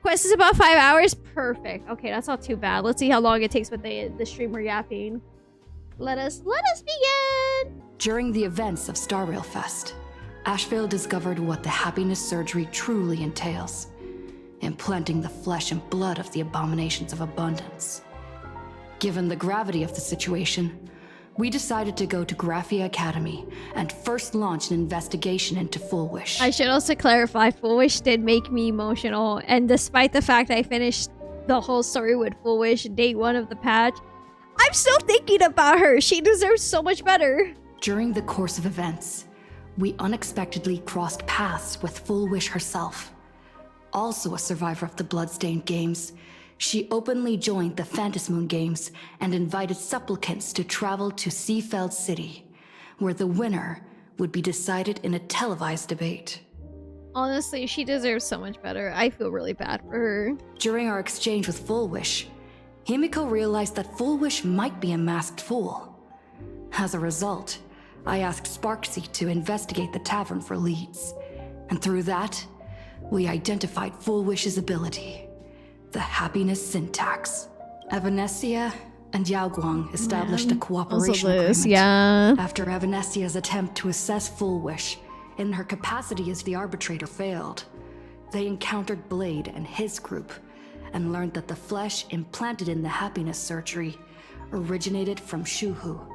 Quest is about 5 hours. Perfect. Okay, that's not too bad. Let's see how long it takes with the streamer yapping. Let us begin. During the events of Star Rail Fest, Asheville discovered what the happiness surgery truly entails, implanting the flesh and blood of the abominations of abundance. Given the gravity of the situation, we decided to go to Graphia Academy and first launch an investigation into Full Wish. I should also clarify, Full Wish did make me emotional, and despite the fact I finished the whole story with Full Wish day 1 of the patch, I'm still thinking about her. She deserves so much better. During the course of events, we unexpectedly crossed paths with Full Wish herself. Also a survivor of the Bloodstained Games, she openly joined the Phantasmoon Games and invited supplicants to travel to Seafeld City, where the winner would be decided in a televised debate. Honestly, she deserves so much better. I feel really bad for her. During our exchange with Full Wish, Himeko realized that Full Wish might be a masked fool. As a result, I asked Sparksy to investigate the tavern for leads, and through that, we identified Full Wish's ability, the happiness syntax. Evanesia and Yaoguang established a cooperation agreement. Yeah. After Evanesia's attempt to assess Full Wish in her capacity as the arbitrator failed, they encountered Blade and his group and learned that the flesh implanted in the happiness surgery originated from Shuhu,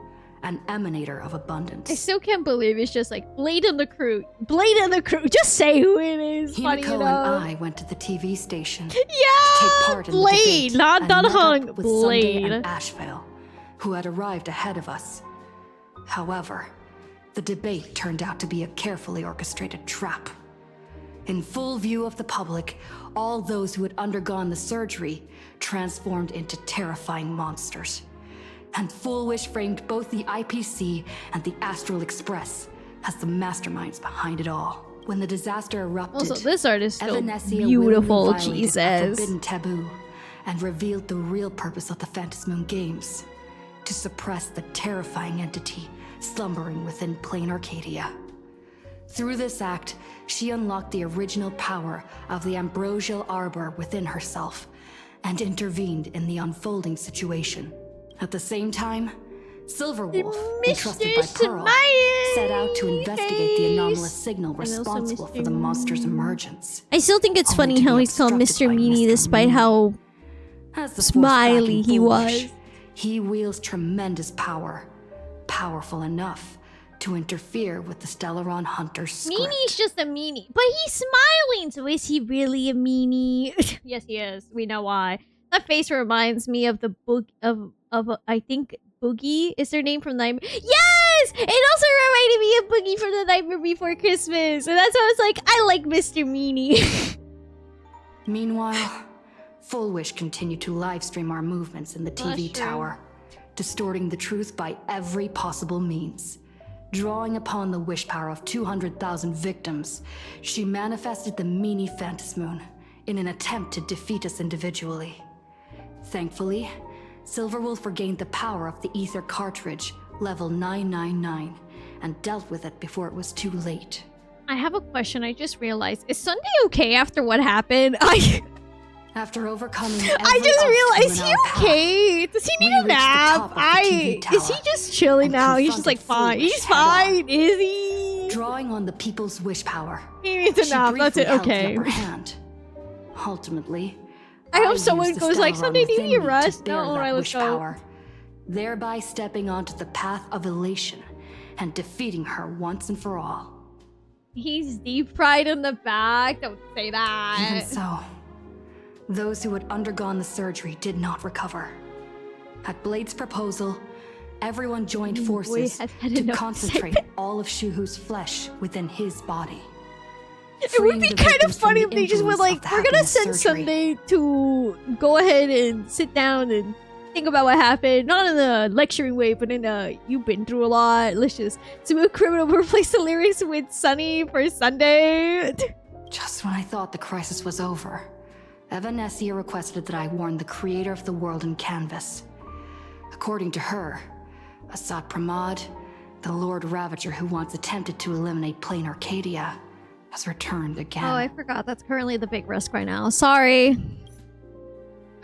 an emanator of abundance. I still can't believe it's just like Blade and the crew. Blade and the crew. Just say who it is. Funny Himeko enough. and I went to the TV station Yeah, to take part in the Blade, debate not and met Dunhung. up with Sunday Blade. and Asheville, who had arrived ahead of us. However, the debate turned out to be a carefully orchestrated trap. In full view of the public, all those who had undergone the surgery transformed into terrifying monsters. And Full Wish framed both the IPC and the Astral Express as the masterminds behind it all. When the disaster erupted, Also, this art is still Evanesia beautiful. willingly violated a Jesus. forbidden taboo and revealed the real purpose of the Phantasmoon Games: to suppress the terrifying entity slumbering within plain Arcadia. Through this act, she unlocked the original power of the ambrosial arbor within herself and intervened in the unfolding situation. At the same time, Silverwolf, entrusted by Pearl, set out to investigate the anomalous signal responsible for the monster's emergence. I still think it's Only funny to how be he's called obstructed Mr. by Meanie Mr. despite Meanie. how As the force smiley backing he Full was. Wish, he wields tremendous power, powerful enough to interfere with the Stellaron Hunter's script. Meanie's just a meanie. But he's smiling, so is he really a meanie? Yes, he is. We know why. That face reminds me of the book of I think Boogie is their name from Nightmare. Yes! It also reminded me of Boogie from the Nightmare Before Christmas. And that's why I was like, I like Mr. Meanie. Meanwhile, Full Wish continued to livestream our movements in the TV true. tower, distorting the truth by every possible means. Drawing upon the wish power of 200,000 victims, she manifested the Meanie Phantasmoon in an attempt to defeat us individually. Thankfully, Silverwolf regained the power of the Ether cartridge, level 999, and dealt with it before it was too late. I have a question. I just realized. Is Sunday okay after what happened? After overcoming I just realized, is he okay? Does he need a we reached the nap? top of the TV Is he tower just chilling and now? He's just like confronted fine. He's Full Wish head-on. fine. Is he? Drawing on the people's wish power, He needs a she nap. That's briefly it. held the Okay. upper hand. Ultimately, I hope used someone the goes like, Stellaron Sunday, do you within need me to rest? bear No, that alright, let's wish go. power, thereby stepping onto the path of elation and defeating her once and for all. He's deep fried in the back. Don't say that. Even so, those who had undergone the surgery did not recover. At Blade's proposal, everyone joined forces has had to enough concentrate all of Shuhu's flesh within his body. It would be freeing the kind of victims from funny the if they just were influence of like, the we're gonna happiness send surgery. Sunday to go ahead and sit down and think about what happened. Not in a lecturing way, but in a, you've been through a lot. Let's just Smooth Criminal replace the lyrics with Sunny for Sunday. Just when I thought the crisis was over, Evanesia requested that I warn the creator of the world in canvas. According to her, Assad Pramad, the Lord Ravager who once attempted to eliminate plain Arcadia, has returned again. Oh, I forgot. That's currently the big risk right now. Sorry.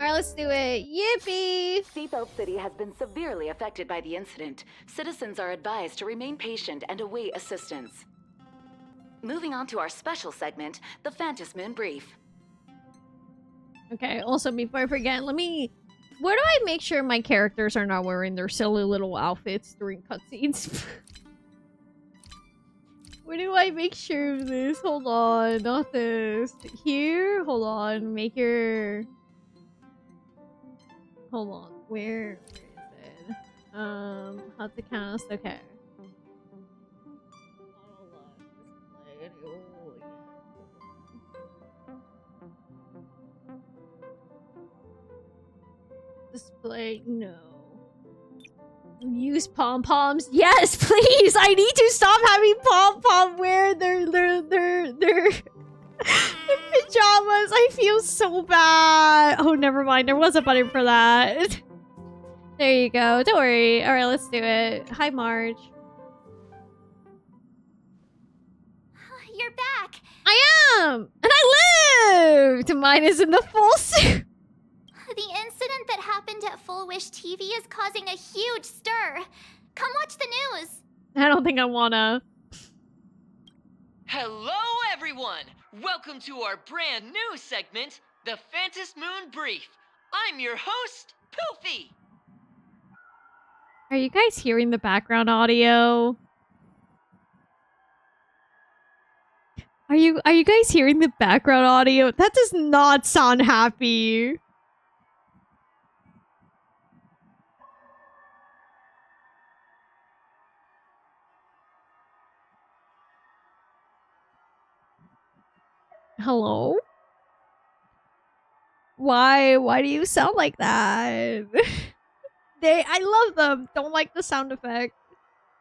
All right, let's do it. Yippee! Seatbelt City has been severely affected by the incident. Citizens are advised to remain patient and await assistance. Moving on to our special segment, the Phantom Moon Brief. Okay, also, before I forget, where do I make sure my characters are not wearing their silly little outfits during cutscenes? Where do I make sure of this? Hold on, not this. Here? Hold on, make your... Hold on, where is it? How to cast, okay. Display, no. Use pom-poms. Yes, please! I need to stop having pom-pom wear their their pajamas. I feel so bad. Oh, never mind. There was a button for that. There you go. Don't worry. Alright, let's do it. Hi, Marge. You're back! I am! And I lived! Mine is in the full suit. The incident that happened at Full Wish TV is causing a huge stir. Come watch the news. I don't think I wanna. Hello, everyone! Welcome to our brand new segment, the Phantom Moon Brief. I'm your host, Poofy. Are you guys hearing the background audio? Are you guys hearing the background audio? That does not sound happy. Hello? Why do you sound like that? I love them. Don't like the sound effect.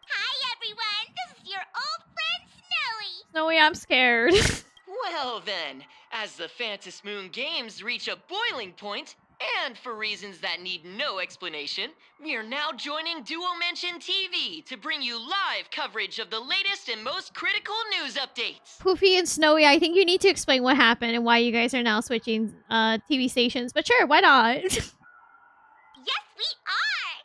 Hi, everyone. This is your old friend, Snowy. Snowy, I'm scared. Well then, as the Phantom Moon games reach a boiling point, and for reasons that need no explanation, we are now joining Duo Mention TV to bring you live coverage of the latest and most critical news updates. Poofy and Snowy, I think you need to explain what happened and why you guys are now switching TV stations. But sure, why not? Yes, we are!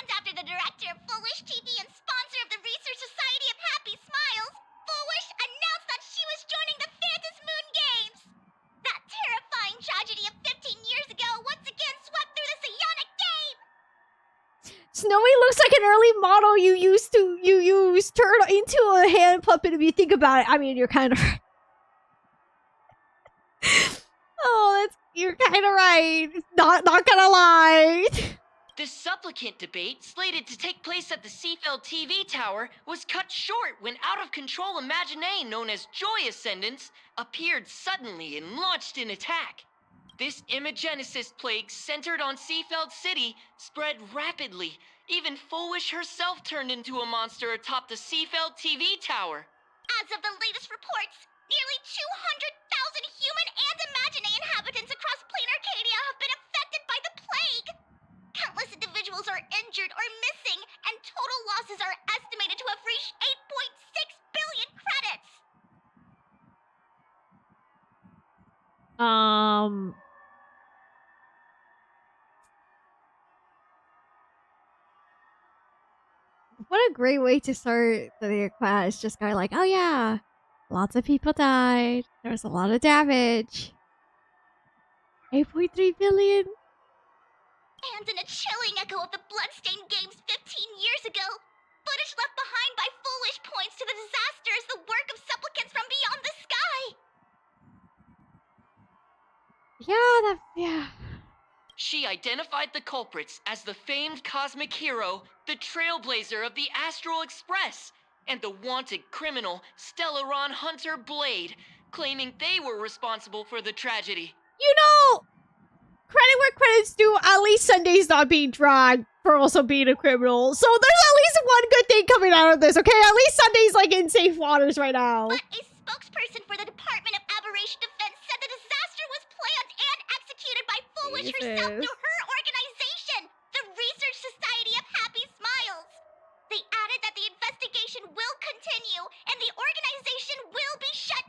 And after the director of Full Wish TV and sponsor of the Research Society of Happy Smiles, Full Wish announced that she was joining the Phantom Moon Games! That terrifying tragedy of 15 years ago once again swept through the psionic game! Snowy looks like an early model you used turn into a hand puppet if you think about it. I mean, you're kind of oh, you're kind of right. Not gonna lie. The supplicant debate, slated to take place at the Seafeld TV tower, was cut short when out-of-control Imagine known as Joy Ascendants appeared suddenly and launched an attack. This Imagenesis plague centered on Seafeld City spread rapidly. Even Full Wish herself turned into a monster atop the Seafeld TV tower. As of the latest reports, nearly 200,000 human and Imagine inhabitants across Plain Arcadia have been affected by the plague. Countless individuals are injured or missing, and total losses are estimated to have reached 8.6 billion credits. What a great way to start the quest. Just go like, oh yeah, lots of people died. There's a lot of damage. 8.3 billion. And in a chilling echo of the Bloodstained Games 15 years ago, footage left behind by Full Wish points to the disaster as the work of supplicants from beyond the sky. Yeah. She identified the culprits as the famed cosmic hero, the Trailblazer of the Astral Express, and the wanted criminal, Stellaron Hunter Blade, claiming they were responsible for the tragedy. You know, credit where credit's due. At least Sunday's not being dragged for also being a criminal. So there's at least one good thing coming out of this, okay? At least Sunday's like in safe waters right now. But a spokesperson for the Department of Aberration Defense said the disaster was planned and executed by Full Wish herself through her organization, the Research Society of Happy Smiles. They added that the investigation will continue and the organization will be shut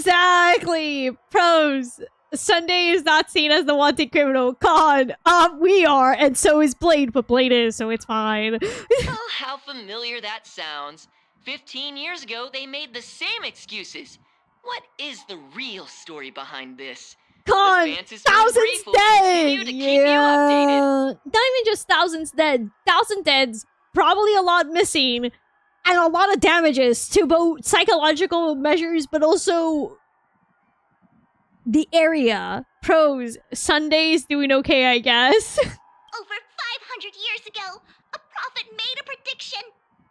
Exactly. Pros. Sunday is not seen as the wanted criminal. Con. We are, and so is Blade, but Blade is, so it's fine. Oh, how familiar that sounds. 15 years ago, they made the same excuses. What is the real story behind this? Con. The Phantasm Thousands Brief will dead. continue to keep you updated. Not even just thousands dead. 1,000 deads. Probably a lot missing. And a lot of damages to both psychological measures, but also the area. Pros. Sunday's doing okay, I guess. Over 500 years ago, a prophet made a prediction.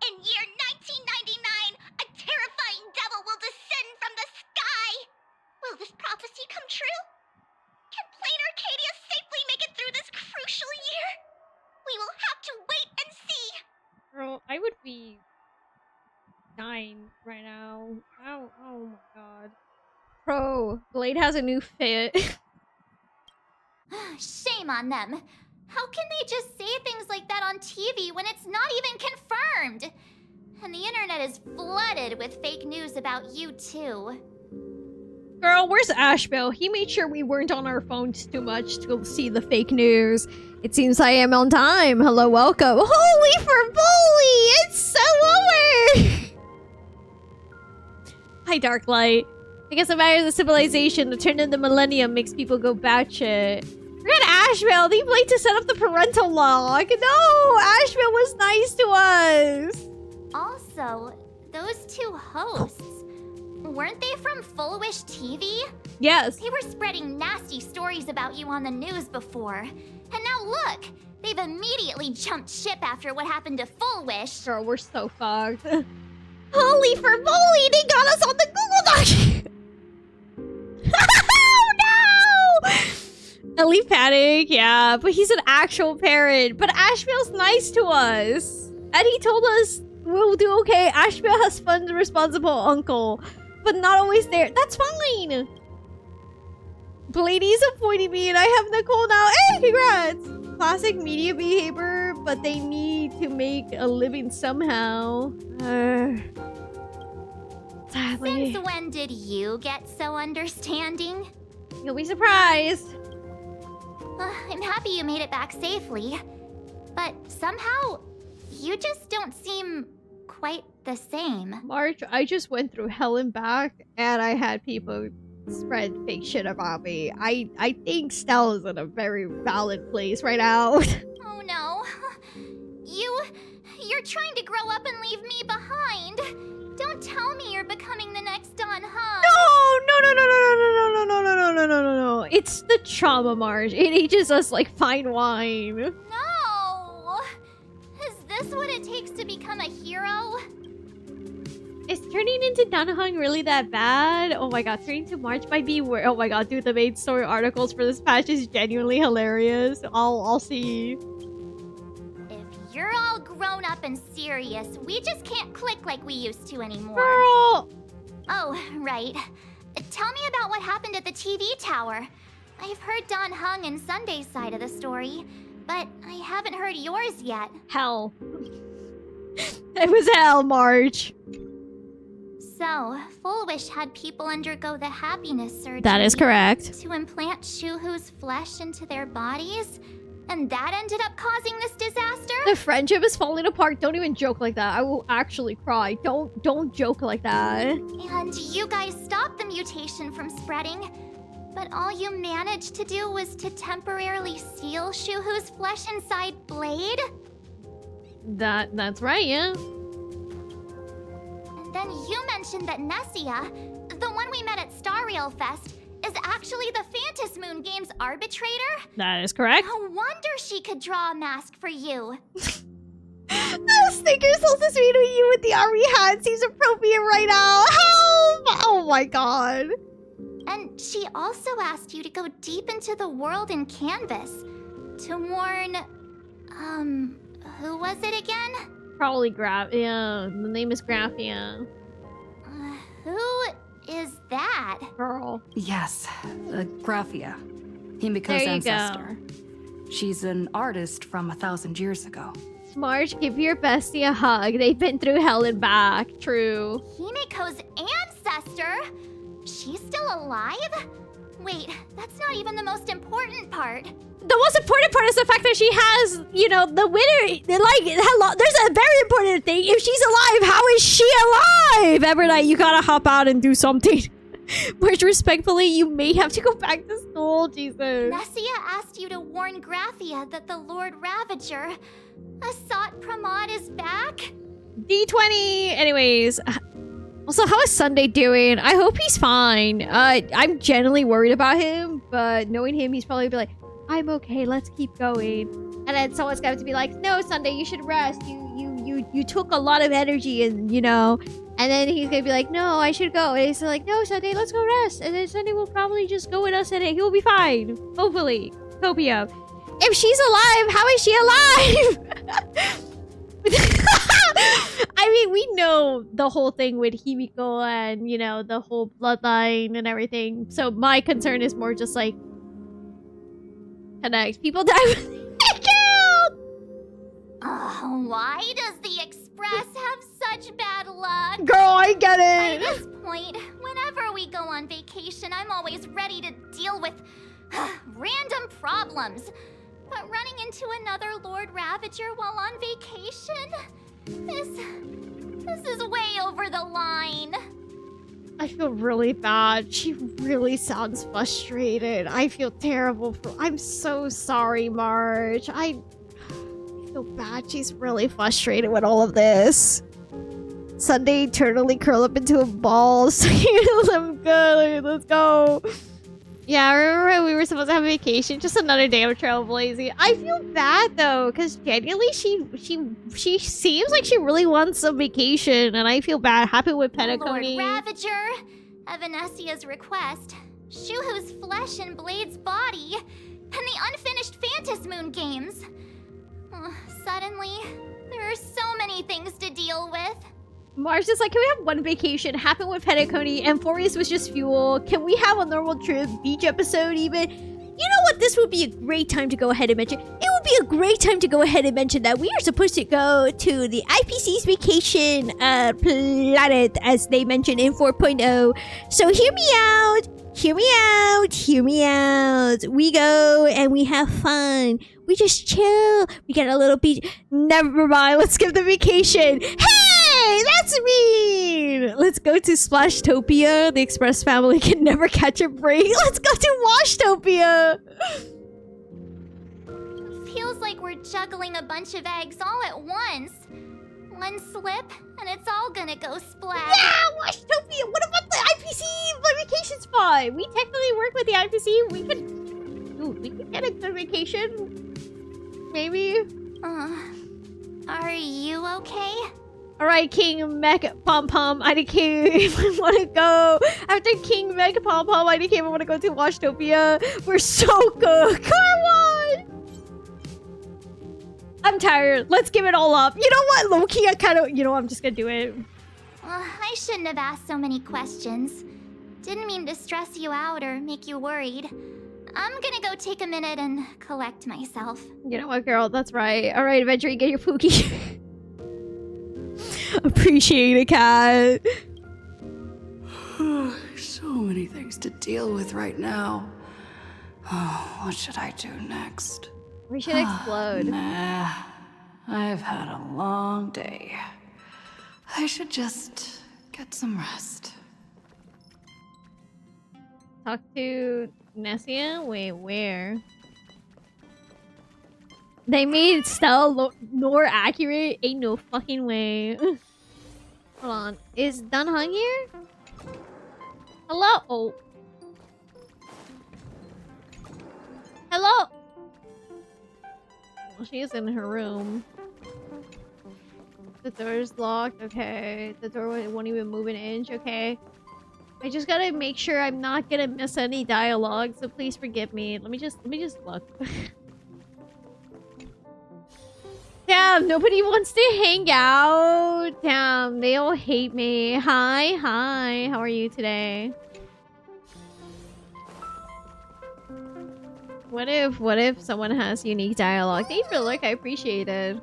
In year 1999, a terrifying devil will descend from the sky. Will this prophecy come true? Can Plain Arcadia safely make it through this crucial year? We will have to wait and see. Girl, I would be dying right now. Oh my god. Pro. Blade has a new fit. Shame on them. How can they just say things like that on TV when it's not even confirmed? And the internet is flooded with fake news about you too. Girl, where's Asheville? He made sure we weren't on our phones too much to see the fake news. It seems I am on time. Hello, welcome. Holy for bully! It's so over! Hi, Darklight. I guess the matter of the civilization, the turn of the millennium makes people go batshit. Forget Asheville. They played to set up the parental lock. No! Asheville was nice to us. Also, those two hosts, weren't they from Full Wish TV? Yes. They were spreading nasty stories about you on the news before. And now look, they've immediately jumped ship after what happened to Full Wish. Girl, we're so fucked. Holy for bully! They got us on the Google Doc! Oh no! Ellie Panic, yeah, but he's an actual parent. But Asheville's nice to us. And he told us we'll do okay. Asheville has fun, responsible uncle. But not always there. That's fine! Blady's avoiding me and I have Nicole now. Hey, congrats! Classic media behavior, but they need to make a living somehow. Sadly. Since when did you get so understanding? You'll be surprised. I'm happy you made it back safely. But somehow, you just don't seem quite the same. March, I just went through hell and back, and I had people spread fake shit about me. I think Stella's in a very valid place right now. Oh no. You're trying to grow up and leave me behind. Don't tell me you're becoming the next Don Hung. No. It's the trauma, Marge. It ages us like fine wine. No. Is this what it takes to become a hero? Is turning into Danahong really that bad? Oh my god, turning to March might be where. Oh my god, dude, the main story articles for this patch is genuinely hilarious. I'll see. If you're all grown up and serious, we just can't click like we used to anymore. Girl! Oh, right. Tell me about what happened at the TV tower. I've heard Don Hung and Sunday's side of the story, but I haven't heard yours yet. Hell. It was hell, March. So, Full Wish had people undergo the happiness surgery. That is correct. To implant Shuhu's flesh into their bodies? And that ended up causing this disaster? The friendship is falling apart. Don't even joke like that. I will actually cry. Don't joke like that. And you guys stopped the mutation from spreading. But all you managed to do was to temporarily seal Shuhu's flesh inside Blade? That's right, yeah. And then you mentioned that Nessia, the one we met at Star Rail Fest, is actually the Phantas Moon Games arbitrator? That is correct. No wonder she could draw a mask for you. Snickers also sweet with you with the army hat seems appropriate right now. Help! Oh my god. And she also asked you to go deep into the world in Canvas to warn, who was it again? Probably yeah. The name is Graphia. Who is that? Girl. Yes, Graphia. Himeko's There you ancestor. She's an artist from 1,000 years ago. Marge, give your bestie a hug. They've been through hell and back. True. Himeko's ancestor? She's still alive? Wait, that's not even the most important part. The most important part is the fact that she has, you know, the winner. Like, hello, there's a very important thing. If she's alive, how is she alive? Evernight, you gotta hop out and do something. Which, respectfully, you may have to go back to school, Jesus. Nessia asked you to warn Graphia that the Lord Ravager, Asat Pramod, is back? D20! Anyways. Also, how is Sunday doing? I hope he's fine. I'm genuinely worried about him, but knowing him, he's probably be like, I'm okay, let's keep going. And then someone's going to be like, no, Sunday, you should rest. You took a lot of energy and, you know. And then he's going to be like, no, I should go. And he's like, no, Sunday, let's go rest. And then Sunday will probably just go with us and he will be fine. Hopefully. Topia. If she's alive, how is she alive? I mean, we know the whole thing with Himeko and, you know, the whole bloodline and everything. So my concern is more just like, connect. People die with killed! Why does the Express have such bad luck? Girl, I get By it! this point, whenever we go on vacation, I'm always ready to deal with random problems. But running into another Lord Ravager while on vacation? This is way over the line. I feel really bad. She really sounds frustrated. I feel terrible for... I'm so sorry, Marge. I feel bad. She's really frustrated with all of this. Sunday eternally curl up into a ball. So I'm good. Let's go. Yeah, I remember we were supposed to have a vacation. Just another day of trailblazing. I feel bad though, because genuinely she seems like she really wants some vacation, and I feel bad. Happened with Petacone. Lord Ravager, at Venesia's request, Shuhu's flesh and Blade's body, and the unfinished Phantasm Moon games. Suddenly, there are so many things to deal with. Mars is like, can we have one vacation? Happened with Petacone, and Forius was just fuel. Can we have a normal trip, beach episode even? You know what? This would be a great time to go ahead and mention. It would be a great time to go ahead and mention that we are supposed to go to the IPC's vacation planet, as they mentioned in 4.0. So hear me out. Hear me out. Hear me out. We go and we have fun. We just chill. We get a little beach. Never mind. Let's skip the vacation. Hey, that's mean. Let's go to Splashtopia. The Express family can never catch a break. Let's go to Washtopia. Feels like we're juggling a bunch of eggs all at once. One slip, and it's all gonna go splat. Yeah, Washtopia. What about the IPC vacation spot? We technically work with the IPC. We could get a good vacation. Maybe. Are you okay? Alright, King Mech Pom Pom, I came. I want to go. After King Mech Pom Pom, I came. I want to go to Washtopia. We're so good. Come on. I'm tired. Let's give it all up. You know what, Loki? I kind of. You know, I'm just gonna do it. I shouldn't have asked so many questions. Didn't mean to stress you out or make you worried. I'm gonna go take a minute and collect myself. You know what, girl? That's right. All right, Adventure, get your Pookie. Appreciate it, cat. So many things to deal with right now. Oh, what should I do next? We should explode. Nah, I've had a long day. I should just get some rest. Talk to Nessia? Wait, where? They made Stella Nohr accurate? Ain't no fucking way. Hold on. Is Dunhung here? Hello? Oh. Hello? Well, she is in her room. The door's locked. Okay. The door won't even move an inch. Okay. I just gotta make sure I'm not gonna miss any dialogue, so please forgive me. Let me just look. Damn, nobody wants to hang out. Damn, they all hate me. Hi, how are you today? What if someone has unique dialogue? Thank you for the look, I appreciate it.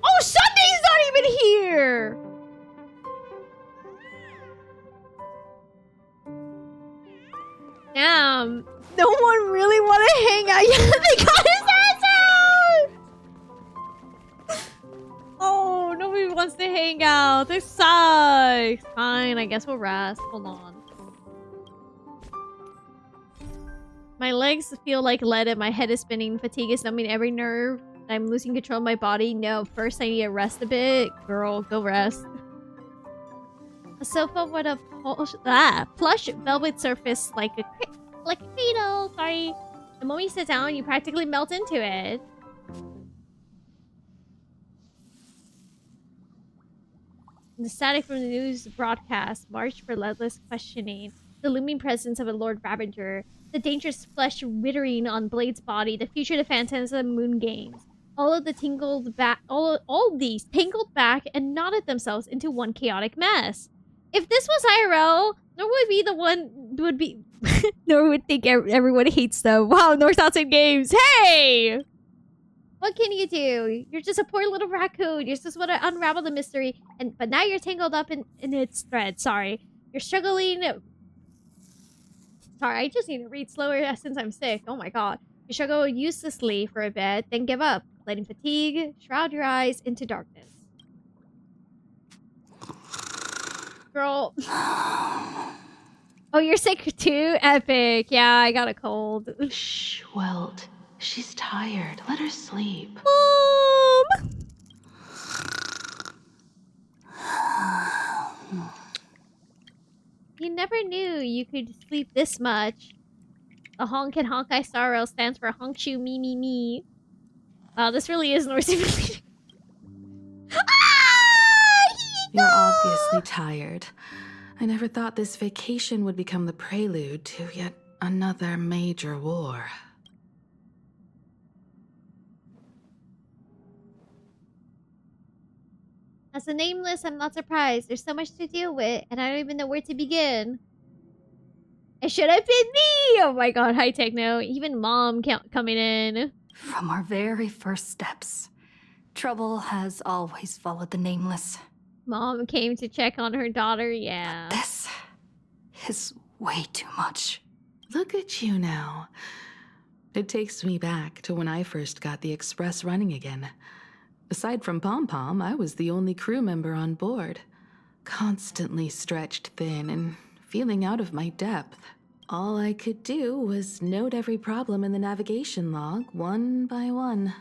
Oh, Sunday's not even here! No one really want to hang out. Yeah, they got his ass out! Oh, nobody wants to hang out. This sucks. Fine, I guess we'll rest. Hold on. My legs feel like lead and my head is spinning. Fatigue is numbing every nerve. I'm losing control of my body. No, first I need to rest a bit. Girl, go rest. A sofa with a plush velvet surface like a cradle. Sorry. The moment you sit down, you practically melt into it. The static from the news broadcast marched for relentless questioning. The looming presence of a Lord Ravager. The dangerous flesh withering on Blade's body. The future of the Phantoms of the Moon Games. All of the these tangled back and knotted themselves into one chaotic mess. If this was IRL, Nohr would be the one Nohr would think everyone hates them. Wow, Nohr's outside games. Hey! What can you do? You're just a poor little raccoon. You're just want to unravel the mystery, but now you're tangled up in its thread. Sorry. You're struggling. Sorry, I just need to read slower since I'm sick. Oh my god. You struggle uselessly for a bit, then give up, letting fatigue shroud your eyes into darkness. Girl. Oh, you're sick too? Epic. Yeah, I got a cold. Shh, Welt. She's tired. Let her sleep. Mom! You never knew you could sleep this much. The honk and Honkai Sorrow stands for Honkshu Me Me Me. Wow, this really is Norse Simulator. You're obviously tired. I never thought this vacation would become the prelude to yet another major war. As a nameless, I'm not surprised. There's so much to deal with, and I don't even know where to begin. It should have been me! Oh my god, hi Techno. Even Mom coming in. From our very first steps, trouble has always followed the nameless. Mom came to check on her daughter, yeah. This is way too much. Look at you now. It takes me back to when I first got the Express running again. Aside from Pom Pom, I was the only crew member on board. Constantly stretched thin and feeling out of my depth. All I could do was note every problem in the navigation log, one by one.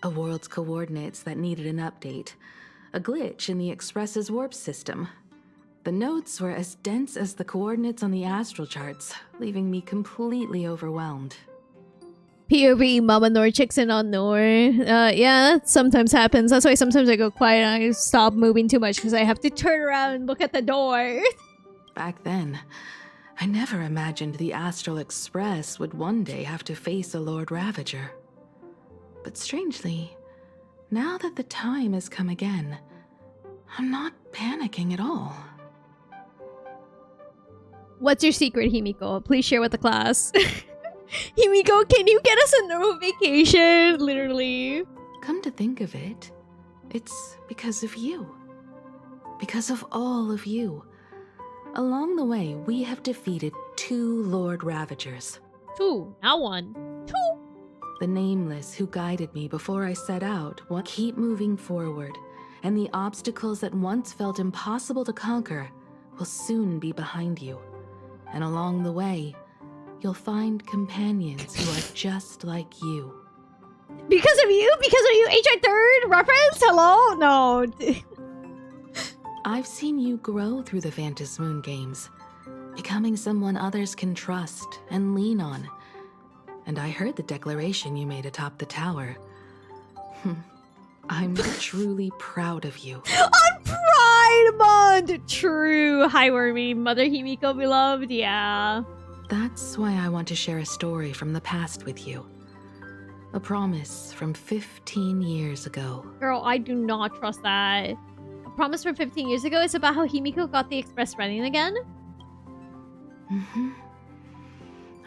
A world's coordinates that needed an update. A glitch in the Express's warp system. The notes were as dense as the coordinates on the astral charts, leaving me completely overwhelmed. POV Mama Nohr checks in on Nohr. Yeah, that sometimes happens. That's why sometimes I go quiet and I stop moving too much because I have to turn around and look at the door. Back then, I never imagined the Astral Express would one day have to face a Lord Ravager. But strangely, now that the time has come again, I'm not panicking at all. What's your secret, Himeko? Please share with the class. Himeko, can you get us a normal vacation? Literally. Come to think of it, it's because of you. Because of all of you. Along the way, we have defeated 2 Lord Ravagers. 2, not 1. 2! The Nameless who guided me before I set out will keep moving forward, and the obstacles that once felt impossible to conquer will soon be behind you. And along the way, you'll find companions who are just like you. Because of you? Because of you? HI third reference? Hello? No. I've seen you grow through the Phantom Moon games, becoming someone others can trust and lean on. And I heard the declaration you made atop the tower. I'm truly proud of you. On Pride Month! True. Hi, Wormy. Mother Himeko beloved. Yeah. That's why I want to share a story from the past with you. A promise from 15 years ago. Girl, I do not trust that. A promise from 15 years ago is about how Himeko got the Express running again?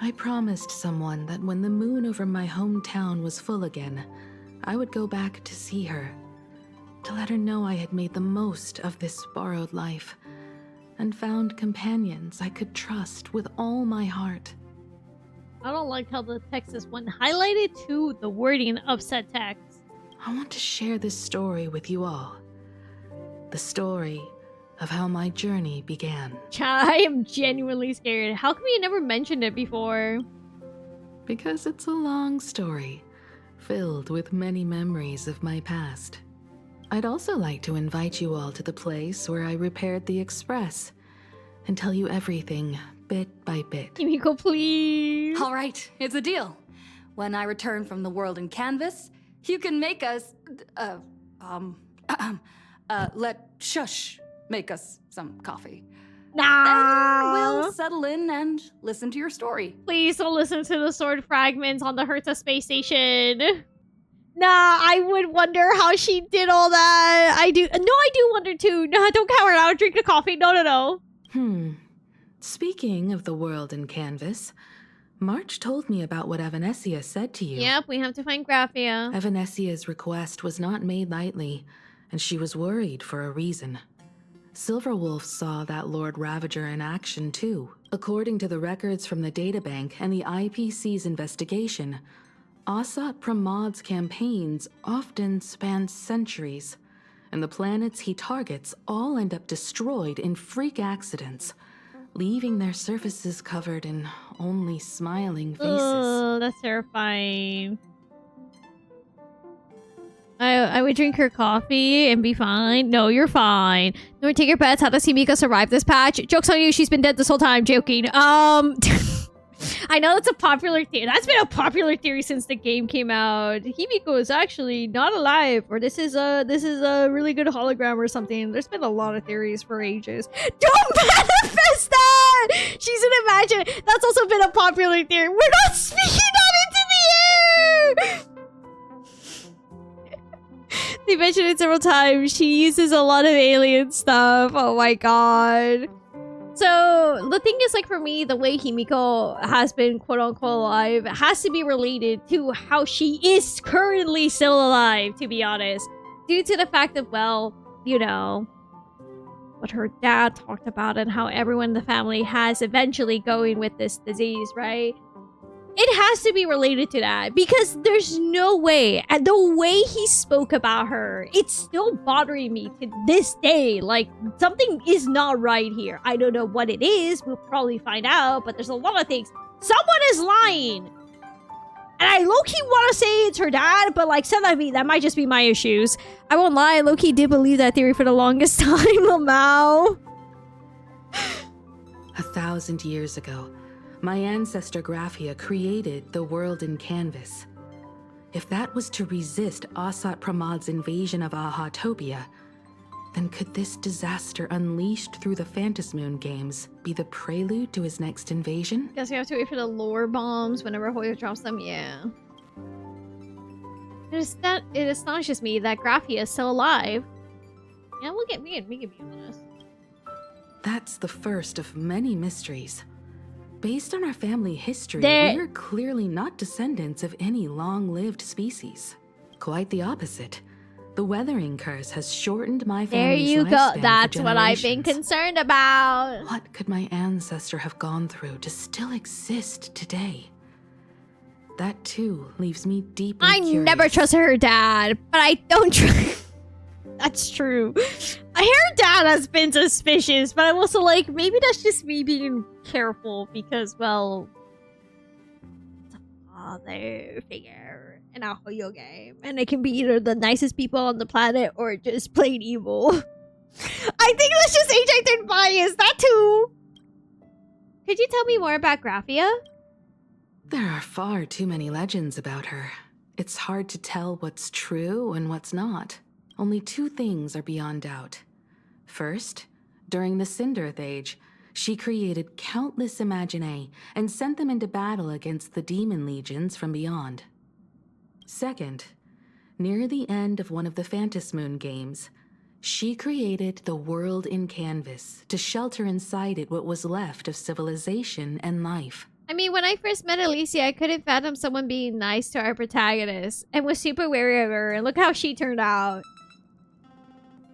I promised someone that when the moon over my hometown was full again, I would go back to see her, to let her know I had made the most of this borrowed life, and found companions I could trust with all my heart. I don't like how the text is one highlighted to the wording upset text. I want to share this story with you all. The story of how my journey began. I am genuinely scared. How come you never mentioned it before? Because it's a long story, filled with many memories of my past. I'd also like to invite you all to the place where I repaired the Express and tell you everything bit by bit. Himeko, please. All right, it's a deal. When I return from the world in canvas, you can make us, let Shush make us some coffee. Then we'll Nah. settle in and listen to your story. Please don't listen to the sword fragments on the Hertha space station. Nah, I would wonder how she did all that. I do. No, I do wonder too. No, don't cower out. Drink the coffee. No. Speaking of the world in canvas, March told me about what Evanessia said to you. Yep, we have to find Graphia. Evanessia's request was not made lightly, and she was worried for a reason. Silverwolf saw that Lord Ravager in action too. According to the records from the databank and the IPC's investigation, Asat Pramad's campaigns often span centuries, and the planets he targets all end up destroyed in freak accidents, leaving their surfaces covered in only smiling faces. Ugh, that's terrifying. I would drink her coffee and be fine. No, you're fine. No, take your bets. How does Himeko survive this patch? Joke's on you. She's been dead this whole time. Joking. I know that's a popular theory. That's been a popular theory since the game came out. Himeko is actually not alive, or this is a really good hologram or something. There's been a lot of theories for ages. Don't manifest that. She's an imagine. That's also been a popular theory. We're not speaking that into the air. They mentioned it several times. She uses a lot of alien stuff. Oh my god. So, the thing is, like, for me, the way Himeko has been quote-unquote alive has to be related to how she is currently still alive, to be honest. Due to the fact of, well, you know, what her dad talked about and how everyone in the family has eventually going with this disease, right? It has to be related to that because there's no way. And the way he spoke about her, it's still bothering me to this day. Like, something is not right here. I don't know what it is. We'll probably find out, but there's a lot of things. Someone is lying. And I low-key want to say it's her dad, but like, that might just be my issues. I won't lie, I low-key did believe that theory for the longest time, Lamau. 1,000 years ago, my ancestor Graphia created the world in canvas. If that was to resist Asat Pramad's invasion of Ahatopia, then could this disaster unleashed through the Phantasmoon games be the prelude to his next invasion? Guess we have to wait for the lore bombs whenever Hoyo drops them, yeah. It astonishes me that Graphia is still alive. Yeah, we can be honest. That's the first of many mysteries. Based on our family history, There- we are clearly not descendants of any long-lived species. Quite the opposite. The weathering curse has shortened my There family's you go. lifespan for That's what I've been generations. concerned about. What could my ancestor have gone through to still exist today? That too leaves me deeply I curious. never trusted her dad, but I don't trust. That's true. Her dad has been suspicious, but I'm also like, maybe that's just me being careful because, well, it's a father figure in a Hoyo game, and it can be either the nicest people on the planet or just plain evil. I think that's just age-acted bias. That too. Could you tell me more about Graphia? There are far too many legends about her. It's hard to tell what's true and what's not. Only two things are beyond doubt. First, during the Cinderth Age, she created countless Imaginae and sent them into battle against the demon legions from beyond. Second, near the end of one of the Phantasmoon games, she created the world in canvas to shelter inside it what was left of civilization and life. I mean, when I first met Alicia, I couldn't fathom someone being nice to our protagonist and was super wary of her, and look how she turned out.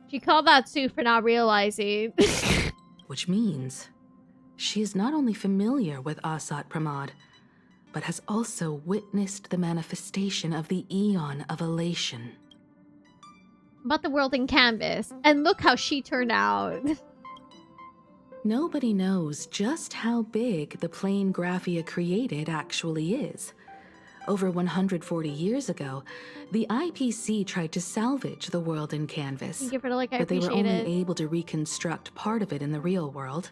She called that Sue for not realizing. Which means she is not only familiar with Asat Pramad, but has also witnessed the manifestation of the Eon of Elation. About the world in canvas. And look how she turned out. Nobody knows just how big the plane Graphia created actually is. Over 140 years ago, the IPC tried to salvage the world in canvas, Thank you for the like, I but they were appreciate only it. able to reconstruct part of it in the real world.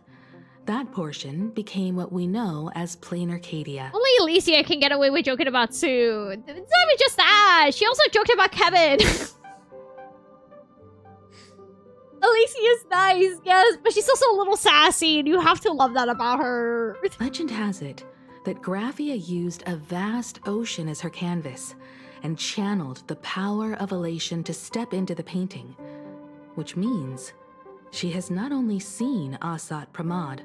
That portion became what we know as Plain Arcadia. Only Alicia can get away with joking about Sue. It's not even just that. She also joked about Kevin. Alicia's nice, yes, but she's also a little sassy, and you have to love that about her. Legend has it that Graphia used a vast ocean as her canvas and channeled the power of elation to step into the painting, which means she has not only seen Asat Pramod,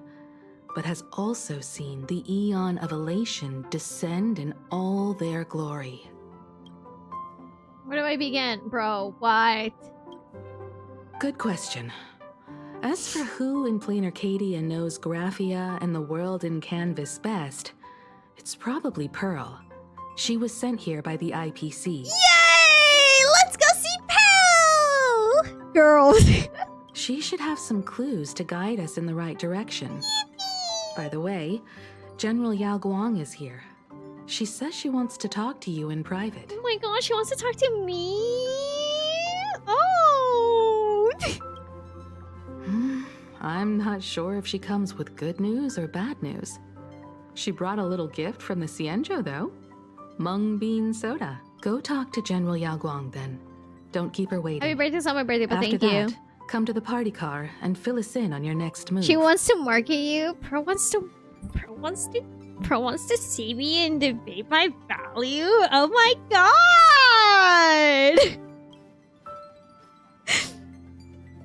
but has also seen the Eon of Elation descend in all their glory. Where do I begin, bro? What? Good question. As for who in Plain Arcadia knows Graphia and the world in canvas best, it's probably Pearl. She was sent here by the IPC. Yay! Let's go see Pearl! Girls. She should have some clues to guide us in the right direction. By the way, General Yao Guang is here. She says she wants to talk to you in private. Oh my gosh, she wants to talk to me? Oh! I'm not sure if she comes with good news or bad news. She brought a little gift from the Cienjo, though. Mung bean soda. Go talk to General Yao Guang, then. Don't keep her waiting. Happy birthday's not my birthday, but After thank that, you. come to the party car and fill us in on your next move. She wants to market you. Pearl wants to see me and debate my value. Oh my god!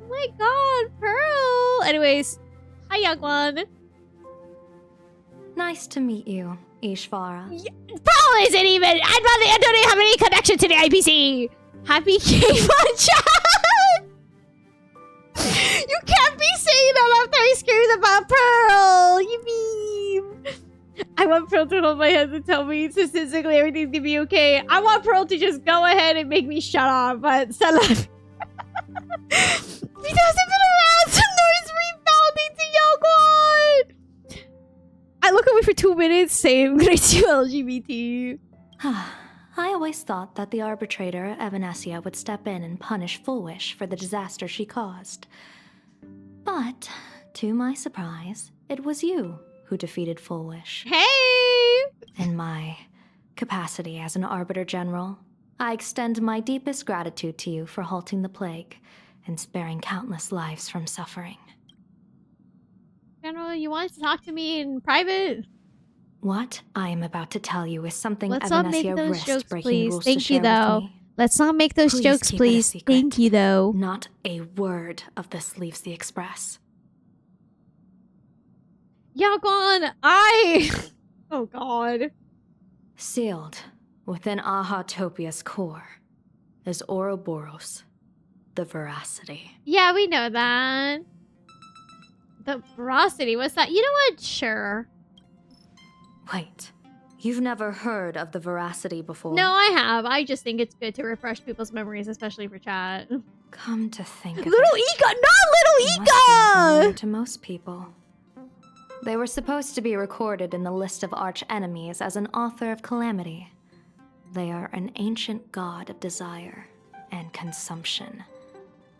Oh my god, Pearl. Anyways, hi Yagwan. Nice to meet you, Ishvara. Pearl isn't even. I don't even have any connection to the IPC. Happy game on chat. You can't be saying that after I screamed about Pearl. You mean? I want Pearl to hold my hand and tell me statistically everything's gonna be okay. I want Pearl to just go ahead and make me shut up, but Stella. He hasn't been around, so Noir's rebounding to Yogwan. I look away for 2 minutes, same grade 2 LGBT. I always thought that the arbitrator, Evanesia, would step in and punish Foolish for the disaster she caused. But, to my surprise, it was you who defeated Foolish. Hey! In my capacity as an Arbiter General, I extend my deepest gratitude to you for halting the plague and sparing countless lives from suffering. General, you wanted to talk to me in private? What I am about to tell you is something Let's not make Evanesia those risked jokes, breaking please. rules Thank to share you, though. with me. Let's not make those Please jokes, keep it a please. secret. Thank you, though. Not a word of this leaves the Express. Yagwan, Oh, God. Sealed within Ahatopia's core is Ouroboros, the Veracity. Yeah, we know that. The veracity, what's that? You know what? Sure. Wait, you've never heard of the Veracity before? No, I have. I just think it's good to refresh people's memories, especially for chat. Come to think of Little it, Ika! Not it Little must be familiar Ika! to most people. They were supposed to be recorded in the list of arch-enemies as an author of calamity. They are an ancient god of desire and consumption.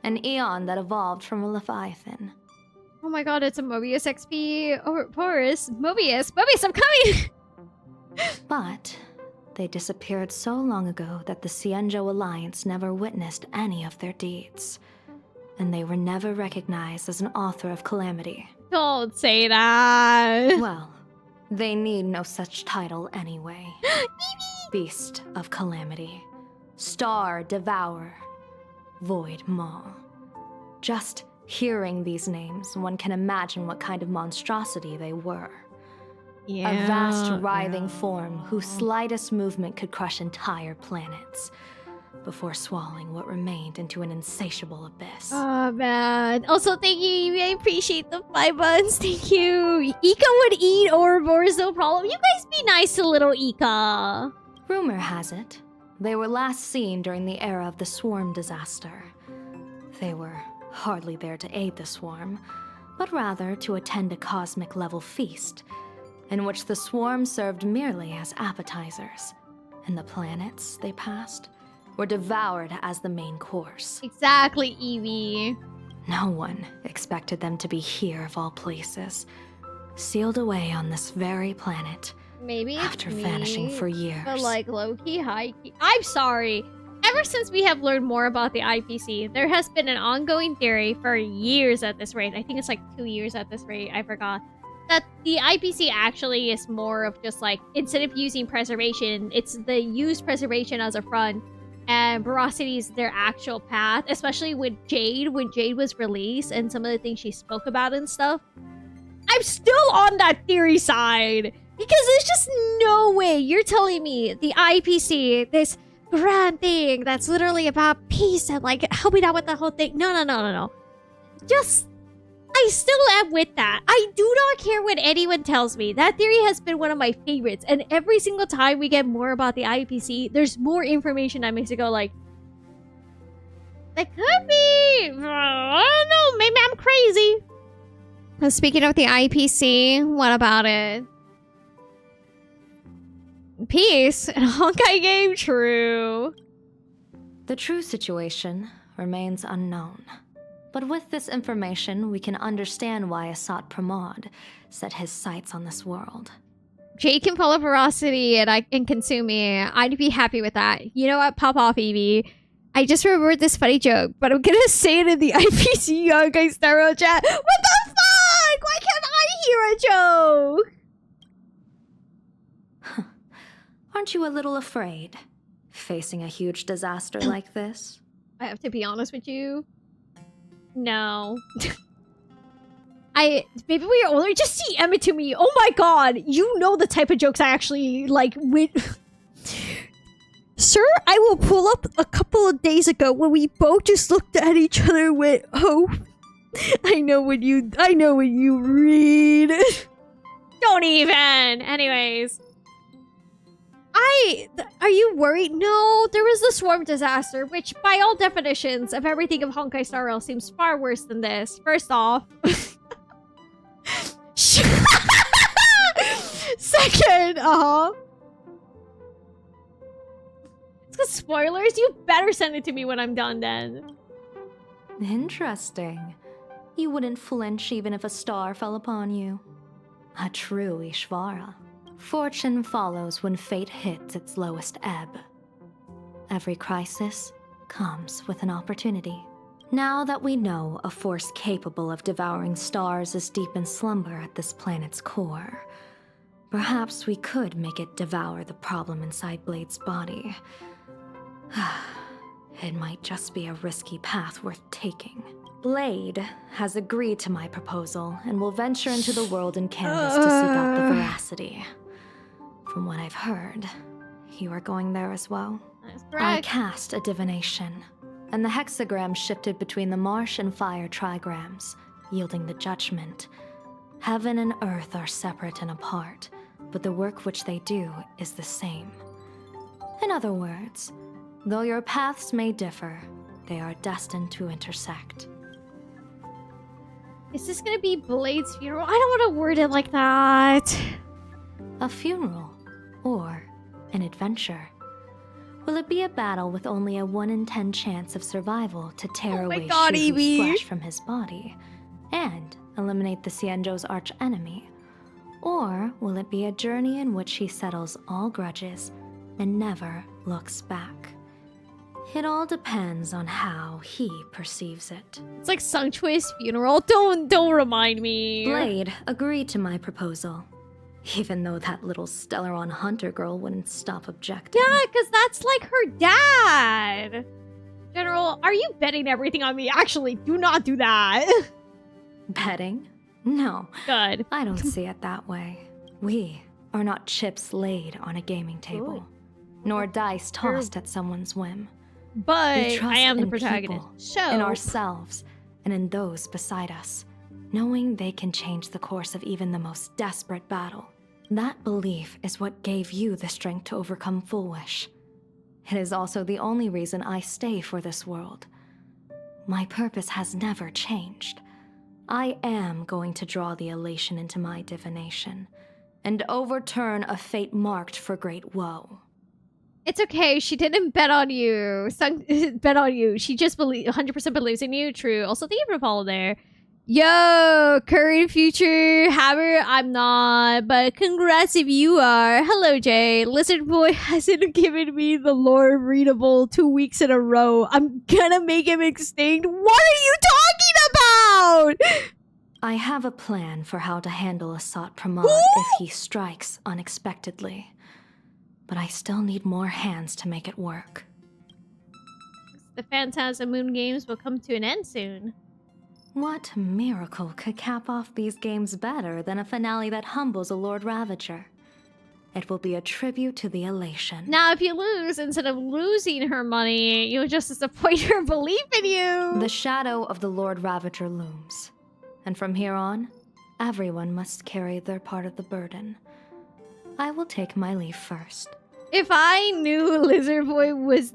An eon that evolved from a Leviathan. Oh my god, it's a Mobius XP. Oh, Boris. Mobius, I'm coming! But they disappeared so long ago that the Cienjo Alliance never witnessed any of their deeds. And they were never recognized as an author of calamity. Don't say that. Well, they need no such title anyway. Beast of Calamity, Star Devourer, Void Maw. Just hearing these names, one can imagine what kind of monstrosity they were. Yeah. A vast writhing form whose slightest movement could crush entire planets. before swallowing what remained into an insatiable abyss. Oh man. Also, thank you. I appreciate the 5 months. Thank you. Ika would eat Ouroboros, no problem. You guys be nice to little Ika. Rumor has it, they were last seen during the era of the Swarm disaster. They were hardly there to aid the Swarm, but rather to attend a cosmic-level feast, in which the Swarm served merely as appetizers, and the planets they passed were devoured as the main course. Exactly, Evie. No one expected them to be here of all places, sealed away on this very planet, Maybe it's after me, vanishing for years. but like low-key, high-key. I'm sorry. Ever since we have learned more about the IPC, there has been an ongoing theory for years at this rate. I think it's like 2 years at this rate. I forgot. That the IPC actually is more of just like, instead of using preservation, it's the use preservation as a front, and Veracity is their actual path, especially with Jade, when Jade was released and some of the things she spoke about and stuff. I'm still on that theory side, because there's just no way you're telling me the IPC, this grand thing that's literally about peace and like helping out with the whole thing. No. Just, I still am with that. I do not care what anyone tells me. That theory has been one of my favorites. And every single time we get more about the IPC, there's more information that makes it go like, that could be, I don't know, maybe I'm crazy. Speaking of the IPC, what about it? Peace in a Honkai game, true. The true situation remains unknown. But with this information, we can understand why Asat Pramod set his sights on this world. Jade can follow Veracity and consume me. I'd be happy with that. You know what? Pop off, Evie. I just remembered this funny joke, but I'm gonna say it in the IPC Honkai Star chat. What the fuck? Why can't I hear a joke? Aren't you a little afraid, facing a huge disaster like this? I have to be honest with you. No. Maybe we are older. Just see Emma to me. Oh my god. You know the type of jokes I actually like with. Sir, I will pull up a couple of days ago when we both just looked at each other with hope. I know what you read. Don't even. Anyways. Are you worried? No, there was the Swarm disaster, which by all definitions of everything of Honkai Star Rail seems far worse than this. First off. Second, It's got spoilers? You better send it to me when I'm done then. Interesting. You wouldn't flinch even if a star fell upon you. A true Ishvara. Fortune follows when fate hits its lowest ebb. Every crisis comes with an opportunity. Now that we know a force capable of devouring stars is deep in slumber at this planet's core, perhaps we could make it devour the problem inside Blade's body. It might just be a risky path worth taking. Blade has agreed to my proposal and will venture into the world in canvas to seek out the Veracity. From what I've heard, you are going there as well. That's I correct. cast a divination, and the hexagram shifted between the marsh and fire trigrams, yielding the judgment. Heaven and earth are separate and apart, but the work which they do is the same. In other words, though your paths may differ, they are destined to intersect. Is this gonna be Blade's funeral? I don't want to word it like that. A funeral, or an adventure. Will it be a battle with only a 1 in 10 chance of survival to tear Oh my away God, Shuhu's Evie. flesh from his body and eliminate the Xianzhou's arch enemy? Or will it be a journey in which he settles all grudges and never looks back? It all depends on how he perceives it. It's like Sunctuous funeral. Don't remind me. Blade agreed to my proposal, even though that little Stellaron hunter girl wouldn't stop objecting. Yeah, because that's like her dad. General, are you betting everything on me? Actually, do not do that. Betting? No, Good. I don't see it that way. We are not chips laid on a gaming table, nor dice tossed at someone's whim. but We trust I am the in protagonist. people, So in ourselves, and in those beside us, knowing they can change the course of even the most desperate battle. That belief is what gave you the strength to overcome Full Wish. It is also the only reason I stay for this world. My purpose has never changed. I am going to draw the elation into my divination, and overturn a fate marked for great woe. it's okay. She didn't bet on you. Bet on you. She just 100% believes in you. True. Also, thank you for the follow there. Yo, current future Hammer, I'm not, but congrats if you are. Hello, Jay. Lizard Boy hasn't given me the lore readable 2 weeks in a row. I'm gonna make him extinct. What are you talking about? I have a plan for how to handle Asat Pramod if he strikes unexpectedly. But I still need more hands to make it work. The Phantasm Moon games will come to an end soon. What miracle could cap off these games better than a finale that humbles a Lord Ravager? It will be a tribute to the elation. Now, if you lose, instead of losing her money, you'll just disappoint her belief in you. The shadow of the Lord Ravager looms. And from here on, everyone must carry their part of the burden. I will take my leave first. If I knew Lizard Boy would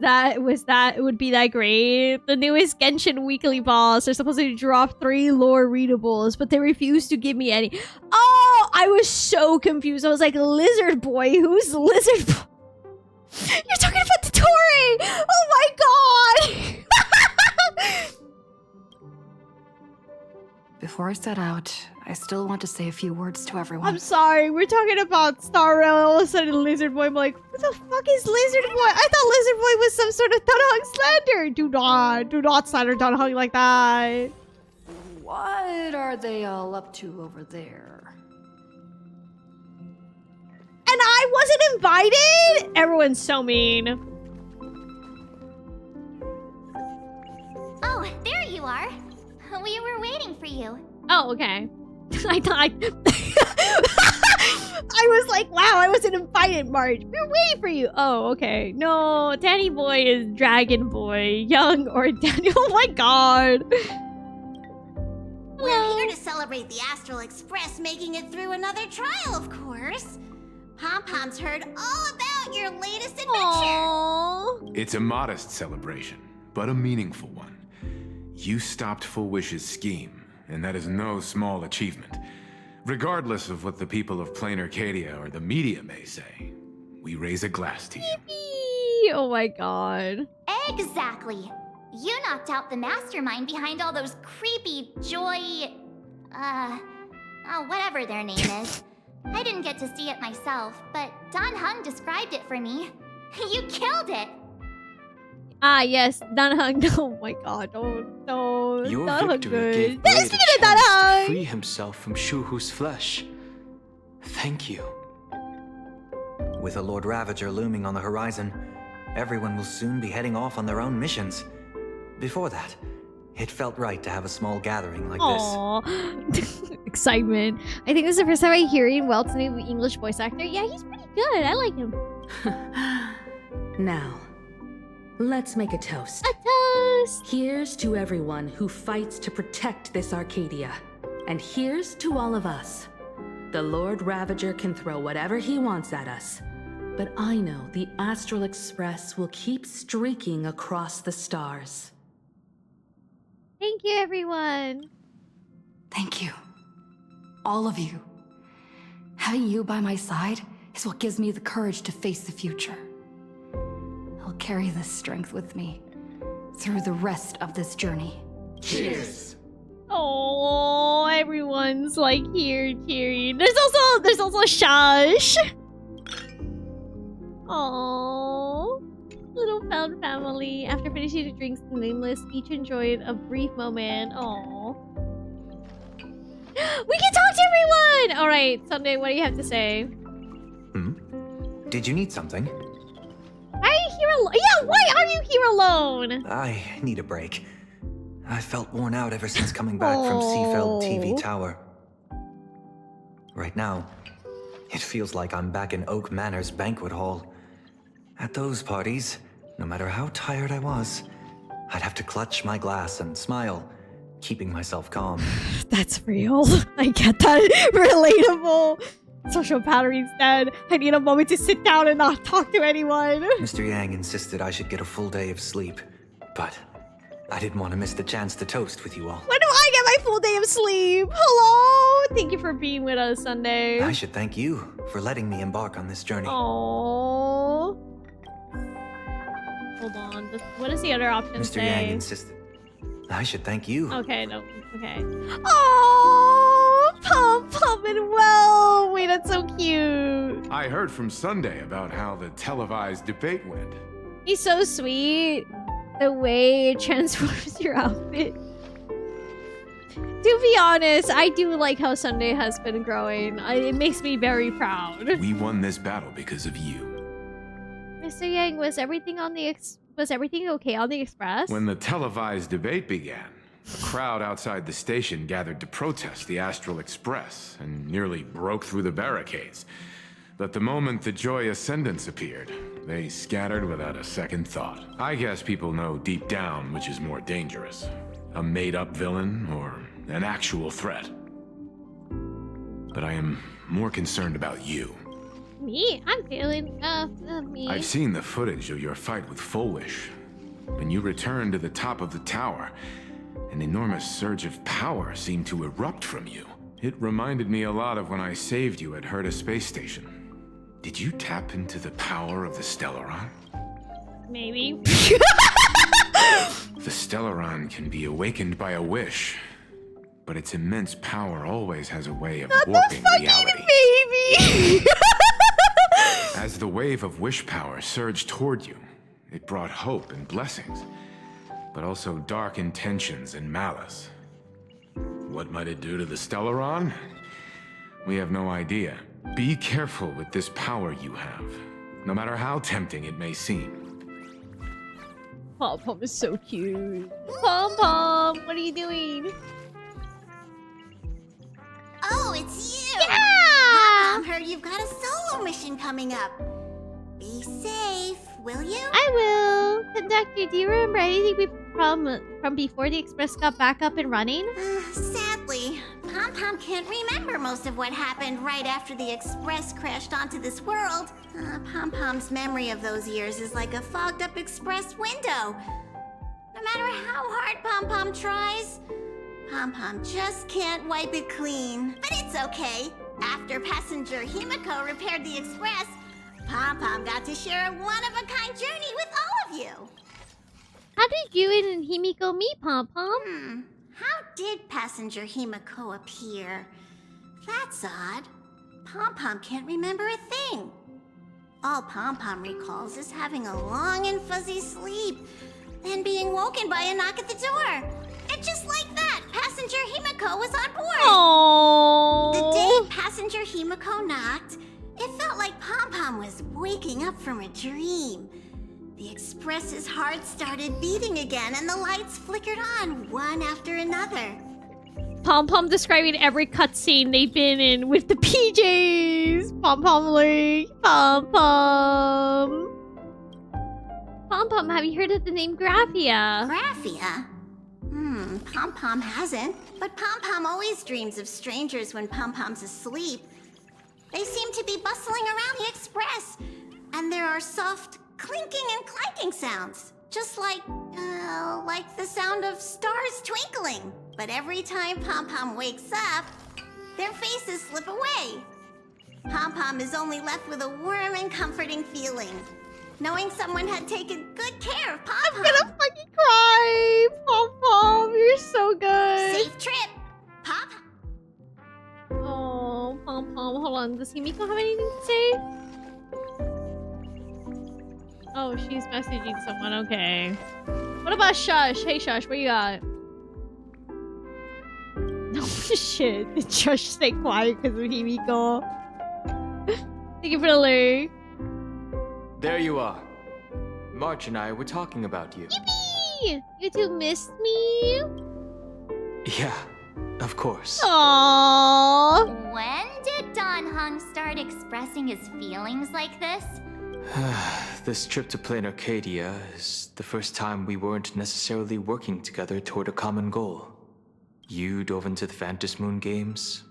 be that great. The newest Genshin weekly boss are supposed to drop 3 lore readables, but they refused to give me any. Oh, I was so confused. I was like, Lizard Boy? Who's Lizard Boy? You're talking about the Tori! Oh my god! Before I set out, I still want to say a few words to everyone. I'm sorry, we're talking about Star Rail, all of a sudden Lizard Boy, I'm like, who the fuck is Lizard Boy? I thought Lizard Boy was some sort of Dunhung slander. Do not slander Dunhung like that. What are they all up to over there? And I wasn't invited? Everyone's so mean. Oh, there you are. We were waiting for you. Oh, okay. I thought I was like, wow, I wasn't invited, Marge. We were waiting for you. Oh, okay. No, Danny Boy is Dragon Boy. Young or Danny. Oh my god. We're here to celebrate the Astral Express making it through another trial, of course. Pom-Pom's heard all about your latest adventure. Aww. It's a modest celebration, but a meaningful one. You stopped Full Wish's scheme, and that is no small achievement. Regardless of what the people of Plain Arcadia or the media may say, we raise a glass to you. Oh my god. Exactly. You knocked out the mastermind behind all those creepy whatever their name is. I didn't get to see it myself, but Don Hung described it for me. You killed it! Ah, yes, Dunhung. Oh my god, no. Your Dunhung victory good. gave Yes, Blade a speaking of chance to Dunhung! free himself from Shuhu's flesh. Thank you. With a Lord Ravager looming on the horizon, everyone will soon be heading off on their own missions. Before that, it felt right to have a small gathering like Aww. Excitement. I think this is the first time I'm hearing Welt's new English voice actor. Yeah, he's pretty good. I like him. Now, let's make a toast. A toast! Here's to everyone who fights to protect this Arcadia. And here's to all of us. The Lord Ravager can throw whatever he wants at us. But I know the Astral Express will keep streaking across the stars. Thank you, everyone. Thank you. All of you. Having you by my side is what gives me the courage to face the future. I'll carry this strength with me through the rest of this journey. Cheers! Oh, everyone's like here cheering. There's also Shush. Oh, little found family. After finishing the drinks, the nameless each enjoyed a brief moment. Oh, we can talk to everyone. All right, Sunday, what do you have to say? Did you need something? Why are you here alone? Yeah, why are you here alone? I need a break. I felt worn out ever since coming back from Seafeld TV Tower. Right now, it feels like I'm back in Oak Manor's banquet hall. At those parties, No matter how tired I was, I'd have to clutch my glass and smile, keeping myself calm. That's real. I get that. Relatable. Social battery's dead. I need a moment to sit down and not talk to anyone. Mr. Yang insisted I should get a full day of sleep, but I didn't want to miss the chance to toast with you all. When do I get my full day of sleep? Hello? Thank you for being with us Sunday. I should thank you for letting me embark on this journey. Aww. Hold on. What is the other option Mr. say? Yang insisted. I should thank you. Okay, no. Okay. Aww. Pom and well. Wait, that's so cute. I heard from Sunday about how the televised debate went. He's so sweet. The way it transforms your outfit. To be honest, I do like how Sunday has been growing. It makes me very proud. We won this battle because of you. Mr. Yang, was everything okay on the express? When the televised debate began, a crowd outside the station gathered to protest the Astral Express and nearly broke through the barricades. But the moment the Joy Ascendants appeared, they scattered without a second thought. I guess people know deep down which is more dangerous, a made-up villain or an actual threat. But I am more concerned about you. Me? I'm feeling, me. I've seen the footage of your fight with Full Wish. When you returned to the top of the tower, an enormous surge of power seemed to erupt from you. It reminded me a lot of when I saved you at Herta Space Station. Did you tap into the power of the Stellaron? Maybe. The Stellaron can be awakened by a wish, but its immense power always has a way of warping reality. Maybe. As the wave of wish power surged toward you, it brought hope and blessings, but also dark intentions and malice. What might it do to the Stellaron? We have no idea. Be careful with this power you have, no matter how tempting it may seem. Pom is so cute. Pom, what are you doing? Oh, it's you! Yeah! Heard you've got a solo mission coming up. Be safe, will you? I will. Conductor, do you remember anything from before the Express got back up and running? Sadly, Pom can't remember most of what happened right after the Express crashed onto this world. Pom's memory of those years is like a fogged-up Express window. No matter how hard Pom tries, Pom just can't wipe it clean. But it's okay. After passenger Himeko repaired the Express, Pom got to share a one-of-a-kind journey with all of you. How did you and Himeko meet, Pom? How did passenger Himeko appear? That's odd. Pom can't remember a thing. All Pom recalls is having a long and fuzzy sleep, then being woken by a knock at the door. And just like that, passenger Himeko was on board. Aww. The day passenger Himeko knocked, it felt like Pom was waking up from a dream. The Express's heart started beating again and the lights flickered on one after another. Pom describing every cutscene they've been in with the PJs. Pom like Pom. Pom, have you heard of the name Graphia? Graphia? Pom hasn't. But Pom always dreams of strangers when Pom's asleep. They seem to be bustling around the Express. And there are soft clinking and clanking sounds. Just like the sound of stars twinkling. But every time Pom wakes up, their faces slip away. Pom is only left with a warm and comforting feeling, knowing someone had taken good care of Pom. I'm gonna fucking cry! Pom, you're so good! Safe trip, Pop. Oh, Pom, hold on. Does Himeko have anything to say? Oh, she's messaging someone, okay. What about Shush? Hey Shush, what you got? Oh shit, did Shush stay quiet because of Himeko? Thank you for the link. There you are. March and I were talking about you. Yippee! You two missed me? Yeah, of course. Aww. When did Don Hung start expressing his feelings like this? this trip to Plain Arcadia is the first time we weren't necessarily working together toward a common goal. You dove into the Phantom Moon games.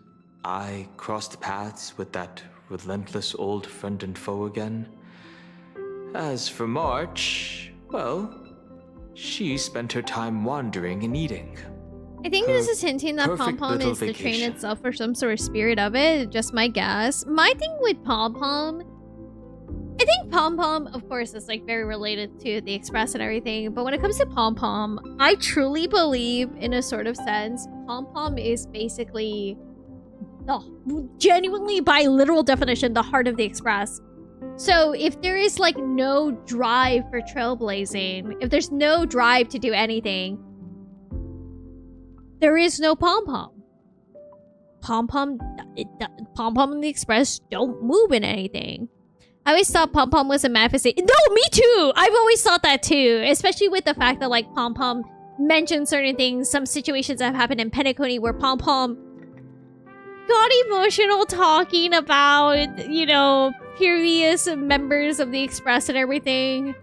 I crossed paths with that relentless old friend and foe again. As for March, well, she spent her time wandering and eating. I think this is hinting that Perfect Pom Pom little is the train vacation. itself or some sort of spirit of it. Just my guess. My thing with Pom Pom, I think Pom Pom, of course, is like very related to the Express and everything. But when it comes to Pom Pom, I truly believe, in a sort of sense, Pom Pom is basically, genuinely by literal definition, the heart of the Express. So if there is like no drive for trailblazing, if there's no drive to do anything, there is no Pom Pom. Pom Pom and the Express don't move in anything. I always thought Pom Pom was a manifestation. No, me too! I've always thought that too. Especially with the fact that like Pom Pom mentioned certain things, some situations that have happened in Penacony where Pom Pom got emotional talking about, you know, previous members of the Express and everything.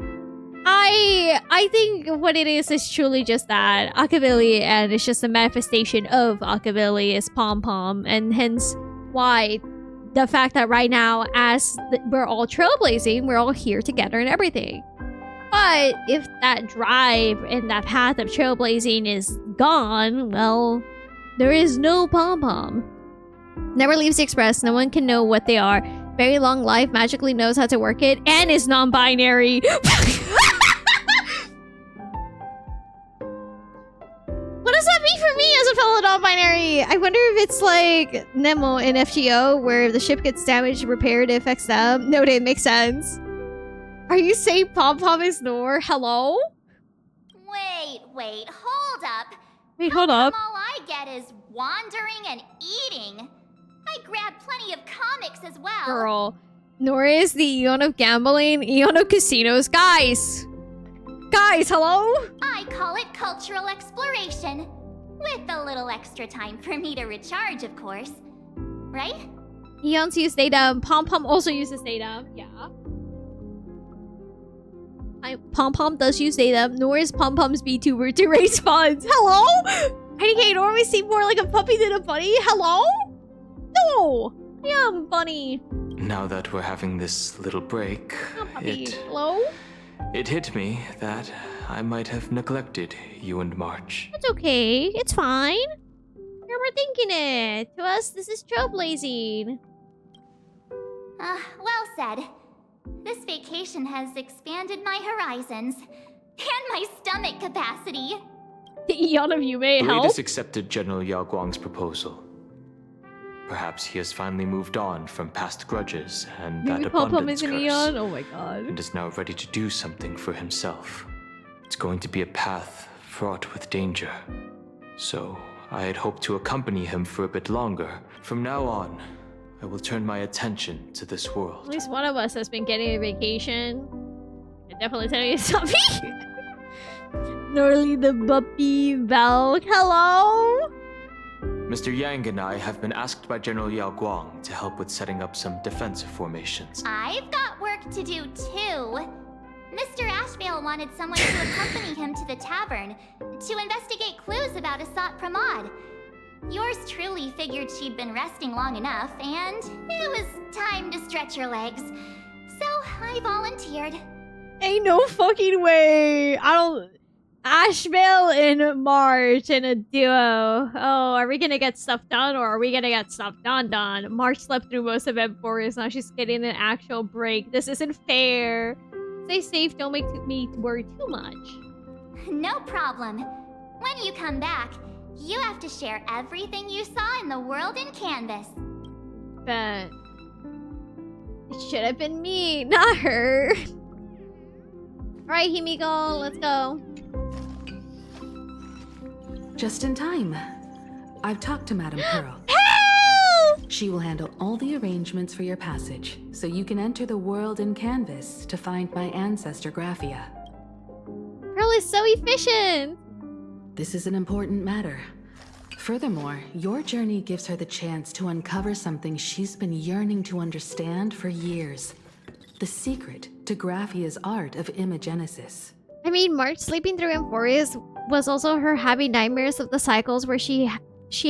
I think what it is truly just that. Akabilly, and it's just a manifestation of Akabilly is Pom Pom, and hence why the fact that right now, as we're all trailblazing, we're all here together and everything. But if that drive and that path of trailblazing is gone, well, there is no Pom Pom. Never leaves the Express. No one can know what they are. Very long life, magically knows how to work it, and is non-binary. What does that mean for me as a fellow non-binary? I wonder if it's like Nemo in FGO, where the ship gets damaged, repaired, it affects them. No, it makes sense. Are you saying Pom Pom is Nohr? Hello? Wait, hold up. Wait, hold up. All I get is wandering and eating. I grabbed plenty of comics as well. Girl, Nohr is the eon of gambling, eon of casinos. Guys, hello? I call it cultural exploration. With a little extra time for me to recharge, of course. Right? Eons use data. Pom Pom also uses data. Yeah. Pom Pom does use data. Nohr is Pom Pom's VTuber to raise funds. Hello? IDK Nohr may seem more like a puppy than a bunny. Hello? No! I am bunny. Now that we're having this little break, Hello? it hit me that I might have neglected you and March. It's okay. It's fine. You're overthinking it. To us, this is trailblazing. Well said. This vacation has expanded my horizons. And my stomach capacity. The eon of you may help. Latest accepted General Yao Guang's proposal. Perhaps he has finally moved on from past grudges and Maybe that Pom Pom abundance is an curse, eon? Oh my god. and is now ready to do something for himself. It's going to be a path fraught with danger. So, I had hoped to accompany him for a bit longer. From now on, I will turn my attention to this world. At least one of us has been getting a vacation. I definitely tell you something. Norley the Buppy Bell. Hello? Mr. Yang and I have been asked by General Yao Guang to help with setting up some defensive formations. I've got work to do too. Mr. Ashvale wanted someone to accompany him to the tavern to investigate clues about Asat Pramod. Yours truly figured she'd been resting long enough, and it was time to stretch her legs. So I volunteered. Ain't no fucking way. I don't... Ashvale and March in a duo. Oh, are we gonna get stuff done or are we gonna get stuff done? March slept through most of M4, now she's getting an actual break. This isn't fair. Stay safe, don't make me worry too much. No problem. When you come back, you have to share everything you saw in the world in Canvas. But it should have been me, not her. Alright, Himeko, let's go. Just in time. I've talked to Madame Pearl. Help! She will handle all the arrangements for your passage, so you can enter the world in Canvas to find my ancestor Graphia. Pearl is so efficient. This is an important matter. Furthermore, your journey gives her the chance to uncover something she's been yearning to understand for years. The secret to Graphia's art of imagenesis. I mean, March sleeping through Amphorius was also her having nightmares of the cycles where she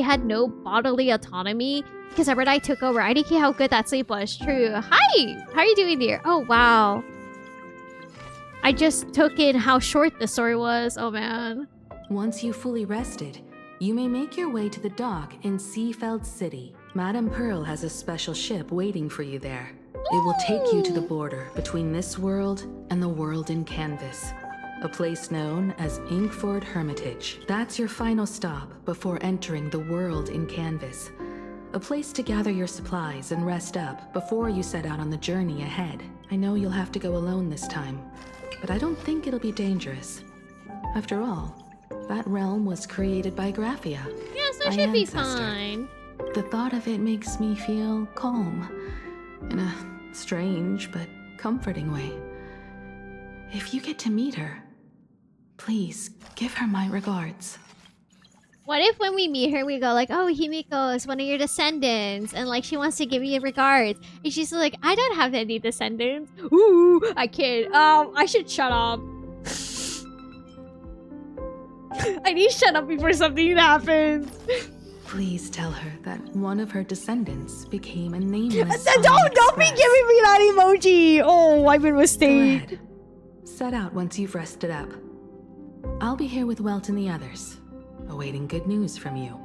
had no bodily autonomy because Everdite took over. I didn't care how good that sleep was. True. Hi! How are you doing, dear? Oh, wow. I just took in how short the story was. Oh, man. Once you fully rested, you may make your way to the dock in Seafeld City. Madame Pearl has a special ship waiting for you there. It will take you to the border between this world and the world in Canvas, a place known as Inkford Hermitage. That's your final stop before entering the world in Canvas, a place to gather your supplies and rest up before you set out on the journey ahead. I know you'll have to go alone this time, but I don't think it'll be dangerous. After all, that realm was created by Graphia. Yes, that my should be ancestor. fine. The thought of it makes me feel calm, in a strange but comforting way. If you get to meet her, please give her my regards. What if when we meet her, we go like, oh, Himeko is one of your descendants, and like she wants to give you regards, and she's like, I don't have any descendants. Ooh, I kid. I should shut up. I need to shut up before something happens. Please tell her that one of her descendants became a nameless. Don't be giving me that emoji. Oh, I'm a mistake. Go ahead. Set out once you've rested up. I'll be here with Welt and the others, awaiting good news from you.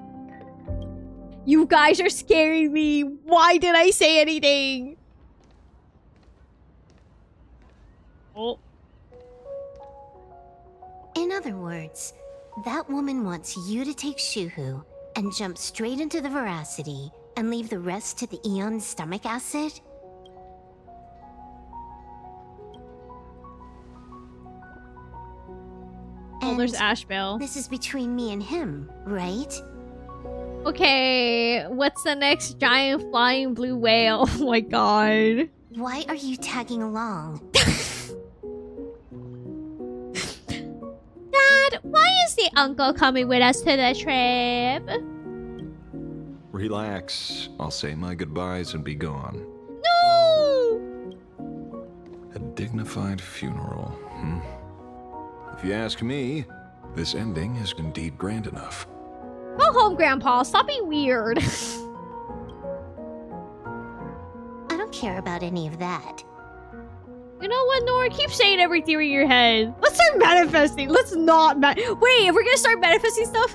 You guys are scaring me. Why did I say anything? Oh. In other words, that woman wants you to take Shuhu and jump straight into the veracity and leave the rest to the Eon's stomach acid? Oh, there's Ashbel. This is between me and him, right? Okay, what's the next giant flying blue whale? Oh my god. Why are you tagging along? Dad, why is the uncle coming with us to the trip? Relax. I'll say my goodbyes and be gone. No! A dignified funeral, If you ask me, this ending is indeed grand enough. Go home, Grandpa. Stop being weird. I don't care about any of that. You know what, Nohr? Keep saying everything in your head. Let's start manifesting. Let's not wait, if we're gonna start manifesting stuff,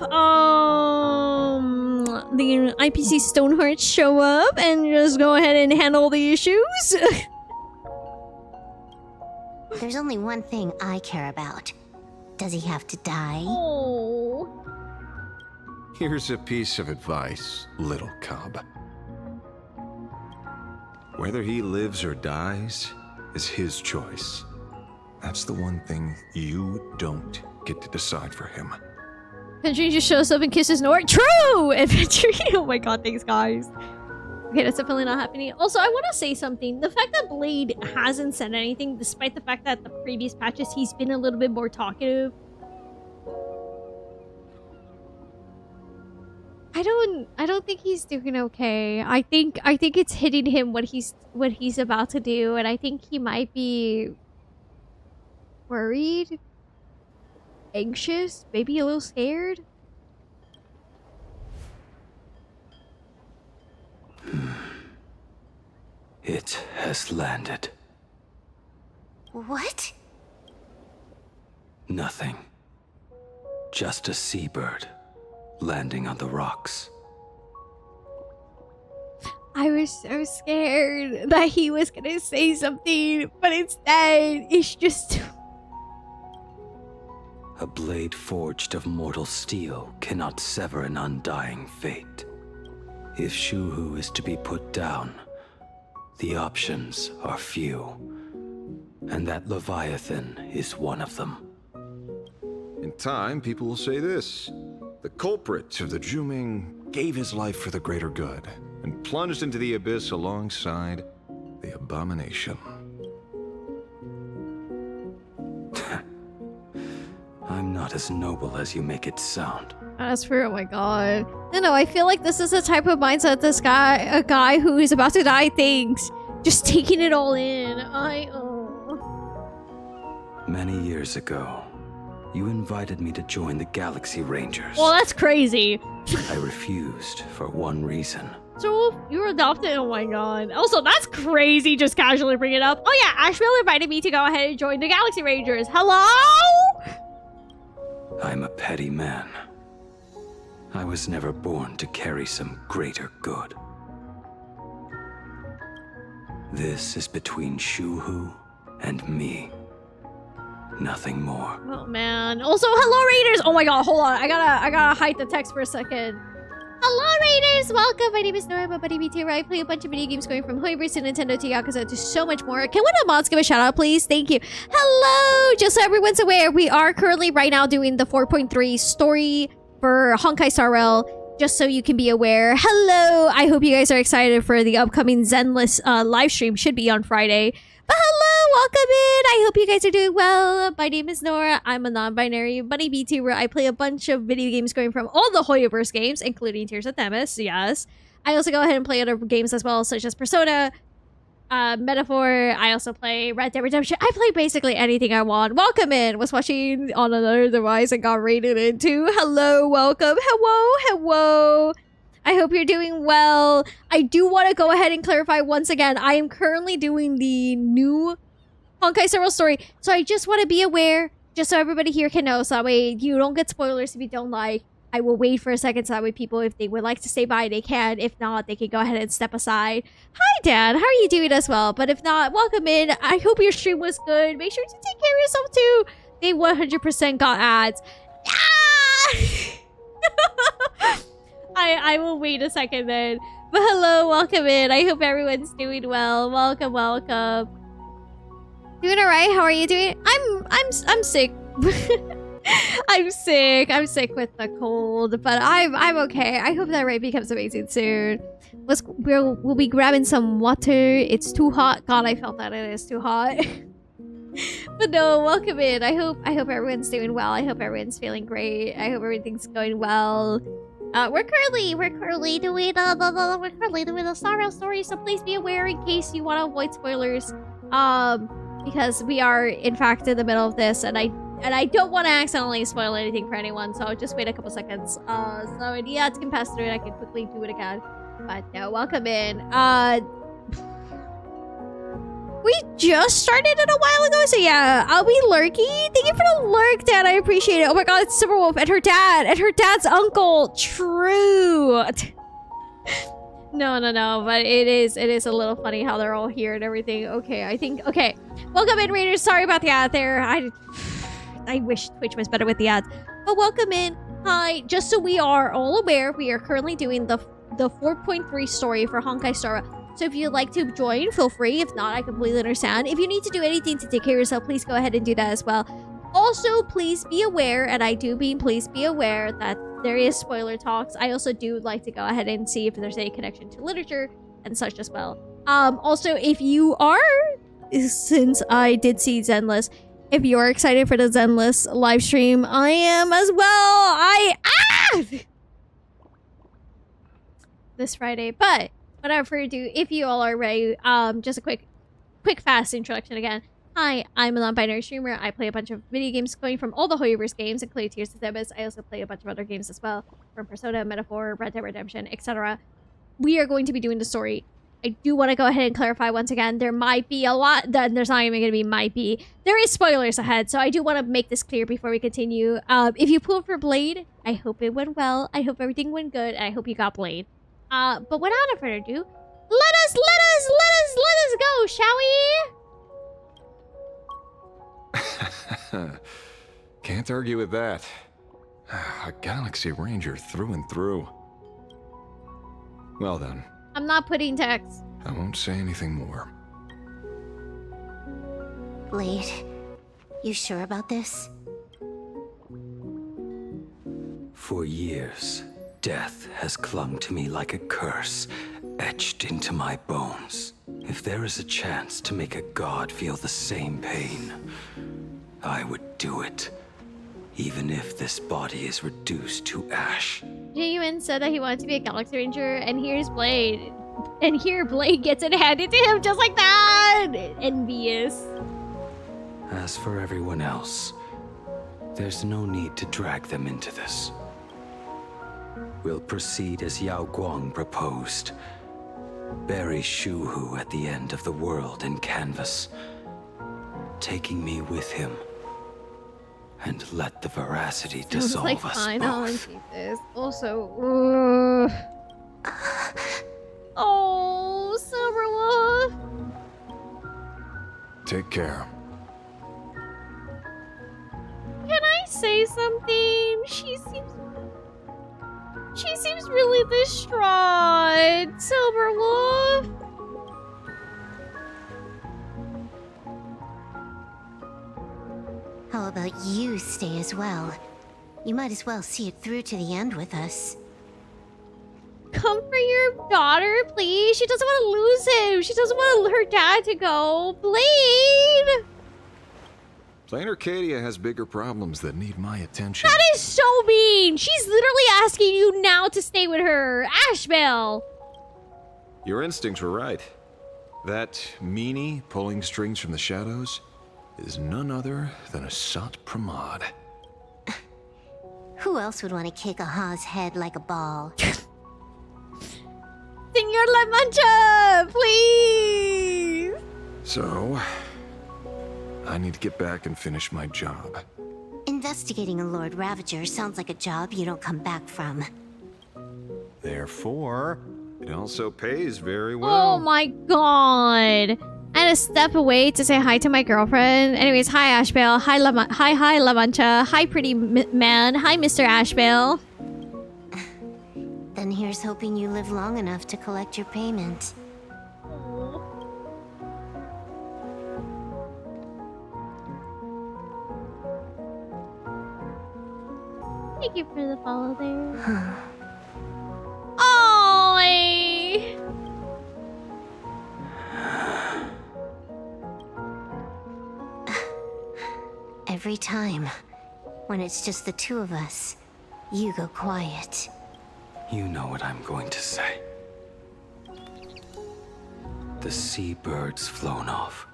the IPC Stonehearts show up and just go ahead and handle the issues. There's only one thing I care about. Does he have to die? Oh. Here's a piece of advice, little cub. Whether he lives or dies is his choice. That's the one thing you don't get to decide for him. Adventure just shows up and kisses Nohr. True! Adventure. Oh my god, thanks, guys. Okay, that's definitely not happening. Also, I want to say something. The fact that Blade hasn't said anything, despite the fact that the previous patches he's been a little bit more talkative. I don't think he's doing okay. I think it's hitting him what he's about to do, and I think he might be worried, anxious, maybe a little scared. It has landed. What? Nothing. Just a seabird landing on the rocks. I was so scared that he was gonna say something, but instead, it's just... A blade forged of mortal steel cannot sever an undying fate. If Shuhu is to be put down, the options are few, and that Leviathan is one of them. In time, people will say this. The culprit of the Juming gave his life for the greater good, and plunged into the abyss alongside the abomination. I'm not as noble as you make it sound. That's true. Oh my god. No, I feel like this is the type of mindset a guy who is about to die thinks. Just taking it all in. Oh. Many years ago, you invited me to join the Galaxy Rangers. Well, that's crazy. I refused for one reason. So, you were adopted? Oh my god. Also, that's crazy, just casually bring it up. Oh yeah, Asheville invited me to go ahead and join the Galaxy Rangers. Hello? I'm a petty man. I was never born to carry some greater good. This is between Shuhu and me. Nothing more. Oh man. Also, hello Raiders! Oh my god, hold on. I gotta hide the text for a second. Hello Raiders! Welcome! My name is Nohr, I'm a buddy B2, where I play a bunch of video games going from Hoiber's to Nintendo to Yakuza to so much more. Can one of the mods give a shout out, please? Thank you. Hello! Just so everyone's aware, we are currently right now doing the 4.3 story for Honkai Star Rail. Just so you can be aware. Hello! I hope you guys are excited for the upcoming Zenless live stream. Should be on Friday. But hello! Welcome in! I hope you guys are doing well. My name is Nohr. I'm a non-binary buddy VTuber. I play a bunch of video games going from all the Hoyoverse games, including Tears of Themis, yes. I also go ahead and play other games as well, such as Persona, Metaphor. I also play Red Dead Redemption. I play basically anything I want. Welcome in! Was watching on another device and got raided into. Hello, welcome. Hello. I hope you're doing well. I do want to go ahead and clarify once again. I am currently doing the new Honkai Star Rail story. So I just want to be aware, just so everybody here can know, so that way you don't get spoilers if you don't like. I will wait for a second so that way people, if they would like to stay by, they can. If not, they can go ahead and step aside. Hi, Dan. How are you doing as well? But if not, welcome in. I hope your stream was good. Make sure to take care of yourself too. They 100% got ads. Ah! I will wait a second then. But hello, welcome in. I hope everyone's doing well. Welcome. Doing alright? How are you doing? I'm sick. I'm sick with the cold, but I'm okay. I hope that raid becomes amazing soon. We'll be grabbing some water. It's too hot. God, I felt that it is too hot. But no, welcome in. I hope everyone's doing well. I hope everyone's feeling great. I hope everything's going well. We're currently doing the Star Rail story, so please be aware in case you want to avoid spoilers. Because we are in fact in the middle of this, and I don't want to accidentally spoil anything for anyone, so I'll just wait a couple seconds. So yeah, it can pass through and I can quickly do it again. But no, welcome in. We just started it a while ago, so yeah, I'll be lurking. Thank you for the lurk, Dad. I appreciate it. Oh my god, it's Silverwolf and her dad's uncle. True. No, but it is a little funny how they're all here and everything. Okay. Welcome in, Raiders. Sorry about the ad there. I wish Twitch was better with the ads. But welcome in. Hi. Just so we are all aware, we are currently doing the 4.3 story for Honkai Star Rail. So if you'd like to join, feel free. If not, I completely understand. If you need to do anything to take care of yourself, please go ahead and do that as well. Also, please be aware, and I do mean please be aware, that there is spoiler talks. I also do like to go ahead and see if there's any connection to literature and such as well. Also, if you are, since I did see Zenless, if you're excited for the Zenless live stream, I am as well. This Friday, but without further ado, if you all are ready, just a quick fast introduction again. Hi, I'm a non-binary streamer. I play a bunch of video games going from all the Hoyoverse games, including Tears of Themis. I also play a bunch of other games as well, from Persona, Metaphor, Red Dead Redemption, etc. We are going to be doing the story. I do want to go ahead and clarify once again, there might be a lot, there's not even going to be might be. There is spoilers ahead, so I do want to make this clear before we continue. If you pulled for Blade, I hope it went well. I hope everything went good, and I hope you got Blade. But without further ado, let us go, shall we? Can't argue with that. A Galaxy Ranger through and through. Well then. I'm not putting text. I won't say anything more. Blade, you sure about this? For years, death has clung to me like a curse, etched into my bones. If there is a chance to make a god feel the same pain, I would do it. Even if this body is reduced to ash. Genuine said that he wanted to be a Galaxy Ranger, and here's Blade. And here Blade gets it handed to him just like that! Envious. As for everyone else, there's no need to drag them into this. We'll proceed as Yao Guang proposed. Bury Shu Hu at the end of the world in canvas, taking me with him. And let the veracity dissolve like, us fine, I'll both. keep this. Also, oh, Silverwolf. Take care. Can I say something? She seems really distraught, Silverwolf. How about you stay as well? You might as well see it through to the end with us. Comfort your daughter, please. She doesn't want to lose him. She doesn't want her dad to go. Blade! Plain Arcadia has bigger problems that need my attention. That is so mean. She's literally asking you now to stay with her. Ashbel. Your instincts were right. That meanie pulling strings from the shadows is none other than a Sat Pramod. Who else would want to kick a Ha's head like a ball? Senor La Mancha, please. So, I need to get back and finish my job. Investigating a Lord Ravager sounds like a job you don't come back from. Therefore, it also pays very well. Oh my god. I had to step away to say hi to my girlfriend. Anyways, hi Ashbel. Hi La Mancha. Hi pretty man. Hi Mr. Ashbel. Then here's hoping you live long enough to collect your payment. Thank you for the follow there. Oh. Every time, when it's just the two of us, you go quiet. You know what I'm going to say. The seabird's flown off.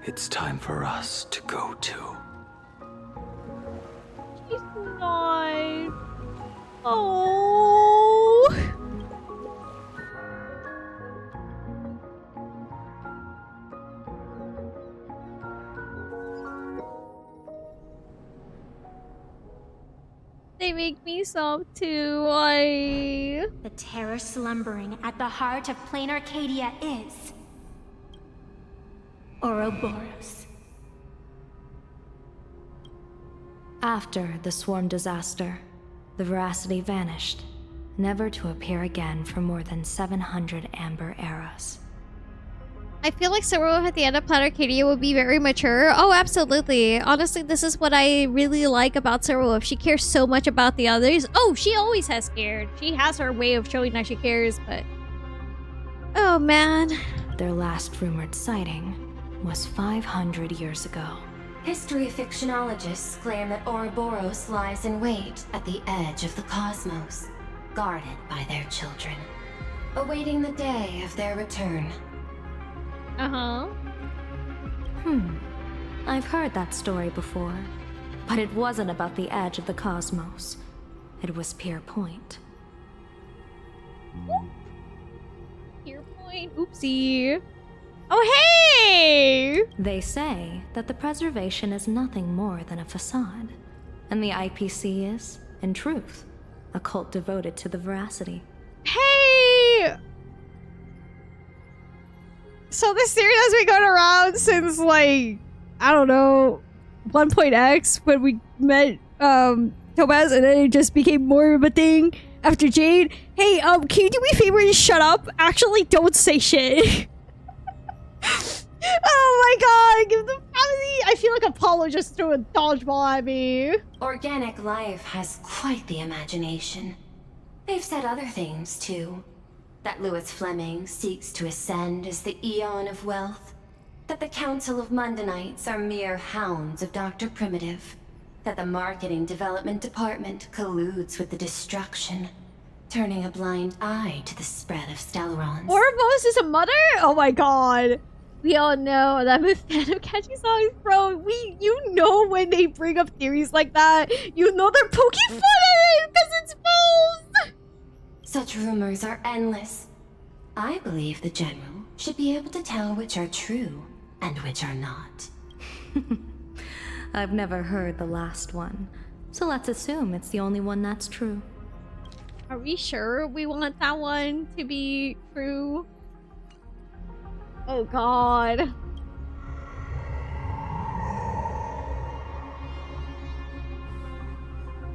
It's time for us to go too. She's not. Oh. They make me sob too. The terror slumbering at the heart of Plain Arcadia is Ouroboros. After the swarm disaster, the veracity vanished, never to appear again for more than 700 amber eras. I feel like Silverwolf at the end of Planet Arcadia would be very mature. Oh, absolutely. Honestly, this is what I really like about Silverwolf. She cares so much about the others. Oh, she always has cared. She has her way of showing that she cares, but... Oh, man. Their last rumored sighting was 500 years ago. History fictionologists claim that Ouroboros lies in wait at the edge of the cosmos, guarded by their children, awaiting the day of their return. Uh-huh. I've heard that story before, but it wasn't about the edge of the cosmos. It was Pier Point. Pier Point. Oopsie. Oh, hey! They say that the preservation is nothing more than a facade, and the IPC is, in truth, a cult devoted to the veracity. Hey! So this theory has been going around since, like, I don't know, 1.x when we met Topaz, and then it just became more of a thing after Jade. Hey, can you do me a favor and shut up? Actually, don't say shit. Oh my god, give the family. I feel like Apollo just threw a dodgeball at me. Organic life has quite the imagination. They've said other things, too. That Louis Fleming seeks to ascend as the Eon of Wealth. That the Council of Mundanites are mere hounds of Dr. Primitive. That the Marketing Development Department colludes with the destruction, turning a blind eye to the spread of Stellaron's. Ouroboros is a mother? Oh my god. We all know that I'm a fan of catchy songs, bro. You know when they bring up theories like that, you know they're poking fun at it because it's false. Such rumors are endless. I believe the General should be able to tell which are true and which are not. I've never heard the last one, so let's assume it's the only one that's true. Are we sure we want that one to be true? Oh god.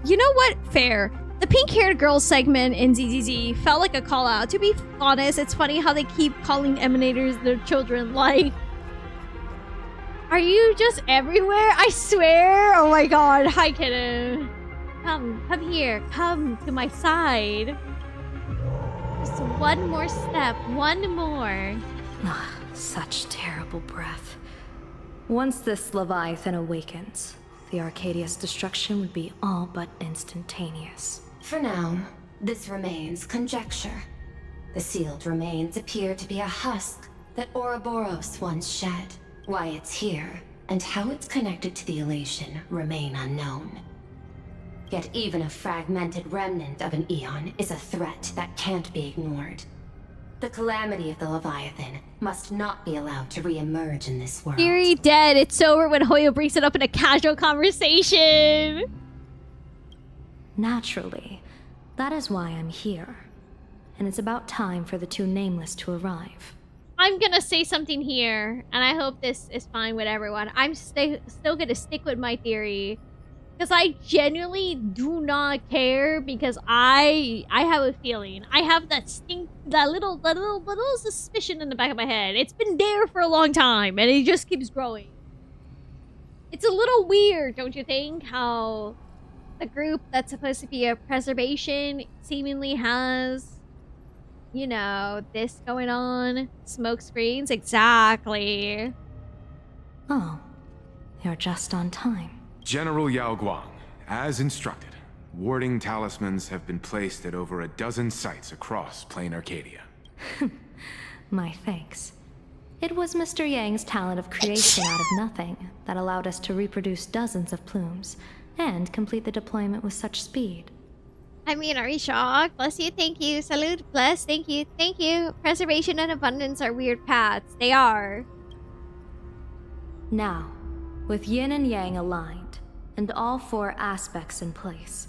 You know what? Fair. The pink-haired girl segment in ZZZ felt like a call-out. To be honest, it's funny how they keep calling emanators their children. Like, are you just everywhere? I swear! Oh my god. Hi, kitten. Come here. Come to my side. Just one more step. One more. Ah, such terrible breath. Once this Leviathan awakens, the Arcadia's destruction would be all but instantaneous. For now, this remains conjecture. The sealed remains appear to be a husk that Ouroboros once shed. Why it's here, and how it's connected to the elation, remain unknown. Yet even a fragmented remnant of an Eon is a threat that can't be ignored. The calamity of the Leviathan must not be allowed to re-emerge in this world. Theory dead. It's over when Hoyo brings it up in a casual conversation. Naturally. That is why I'm here. And it's about time for the two Nameless to arrive. I'm gonna say something here, and I hope this is fine with everyone. I'm still gonna stick with my theory. Because I genuinely do not care, because I have a feeling. I have that little suspicion in the back of my head. It's been there for a long time, and it just keeps growing. It's a little weird, don't you think? How the group that's supposed to be a preservation seemingly has, you know, this going on. Smoke screens. Exactly. Oh, you're just on time. General Yao Guang, as instructed, warding talismans have been placed at over a dozen sites across Plain Arcadia. My thanks. It was Mr. Yang's talent of creation out of nothing that allowed us to reproduce dozens of plumes and complete the deployment with such speed. I mean, are you shocked? Bless you, thank you. Salute, bless, thank you, thank you. Preservation and abundance are weird paths. They are. Now, with yin and yang aligned, and all four aspects in place,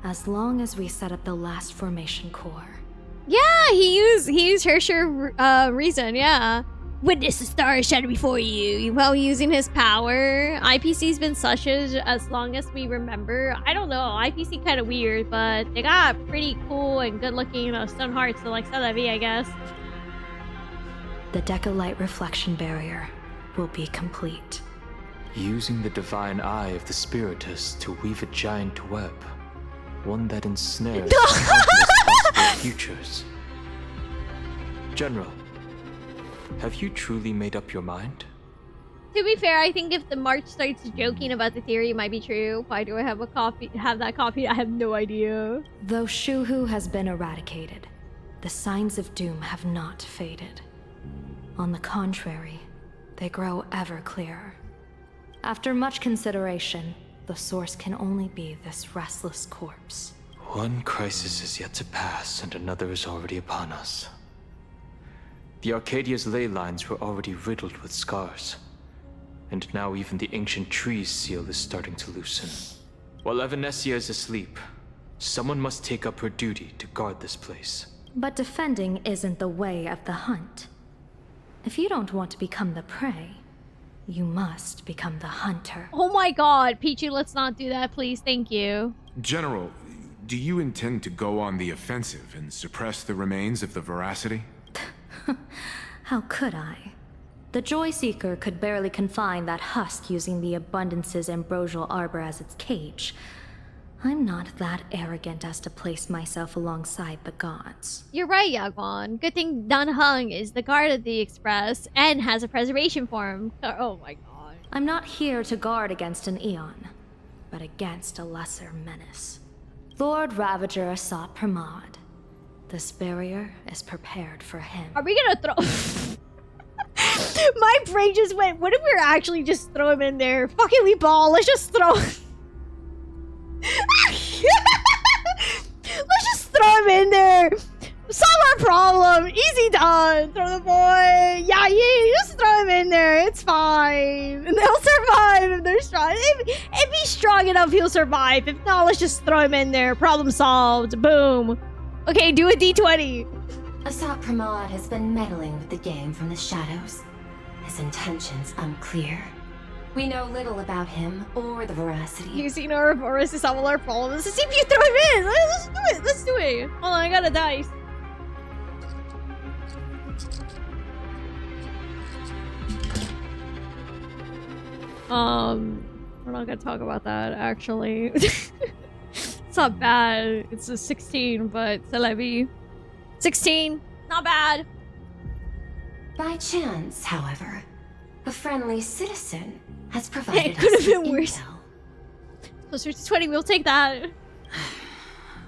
as long as we set up the last formation core. Yeah, he used her sure reason, yeah. Witness the stars shatter before you while using his power. IPC's been such as long as we remember. I don't know, IPC kind of weird, but they got pretty cool and good looking, you know, stone hearts, so like Celebi, I guess. The Decalight reflection barrier will be complete. Using the divine eye of the Spiritist to weave a giant web. One that ensnares countless possible futures. General, have you truly made up your mind? To be fair, I think if the March starts joking about the theory, it might be true. Why do I have that copy? I have no idea. Though Shuhu has been eradicated, the signs of doom have not faded. On the contrary, they grow ever clearer. After much consideration, the source can only be this restless corpse. One crisis is yet to pass, and another is already upon us. The Arcadia's ley lines were already riddled with scars. And now even the ancient tree's seal is starting to loosen. While Evanescia is asleep, someone must take up her duty to guard this place. But defending isn't the way of the hunt. If you don't want to become the prey, you must become the hunter. Oh my god, Pichu, let's not do that, please. Thank you. General, do you intend to go on the offensive and suppress the remains of the Veracity? How could I? The Joy Seeker could barely confine that husk using the Abundance's ambrosial arbor as its cage. I'm not that arrogant as to place myself alongside the gods. You're right, Yagwan. Good thing Dan Heng is the guard of the Express and has a preservation form. Oh my god. I'm not here to guard against an Eon, but against a lesser menace. Lord Ravager Asat Pramad. This barrier is prepared for him. Are we gonna throw... My brain just went, what if we were actually just throw him in there? Fuck it, we ball. Let's just throw him. Let's just throw him in there. Solve our problem. Easy done. Throw the boy. Yeah, just throw him in there. It's fine. And they'll survive if they're strong. If he's strong enough, he'll survive. If not, let's just throw him in there. Problem solved. Boom. Okay, do a D20. Asat Pramod has been meddling with the game from the shadows. His intentions unclear. We know little about him or the veracity. You see no Boris to solve all our problems. Let's see if you throw him in. Let's do it. Let's do it. Hold on, I got a dice. We're not gonna talk about that, actually. It's not bad. It's a 16, but c'est la vie. 16, not bad. By chance, however, a friendly citizen has provided It could have us been with worse. intel. Closer to 20, we'll take that.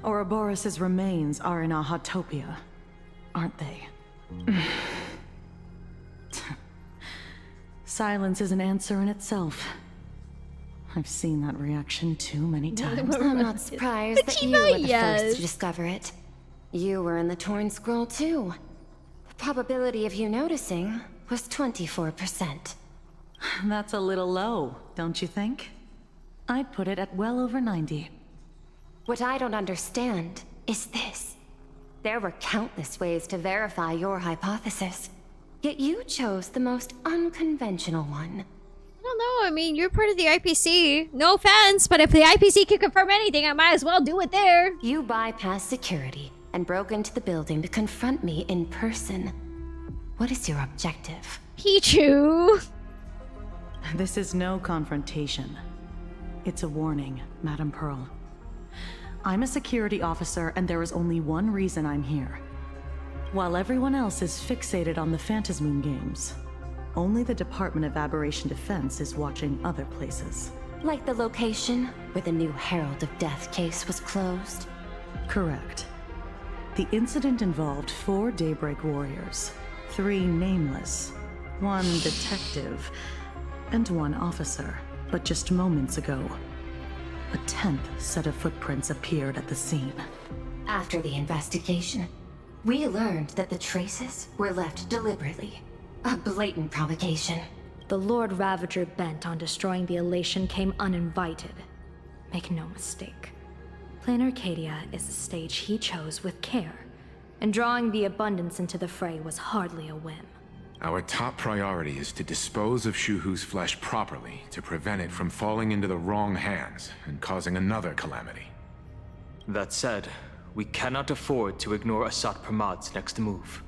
Ouroboros' remains are in Ahatopia, aren't they? Silence is an answer in itself. I've seen that reaction too many times. I'm not surprised that you were the first to discover it. You were in the Torn Scroll too. The probability of you noticing was 24%. That's a little low, don't you think? I'd put it at well over 90. What I don't understand is this. There were countless ways to verify your hypothesis, yet you chose the most unconventional one. I don't know. I mean, you're part of the IPC. No offense, but if the IPC can confirm anything, I might as well do it there. You bypassed security and broke into the building to confront me in person. What is your objective? Pichu! This is no confrontation. It's a warning, Madam Pearl. I'm a security officer, and there is only one reason I'm here. While everyone else is fixated on the Phantasmoon games, only the Department of Aberration Defense is watching other places. Like the location where the new Herald of Death case was closed? Correct. The incident involved 4 Daybreak warriors, 3 nameless, 1 detective, and 1 officer. But just moments ago, a 10th set of footprints appeared at the scene. After the investigation, we learned that the traces were left deliberately. A blatant provocation. The Lord Ravager bent on destroying the Elation came uninvited. Make no mistake. Plain Arcadia is a stage he chose with care, and drawing the Abundance into the fray was hardly a whim. Our top priority is to dispose of Shuhu's flesh properly to prevent it from falling into the wrong hands and causing another calamity. That said, we cannot afford to ignore Asat Pramad's next move.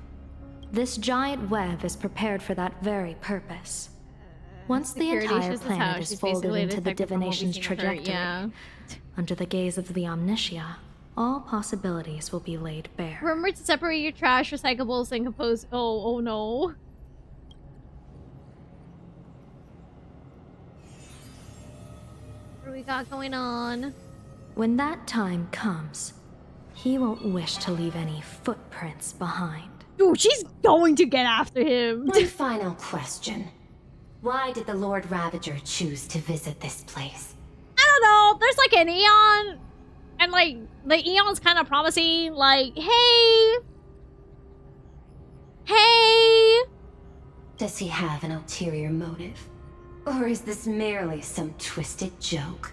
This giant web is prepared for that very purpose. Once the Security entire shows us how planet is she's folded basically into the detected from what we've divination's seen of her, trajectory, yeah. under the gaze of the Omnitia, all possibilities will be laid bare. Remember to separate your trash, recyclables, and compose. Oh no. What do we got going on? When that time comes, he won't wish to leave any footprints behind. Dude, she's going to get after him. One final question. Why did the Lord Ravager choose to visit this place? I don't know. There's like an Eon, and like the Eon's kind of promising, like, hey. Does he have an ulterior motive? Or is this merely some twisted joke?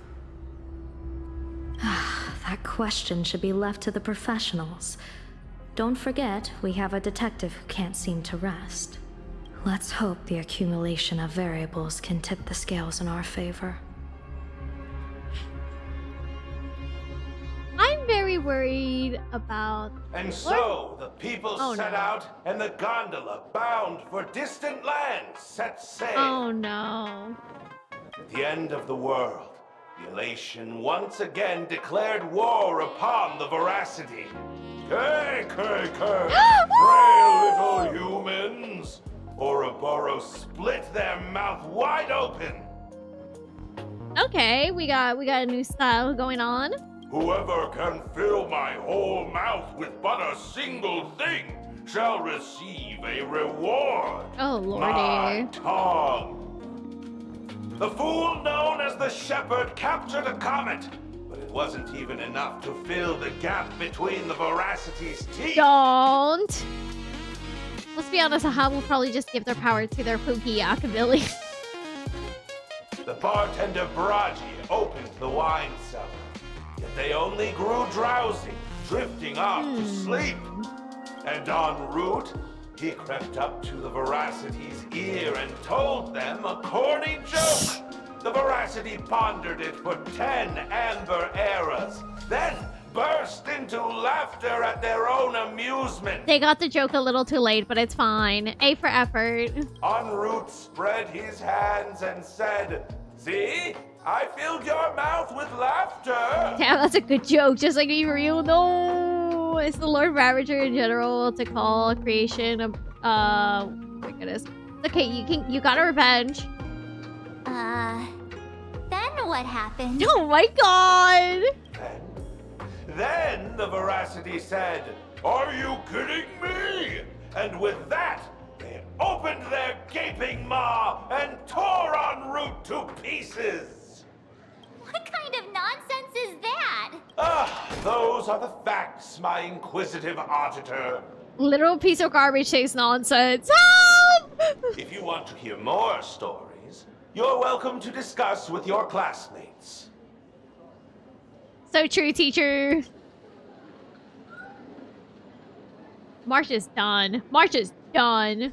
That question should be left to the professionals. Don't forget, we have a detective who can't seem to rest. Let's hope the accumulation of variables can tip the scales in our favor. I'm very worried about... And so, the people set out, and the gondola, bound for distant lands, set sail. Oh no. At the end of the world, the Elation once again declared war upon the veracity. Frail little humans! Ouroboros split their mouth wide open. Okay, we got a new style going on. Whoever can fill my whole mouth with but a single thing shall receive a reward. Oh, lordy. My tongue. The fool known as the Shepherd captured a comet, but it wasn't even enough to fill the gap between the Veracity's teeth. Don't. Let's be honest, Aha will probably just give their power to their Pookie Yakabilly. The bartender Baraji opened the wine cellar, yet they only grew drowsy, drifting off to sleep. And en route, he crept up to the Veracity's ear and told them a corny joke. The Veracity pondered it for 10 amber eras, then burst into laughter at their own amusement. They got the joke a little too late, but it's fine. A for effort. En route spread his hands and said, "See? I filled your mouth with laughter." Damn, that's a good joke. Just like you real. No, it's the Lord Ravager in general to call creation of. Oh my goodness. Okay, you got a revenge. Then what happened? Oh my god. Then the Veracity said, "Are you kidding me?" And with that, they opened their gaping maw and tore en route to pieces. What kind of nonsense is that? Those are the facts, my inquisitive auditor. Literal piece of garbage taste nonsense. Help! If you want to hear more stories, you're welcome to discuss with your classmates. So true, teacher. March is done. March is done.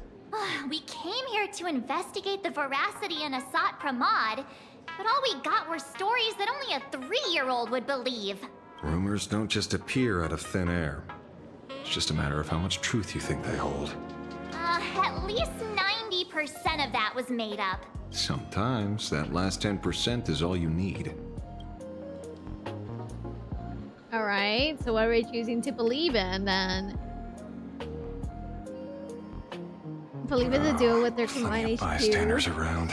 We came here to investigate the Veracity and Asat Pramod, but all we got were stories that only a 3-year-old would believe. Rumors don't just appear out of thin air. It's just a matter of how much truth you think they hold. At least 90% of that was made up. Sometimes that last 10% is all you need. Alright, so what are we choosing to believe in then? Believe in the duo with their combined HQ. Bystanders around.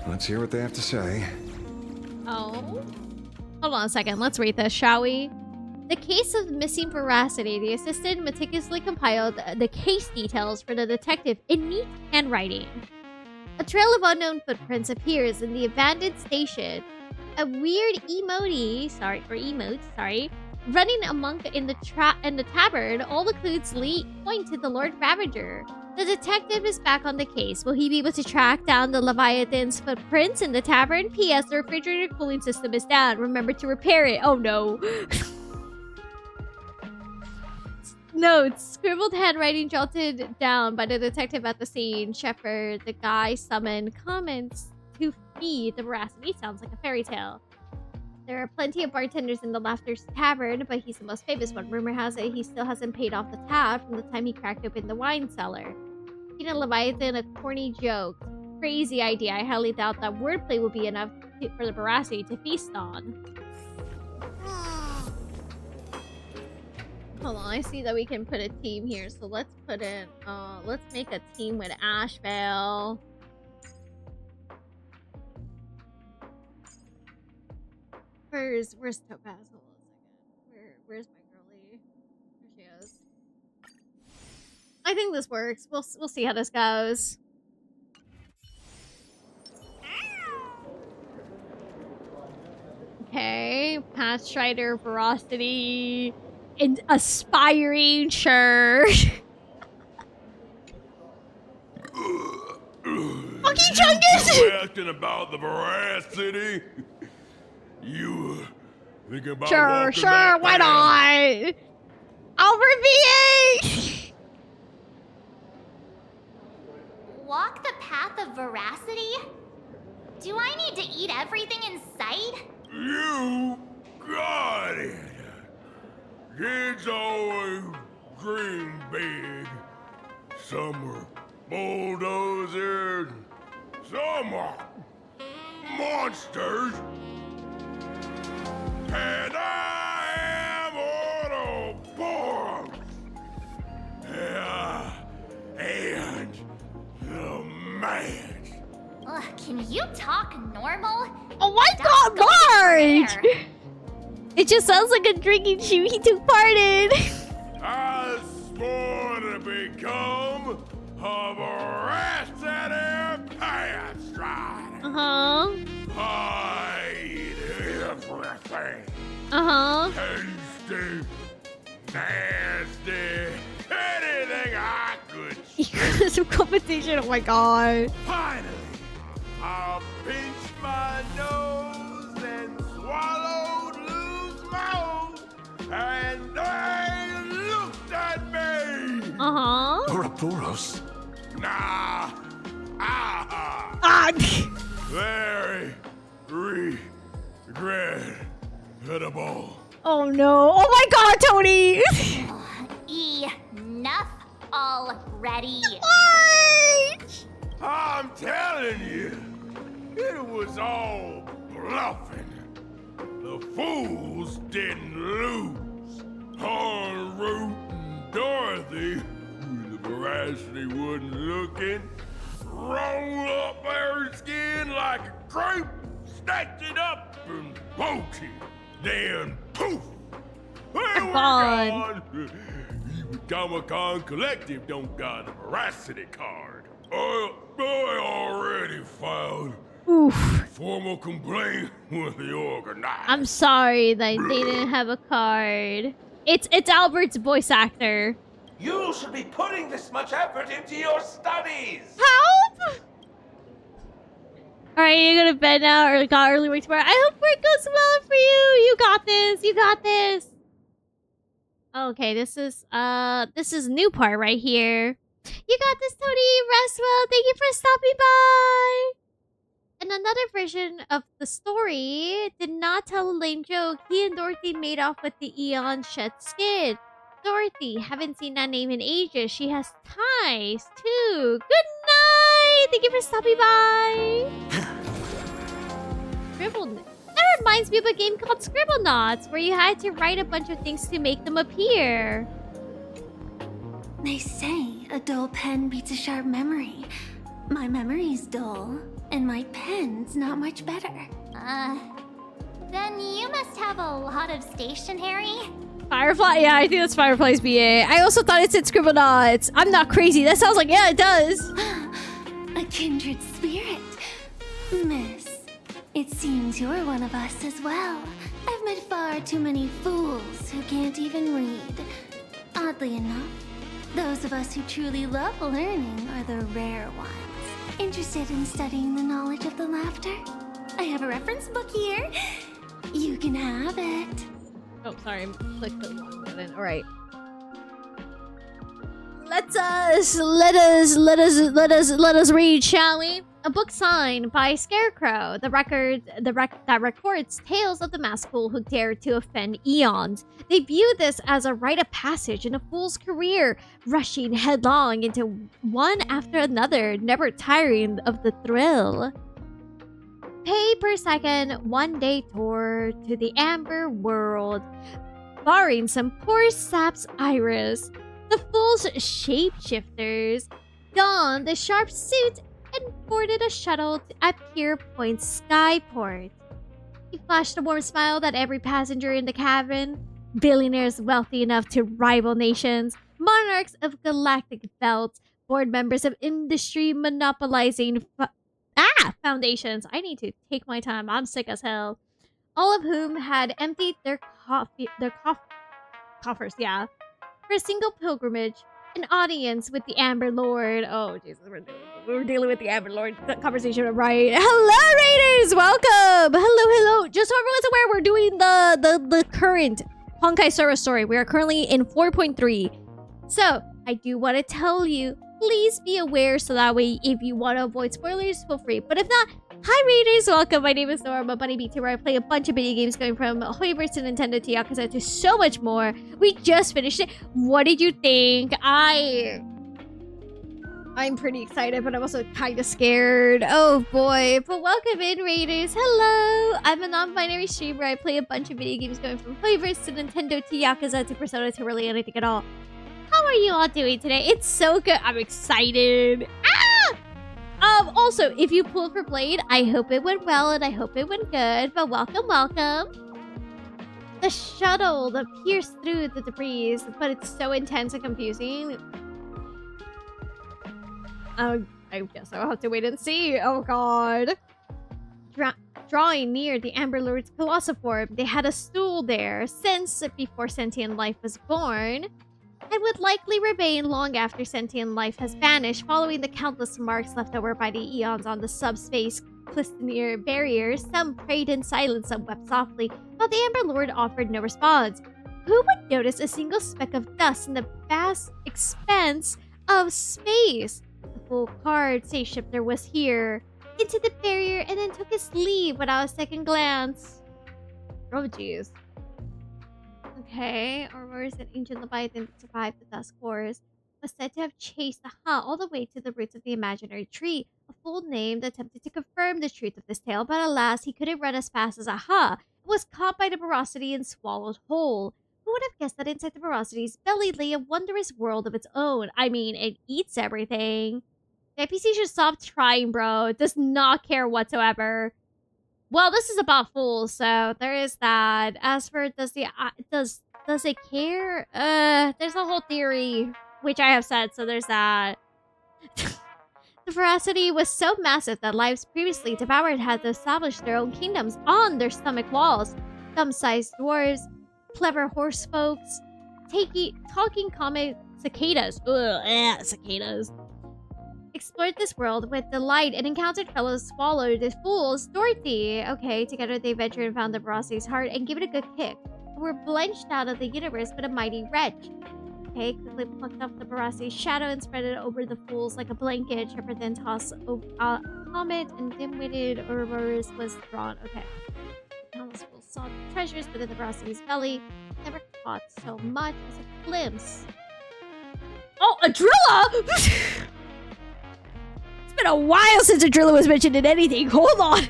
Let's hear what they have to say. Oh. Hold on a second. Let's read this, shall we? The case of missing Veracity. The assistant meticulously compiled the case details for the detective in neat handwriting. A trail of unknown footprints appears in the abandoned station. A weird emote, running amok in the tavern. All the clues point to the Lord Ravager. The detective is back on the case. Will he be able to track down the Leviathan's footprints in the tavern? P.S. The refrigerator cooling system is down. Remember to repair it. Oh no. Notes. Scribbled handwriting jotted down by the detective at the scene. Shepherd, the guy summoned, comments to feed the Veracity. Sounds like a fairy tale. There are plenty of bartenders in the Laughter's Tavern, but he's the most famous one. Rumor has it he still hasn't paid off the tab from the time he cracked open the wine cellar. Feed a Leviathan a corny joke. Crazy idea. I highly doubt that wordplay will be enough for the Veracity to feast on. Hold on, I see that we can put a team here, so let's put in, let's make a team with Asheville. Where's Topaz? Hold on a second. Where's my girlie? There she is. I think this works. We'll see how this goes. Okay, Path Strider, Veracity, and Aspiring, sure. Fucking Chungus! You asking about the Veracity? You thinking about Sure, why not? I'll reveal. Walk the path of Veracity? Do I need to eat everything in sight? You got it. Kids always dream big. Some are bulldozers, some are monsters. And I am Autobots. And the man. Can you talk normal? Oh my god, Marge! It just sounds like a drinking shoe he took part in. I swore to come of Rhapsody Path Strider. Hide everything. Tasty, nasty, anything I could see. Some competition, oh my god. Finally, I pinched my nose and swallowed loose mold, and they looked at me. Ouroboros. Nah. Very regrettable. Oh no. Oh my god, Tony. Enough already. I'm telling you, it was all bluffing. The fools didn't lose. En route and Dorothy, the veracity wasn't looking, roll up their skin like a crepe, snatched it up and poked it. Then poof! They were gone. Even Comic-Con Collective don't got a veracity card. I already filed formal complaint with the organizer. I'm sorry that they didn't have a card. It's Albert's voice actor. You should be putting this much effort into your studies. Help! Alright, you go to bed now or got early work tomorrow. I hope work goes well for you. You got this. You got this. Okay, this is a new part right here. You got this, Tony. Rest well. Thank you for stopping by. And another version of the story did not tell a lame joke. He and Dorothy made off with the Eon shed skin. Dorothy, haven't seen that name in ages. She has ties, too. Good night! Thank you for stopping by. That reminds me of a game called Scribble Knots, where you had to write a bunch of things to make them appear. They say a dull pen beats a sharp memory. My memory's dull, and my pen's not much better. Then you must have a lot of stationery. Firefly? Yeah, I think that's Firefly's BA. I also thought it said Scribble Knots. I'm not crazy. That sounds like, yeah, it does. A kindred spirit. Miss, it seems you're one of us as well. I've met far too many fools who can't even read. Oddly enough, those of us who truly love learning are the rare ones. Interested in studying the knowledge of the laughter? I have a reference book here. You can have it. Oh, sorry, I clicked the wrong button. All right. Let us read, shall we? A book signed by Scarecrow, that records tales of the Maskell who dared to offend eons. They view this as a rite of passage in a fool's career, rushing headlong into one after another, never tiring of the thrill. Pay per second, one-day tour to the Amber World, barring some poor sap's iris. The fool's shapeshifters donned the sharp suit and boarded a shuttle at Pier Point's Skyport. He flashed a warm smile at every passenger in the cabin. Billionaires wealthy enough to rival nations, monarchs of galactic belts, board members of industry monopolizing foundations. I need to take my time. I'm sick as hell. All of whom had emptied their coffers, yeah, for a single pilgrimage. An audience with the Amber Lord. Oh, Jesus, we're dealing with the Amber Lord conversation, right? Hello, Raiders! Welcome! Hello. Just so everyone's aware, we're doing the current Honkai Sora story. We are currently in 4.3. So, I do want to tell you, please be aware so that way if you want to avoid spoilers, feel free. But if not, hi Raiders, welcome. My name is Nohr. I'm a Bunny BT where I play a bunch of video games going from Hoiverse to Nintendo to Yakuza to so much more. We just finished it. What did you think? I'm pretty excited, but I'm also kind of scared. Oh boy. But welcome in, Raiders. Hello. I'm a non-binary streamer. I play a bunch of video games going from Hoiverse to Nintendo to Yakuza to Persona to really anything at all. How are you all doing today? It's so good. I'm excited. Also, if you pulled for Blade, I hope it went well and I hope it went good. But welcome. The shuttle that pierced through the debris, but it's so intense and confusing. I guess I'll have to wait and see. Oh god. Drawing near the Amber Lord's Colossoform, they had a stool there since before sentient life was born, and would likely remain long after sentient life has vanished, following the countless marks left over by the eons on the subspace Clistonier barrier. Some prayed in silence, some wept softly, while the Amber Lord offered no response. Who would notice a single speck of dust in the vast expanse of space? The full card safe shifter was here, into the barrier, and then took his leave without a second glance. Oh jeez. Okay, Aurora's an ancient Leviathan that survived the Dusk Wars, was said to have chased the Ha all the way to the roots of the imaginary tree. A full name attempted to confirm the truth of this tale, but alas, he couldn't run as fast as a Ha, and was caught by the Veracity and swallowed whole. Who would have guessed that inside the Veracity's belly lay a wondrous world of its own? I mean, it eats everything. The NPC should stop trying, bro. It does not care whatsoever. Well, this is about fools, so there is that. As for does it care? There's a whole theory, which I have said, so there's that. The Veracity was so massive that lives previously devoured had established their own kingdoms on their stomach walls. Thumb-sized dwarves, clever horse folks, talking comet cicadas. Cicadas. Explored this world with delight and encountered fellow swallowed fools. Dorothy. Okay, together they ventured and found the Veracity's heart and gave it a good kick. Were blenched out of the universe with a mighty wrench. Okay, quickly plucked up the Veracity's shadow and spread it over the fools like a blanket. Shepard then tossed a comet, and dim-witted Ouroboros was drawn. Okay. Countless fools saw the treasures within the Veracity's belly. Never caught so much as a glimpse. Oh, Adrilla! It's been a while since Adrilla was mentioned in anything. Hold on.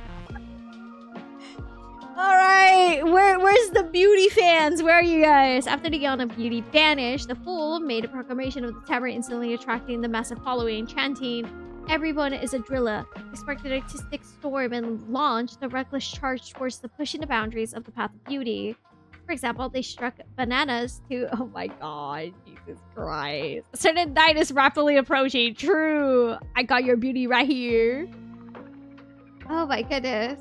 Alright, where's the beauty fans? Where are you guys? After the yawn of beauty vanished, the fool made a proclamation of the tavern, instantly attracting the massive following, chanting, "Everyone is Adrilla." They sparked an artistic storm and launched a reckless charge towards the pushing the boundaries of the path of beauty. For example, they struck bananas to... Oh my god, Jesus Christ. A certain night is rapidly approaching. True. I got your beauty right here. Oh my goodness.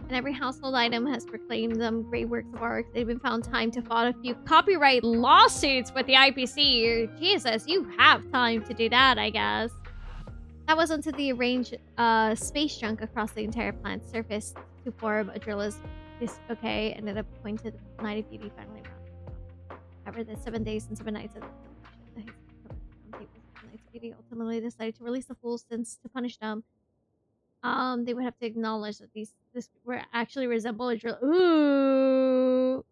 And every household item has proclaimed them great works of art. They've even found time to file a few copyright lawsuits with the IPC. Jesus, you have time to do that, I guess. That was until they arranged space junk across the entire planet's surface to form Adrilla's... Okay, ended up going to the night of beauty finally around. However, the 7 days and 7 nights of the night of beauty ultimately decided to release the fools, since to punish them, they would have to acknowledge that this were actually resemble a drill. Ooh.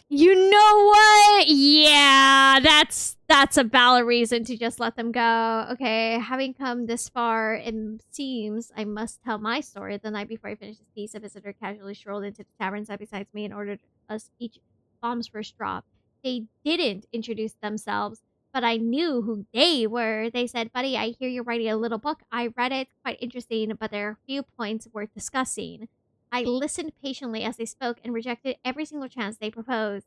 You know what? Yeah, that's a valid reason to just let them go. Okay, having come this far, it seems I must tell my story. The night before I finished this piece, a visitor casually strolled into the tavern side besides me and ordered us each bombs first drop. They didn't introduce themselves, but I knew who they were. They said, "Buddy, I hear you're writing a little book. I read it, quite interesting, but there are a few points worth discussing." I listened patiently as they spoke and rejected every single chance they proposed.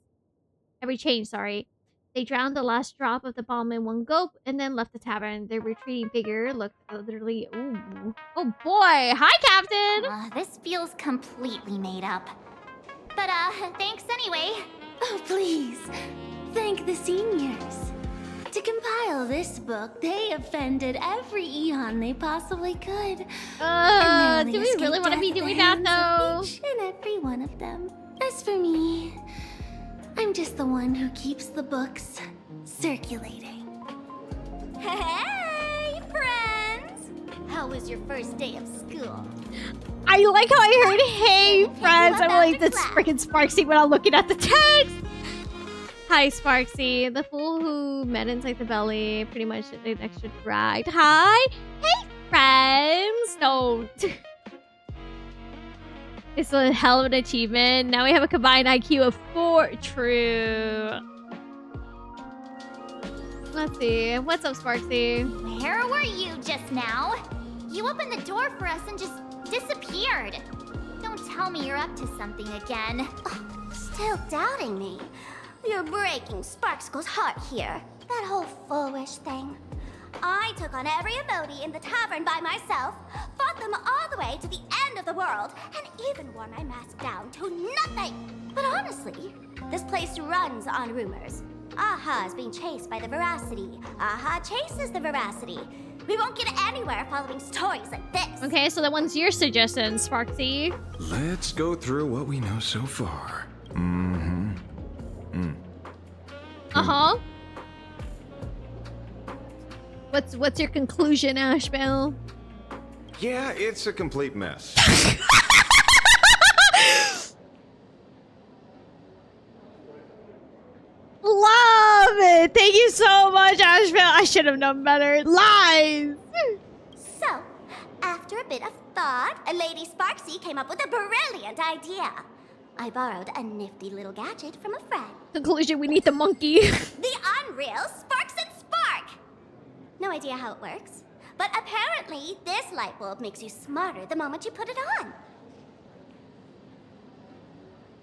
Every change, sorry. They drowned the last drop of the bomb in one gulp and then left the tavern. Their retreating figure looked literally... Ooh. Oh boy! Hi, Captain! This feels completely made up. But, thanks anyway. Oh, please. Thank the seniors. To compile this book, they offended every eon they possibly could. Do we really want to be doing that, though? Each and every one of them. As for me, I'm just the one who keeps the books circulating. Hey, friends! How was your first day of school? I like how I heard, "Hey, friends." I'm like, that's freaking Sparksy without looking at the text. Hi, Sparksy. The fool who met inside the belly pretty much an extra drag. Hi. Hey, friends. Don't. It's a hell of an achievement. Now we have a combined IQ of 4. True. Let's see. What's up, Sparksy? Where were you just now? You opened the door for us and just disappeared. Don't tell me you're up to something again. Still doubting me? You're breaking Sparkskull's heart here. That whole foolish thing. I took on every emoji in the tavern by myself, fought them all the way to the end of the world, and even wore my mask down to nothing. But honestly, this place runs on rumors. Aha is being chased by the veracity. Aha chases the veracity. We won't get anywhere following stories like this. Okay, so that one's your suggestion, Sparksy. Let's go through what we know so far. Mm-hmm. Uh-huh. What's your conclusion, Ashbel? Yeah, it's a complete mess. Love it! Thank you so much, Ashbel. I should have known better. Lies! So, after a bit of thought, Lady Sparksy came up with a brilliant idea. I borrowed a nifty little gadget from a friend. Conclusion, we need the monkey. The unreal Sparks and Spark! No idea how it works, but apparently this light bulb makes you smarter the moment you put it on.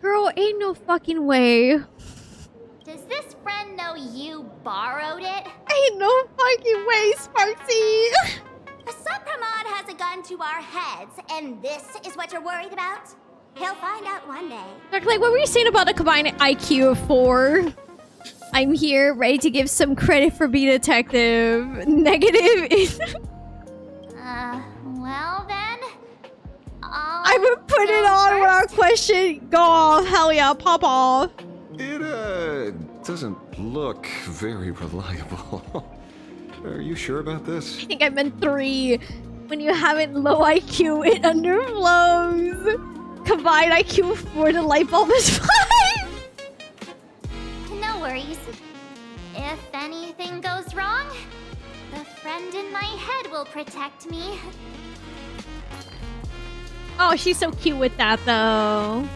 Girl, ain't no fucking way. Does this friend know you borrowed it? Ain't no fucking way, Sparksy. Supramod has a gun to our heads, and this is what you're worried about? He'll find out one day. Like, what were you saying about a combined IQ of 4? I'm here, ready to give some credit for being a detective. Negative. Well then, I would put it on when our question go off. Hell yeah, pop off. It doesn't look very reliable. Are you sure about this? I think I meant 3. When you have it low IQ, it underflows. Combined IQ of 4, the light bulb is 5. no worries. If anything goes wrong, the friend in my head will protect me. Oh, she's so cute with that, though.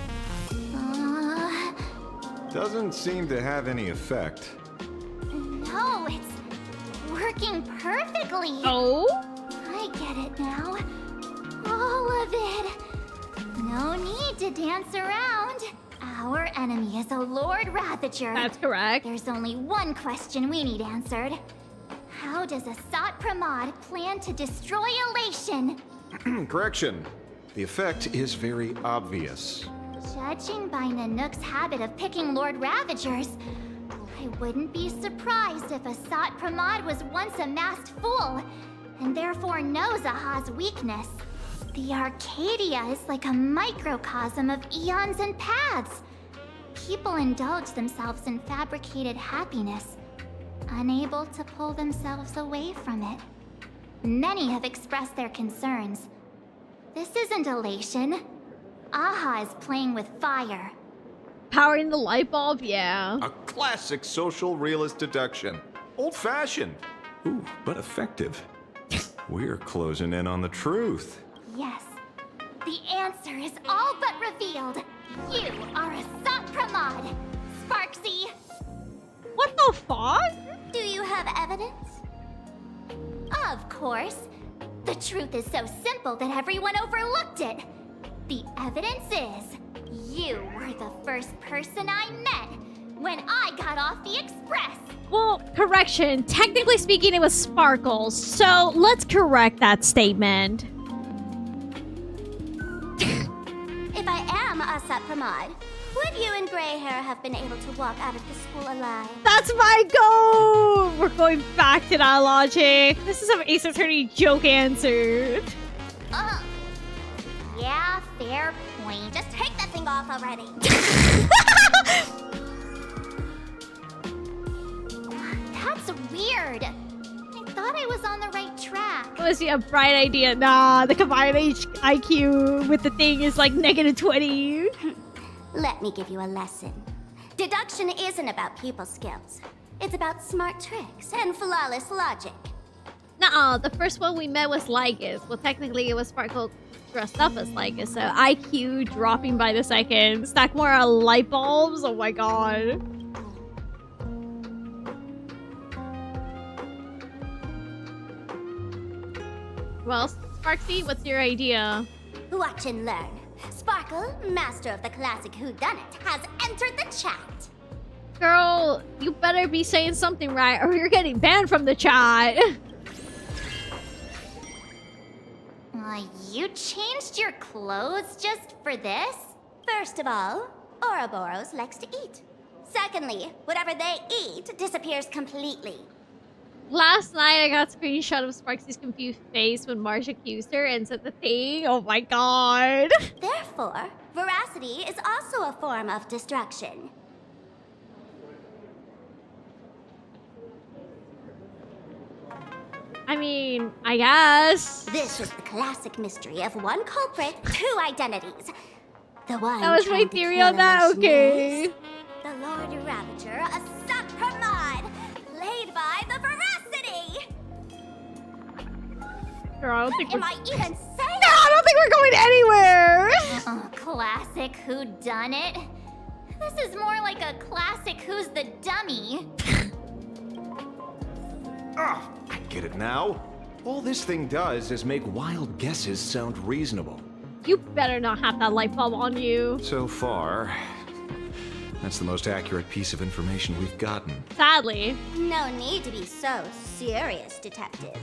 Doesn't seem to have any effect. No, it's working perfectly. Oh? I get it now. All of it. No need to dance around. Our enemy is a Lord Ravager. That's correct. There's only one question we need answered. How does Asat Pramod plan to destroy Elation? Correction. The effect is very obvious. Judging by Nanook's habit of picking Lord Ravagers, I wouldn't be surprised if Asat Pramod was once a masked fool, and therefore knows Aha's weakness. The Arcadia is like a microcosm of eons and paths. People indulge themselves in fabricated happiness, unable to pull themselves away from it. Many have expressed their concerns. This isn't elation. Aha is playing with fire. Powering the light bulb? Yeah. A classic social realist deduction. Old-fashioned. Ooh, but effective. We're closing in on the truth. Yes. The answer is all but revealed. You are Asat Pramod, Sparksy. What the fuck? Do you have evidence? Of course. The truth is so simple that everyone overlooked it. The evidence is, you were the first person I met when I got off the express. Well, correction. Technically speaking, it was Sparkles. So let's correct that statement. If I am Asat Pramod, would you and Grey Hair have been able to walk out of the school alive? That's my goal! We're going back to that logic. This is some Ace Attorney joke answered. Yeah, fair point. Just take that thing off already. That's weird. I thought I was on the right track. Was he a bright idea? Nah, the combined IQ with the thing is like -20. Let me give you a lesson. Deduction isn't about people skills. It's about smart tricks and flawless logic. Nuh-uh, the first one we met was Lygus. Well, technically it was Sparkle dressed up as Lygus, so IQ dropping by the second. Stack more light bulbs? Oh my god. Well, Sparksy, what's your idea? Watch and learn. Sparkle, master of the classic whodunit, has entered the chat. Girl, you better be saying something right or you're getting banned from the chat. You changed your clothes just for this? First of all, Ouroboros likes to eat. Secondly, whatever they eat disappears completely. Last night I got a screenshot of Sparks' confused face when Marsh accused her and said the thing. Oh my god. Therefore, veracity is also a form of destruction. I mean, I guess. This is the classic mystery of one culprit, two identities. The one That was my trying to theory kill on that, Elish okay. Mace, the Lord Ravager, a Sapramod, played by the Veracity. Girl, I don't think What am I even saying? No, I don't think we're going anywhere. Classic whodunit. This is more like a classic Who's the Dummy. Ah, I get it now. All this thing does is make wild guesses sound reasonable. You better not have that light bulb on you. So far, that's the most accurate piece of information we've gotten. Sadly. No need to be so serious, detective.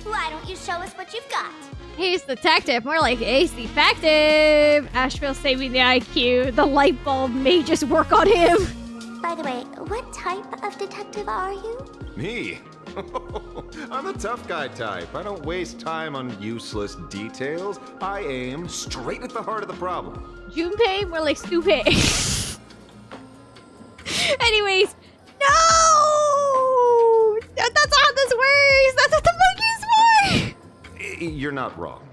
Why don't you show us what you've got? He's detective, more like ace defective. Asheville saving the IQ. The light bulb may just work on him. By the way, what type of detective are you? Me? I'm the tough guy type. I don't waste time on useless details. I aim straight at the heart of the problem. Junpei, more like stupid. Anyways, no! That's not how this works! That's what the monkeys for! You're not wrong.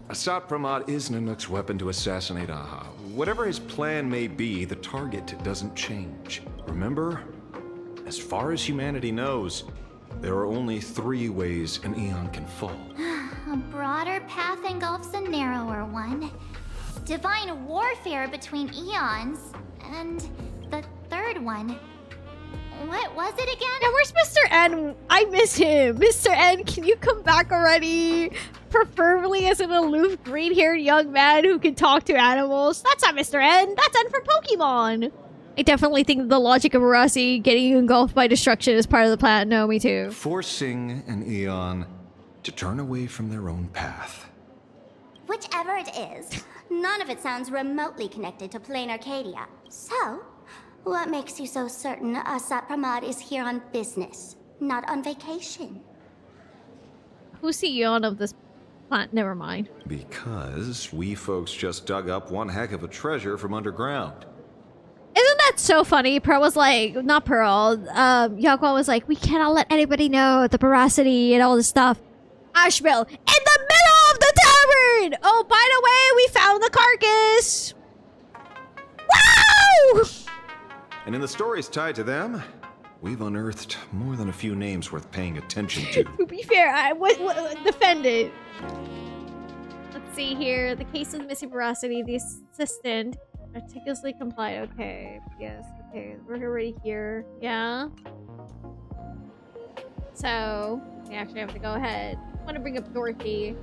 Asat Pramod is Nanook's weapon to assassinate Aha. Whatever his plan may be, the target doesn't change. Remember? As far as humanity knows, there are only 3 ways an Eon can fall. A broader path engulfs a narrower one. Divine warfare between eons. And the third one. What was it again? Yeah, where's Mr. N? I miss him. Mr. N, can you come back already? Preferably as an aloof, green-haired young man who can talk to animals. That's not Mr. N. That's N for Pokemon. I definitely think the logic of Arasi getting engulfed by destruction is part of the plan. No, me too. Forcing an Eon to turn away from their own path. Whichever it is, none of it sounds remotely connected to Plain Arcadia. So, what makes you so certain Asat Pramod is here on business, not on vacation? Who's the Eon of this plant? Never mind. Because we folks just dug up one heck of a treasure from underground. Isn't that so funny? Pearl was like, not Pearl, Yakwa was like, we cannot let anybody know the veracity and all this stuff. Asheville, in the middle of the tavern! Oh, by the way, we found the carcass! Wow! And in the stories tied to them, we've unearthed more than a few names worth paying attention to. To be fair, I defend it. Let's see here. The case of missing veracity, the assistant meticulously complied. Okay, yes, okay. We're already here. Yeah. So, we actually have to go ahead. I want to bring up Dorothy.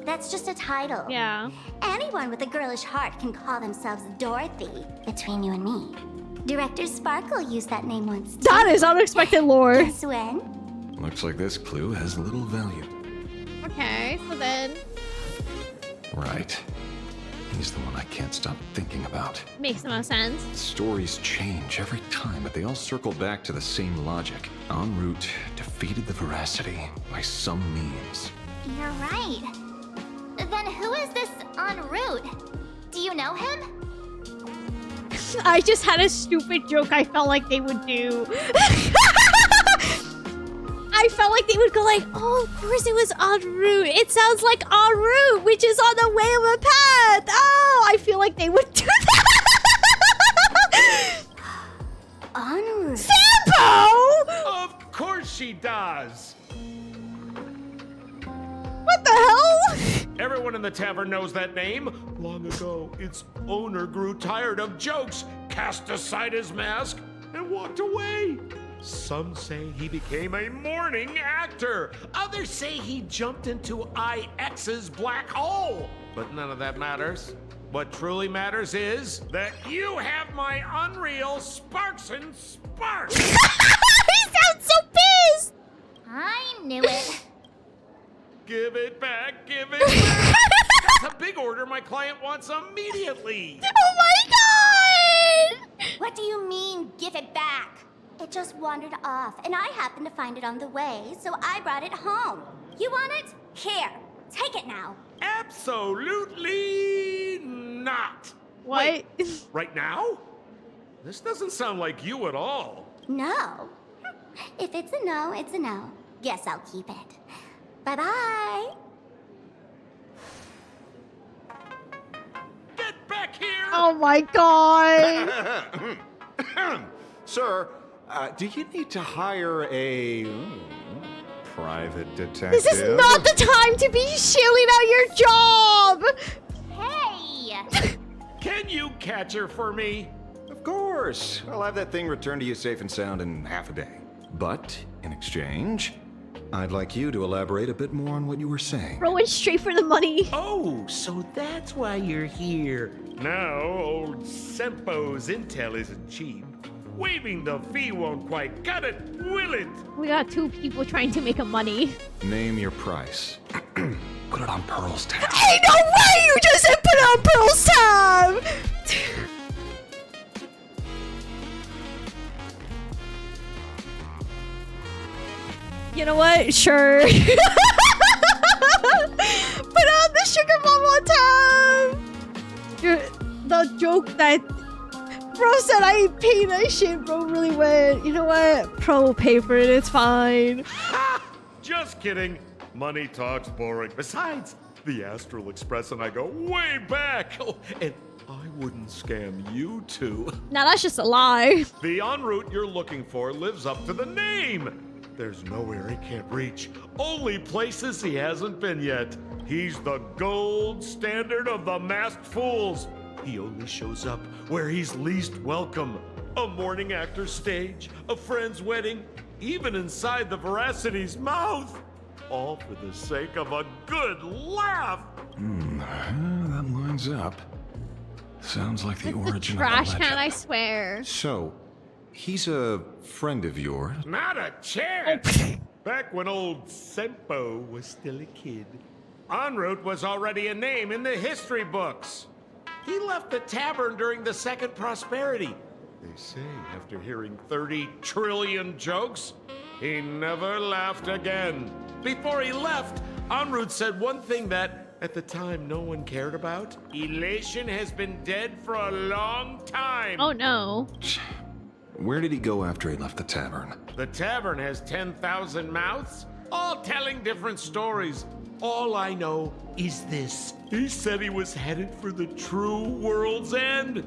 That's just a title. Yeah. Anyone with a girlish heart can call themselves Dorothy, between you and me. Director Sparkle used that name once. That is unexpected lore. Guess when? Looks like this clue has little value. Okay, so then... Right. He's the one I can't stop thinking about. Makes the most sense. Stories change every time, but they all circle back to the same logic. En route defeated the veracity by some means. You're right. Then who is this en route? Do you know him? I just had a stupid joke I felt like they would do. I felt like they would go like, oh, of course it was en route. It sounds like en route, which is on the way of a path. Oh, I feel like they would do that. En route. Sampo! Of course she does! What the hell? Everyone in the tavern knows that name. Long ago, its owner grew tired of jokes, cast aside his mask, and walked away. Some say he became a mourning actor. Others say he jumped into IX's black hole. But none of that matters. What truly matters is that you have my unreal Sparks and bark! He sounds so pissed! I knew it. Give it back, give it back! That's a big order my client wants immediately! Oh my god! What do you mean, give it back? It just wandered off, and I happened to find it on the way, so I brought it home. You want it? Here, take it now. Absolutely not! What? Wait, right now? This doesn't sound like you at all. No. If it's a no, it's a no. Guess I'll keep it. Bye-bye. Get back here! Oh my god! Sir, do you need to hire a private detective? This is not the time to be shilling out your job! Hey! Can you catch her for me? Of course. I'll have that thing returned to you safe and sound in half a day. But, in exchange, I'd like you to elaborate a bit more on what you were saying. Bro went straight for the money. Oh, so that's why you're here. Now, old Sempo's intel isn't cheap. Waiving the fee won't quite cut it, will it? We got two people trying to make a money. Name your price. Put it on Pearl's tab. Ain't no way you just said put it on Pearl's tab! You know what? Sure. Put on the sugar bubble tab! The joke that Bro said I ain't pay that shit, bro really went. You know what? Pro will pay for it, it's fine. Just kidding. Money talks boring. Besides, the Astral Express and I go way back. Oh, and I wouldn't scam you two. Now that's just a lie. The en route you're looking for lives up to the name. There's nowhere he can't reach. Only places he hasn't been yet. He's the gold standard of the masked fools. He only shows up where he's least welcome. A morning actor's stage, a friend's wedding, even inside the Veracity's mouth. All for the sake of a good laugh. That lines up. Sounds like the origin of Trash the can, legend. I swear. So, he's a friend of yours? Not a chance! Back when old Sempo was still a kid, En route was already a name in the history books. He left the tavern during the Second Prosperity. They say after hearing 30 trillion jokes, he never laughed again. Before he left, En route said one thing that, at the time, no one cared about. Elation has been dead for a long time. Oh no. Where did he go after he left the tavern? The tavern has 10,000 mouths, all telling different stories. All I know is this. He said he was headed for the true world's end,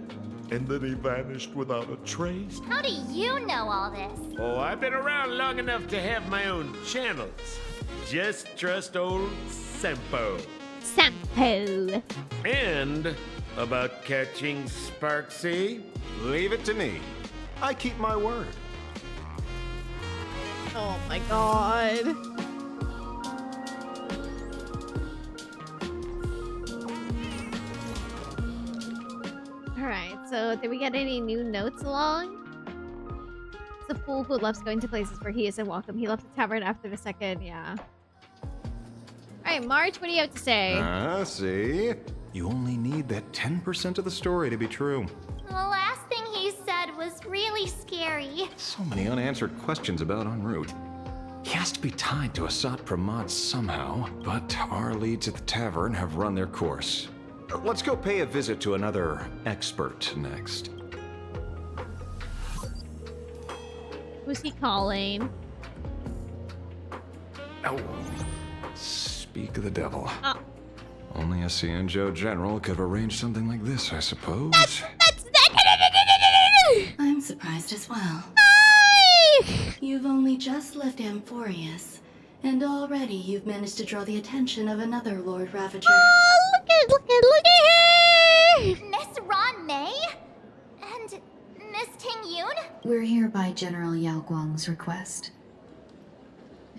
and then he vanished without a trace. How do you know all this? Oh, I've been around long enough to have my own channels. Just trust old Sempo. Sampo. And about catching Sparksy, Leave it to me. I keep my word. Oh my god. Alright, so did we get any new notes along? It's a fool who loves going to places where he isn't welcome. He left the tavern after the second, yeah. Alright, Marge, what do you have to say? See? You only need that 10% of the story to be true. The last thing he said was really scary. So many unanswered questions about en route. He has to be tied to Asat Pramod somehow, but our leads at the tavern have run their course. Let's go pay a visit to another expert next. Who's he calling? Oh. Speak of the devil. Oh. Only a Cienjo general could have arranged something like this, I suppose. I'm surprised as well. You've only just left Amphorius, and already you've managed to draw the attention of another Lord Ravager. Oh, look at her! Miss Ron May? And Miss Ting Yoon? We're here by General Yao Guang's request.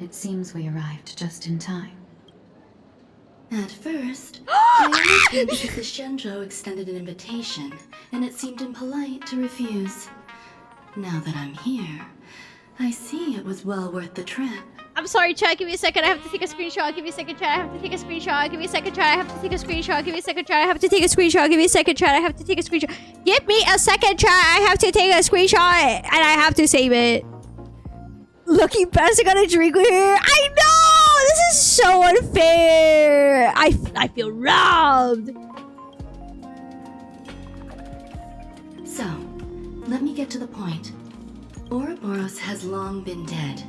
It seems we arrived just in time. At first, I only came because the Shenzhou extended an invitation, and it seemed impolite to refuse. Now that I'm here, I see it was well worth the trip. I'm sorry, chat. Give me a second. I have to take a screenshot. Give me a second, chat. I have to take a screenshot. Give me a second, chat. I have to take a screenshot. Give me a second, chat. I have to take a screenshot. Give me a second, chat. I have to take a screenshot. Give me a second, chat. I have to take a screenshot and I have to save it. Looking past, I got a drink here. I know! This is so unfair. I feel robbed. So, let me get to the point. Ouroboros has long been dead.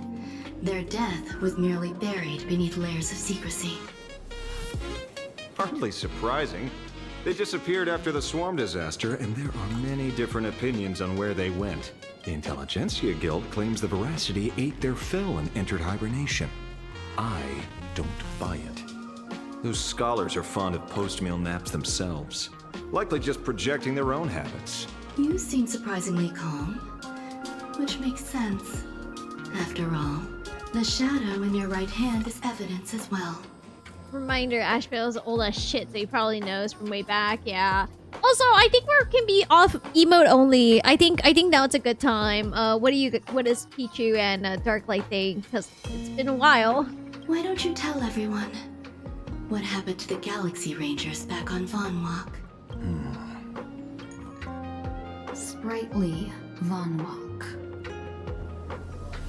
Their death was merely buried beneath layers of secrecy. Hardly surprising. They disappeared after the swarm disaster, and there are many different opinions on where they went. The Intelligentsia Guild claims the Veracity ate their fill and entered hibernation. I don't buy it. Those scholars are fond of post-meal naps themselves, likely just projecting their own habits. You seem surprisingly calm, which makes sense. After all, the shadow in your right hand is evidence as well. Reminder, Asheville's old as shit, so he probably knows from way back. Yeah. Also, I think we can be off emote only. I think now it's a good time. What does Pichu and Darklight think? Because it's been a while. Why don't you tell everyone what happened to the Galaxy Rangers back on Von Walk? Sprightly Von Walk.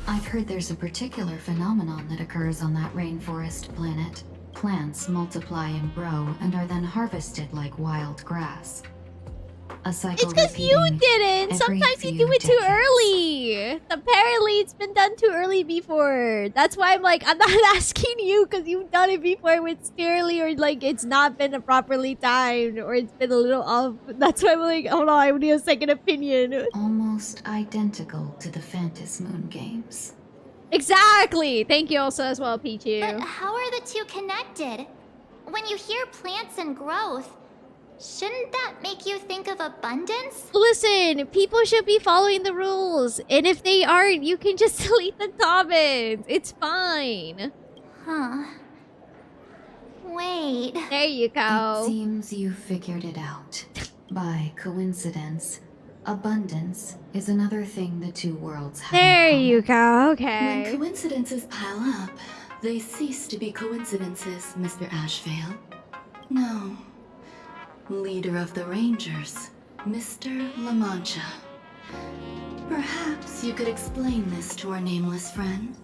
I've heard there's a particular phenomenon that occurs on that rainforest planet. Plants multiply and grow and are then harvested like wild grass. A cycle. It's because you didn't. Sometimes you do it too early. Apparently, it's been done too early before. That's why I'm like, I'm not asking you because you've done it before when it's too early or like it's not been properly timed or it's been a little off. That's why I'm like, hold on, I need a second opinion. Almost identical to the Phantom Moon games. Exactly. Thank you also as well, Pichu. But how are the two connected? When you hear plants and growth, shouldn't that make you think of abundance? Listen, people should be following the rules. And if they aren't, you can just delete the comments. It's fine. Huh. Wait. There you go. It seems you figured it out. By coincidence, abundance is another thing the two worlds have. There you go, okay. When coincidences pile up, they cease to be coincidences, Mr. Ashvale. No. Leader of the Rangers, Mr. La Mancha. Perhaps you could explain this to our nameless friend?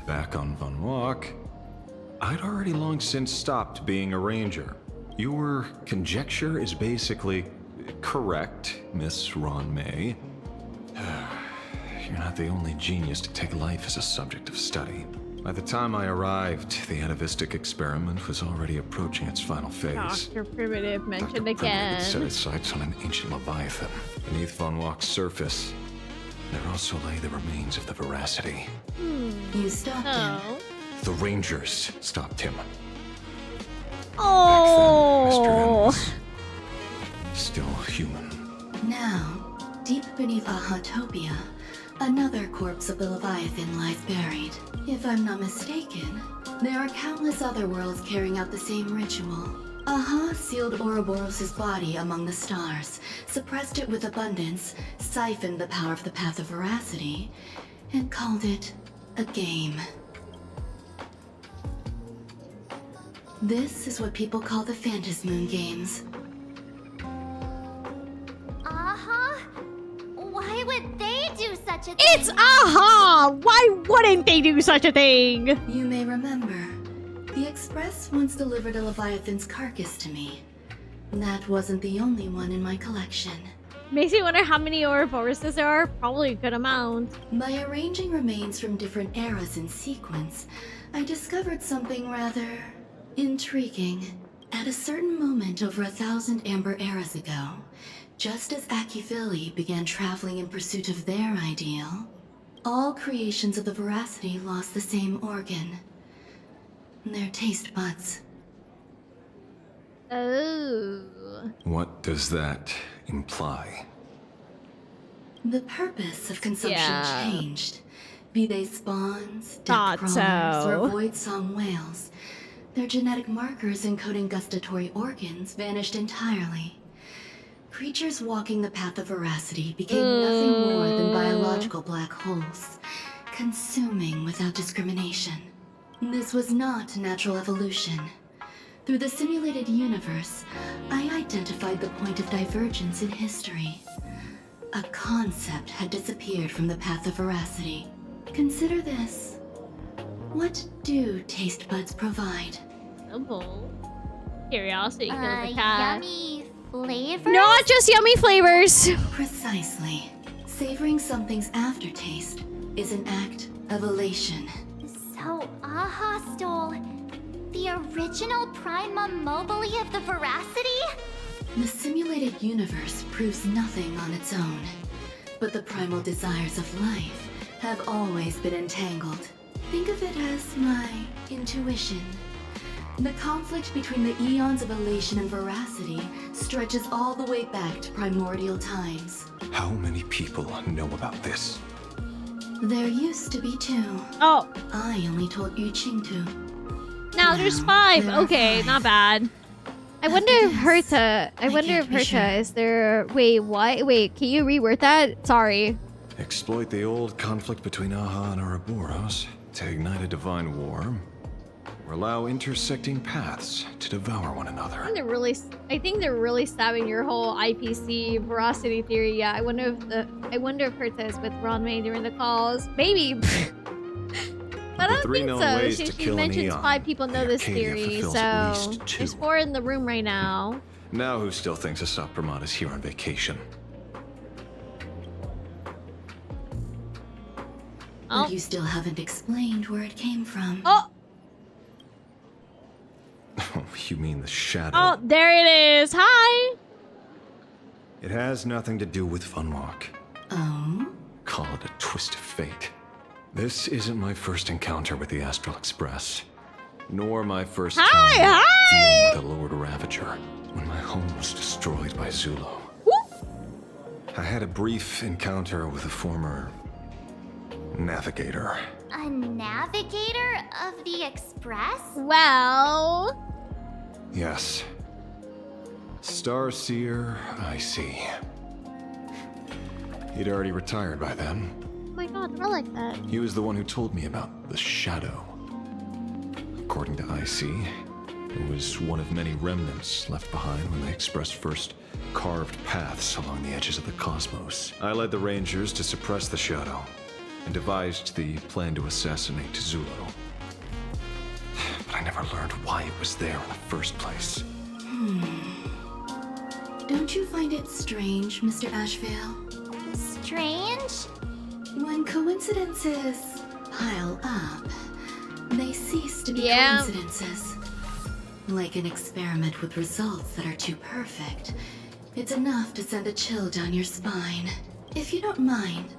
Back on Von Walk, I'd already long since stopped being a ranger. Your conjecture is basically correct, Miss Ron May. You're not the only genius to take life as a subject of study. By the time I arrived, the atavistic experiment was already approaching its final phase. Dr. Primitive mentioned Primitive again. had set its sights on an ancient Leviathan. Beneath Von Walk's surface, there also lay the remains of the Veracity. You stopped him. The Rangers stopped him. Oh. Back then, Mr. M was still human. Now, deep beneath Ahatopia, another corpse of the Leviathan lies buried. If I'm not mistaken, there are countless other worlds carrying out the same ritual. Aha sealed Ouroboros' body among the stars, suppressed it with abundance, siphoned the power of the Path of Veracity, and called it a game. This is what people call the Phantom Moon games. Why would they do such a thing? It's Aha! Why wouldn't they do such a thing? You may remember, the Express once delivered a Leviathan's carcass to me. That wasn't the only one in my collection. Makes me wonder how many Ouroboros there are. Probably a good amount. By arranging remains from different eras in sequence, I discovered something rather intriguing. At a certain moment over 1,000 Amber eras ago, just as Akifili began traveling in pursuit of their ideal, all creations of the Veracity lost the same organ. Their taste buds. Oh. What does that imply? The purpose of consumption changed. Be they spawns, Thought depth crawlers, so. or void-song whales, their genetic markers encoding gustatory organs vanished entirely. Creatures walking the path of veracity became nothing more than biological black holes, consuming without discrimination. This was not natural evolution. Through the simulated universe, I identified the point of divergence in history. A concept had disappeared from the path of veracity. Consider this. What do taste buds provide? Simple. Curiosity kills the cat. Yummy flavors? Not just yummy flavors! Precisely. Savoring something's aftertaste is an act of elation. So Aha stole the original primum mobile of the veracity? The simulated universe proves nothing on its own, but the primal desires of life have always been entangled. Think of it as my intuition. The conflict between the eons of elation and veracity stretches all the way back to primordial times. How many people know about this? There used to be 2. Oh. I only told Yu Qing to. Now there's 5. Okay, not bad. I wonder if Herta is there. Wait, what? Wait, can you reword that? Sorry. Exploit the old conflict between Aha and Ouroboros to ignite a divine war, or allow intersecting paths to devour one another. I think they're really stabbing your whole IPC veracity theory. Yeah, I wonder if Herta is with Ronmei during the calls. Maybe. But I don't think so. She mentions 5 people know this theory, so there's 4 in the room right now. Now who still thinks Asap Pramod is here on vacation? But you still haven't explained where it came from. Oh! Oh, you mean the shadow? Oh, there it is. Hi! It has nothing to do with Funwalk. Oh? Call it a twist of fate. This isn't my first encounter with the Astral Express, nor my first time dealing with a Lord Ravager when my home was destroyed by Zulo. I had a brief encounter with a former navigator. A navigator of the Express? Well... Yes. Starseer, I see. He'd already retired by then. Oh my god, we're like that. He was the one who told me about the shadow. According to IC, it was one of many remnants left behind when the Express first carved paths along the edges of the cosmos. I led the Rangers to suppress the shadow and devised the plan to assassinate Zulo. But I never learned why it was there in the first place. Don't you find it strange, Mr. Ashvale? Strange? When coincidences pile up, they cease to be coincidences. Like an experiment with results that are too perfect, it's enough to send a chill down your spine. If you don't mind,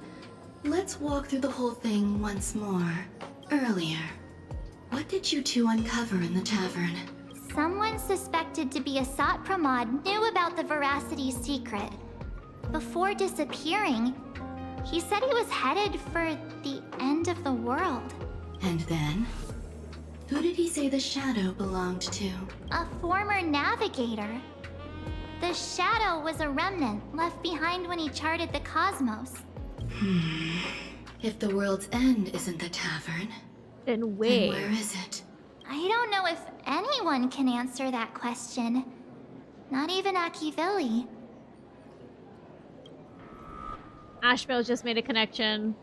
let's walk through the whole thing once more. Earlier, what did you 2 uncover in the tavern? Someone suspected to be Asat Pramod knew about the Veracity secret. Before disappearing, he said he was headed for the end of the world. And then? Who did he say the shadow belonged to? A former navigator. The shadow was a remnant left behind when he charted the cosmos. If the world's end isn't the tavern, then where is it? I don't know if anyone can answer that question. Not even Akivilli. Ashvale just made a connection.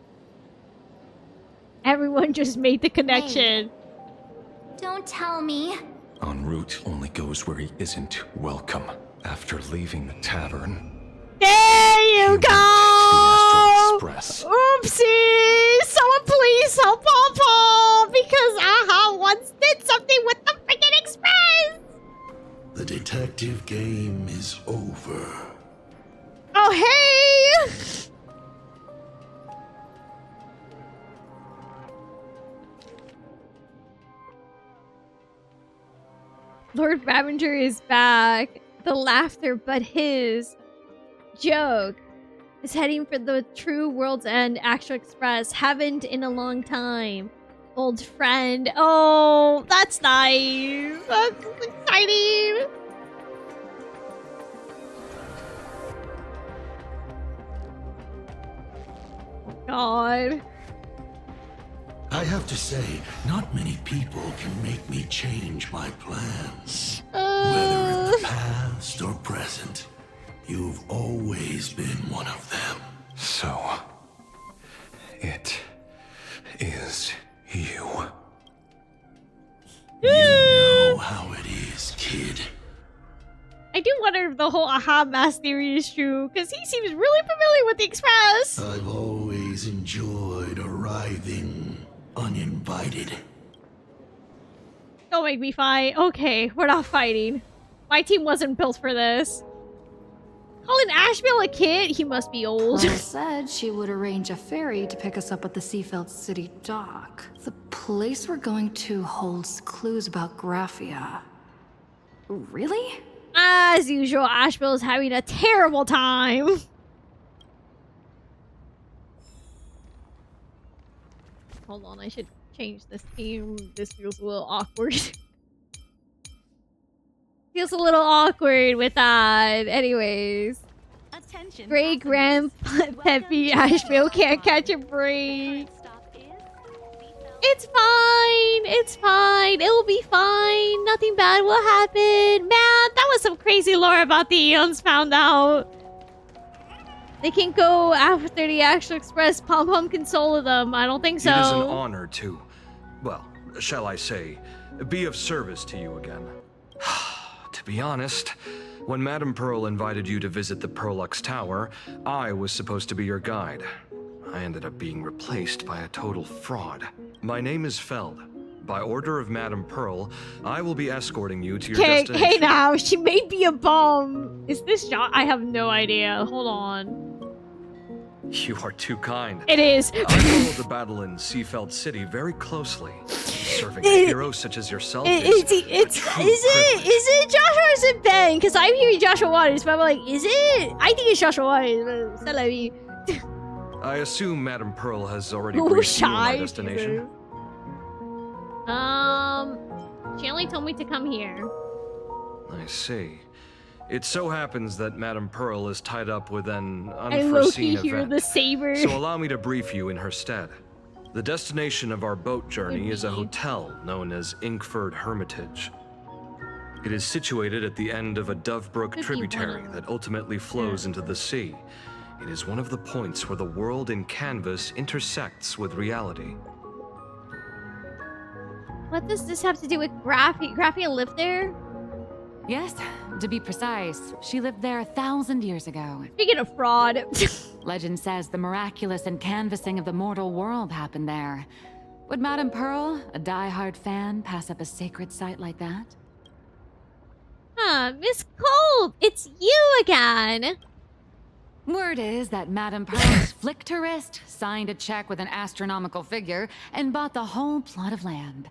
Everyone just made the connection. Don't tell me. En route only goes where he isn't welcome. After leaving the tavern, there you go! Express. Oopsie! Someone please help Paul because Aha once did something with the freaking Express! The detective game is over. Oh, hey! Lord Ravager is back. The laughter, but his joke is heading for the true World's End Astral Express. Haven't in a long time. Old friend. Oh, that's nice. That's exciting. god. I have to say, not many people can make me change my plans. Whether in the past or present, you've always been one of them. So, it is you. You know how it is, kid. I do wonder if the whole aha mask theory is true, because he seems really familiar with the Express. I've always enjoyed arriving uninvited. Don't make me fight. Okay, we're not fighting. My team wasn't built for this. Calling Asheville a kid? He must be old. Pearl said she would arrange a ferry to pick us up at the Seafeld City dock. The place we're going to holds clues about Graphia. Really? As usual, Asheville is having a terrible time. Hold on, I should change this team. This feels a little awkward. Feels a little awkward with that. Anyways. Great Grandpappy Asheville can't catch a break. It's fine. It's fine. It'll be fine. Nothing bad will happen. Man, that was some crazy lore about the Eons found out. They can go after the Astral Express. Pom Pom can solo them. I don't think so. It is an honor to, well, shall I say, be of service to you again. To be honest, when Madame Pearl invited you to visit the Perlux Tower, I was supposed to be your guide. I ended up being replaced by a total fraud. My name is Feld. By order of Madame Pearl, I will be escorting you to your destination. Hey now, she made me a bomb. Is this John? I have no idea. Hold on. You are too kind. It is. I followed the battle in Seafeld City very closely. Serving a hero such as yourself is it Joshua or is it Ben? Because I'm hearing Joshua Waters, but I'm like, is it? I think it's Joshua Waters. C'est la vie. I assume Madame Pearl has already briefed you on my destination. She only told me to come here. I see. It so happens that Madame Pearl is tied up with an I unforeseen low-key event. hear the saber. So allow me to brief you in her stead. The destination of our boat journey is a hotel known as Inkford Hermitage. It is situated at the end of a Dovebrook tributary that ultimately flows into the sea. It is one of the points where the world in canvas intersects with reality. What does this have to do with Graphia? Graphia lived there? Yes, to be precise, she lived there 1,000 years ago. Speaking of fraud. Legend says the miraculous canvassing of the mortal world happened there. Would Madame Pearl, a die-hard fan, pass up a sacred site like that? Huh, Miss Cold, it's you again. Word is that Madame Pearl flicked her wrist, signed a check with an astronomical figure, and bought the whole plot of land.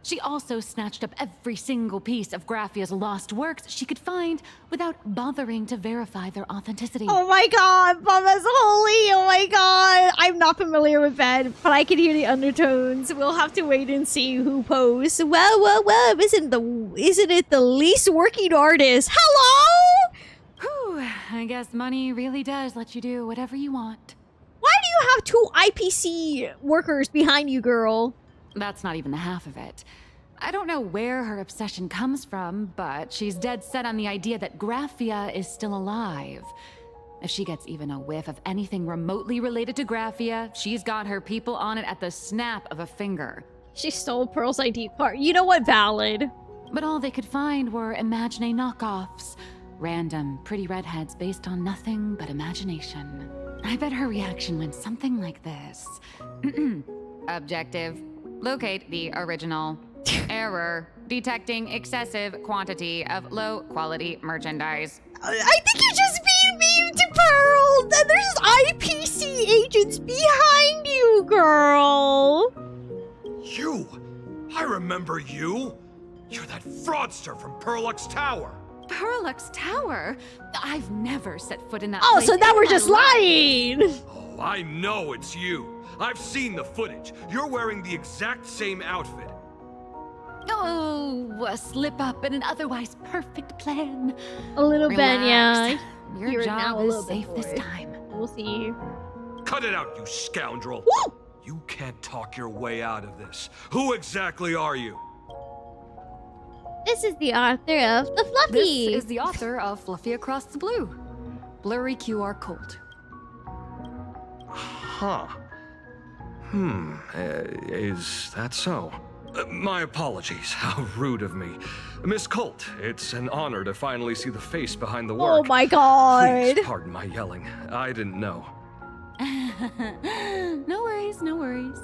She also snatched up every single piece of Graphia's lost works she could find without bothering to verify their authenticity. Oh my god, Mama's holy! Oh my god! I'm not familiar with Ben, but I can hear the undertones. We'll have to wait and see who posts. Well, isn't it the least working artist? Hello? Whew, I guess money really does let you do whatever you want. Why do you have 2 IPC workers behind you, girl? That's not even the half of it. I don't know where her obsession comes from, but she's dead set on the idea that Graphia is still alive. If she gets even a whiff of anything remotely related to Graphia, she's got her people on it at the snap of a finger. She stole Pearl's ID card. You know what? Valid. But all they could find were Imagine knockoffs. Random, pretty redheads based on nothing but imagination. I bet her reaction went something like this. Objective. Locate the original. Error. Detecting excessive quantity of low-quality merchandise. I think you're just being mean to Pearl! There's IPC agents behind you, girl! You! I remember you! You're that fraudster from Perlux Tower! Perlux Tower? I've never set foot in that Oh, place so now in we're my just life. lying! Oh, I know it's you! I've seen the footage. You're wearing the exact same outfit. Oh, a slip up in an otherwise perfect plan. A little bit, yeah. Your You're job now a is little bit safe this bored. time. We'll see. Cut it out, you scoundrel! You can't talk your way out of this. Who exactly are you? This is the author of the Fluffy. This is the author of Fluffy Across the Blue. Blurry QR code. Huh. Is that so? My apologies. How rude of me. Miss Colt, it's an honor to finally see the face behind the work. Oh my god. Please pardon my yelling. I didn't know. No worries, no worries.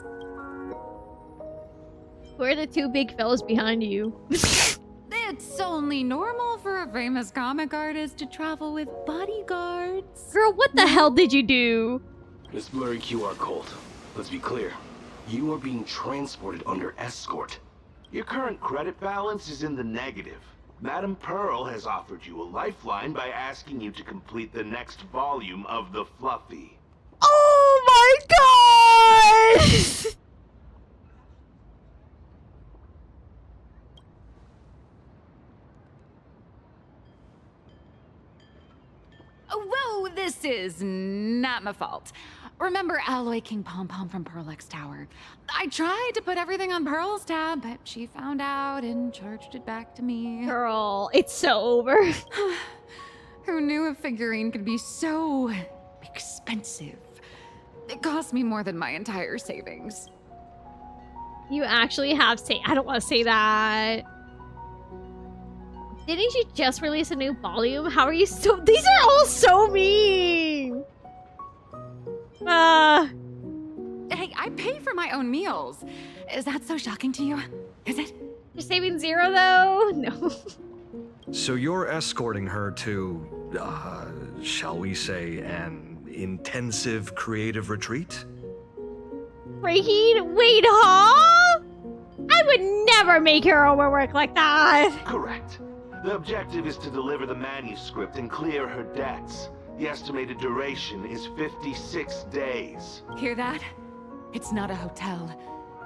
Who are the two big fellas behind you? It's only normal for a famous comic artist to travel with bodyguards. Girl, what the hell did you do? Miss Blurry QR Colt, let's be clear. You are being transported under escort. Your current credit balance is in the negative. Madame Pearl has offered you a lifeline by asking you to complete the next volume of the Fluffy. Oh my god! Whoa, this is not my fault. Remember Alloy King Pom Pom from Pearlx Tower? I tried to put everything on Pearl's tab, but she found out and charged it back to me. Girl, it's so over. Who knew a figurine could be so expensive? It cost me more than my entire savings. You actually have I don't want to say that. Didn't you just release a new volume? How are you so- These are all so mean! Hey, I pay for my own meals. Is that so shocking to you? Is it? You're saving zero though? No. So you're escorting her to, shall we say, an intensive creative retreat? Freaking wait, huh? I would never make her overwork like that. Correct. The objective is to deliver the manuscript and clear her debts. The estimated duration is 56 days. Hear that? It's not a hotel.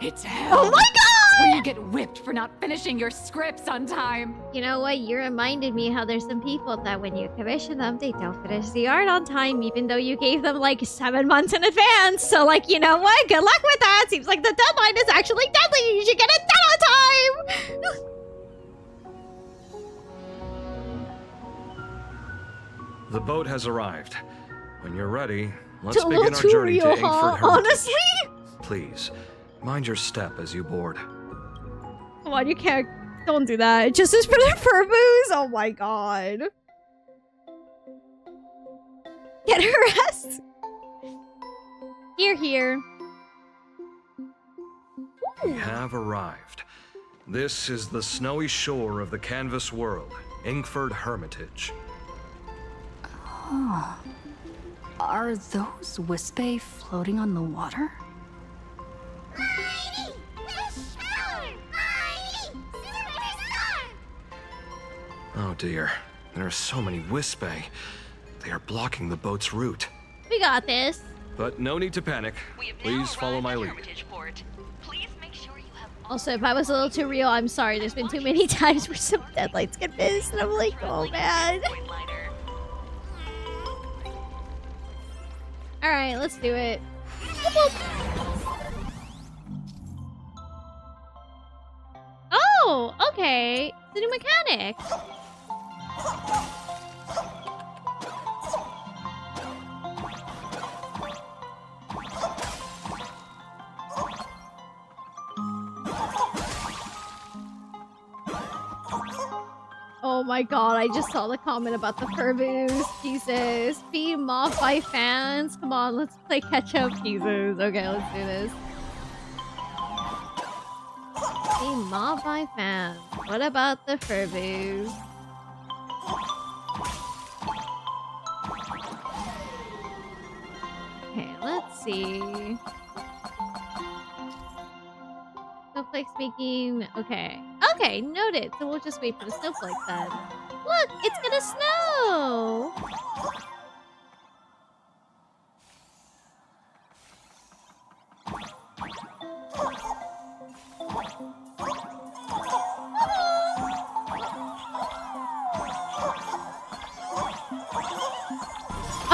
It's hell. Oh my god! Where you get whipped for not finishing your scripts on time. You know what? You reminded me how there's some people that when you commission them, they don't finish the art on time, even though you gave them like 7 months in advance. So like, you know what? Good luck with that. Seems like the deadline is actually deadly. You should get it done on time. The boat has arrived. When you're ready, let's begin our journey to real, Inkford Hermitage. honestly? Please, mind your step as you board. Come on, you can't. Don't do that. Just as for the fur booze? Oh my god. Get her rest. Here. We have arrived. This is the snowy shore of the canvas world, Inkford Hermitage. Oh. Are those Wispe floating on the water? Oh dear, there are so many Wispe. They are blocking the boat's route. We got this. But no need to panic. Please follow my lead. Also, if I was a little too real, I'm sorry. There's been too many times where some deadlights get missed, and I'm like, oh man. Alright, let's do it. Oh, okay. The new mechanic. Oh my god, I just saw the comment about the fur boost. Jesus. Being mobbed by fans. Come on, let's play catch up. Jesus. Okay, let's do this. Being mobbed by fans. What about the fur boost? Okay, let's see. Snowflakes making... Okay. Okay, noted. So we'll just wait for the snowflakes then. Look! It's gonna snow!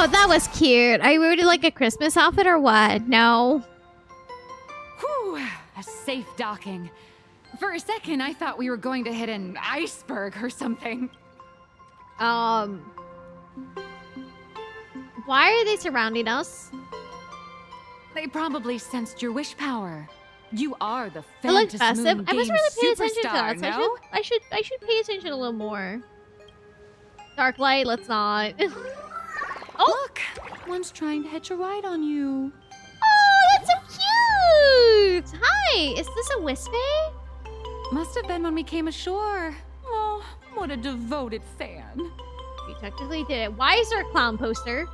Oh, that was cute. Are you wearing like a Christmas outfit or what? No. Whew, a safe docking. For a second, I thought we were going to hit an iceberg or something. Why are they surrounding us? They probably sensed your wish power. You are the It looks Phantasm festive. Moon I wasn't Games really paying attention to superstar, that, so no? I should pay attention a little more. Dark light, let's not. Oh! Look! One's trying to hitch a ride on you. Oh, that's so cute! Hi! Is this a Wispy? Must have been when we came ashore. Oh, what a devoted fan. We technically did it. Why is there a clown poster?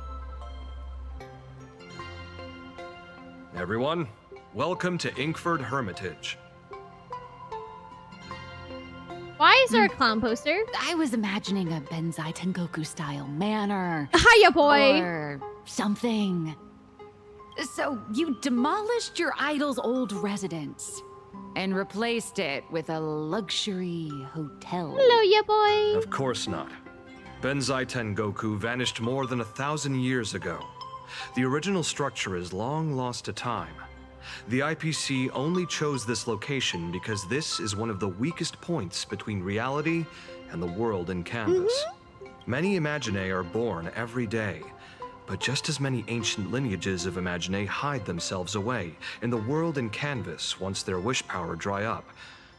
Everyone, welcome to Inkford Hermitage. Why is there a clown poster? I was imagining a Benzai Tengoku style manor. Hiya, boy! Or something. So you demolished your idol's old residence and replaced it with a luxury hotel. Hello, ya boy. Of course not. Benzai Tengoku vanished more than 1,000 years ago. The original structure is long lost to time. The IPC only chose this location because this is one of the weakest points between reality and the world in canvas. Many Imaginae are born every day, but just as many ancient lineages of Imaginae hide themselves away in the world in canvas once their wish power dry up,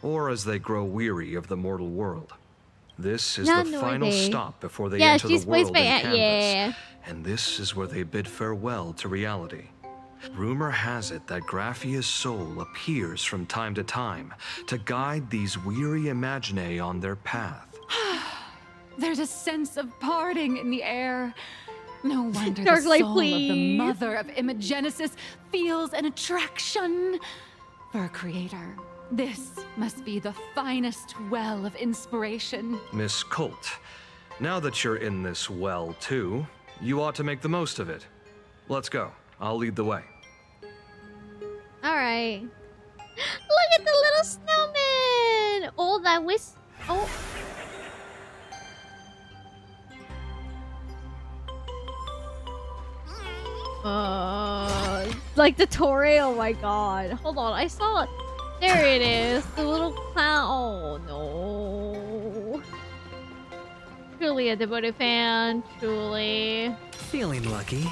or as they grow weary of the mortal world. This is the final stop before they enter the world in canvas, and this is where they bid farewell to reality. Rumor has it that Graphia's soul appears from time to time to guide these weary Imaginae on their path. There's a sense of parting in the air. No wonder Dark the light, soul of the please. mother of Imagenesis feels an attraction for a creator. This must be the finest well of inspiration. Miss Colt, now that you're in this well too, you ought to make the most of it. Let's go. I'll lead the way. Alright. Look at the little snowman! Oh, that was... Oh. Like the Torre? Oh my god. Hold on, I saw it. There it is. The little clown. Oh no. Truly a devoted fan. Truly. Feeling lucky.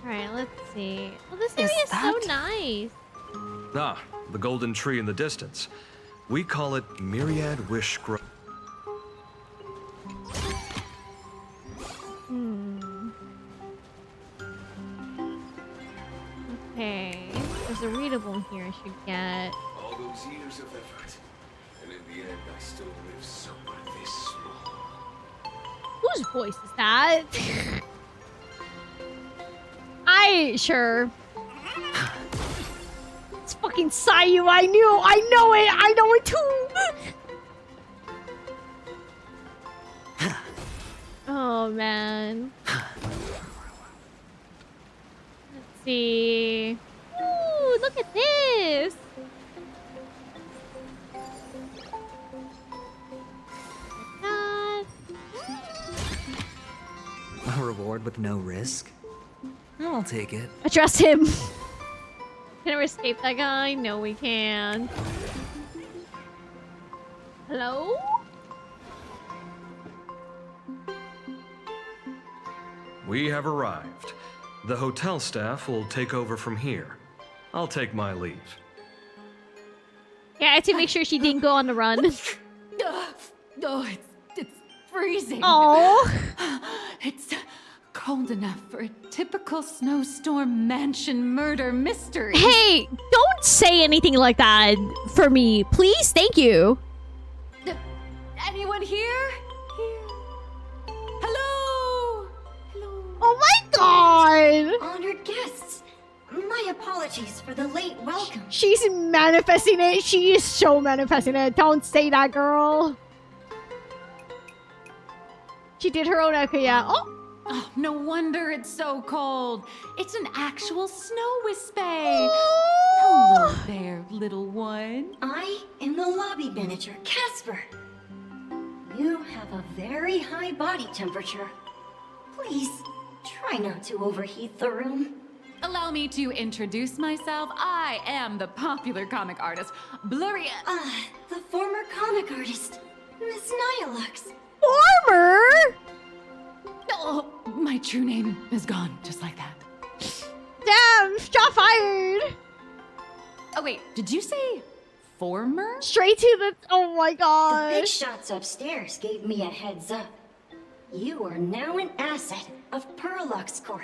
Alright, let's see. Oh, this area is so nice. Ah, the golden tree in the distance. We call it Myriad Wish Grove. Okay. There's a readable here I should get. All those years of effort, and in the end, I still live somewhere this small. Whose voice is that? Sure. It's fucking Sayu. I know it too. Oh man. Let's see. Ooh, look at this. A reward with no risk? I'll take it. I trust him. Can we escape that guy? No, we can't. Hello? We have arrived. The hotel staff will take over from here. I'll take my leave. Yeah, I had to make sure she didn't go on the run. Oh, it's freezing. Oh. It's cold enough for a typical snowstorm mansion murder mystery. Hey, don't say anything like that for me, please. Thank you. Anyone here? Hello? Oh my god! Honored guests, my apologies for the late welcome. She's manifesting it. She is so manifesting it. Don't say that, girl. She did her own echo, yeah. Oh, no wonder it's so cold. It's an actual snow wispy. Oh. Hello there, little one. I am the lobby manager, Casper. You have a very high body temperature. Please, try not to overheat the room. Allow me to introduce myself. I am the popular comic artist, Blurry. The former comic artist, Miss Nihilux. Former? Oh, my true name is gone, just like that. Damn, shot fired. Oh wait, did you say former? Straight to the, oh my god. The big shots upstairs gave me a heads up. You are now an asset of Perlux Corp.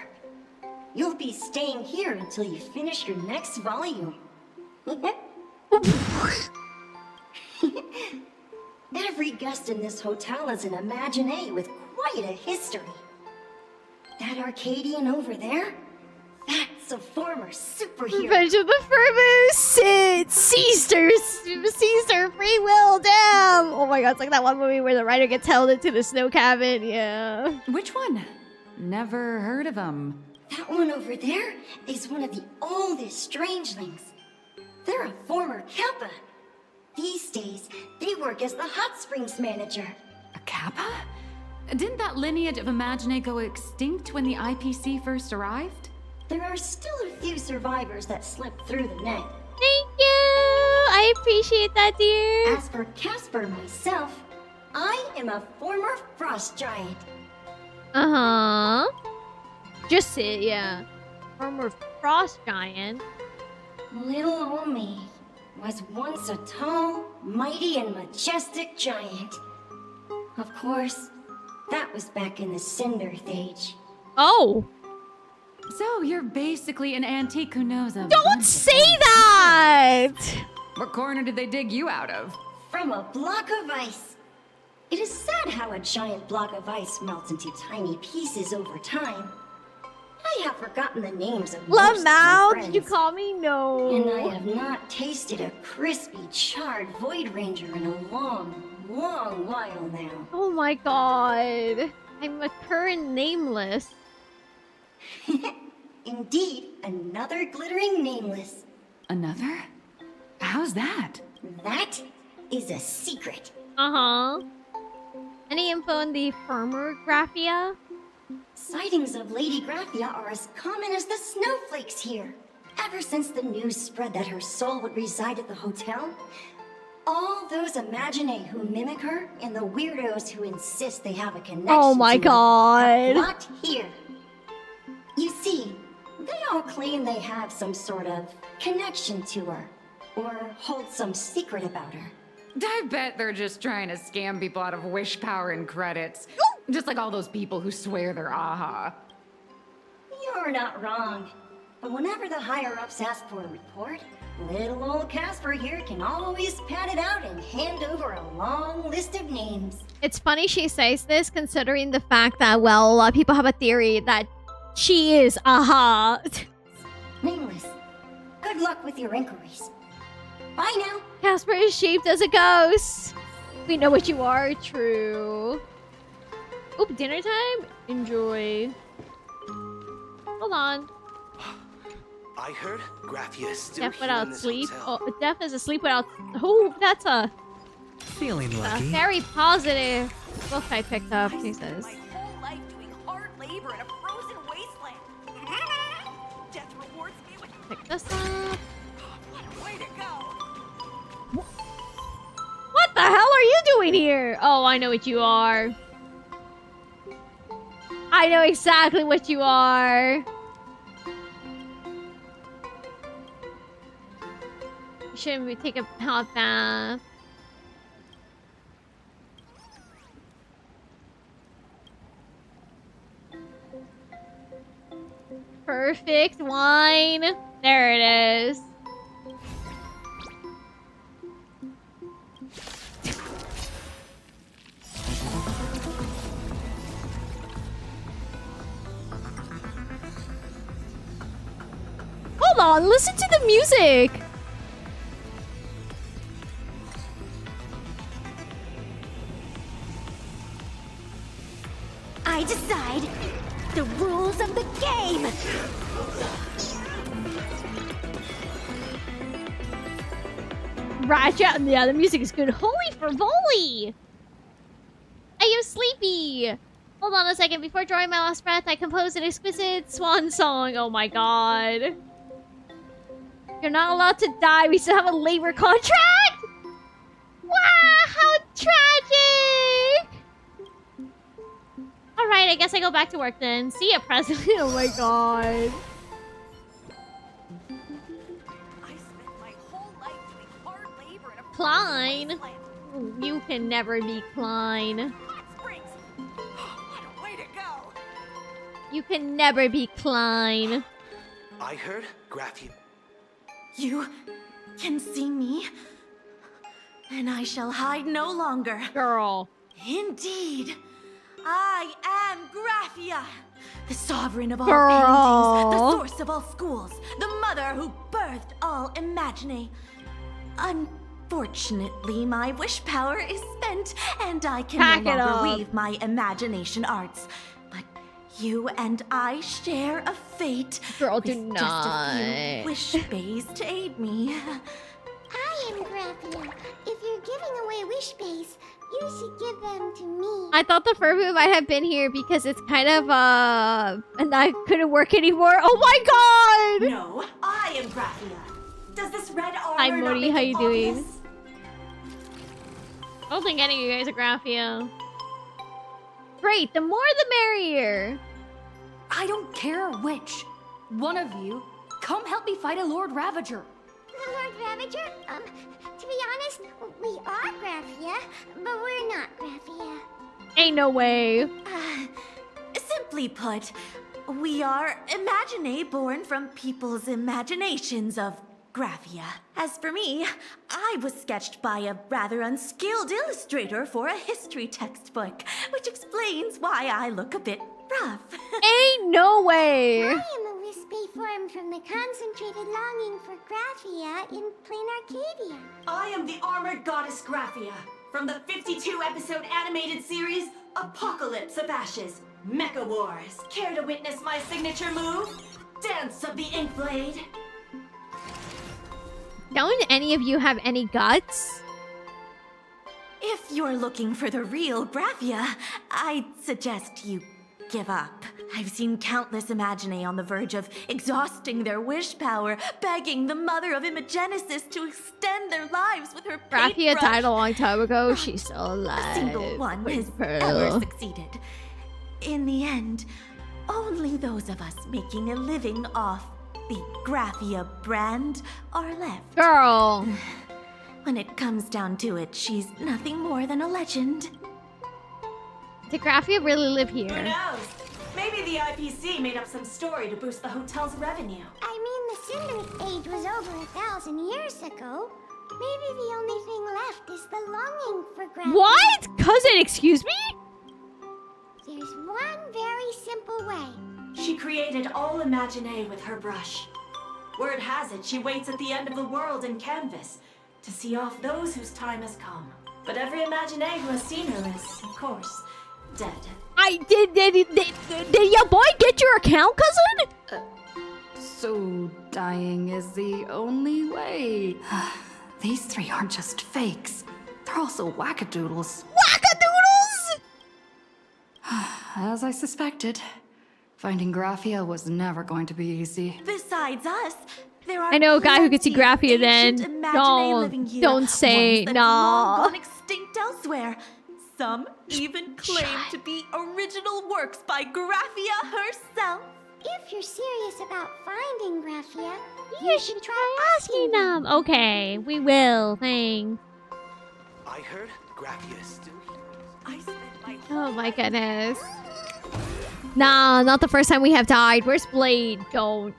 You'll be staying here until you finish your next volume. Every guest in this hotel is an Imaginé with quite a history. That Arcadian over there? That's a former superhero. Revenge of the Firmus! Caesar, free will, damn! Oh my god, it's like that one movie where the writer gets held into the snow cabin, yeah. Which one? Never heard of them. That one over there is one of the oldest strangelings. They're a former Kappa. These days, they work as the hot springs manager. A Kappa? Didn't that lineage of Imaginé go extinct when the IPC first arrived? There are still a few survivors that slipped through the net. Thank you! I appreciate that, dear. As for Casper myself, I am a former frost giant. Uh-huh. Just it, yeah. Former frost giant. Little old me was once a tall, mighty, and majestic giant. Of course, that was back in the Cinder Age. Oh! So you're basically an antique who knows a Don't say that! What corner did they dig you out of? From a block of ice. It is sad how a giant block of ice melts into tiny pieces over time. I have forgotten the names of most of my friends. Did you call me? No. And I have not tasted a crispy, charred Void Ranger in a long, long while now. Oh my god. I'm a current nameless. Indeed, another glittering nameless. Another? How's that? That is a secret. Uh-huh. Any info on the former Graphia? Sightings of Lady Graphia are as common as the snowflakes here. Ever since the news spread that her soul would reside at the hotel, all those Imaginé who mimic her and the weirdos who insist they have a connection Oh my to her god. are locked here. You see, they all claim they have some sort of connection to her, or hold some secret about her. I bet they're just trying to scam people out of wish power and credits. Just like all those people who swear they're AHA. You're not wrong. But whenever the higher-ups ask for a report, little old Casper here can always pad it out and hand over a long list of names. It's funny she says this considering the fact that, well, a lot of people have a theory that she is AHA. Nameless, good luck with your inquiries. Bye now. Casper is shaped as a ghost. We know what you are, true. Oop, dinner time? Enjoy. Hold on. I heard Graphia is still Deaf here without in this sleep? hotel. Oh, deaf is asleep without... Oh, that's a Feeling lucky. very positive book I picked up, he says. My whole life doing hard labor in a frozen wasteland. Death rewards me with... Pick this up. What a way to go. What the hell are you doing here? Oh, I know what you are. I know exactly what you are. You shouldn't be taking a hot bath. Perfect wine. There it is. Hold on, listen to the music. I decide the rules of the game. Ratchet, yeah, the music is good. Holy for volley! Evie! Hold on a second. Before drawing my last breath, I composed an exquisite swan song. Oh my god. You're not allowed to die. We still have a labor contract? Wow, how tragic! Alright, I guess I go back to work then. See ya, President. Oh my god. Klein? You can never be Klein. You can never be Klein. I heard Graphia. You can see me, and I shall hide no longer. Girl. Indeed. I am Graphia, the sovereign of all Girl. paintings, the source of all schools, the mother who birthed all Imagine. Unfortunately, my wish power is spent, and I can no longer weave my imagination arts. But you and I share a fate. Girl, with do just not. a few wish bays to aid me. I am Graphia. If you're giving away wish base, you should give them to me. I thought the fur move might have been here because it's kind of, and I couldn't work anymore. Oh my god! No, I am Graphia. Does this red armor Hi, not Modi. make How it you doing? obvious? I don't think any of you guys are Graphia. Great, the more the merrier. I don't care which. One of you, come help me fight a Lord Ravager. The Lord Ravager? To be honest, we are Graphia, but we're not Graphia. Ain't no way. Simply put, we are Imagine born from people's imaginations of Graphia. As for me, I was sketched by a rather unskilled illustrator for a history textbook, which explains why I look a bit rough. Ain't no way. I am a wispy formed from the concentrated longing for Graphia in plain Arcadia. I am the armored goddess Graphia from the 52-episode animated series Apocalypse of Ashes, Mecha Wars. Care to witness my signature move? Dance of the Inkblade. Don't any of you have any guts? If you're looking for the real Graphia, I'd suggest you give up. I've seen countless Imagine on the verge of exhausting their wish power, begging the mother of Imagenesis to extend their lives with her Graphia paintbrush. died a long time ago. She's still alive. A single one has Pearl. ever succeeded. In the end, only those of us making a living off the Graphia brand are left. Girl. When it comes down to it, she's nothing more than a legend. Did Graphia really live here? Who knows? Maybe the IPC made up some story to boost the hotel's revenue. I mean, the Sinnoh age was over 1,000 years ago. Maybe the only thing left is the longing for Graphia. What? Cousin, excuse me? There's one very simple way. She created all Imagine with her brush. Word has it, she waits at the end of the world in canvas to see off those whose time has come. But every Imagine who has seen her is, of course, dead. Did your boy get your account, cousin? So dying is the only way. These three aren't just fakes. They're also wackadoodles. Wackadoodles! As I suspected, finding Graphia was never going to be easy. Besides us, there are I know a guy who could see plenty Graphia of then. ancient Imagine living here, Don't say ones that have long no. gone extinct elsewhere. Some even claim to be original works by Graphia herself. If you're serious about finding Graphia, you should try asking them. Okay, we will. Thanks. I heard Graphia is still here. I spent my Oh my goodness. Nah, not the first time we have died. Where's Blade? Don't.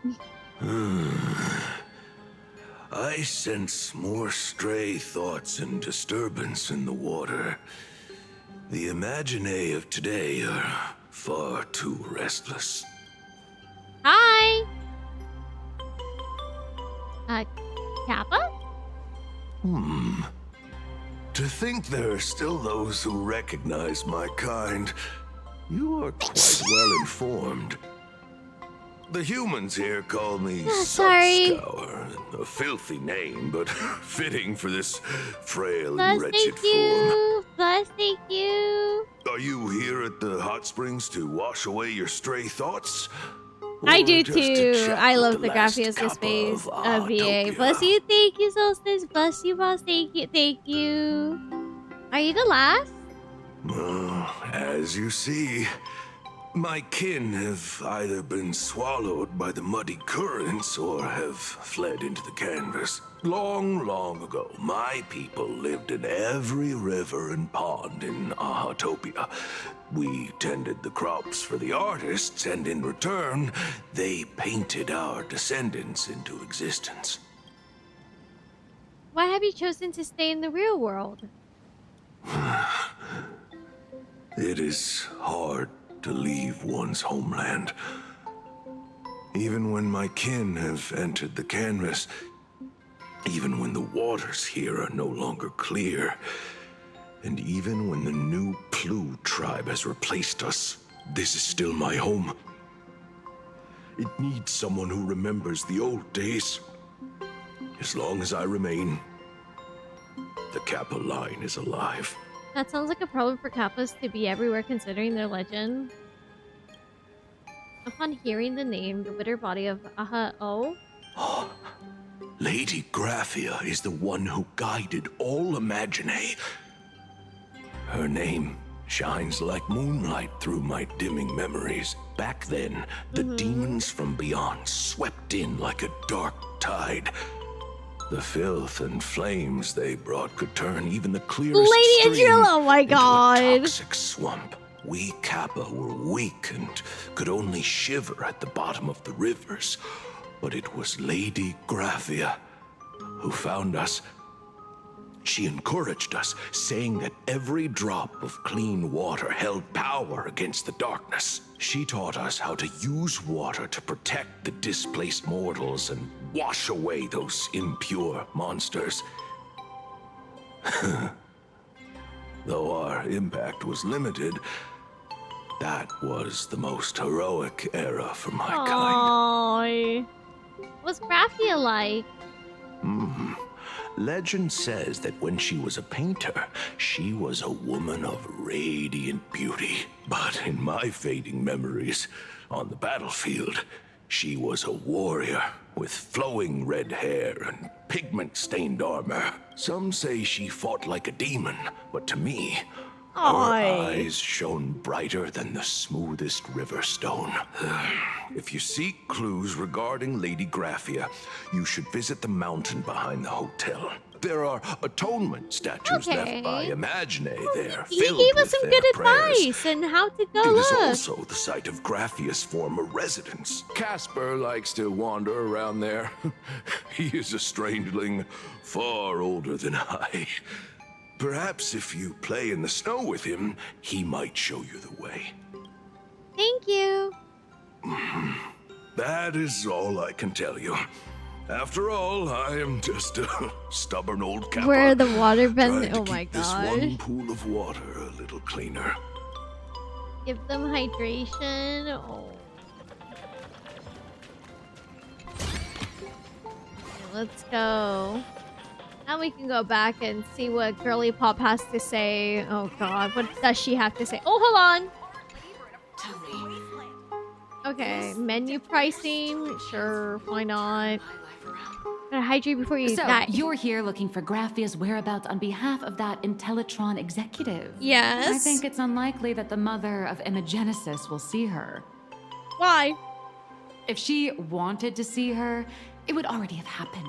I sense more stray thoughts and disturbance in the water. The Imagine of today are far too restless. Hi. Kappa? To think there are still those who recognize my kind. You are quite well informed. The humans here call me sorry. Scour, a filthy name, but fitting for this frail Plus, and wretched thank you. Plus, thank you. form. Are you here at the hot springs to wash away your stray thoughts? I Or do just to too. chat I with love the the last Graphia's kappa space of VA. Bless you, thank you, Solstice. Bless you, boss. Thank you, thank you. Are you the last? As you see, my kin have either been swallowed by the muddy currents or have fled into the canvas. Long, long ago, my people lived in every river and pond in Ahatopia. We tended the crops for the artists, and in return, they painted our descendants into existence. Why have you chosen to stay in the real world? It is hard to leave one's homeland. Even when my kin have entered the canvas, even when the waters here are no longer clear, and even when the new Plu tribe has replaced us, this is still my home. It needs someone who remembers the old days. As long as I remain, the Kappa line is alive. That sounds like a problem for Kappas to be everywhere considering their legend. Upon hearing the name, the bitter body of Aha-Oh. Lady Graphia is the one who guided all Imagine. Her name shines like moonlight through my dimming memories. Back then, the demons from beyond swept in like a dark tide. The filth and flames they brought could turn even the clearest Lady stream Angela, oh my into god. a toxic swamp. We Kappa were weak and could only shiver at the bottom of the rivers. But it was Lady Graphia who found us. She encouraged us, saying that every drop of clean water held power against the darkness. She taught us how to use water to protect the displaced mortals and wash away those impure monsters. Though our impact was limited, that was the most heroic era for my kind. What's Graphia like? Legend says that when she was a painter, she was a woman of radiant beauty. But in my fading memories, on the battlefield, she was a warrior with flowing red hair and pigment-stained armor. Some say she fought like a demon, but to me, her eyes shone brighter than the smoothest river stone. If you seek clues regarding Lady Graphia, you should visit the mountain behind the hotel. There are atonement statues left by Imagine there, He filled gave with us some their good prayers. advice on how to go It is look. also the site of Graphia's former residence. Casper likes to wander around there. He is a strangeling far older than I. Perhaps if you play in the snow with him, he might show you the way. Thank you. That is all I can tell you. After all, I am just a stubborn old Kappa. Where the water been? trying to Oh my keep this gosh. one pool of water a little cleaner. Give them hydration. Oh. Okay, let's go. Now we can go back and see what Girly Pop has to say. Oh god, what does she have to say? Oh, hold on. Okay, menu pricing. Sure, why not? Gotta hydrate before you So, die. you're here looking for Graphia's whereabouts on behalf of that Intellitron executive. Yes. I think it's unlikely that the mother of Imagenesis will see her. Why? If she wanted to see her, it would already have happened.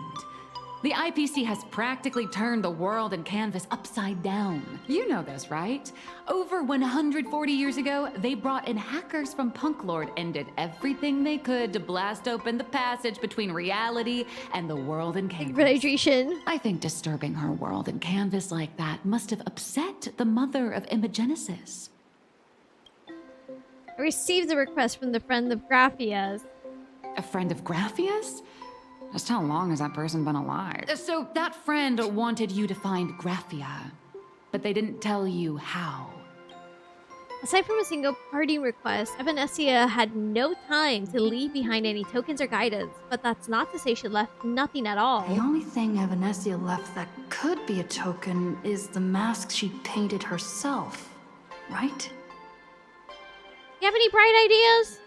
The IPC has practically turned the world and canvas upside down. You know this, right? Over 140 years ago, they brought in hackers from Punklord and did everything they could to blast open the passage between reality and the world and canvas. Hydration. I think disturbing her world and canvas like that must have upset the mother of Imagenesis. I received a request from the friend of Graphia's. A friend of Graphia's? Just how long has that person been alive? So that friend wanted you to find Graphia, but they didn't tell you how. Aside from a single party request, Evanescia had no time to leave behind any tokens or guidance, but that's not to say she left nothing at all. The only thing Evanescia left that could be a token is the mask she painted herself. right? You have any bright ideas?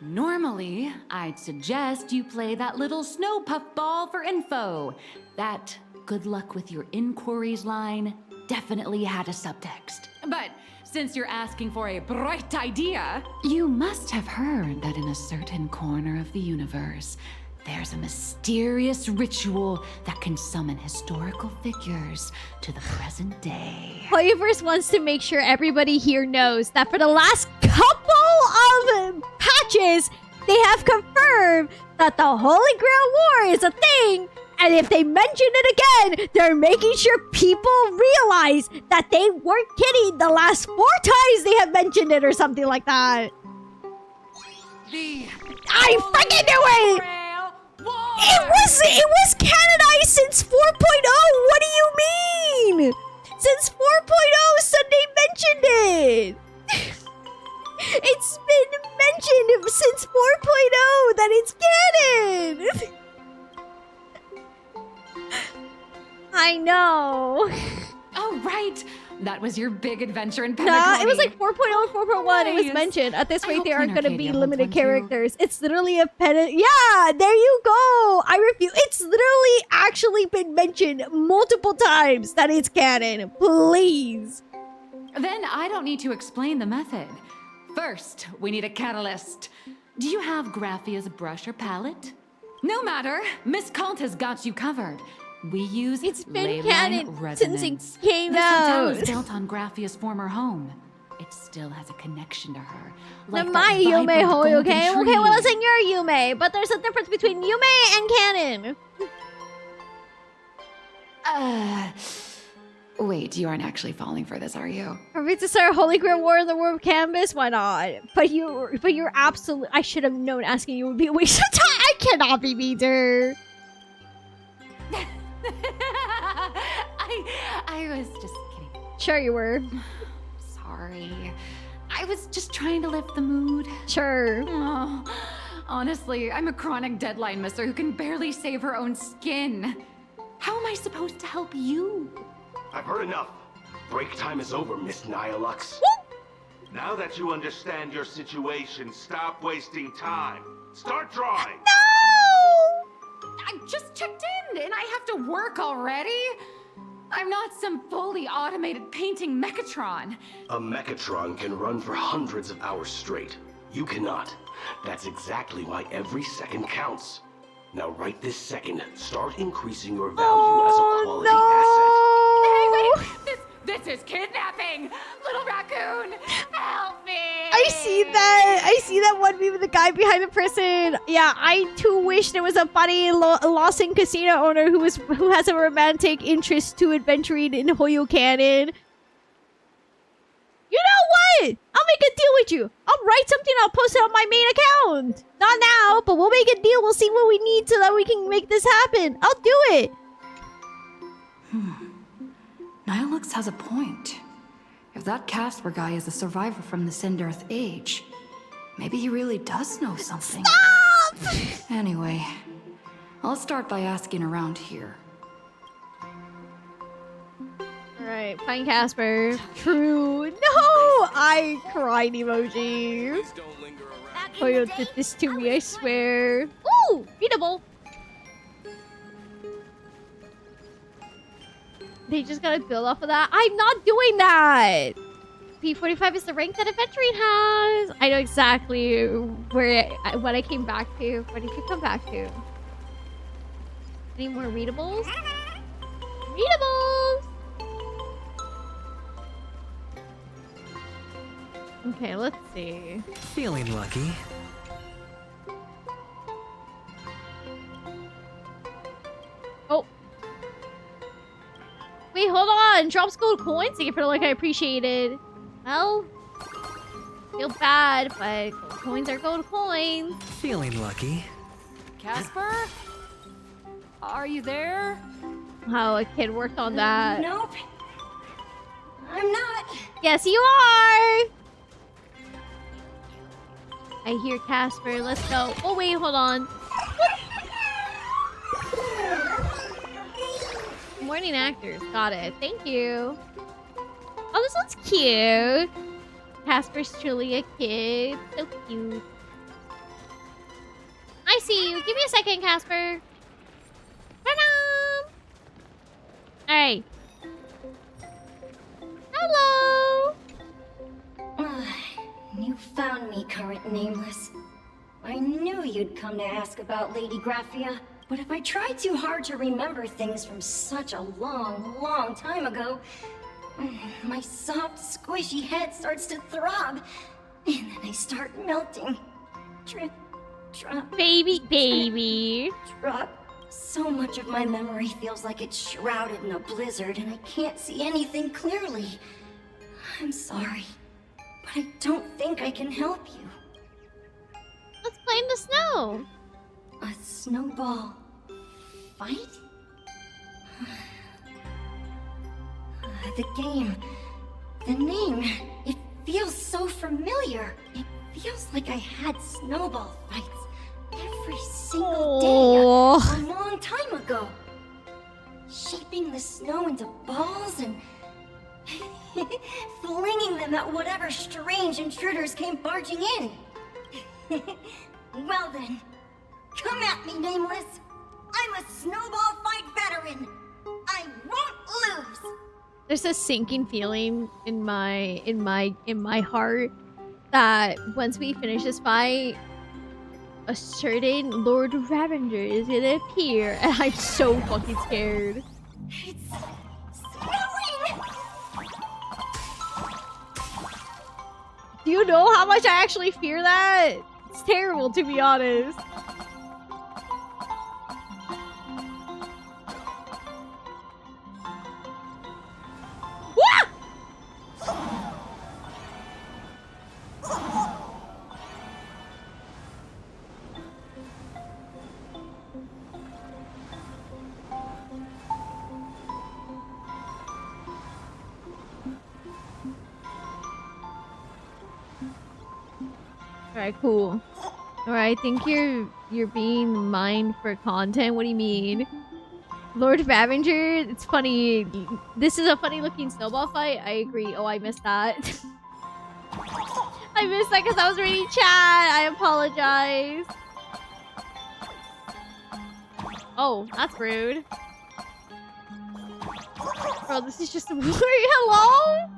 Normally, I'd suggest you play that little snow puff ball for info. That good luck with your inquiries line definitely had a subtext. But since you're asking for a bright idea, you must have heard that in a certain corner of the universe, there's a mysterious ritual that can summon historical figures to the present day. Hoyoverse wants to make sure everybody here knows that for the last couple of patches, they have confirmed that the Holy Grail War is a thing. And if they mention it again, they're making sure people realize that they weren't kidding the last 4 times they have mentioned it or something like that. I freaking knew it! It was canonized since 4.0! What do you mean? Since 4.0, Sunday mentioned it! It's been mentioned since 4.0 that it's canon! I know. Oh, right. That was your big adventure in Pentagon. Nah, it was like 4.0 and 4.1. It was mentioned. At this rate, there aren't going to be limited characters. It's literally a pen. Yeah, there you go. I refuse. It's literally actually been mentioned multiple times that it's canon. Please. Then I don't need to explain the method. First, we need a catalyst. Do you have Graphia's brush or palette? No matter. Miss Kalt has got you covered. We use it's been ley canon line resonance. Since it came this out. This hotel is built on Graphia's former home. It still has a connection to her. Like Like my that Yume vibrant Hoy, golden okay? tree. Okay, well, listen, you're Yume, but there's a difference between Yume and canon. Wait, you aren't actually falling for this, are you? For me to start Holy Grail War in the World Canvas, why not? But you're absolutely. I should have known asking you would be a waste of time. I cannot be meter. I was just kidding. Sure you were. Sorry. I was just trying to lift the mood. Sure. Oh, honestly, I'm a chronic deadline misser who can barely save her own skin. How am I supposed to help you? I've heard enough. Break time is over, Miss Nihilux. Now that you understand your situation, stop wasting time. Start drawing. No! I just checked in and I have to work already? I'm not some fully automated painting Mechatron. A Mechatron can run for hundreds of hours straight. You cannot. That's exactly why every second counts. Now right this second, start increasing your value as a quality asset. Hey, wait! This is kidnapping! Little raccoon! Help me! I see that. I see that one meme of the guy behind the person. Yeah, I too wish there was a funny Lawson casino owner who has a romantic interest to adventuring in Hoyo Cannon. You know what? I'll make a deal with you. I'll write something. I'll post it on my main account. Not now, but we'll make a deal. We'll see what we need so that we can make this happen. I'll do it. Nihilux has a point. If that Casper guy is a survivor from the Sindarth age, maybe he really does know something. Stop! Anyway, I'll start by asking around here. Alright, find Casper. True. No! I cried emoji. Hoyo did this to me, I swear. Ooh! Readable! They just gotta build off of that. I'm not doing that! P45 is the rank that Adventuring has. I know exactly what I came back to. What did you come back to? Any more readables? Readables! Okay, let's see. Feeling lucky. Oh. Wait, hold on. Drops gold coins. Thank you for the like. I appreciate it. Well, feel bad, but gold coins are gold coins. Feeling lucky. Casper? Are you there? How a kid worked on that. Nope. I'm not. Yes, you are. I hear Casper. Let's go. Oh, wait, hold on. Morning actors. Got it. Thank you. Oh, this one's cute. Casper's truly a kid. So cute. I see you. Give me a second, Casper. Ta-da! Alright. Hello! You found me, current nameless. I knew you'd come to ask about Lady Graphia, but if I try too hard to remember things from such a long, long time ago, my soft, squishy head starts to throb, and then I start melting. Drip, drop. Baby. Drop. So much of my memory feels like it's shrouded in a blizzard, and I can't see anything clearly. I'm sorry, but I don't think I can help you. Let's play in the snow. A snowball fight? The game, the name, it feels so familiar. It feels like I had snowball fights every single day a long time ago. Shaping the snow into balls and flinging them at whatever strange intruders came barging in. Well then, come at me, Nameless. I'm a snowball fight veteran. I won't lose. There's a sinking feeling in my heart that once we finish this fight, a certain Lord Ravager is gonna appear, and I'm so fucking scared. It's snowing! Do you know how much I actually fear that? It's terrible, to be honest. Alright, cool. Alright, I think you're being mined for content. What do you mean? Lord Ravager, it's funny. This is a funny looking snowball fight. I agree. Oh, I missed that. I missed that because I was reading chat. I apologize. Oh, that's rude. Bro, this is just a hello?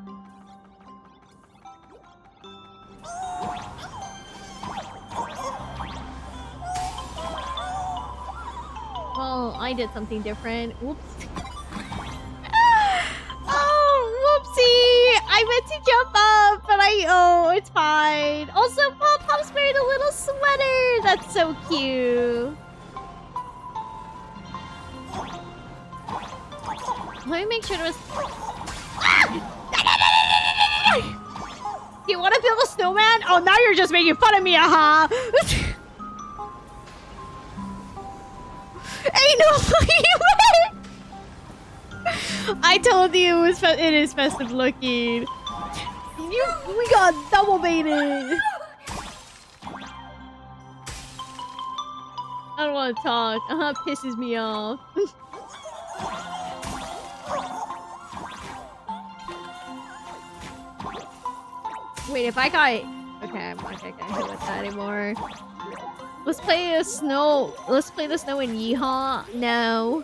Well, I did something different. Whoops. Oh, whoopsie! I meant to jump up, but oh, it's fine. Also, Pop's wearing a little sweater. That's so cute. Let me make sure it was... Do you want to build a snowman? Oh, now you're just making fun of me, aha! Ain't no fucking way! I told you it is festive looking. We got double baited. I don't want to talk. Pisses me off. Wait, if I got... Okay, I'm not gonna get hit with that anymore. Let's play the snow. Let's play the snow in Yeehaw. No.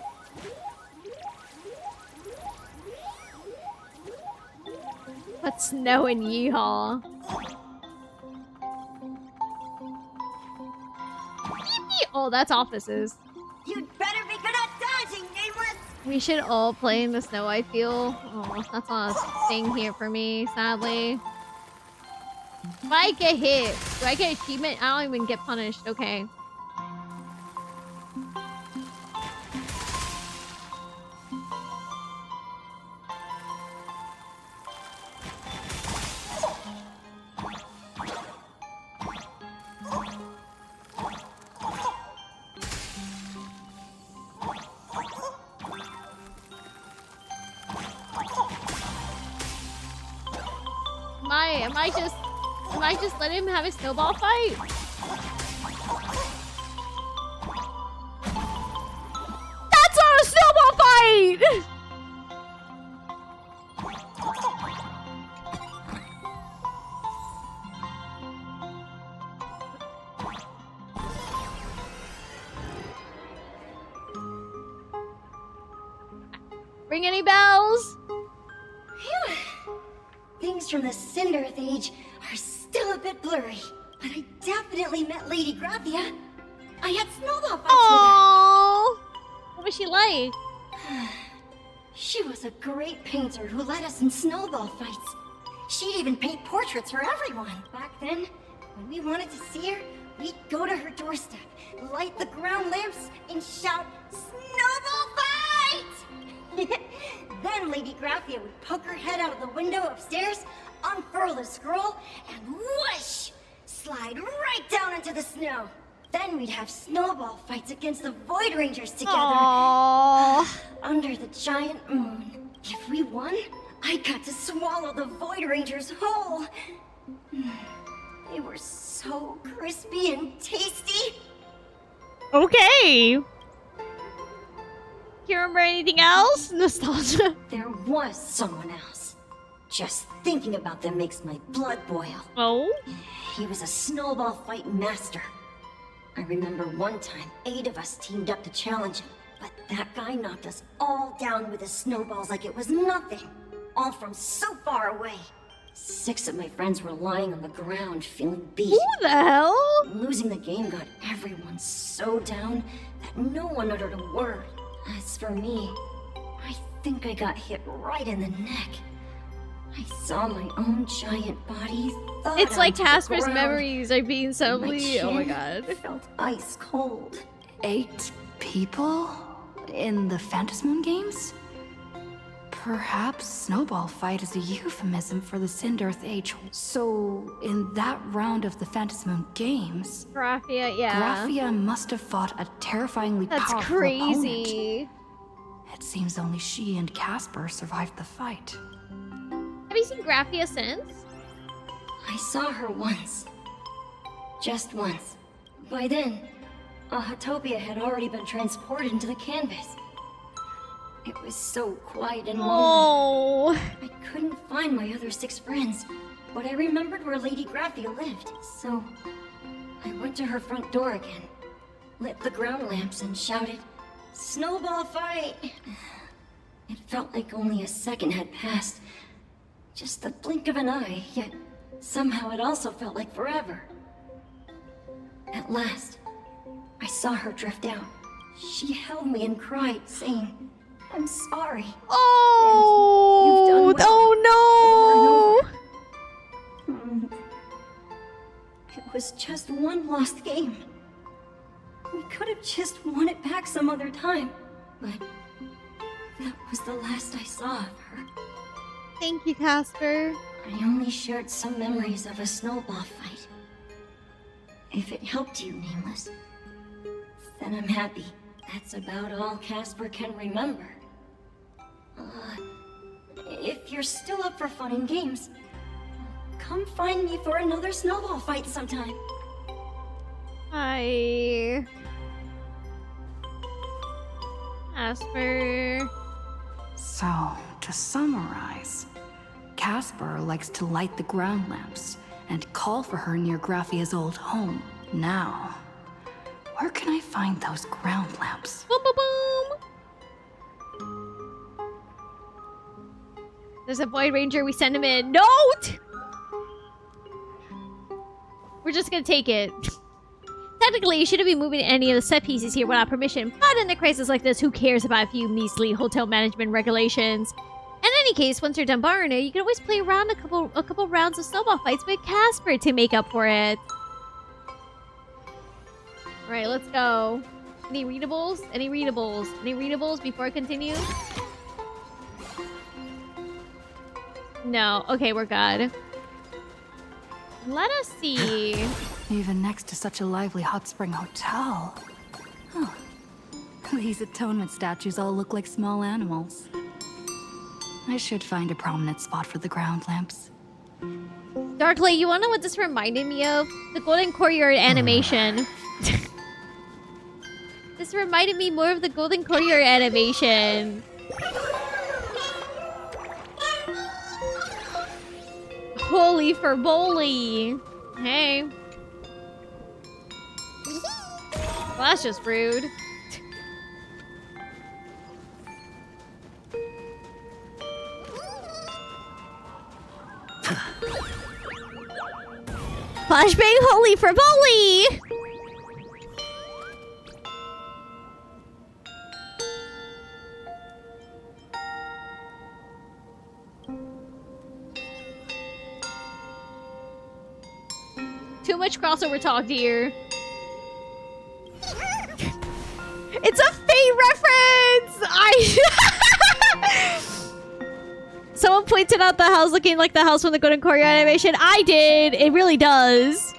What's snow in Yeehaw? Oh, that's offices. You'd better be good at dodging, Nameless. We should all play in the snow, I feel. Oh, that's not a thing here for me, sadly. If I get hit, do I get achievement? I don't even get punished. Okay. Am I just let him have a snowball fight? That's not a snowball fight! Ring any bells? Phew. Things from the Sinnoh age are still a bit blurry, but I definitely met Lady Graphia. I had snowball fights Aww. What was she like? with her. She was a great painter who led us in snowball fights. She'd even paint portraits for everyone. Back then, when we wanted to see her, we'd go to her doorstep, light the ground lamps, and shout, "Snowball fight!" Then Lady Graphia would poke her head out of the window upstairs, unfurl the scroll, and whoosh! Slide right down into the snow. Then we'd have snowball fights against the Void Rangers together. Aww. Under the giant moon. If we won, I got to swallow the Void Rangers whole. They were so crispy and tasty. Okay. You remember anything else? Nostalgia. There was someone else. Just thinking about them makes my blood boil. Oh? He was a snowball fight master. I remember one time, 8 of us teamed up to challenge him, but that guy knocked us all down with his snowballs like it was nothing. All from so far away. 6 of my friends were lying on the ground feeling beat. Who the hell? Losing the game got everyone so down that no one uttered a word. As for me, I think I got hit right in the neck. I saw my own giant body thud It's like onto the Casper's ground. memories are being suddenly. Oh my chin god. felt ice cold. 8 people in the Phantasmoon games? Perhaps Snowball Fight is a euphemism for the Sinnoh age. So, in that round of the Phantasmoon games, Graphia, yeah. Graphia must have fought a terrifyingly That's powerful crazy. opponent. It seems only she and Casper survived the fight. Have you seen Graphia since? I saw her once. Just once. By then, Ahatopia had already been transported into the canvas. It was so quiet and lonely. I couldn't find my other 6 friends, but I remembered where Lady Graphia lived, so I went to her front door again, lit the ground lamps, and shouted, "Snowball fight!" It felt like only a second had passed. Just the blink of an eye, yet somehow it also felt like forever. At last, I saw her drift out. She held me and cried, saying, "I'm sorry." Oh, and you've done well. oh no! Over and over. It was just one lost game. We could have just won it back some other time, but that was the last I saw of her. Thank you, Casper. I only shared some memories of a snowball fight. If it helped you, Nameless, then I'm happy. That's about all Casper can remember. If you're still up for fun and games, come find me for another snowball fight sometime. Hi. Casper. So, to summarize, Casper likes to light the ground lamps and call for her near Graphia's old home. Now, where can I find those ground lamps? Boom, boom, boom. There's a Void Ranger. We send him in. Note! We're just gonna take it. Technically, you shouldn't be moving any of the set pieces here without permission, but in a crisis like this, who cares about a few measly hotel management regulations? In any case, once you're done borrowing it, you can always play around a couple rounds of snowball fights with Casper to make up for it. Alright, let's go. Any readables? Any readables? Any readables before I continue? No. Okay, we're good. Let us see. Even next to such a lively hot spring hotel. Huh. These atonement statues all look like small animals. I should find a prominent spot for the ground lamps. Darkly, you wanna know what this reminded me of? The Golden Courtyard animation. This reminded me more of the Golden Courtyard animation. Holy for Bowly. Hey. Well, that's just rude. Flashbang holy for Polly! Too much crossover talk, dear. It's a Fate reference! Someone pointed out the house looking like the house from the Golden Courier animation. I did! It really does.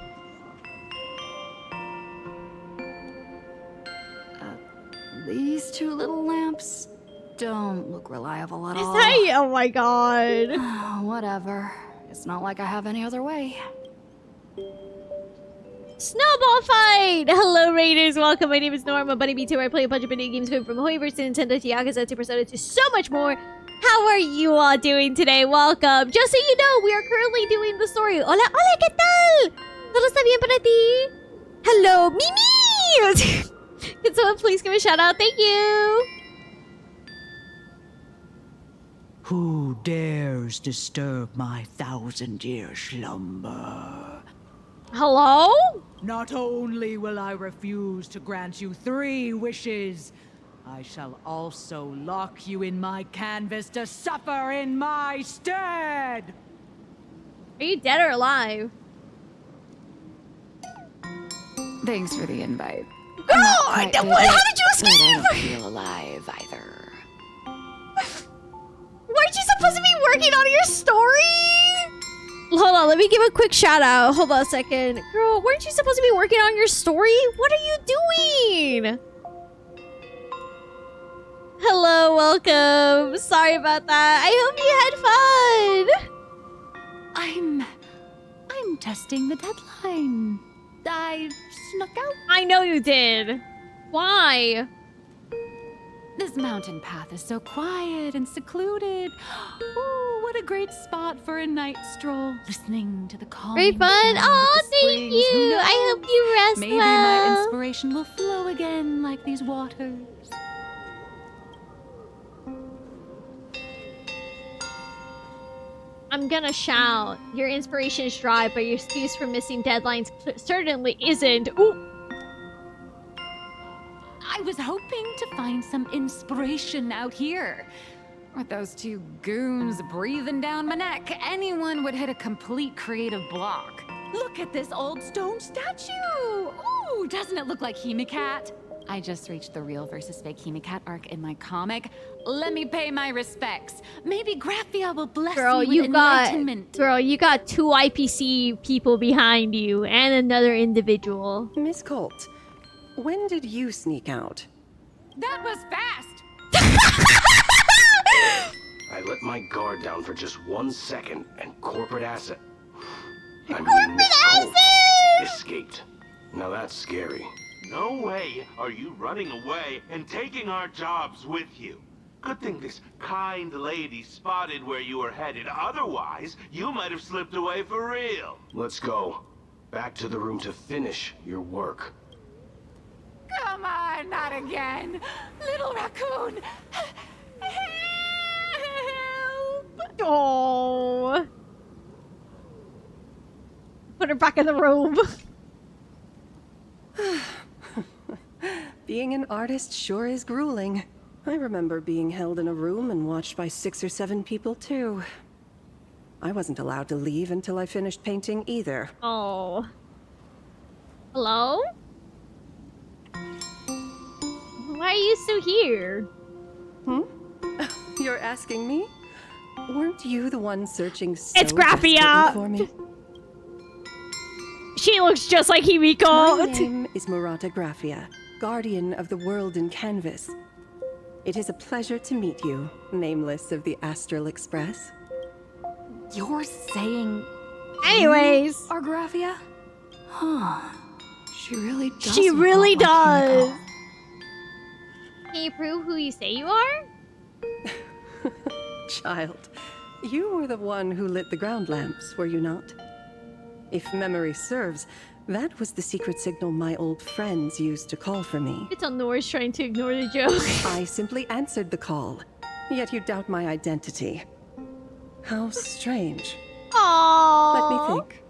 These two little lamps don't look reliable at all. Oh my god. Whatever. It's not like I have any other way. Snowball fight! Hello, Raiders. Welcome. My name is Nohr. I'm a Bunny B2 where I play a bunch of video games going from Hoiverse to Nintendo to Yakuza to Persona to so much more. How are you all doing today? Welcome. Just so you know, we are currently doing the story. Hola, hola, ¿qué tal? ¿Todo está bien para ti? Hello, Mimi! Can someone please give a shout out? Thank you. Who dares disturb my 1,000-year slumber? Hello? Not only will I refuse to grant you 3 wishes, I shall also lock you in my canvas to suffer in my stead! Are you dead or alive? Thanks for the invite. Girl! How did you escape? I don't feel alive either. Weren't you supposed to be working on your story? Hold on, let me give a quick shout out. Hold on a second. Girl, weren't you supposed to be working on your story? What are you doing? Hello, welcome. Sorry about that. I hope you had fun. I'm testing the deadline. I snuck out. I know you did. Why? This mountain path is so quiet and secluded. Ooh, what a great spot for a night stroll. Listening to the calming Great fun. sound of Oh, the thank springs. you. Who knows? I hope you rest Maybe well. my inspiration will flow again like these waters. I'm gonna shout. Your inspiration is dry, but your excuse for missing deadlines certainly isn't. Ooh. I was hoping to find some inspiration out here. With those 2 goons breathing down my neck, anyone would hit a complete creative block. Look at this old stone statue! Ooh, doesn't it look like Himeko? I just reached the real versus fake Himeko arc in my comic. Let me pay my respects. Maybe Graphia will bless me with enlightenment. Girl, you got 2 IPC people behind you and another individual. Miss Colt, when did you sneak out? That was fast! I let my guard down for just 1 second, and corporate asset. I mean, Corporate Miss Colt asset! escaped. Now that's scary. No way are you running away and taking our jobs with you. Good thing this kind lady spotted where you were headed. Otherwise, you might have slipped away for real. Let's go. Back to the room to finish your work. Come on, not again! Little raccoon! Help! Oh. Put her back in the room. Being an artist sure is grueling. I remember being held in a room and watched by 6 or 7 people, too. I wasn't allowed to leave until I finished painting either. Oh. Hello? Why are you still here? You're asking me? Weren't you the one searching so It's Graphia! desperately for me? She looks just like Himeko. My name is Murata Graphia, guardian of the world in canvas. It is a pleasure to meet you, nameless of the Astral Express. You're saying... Anyways. You are Graphia? Huh. She really does. She really look like does. Himeko. Can you prove who you say you are? Child, you were the one who lit the ground lamps, were you not? If memory serves, that was the secret signal my old friends used to call for me. It's on Nohr's trying to ignore the joke. I simply answered the call, yet you doubt my identity. How strange. Aww. Let me think.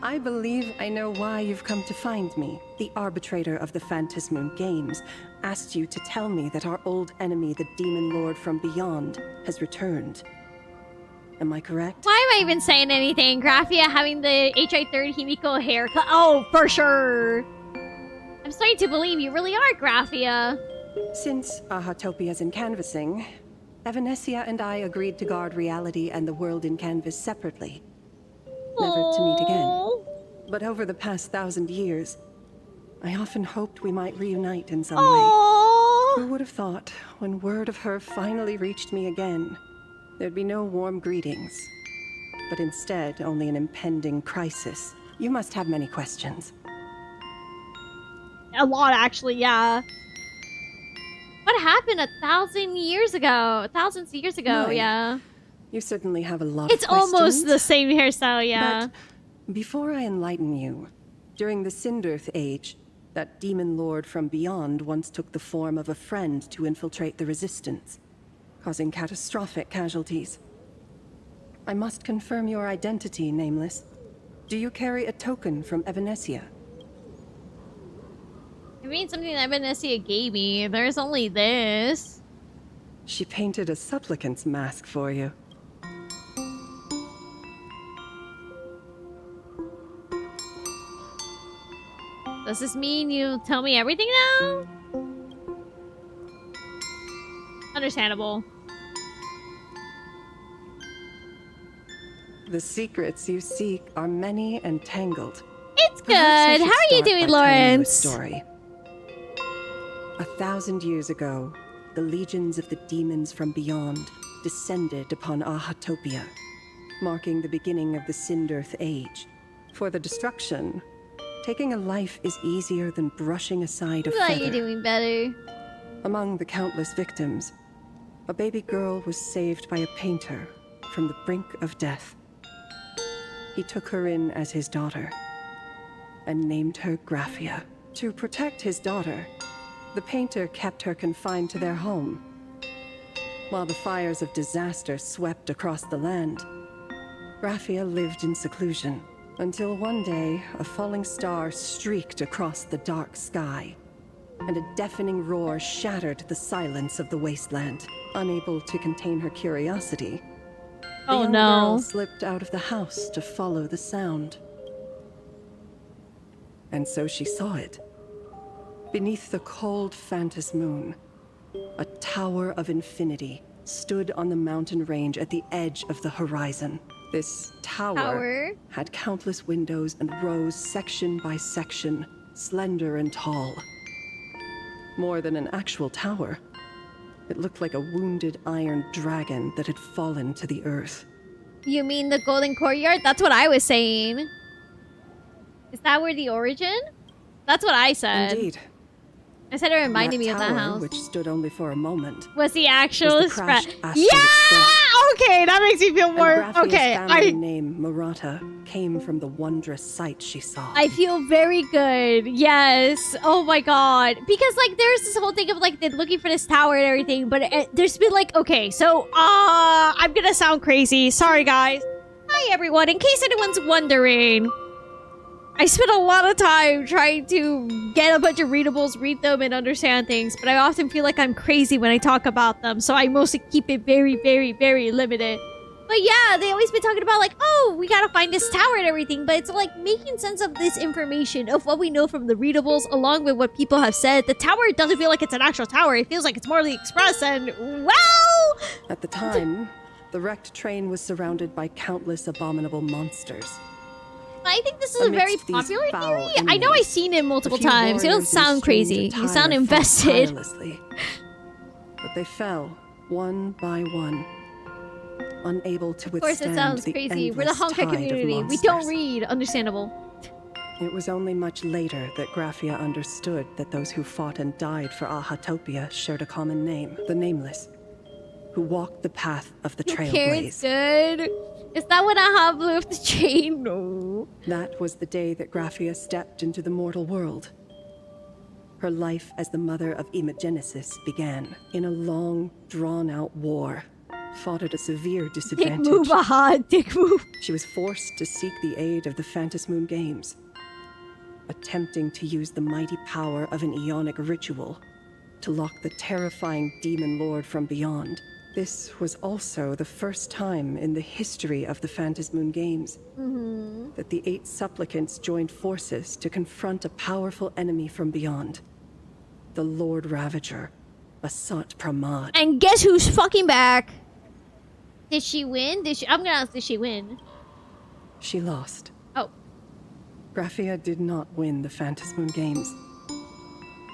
I believe I know why you've come to find me. The arbitrator of the Phantasmoon Games asked you to tell me that our old enemy, the Demon Lord from Beyond, has returned. Am I correct? Why am I even saying anything? Graphia having the HI3rd Himeko haircut. Oh, for sure. I'm starting to believe you really are Graphia. Since Ahatopia's in canvassing, Evanesia and I agreed to guard reality and the world in canvas separately. Never to meet again. But over the past 1,000 years, I often hoped we might reunite in some way. Who would have thought, when word of her finally reached me again, there'd be no warm greetings, but instead only an impending crisis. You must have many questions. A lot, actually, yeah. What happened 1,000 years ago? Thousands of years ago, Right. yeah. You certainly have a lot It's of questions. almost the same hairstyle, yeah. But before I enlighten you, during the Sinnoh Age, that demon lord from beyond once took the form of a friend to infiltrate the Resistance, causing catastrophic casualties. I must confirm your identity, Nameless. Do you carry a token from Evanesia? I mean, something that Evanesia gave me. There's only this. She painted a supplicant's mask for you. Does this mean you tell me everything now? Understandable. The secrets you seek are many and tangled. It's good. Perhaps I should How are you start doing, by telling you a Lawrence? story. 1,000 years ago, the legions of the demons from beyond descended upon Ahatopia, marking the beginning of the Sinnoh Age. For the destruction, taking a life is easier than brushing aside a I'm glad feather. you're doing better. Among the countless victims, a baby girl was saved by a painter from the brink of death. He took her in as his daughter and named her Graphia. To protect his daughter, the painter kept her confined to their home. While the fires of disaster swept across the land, Graphia lived in seclusion until one day a falling star streaked across the dark sky, and a deafening roar shattered the silence of the wasteland. Unable to contain her curiosity, the young girl slipped out of the house to follow the sound. And so she saw it. Beneath the cold phantasmoon, a tower of infinity stood on the mountain range at the edge of the horizon. This tower had countless windows and rose section by section, slender and tall. More than an actual tower, it looked like a wounded iron dragon that had fallen to the earth. You mean the Golden Courtyard? That's what I was saying. Is that where the origin? That's what I said. Indeed. I said it reminded me of that tower, house. which stood only for a moment, Was the actual was the crashed Astral Yeah! Express. Okay, that makes me feel more... And Graphia's Okay, family name, Murata, came from the wondrous sight she saw. I feel very good. Yes. Oh my god. Because, like, there's this whole thing of, like, they're looking for this tower and everything, but there's been, like, okay, so, I'm gonna sound crazy. Sorry, guys. Hi, everyone. In case anyone's wondering, I spent a lot of time trying to get a bunch of readables, read them, and understand things, but I often feel like I'm crazy when I talk about them, so I mostly keep it very, very, very limited. But yeah, they always been talking about, like, oh, we gotta find this tower and everything, but it's like making sense of this information, of what we know from the readables, along with what people have said. The tower doesn't feel like it's an actual tower, it feels like it's more of the express, and, well... At the time, the wrecked train was surrounded by countless abominable monsters. I think this is a very Amidst these popular foul theory. I know I've seen it multiple a few times. You don't warriors in sound strange crazy. You attire sound fought invested. tirelessly. But they fell, one by one, unable to Of course withstand it sounds the crazy. We're the endless Honkai tide of community. We monsters. don't read. Understandable. It was only much later that Graphia understood that those who fought and died for Ahatopia shared a common name, the Nameless, who walked the path of the Karen's Trailblaze. good. Is that when Aha blew up the chain? No. That was the day that Graphia stepped into the mortal world. Her life as the mother of Imogenesis began in a long, drawn-out war. fought at a severe Dick disadvantage. move, aha, dick move. She was forced to seek the aid of the Phantom Moon Games, attempting to use the mighty power of an Aeonic ritual to lock the terrifying demon lord from beyond. This was also the first time in the history of the Phantom Moon Games that the 8 supplicants joined forces to confront a powerful enemy from beyond, the Lord Ravager, Asat Pramad. And guess who's fucking back? Did she win? I'm gonna ask, did she win? She lost. Oh. Graphia did not win the Phantom Moon Games.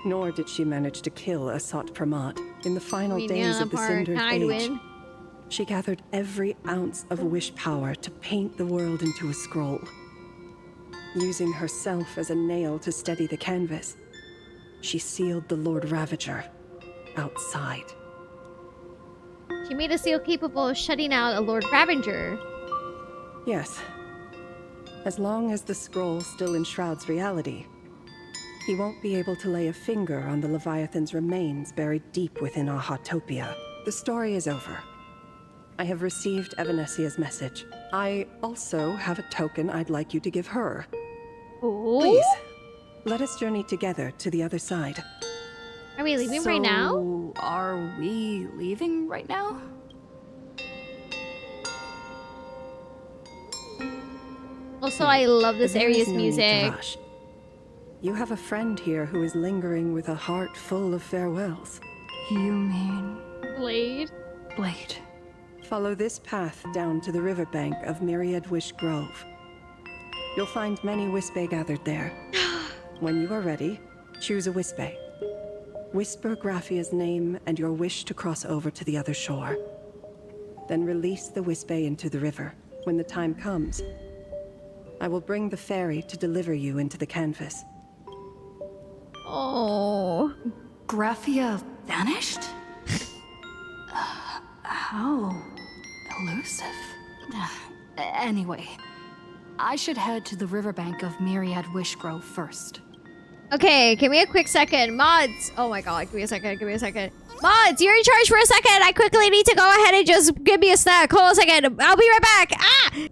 Nor did she manage to kill Asat Pramad. In the final days of the Cindered Age, win. she gathered every ounce of wish power to paint the world into a scroll. Using herself as a nail to steady the canvas, she sealed the Lord Ravager outside. She made a seal capable of shutting out a Lord Ravager. Yes. As long as the scroll still enshrouds reality, he won't be able to lay a finger on the Leviathan's remains buried deep within Ahatopia. The story is over. I have received Evanesia's message. I also have a token I'd like you to give her. Ooh. Please, let us journey together to the other side. Are we leaving right now? Are we leaving right now? Also, I love this There is area's no need to music. rush. You have a friend here who is lingering with a heart full of farewells. You mean... Blade? Blade. Follow this path down to the riverbank of Myriad Wish Grove. You'll find many Wispe gathered there. When you are ready, choose a Wispe. Whisper Graphia's name and your wish to cross over to the other shore. Then release the Wispe into the river. When the time comes, I will bring the ferry to deliver you into the canvas. Oh. Graphia vanished? How elusive. Anyway, I should head to the riverbank of Myriad Wish Grove first. Okay, give me a quick second. Mods! Oh my god, give me a second. Mods, you're in charge for a second! I quickly need to go ahead and just give me a snack. Hold on a second. I'll be right back! Ah!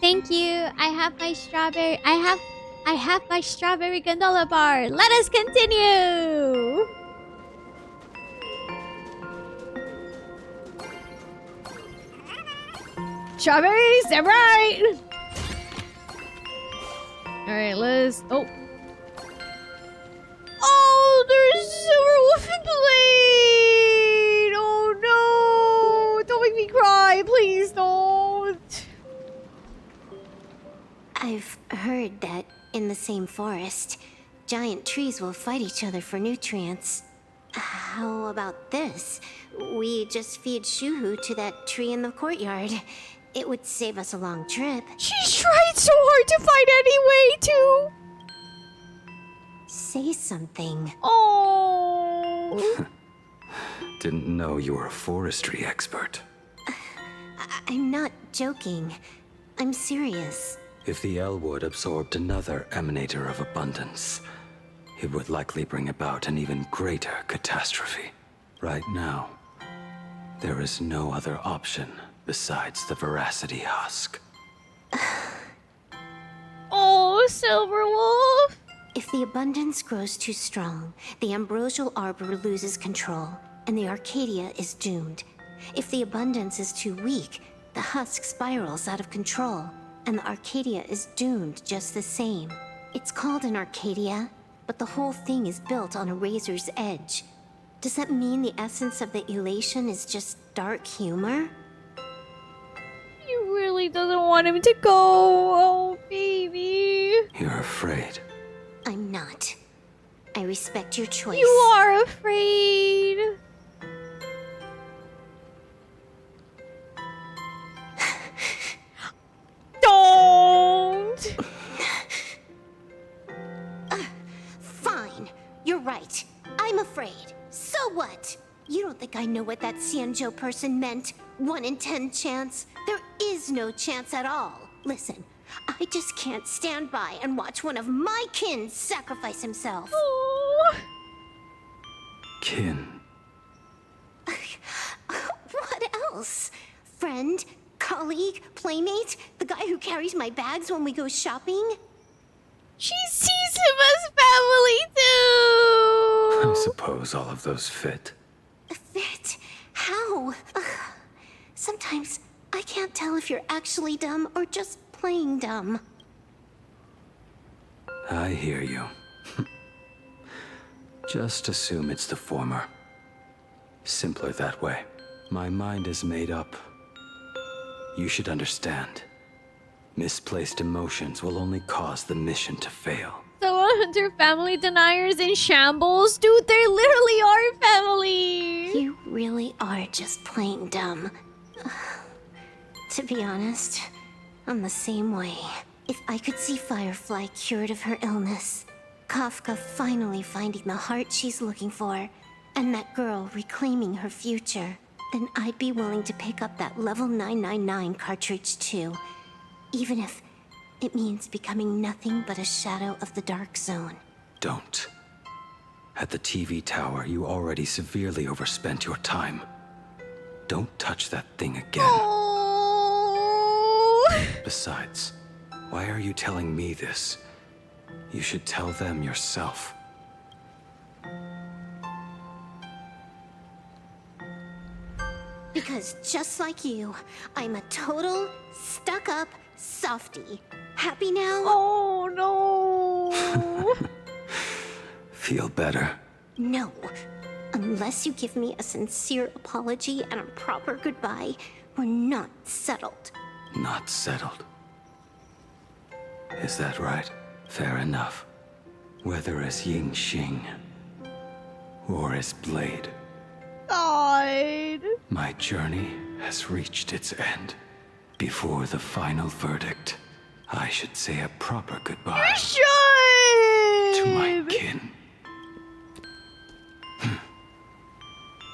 Thank you. I have my strawberry. I have my strawberry gondola bar. Let us continue. Strawberries, they're right. All right, let's. Oh. Oh, there's Silver Wolf and Blade. Oh no! Don't make me cry, please don't. I've heard that in the same forest, giant trees will fight each other for nutrients. How about this? We just feed Shuhu to that tree in the courtyard. It would save us a long trip. She's tried so hard to find any way to... Say something. Oh. Didn't know you were a forestry expert. I'm not joking. I'm serious. If the Elwood absorbed another emanator of abundance, it would likely bring about an even greater catastrophe. Right now, there is no other option besides the Veracity Husk. Oh, Silver Wolf! If the abundance grows too strong, the ambrosial arbor loses control, and the Arcadia is doomed. If the abundance is too weak, the husk spirals out of control, and the Arcadia is doomed just the same. It's called an Arcadia, but the whole thing is built on a razor's edge. Does that mean the essence of the elation is just dark humor? He really doesn't want him to go. Oh, baby. You're afraid. I'm not. I respect your choice. You are afraid. Don't. Fine. You're right. I'm afraid. So what? You don't think I know what that Xianzhou person meant? 1 in 10 chance? There is no chance at all. Listen, I just can't stand by and watch one of my kin sacrifice himself. Oh. Kin. What else? Friend? Colleague? Playmate? The guy who carries my bags when we go shopping? She sees him as family too. I suppose all of those fit. Fit? How? Sometimes I can't tell if you're actually dumb or just playing dumb. I hear you. Just assume it's the former. Simpler that way. My mind is made up. You should understand. Misplaced emotions will only cause the mission to fail. So 100 family deniers in shambles? Dude, they literally are family! You really are just playing dumb. To be honest, I'm the same way. If I could see Firefly cured of her illness, Kafka finally finding the heart she's looking for, and that girl reclaiming her future, then I'd be willing to pick up that level 999 cartridge too. Even if it means becoming nothing but a shadow of the Dark Zone. Don't. At the TV tower, you already severely overspent your time. Don't touch that thing again. Oh. Besides, why are you telling me this? You should tell them yourself. Because just like you, I'm a total, stuck-up softie. Happy now? Oh, no. Feel better? No. Unless you give me a sincere apology and a proper goodbye, we're not settled. Not settled. Is that right? Fair enough. Whether as Ying Xing or as Blade. God. My journey has reached its end. Before the final verdict, I should say a proper goodbye. You should! To my kin.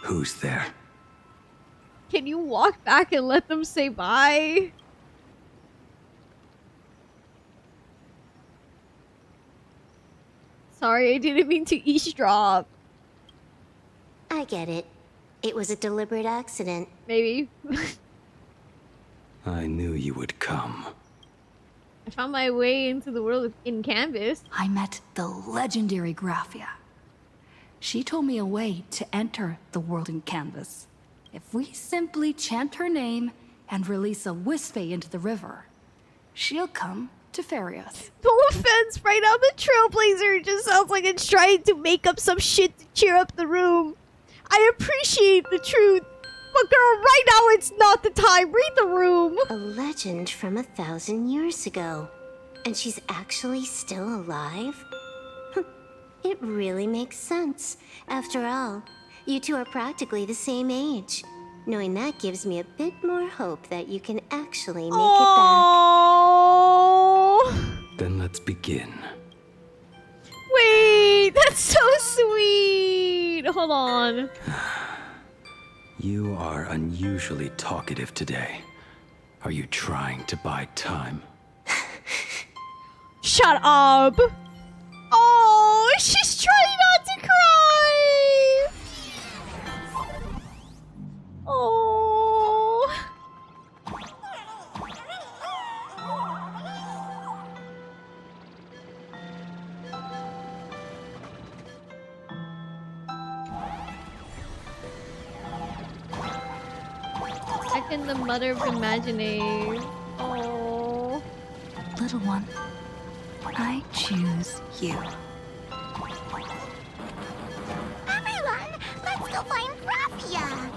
Who's there? Can you walk back and let them say bye? Sorry, I didn't mean to eavesdrop. I get it. It was a deliberate accident. Maybe. I knew you would come. I found my way into the world in Canvas. I met the legendary Graphia. She told me a way to enter the world in Canvas. If we simply chant her name and release a Wispy into the river, she'll come to ferry us. No offense, right now the Trailblazer just sounds like it's trying to make up some shit to cheer up the room. I appreciate the truth, but girl, right now it's not the time. Read the room. A legend from 1,000 years ago. And she's actually still alive? It really makes sense. After all, you two are practically the same age. Knowing that gives me a bit more hope that you can actually make it back. Then let's begin. Wait, that's so sweet. Hold on. You are unusually talkative today. Are you trying to buy time? Shut up! Oh, she's trying not to cry! Oh. Back in the mother of imagining. Oh. Little one, I choose you. Everyone, let's go find Graphia!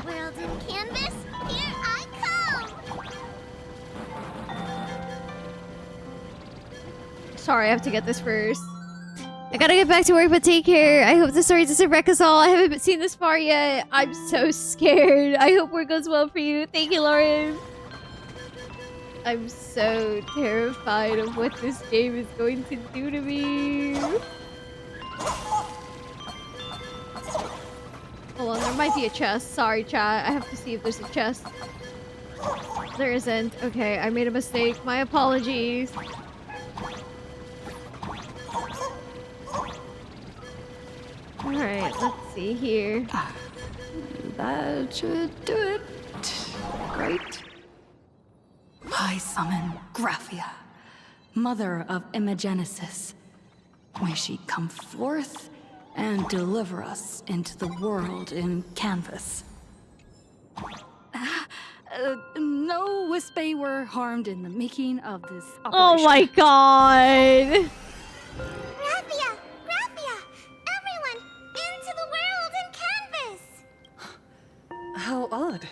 World in canvas, here I come! Sorry, I have to get this first. I gotta get back to work, but take care. I hope the story doesn't wreck us all. I haven't seen this far yet. I'm so scared. I hope work goes well for you. Thank you, Lauren. I'm so terrified of what this game is going to do to me. Hold on, there might be a chest. Sorry, chat. I have to see if there's a chest. There isn't. Okay, I made a mistake. My apologies. Alright, let's see here. That should do it. Great. I summon Graphia, mother of Imagenesis. May she come forth and deliver us into the world in canvas. No Wispy were harmed in the making of this operation. Oh my god! Graphia! Graphia! Everyone, into the world in canvas! How odd.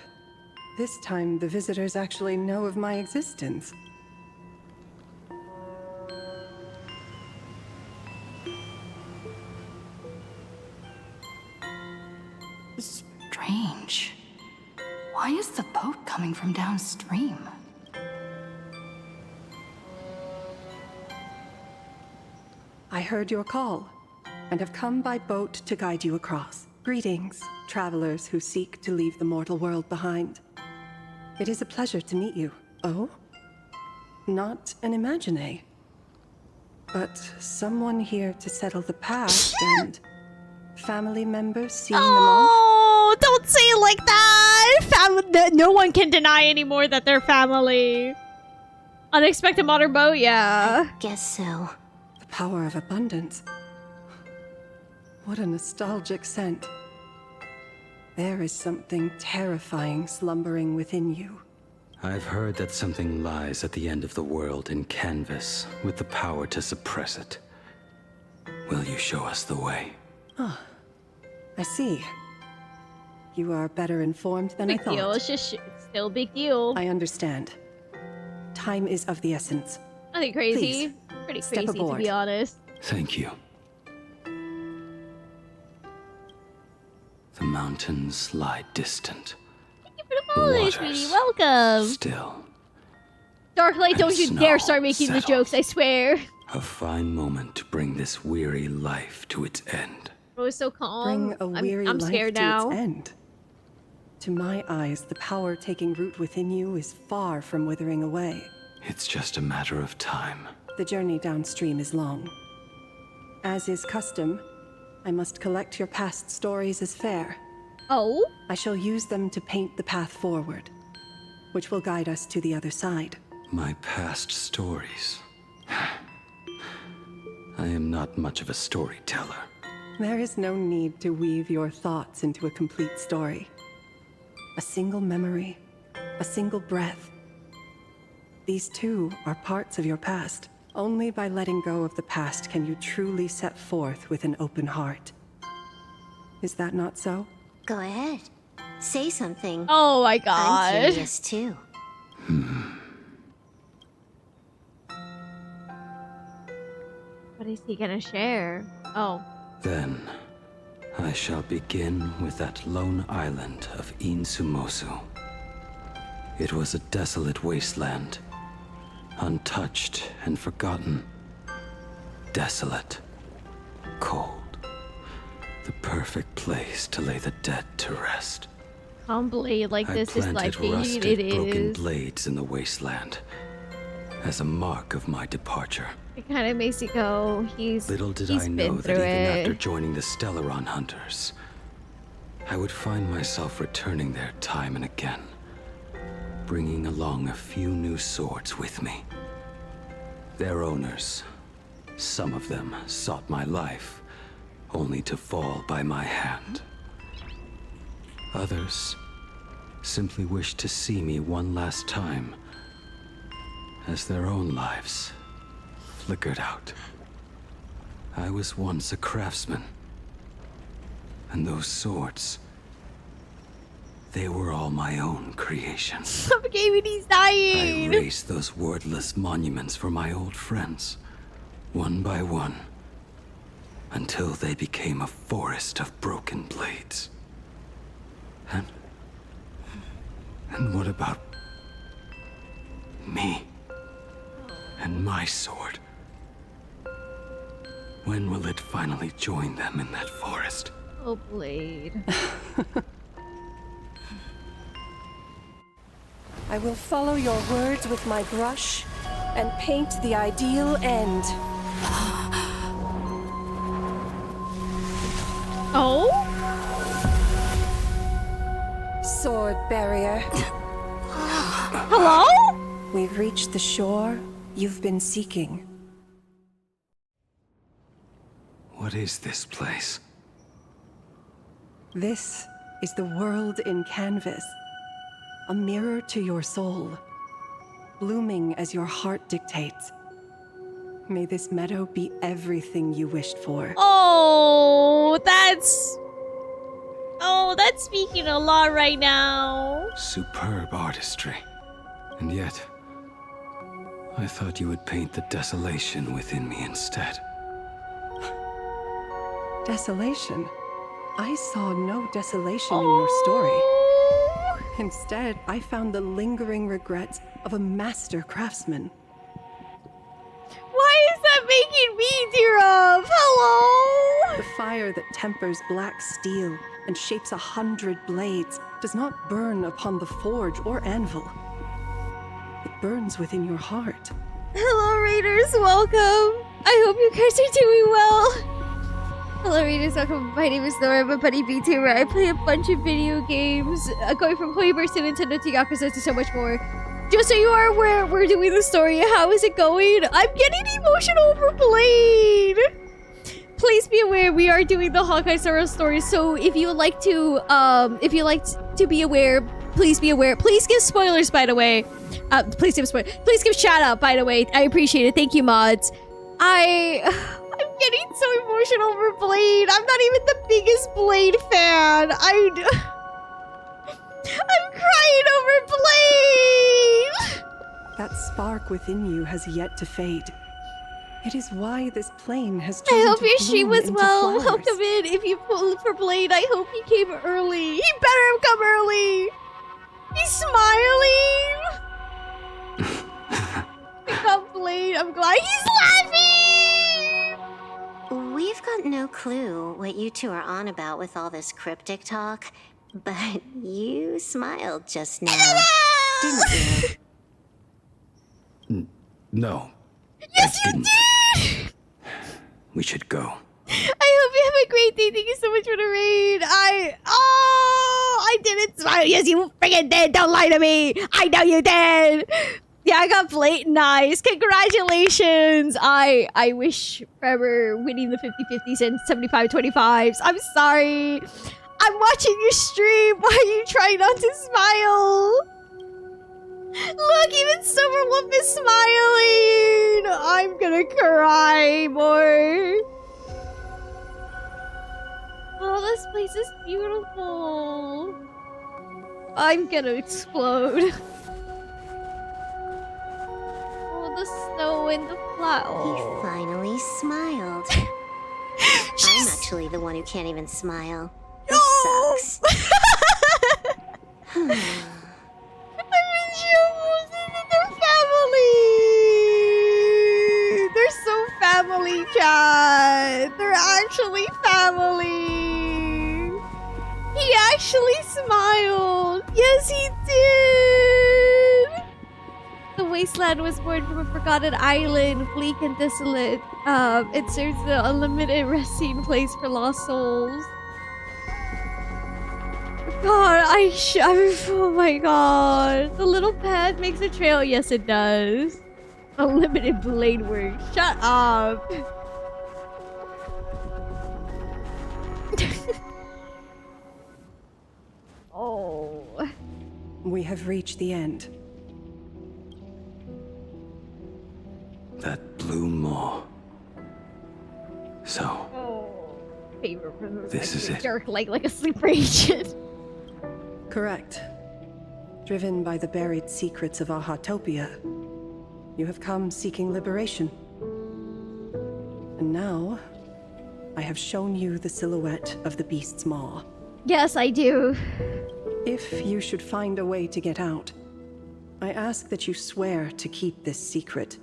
This time, the visitors actually know of my existence. Strange. Why is the boat coming from downstream? I heard your call, and have come by boat to guide you across. Greetings, travelers who seek to leave the mortal world behind. It is a pleasure to meet you. Oh? Not an Imagine, but someone here to settle the past and family members seeing them off? Oh, don't say it like that! No one can deny anymore that they're family. Unexpected modern boat, yeah. Guess so. The power of abundance. What a nostalgic scent. There is something terrifying slumbering within you. I've heard that something lies at the end of the world in canvas, with the power to suppress it. Will you show us the way? Ah, I see. You are better informed than I thought. Big deal, it's just it's still a big deal. I understand. Time is of the essence. Nothing crazy. Please, pretty step crazy, aboard. to be honest. Thank you. The mountains lie distant. Thank you for the follow, waters sweetie. Welcome. Still. Darklight, don't you snow dare start making the settles. jokes, I swear. A fine moment to bring this weary life to its end. It was so calm. Bring a weary I'm life scared to now. its end. To my eyes, the power taking root within you is far from withering away. It's just a matter of time. The journey downstream is long. As is custom, I must collect your past stories as fare. Oh? I shall use them to paint the path forward, which will guide us to the other side. My past stories. I am not much of a storyteller. There is no need to weave your thoughts into a complete story. A single memory, a single breath. These too are parts of your past. Only by letting go of the past can you truly set forth with an open heart. Is that not so? Go ahead. Say something. Oh my god. I'm curious too. What is he gonna share? Oh. Then, I shall begin with that lone island of Insumosu. It was a desolate wasteland, untouched and forgotten. Desolate. Cold. The perfect place to lay the dead to rest. Calm blade like this is like rusted, it broken is. blades in the wasteland as a mark of my departure. It kind of makes you go, Little did he's I know been that through even it. after joining the Stellaron Hunters, I would find myself returning there time and again, bringing along a few new swords with me. Their owners, some of them sought my life, only to fall by my hand. Others simply wished to see me one last time, as their own lives flickered out. I was once a craftsman, and those swords, they were all my own creations. Stop gaming, he's dying! I raised those wordless monuments for my old friends, one by one, until they became a forest of broken blades. And what about me and my sword? When will it finally join them in that forest? Oh, Blade. I will follow your words with my brush and paint the ideal end. Oh? Sword barrier. Hello? We've reached the shore you've been seeking. What is this place? This is the world in canvas. A mirror to your soul, blooming as your heart dictates. May this meadow be everything you wished for. Oh, that's speaking a lot right now. Superb artistry. And yet, I thought you would paint the desolation within me instead. Desolation? I saw no desolation in your story. Instead, I found the lingering regrets of a master craftsman. Why is that making me tear up? Hello? The fire that tempers black steel and shapes 100 blades does not burn upon the forge or anvil. It burns within your heart. Hello, Raiders. Welcome. I hope you guys are doing well. Hello, Raiders. Welcome. My name is Nohr. I'm a buddy VTuber. I play a bunch of video games, going from Hoiberg to Nintendo to Yakuza to so much more. Just so you are aware, we're doing the story. How is it going? I'm getting emotional over Blade. Please be aware, we are doing the Honkai Star story. So if you would like to, be aware, please be aware. Please give spoilers, by the way. Please give shout out, by the way. I appreciate it. Thank you, mods. I'm getting so emotional over Blade. I'm not even the biggest Blade fan. I'm crying over Blade. That spark within you has yet to fade. It is why this plane has I turned hope to your stream bloom was into well. flowers. Welcome in. If you pulled for Blade, I hope he came early. He better have come early. He's smiling. I got Blade. I'm glad he's laughing. We've got no clue what you two are on about with all this cryptic talk, but you smiled just now, didn't you? No. Yes, you did! We should go. I hope you have a great day. Thank you so much for the raid. I didn't smile. Yes, you freaking did. Don't lie to me. I know you did. Yeah, I got Blade. Nice. Congratulations. I wish forever winning the 50-50s and 75-25s. I'm sorry. I'm watching your stream. Why are you trying not to smile? Look, even Summer Wolf is smiling. I'm gonna cry more. Oh, this place is beautiful. I'm gonna explode. Oh, the snow and the flowers. He finally smiled. I'm actually the one who can't even smile. This sucks. I'm in shambles. This is their family. chat. They're actually family. He actually smiled. Yes, he did. The wasteland was born from a forgotten island, bleak and desolate. It serves the unlimited resting place for lost souls. God, oh my god. The little pad makes a trail. Yes, it does. Unlimited blade work. Shut up. Oh. We have reached the end. That blue maw. So, Favorite from the this is it. Jerk like a sleeper agent. Correct. Driven by the buried secrets of Ahatopia, you have come seeking liberation. And now, I have shown you the silhouette of the beast's maw. Yes, I do. If you should find a way to get out, I ask that you swear to keep this secret.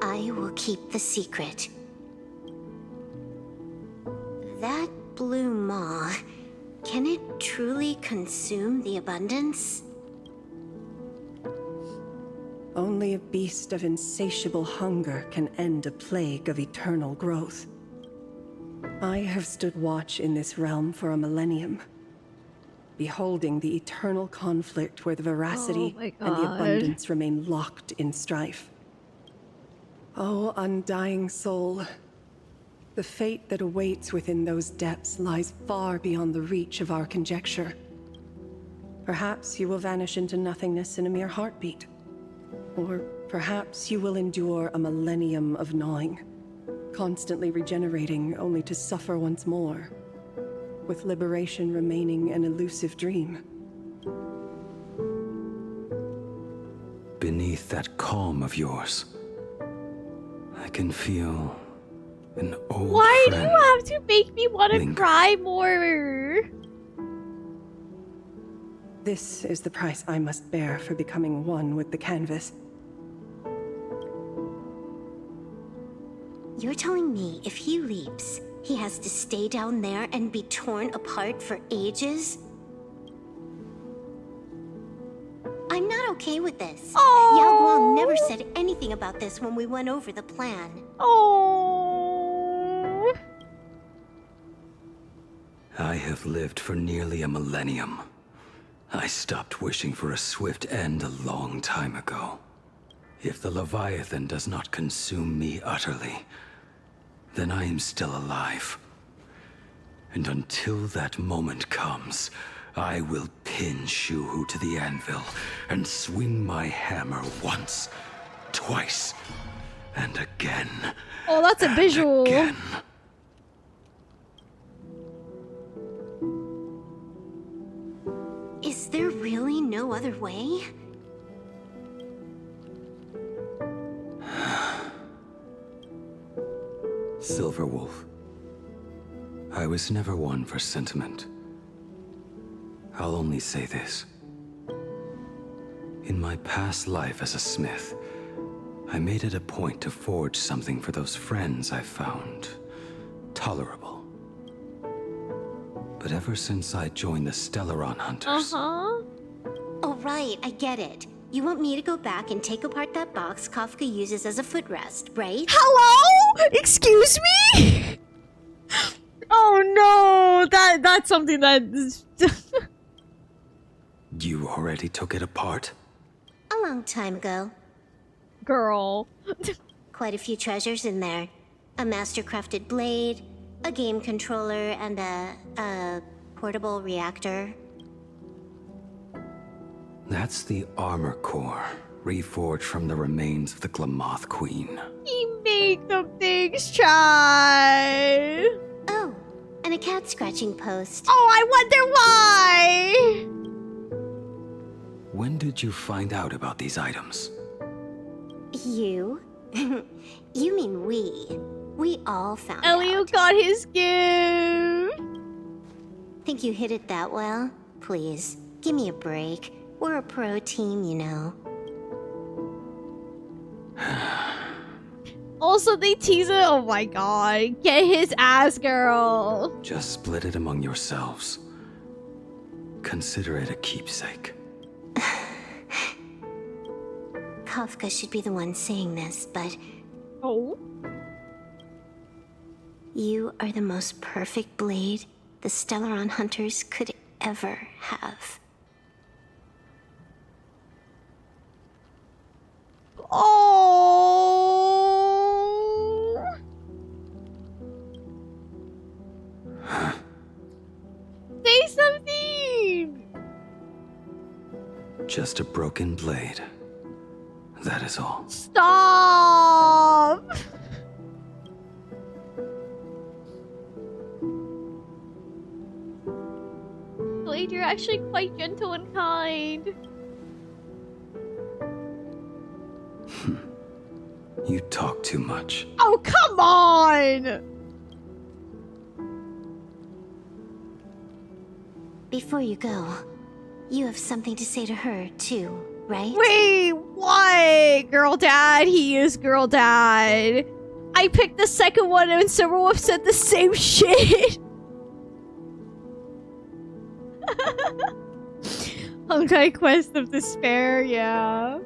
I will keep the secret. That blue maw, can it truly consume the abundance? Only a beast of insatiable hunger can end a plague of eternal growth. I have stood watch in this realm for a millennium, beholding the eternal conflict where the veracity and the abundance remain locked in strife. Oh, undying soul, the fate that awaits within those depths lies far beyond the reach of our conjecture. Perhaps you will vanish into nothingness in a mere heartbeat. Or perhaps you will endure a millennium of gnawing, constantly regenerating only to suffer once more, with liberation remaining an elusive dream. Beneath that calm of yours, I can feel an old Why friend. do you have to make me want to cry more? This is the price I must bear for becoming one with the canvas. You're telling me if he leaps, he has to stay down there and be torn apart for ages? I'm not okay with this. Yao Guang never said anything about this when we went over the plan. Oh. I have lived for nearly a millennium. I stopped wishing for a swift end a long time ago. If the Leviathan does not consume me utterly, then I am still alive. And until that moment comes, I will pin Shuhu to the anvil and swing my hammer once, twice, and again. Oh, that's a visual. Again. Is there really no other way? Silverwolf. I was never one for sentiment. I'll only say this. In my past life as a smith, I made it a point to forge something for those friends I found tolerable. But ever since I joined the Stellaron Hunters... Oh, right, I get it. You want me to go back and take apart that box Kafka uses as a footrest, right? Hello? Excuse me? Oh no, that's something that... You already took it apart? A long time ago. Girl. Quite a few treasures in there. A master-crafted blade, a game controller, and a portable reactor. That's the armor core, reforged from the remains of the Glamoth Queen. He made the things, child. Oh, and a cat scratching post. Oh, I wonder why. When did you find out about these items? You? You mean we. We all found Elio out. got his gift. Think you hid it that well? Please, give me a break. We're a pro team, you know. Also, they tease it. Oh my god. Get his ass, girl. Just split it among yourselves. Consider it a keepsake. Kafka should be the one saying this, but... Oh? You are the most perfect blade the Stellaron Hunters could ever have. Oh. Say something. Just a broken blade. That is all. Stop. Blade, you're actually quite gentle and kind. You talk too much. Oh, come on! Before you go, you have something to say to her, too, right? Wait, what? Girl dad? He is girl dad. I picked the second one and several have said the same shit. Honkai Quest of Despair, yeah.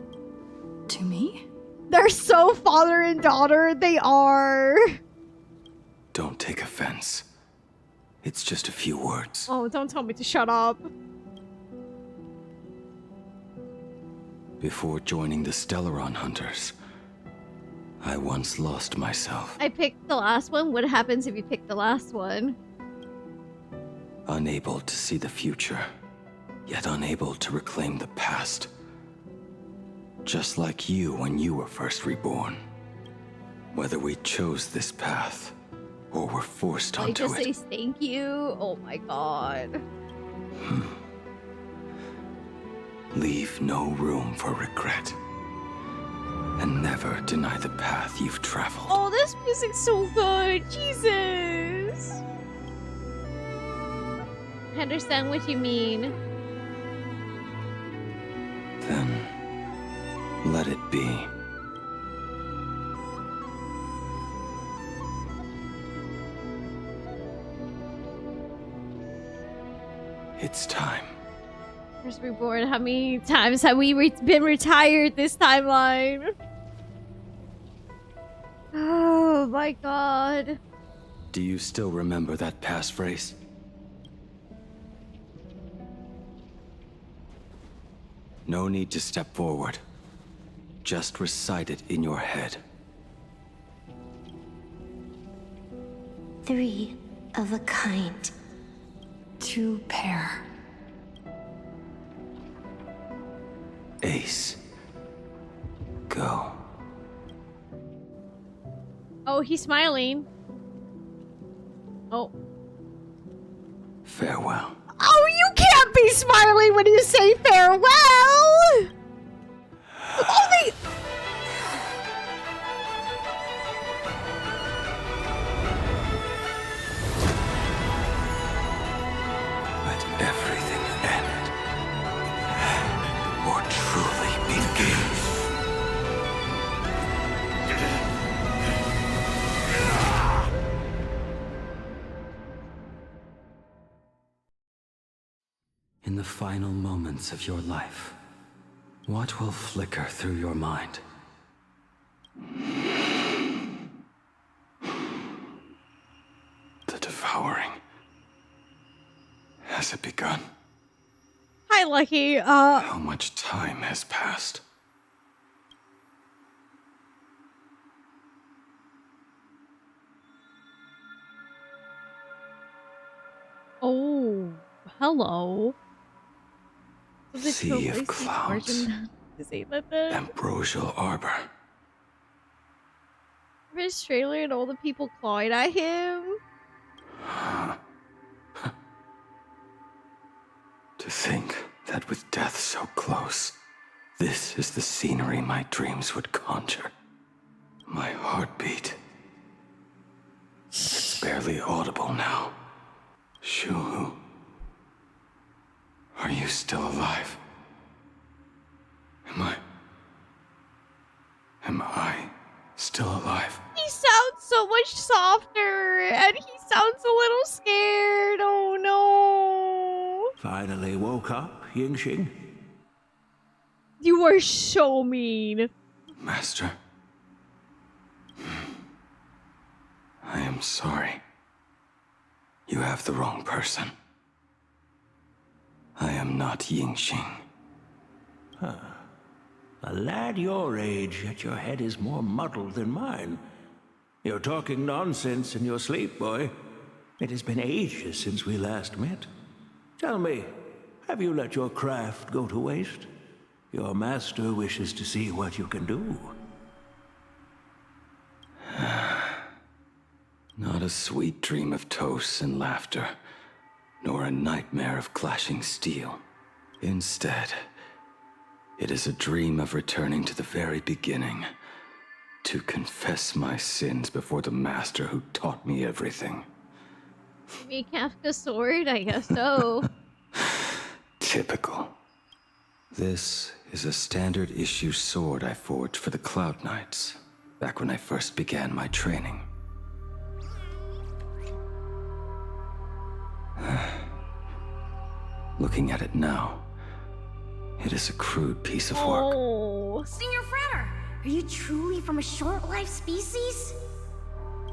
To me? They're so father and daughter, they are. Don't take offense. It's just a few words. Oh, don't tell me to shut up. Before joining the Stellaron Hunters, I once lost myself. I picked the last one. What happens if you pick the last one? Unable to see the future, yet unable to reclaim the past. Just like you when you were first reborn. Whether we chose this path, or were forced Like, onto just it. say thank you. Oh my god. Leave no room for regret. And never deny the path you've traveled. Oh, this music's so good. Jesus. I understand what you mean. Then, let it be. It's time. First reborn, how many times have we been retired this timeline? Oh my god. Do you still remember that passphrase? No need to step forward. Just recite it in your head. 3 of a kind. 2 pair. Ace. Go. Oh, he's smiling. Oh. Farewell. Oh, you can't be smiling when you say farewell! Oh, they... Let everything end. Or truly begin. In the final moments of your life, what will flicker through your mind? The devouring. Has it begun? Hi, Lucky. How much time has passed? Oh, hello. Sea of clouds. Ambrosial arbor. His trailer and all the people clawing at him. To think that with death so close, this is the scenery my dreams would conjure. My heartbeat. It's barely audible now. Shuhu. Are you still alive? Am I still alive. He sounds so much softer, and he sounds a little scared. Oh no. Finally woke up, Yingxing? You are so mean. Master. I am sorry. You have the wrong person. I am not Yingxing. Huh. A lad your age, yet your head is more muddled than mine. You're talking nonsense in your sleep, boy. It has been ages since we last met. Tell me, have you let your craft go to waste? Your master wishes to see what you can do. Not a sweet dream of toasts and laughter, nor a nightmare of clashing steel. Instead, it is a dream of returning to the very beginning, to confess my sins before the master who taught me everything. Maybe Kafka's sword? I guess so. Typical. This is a standard issue sword I forged for the Cloud Knights, back when I first began my training. Looking at it now, it is a crude piece of work. Oh. Senior Frater, are you truly from a short-lived species?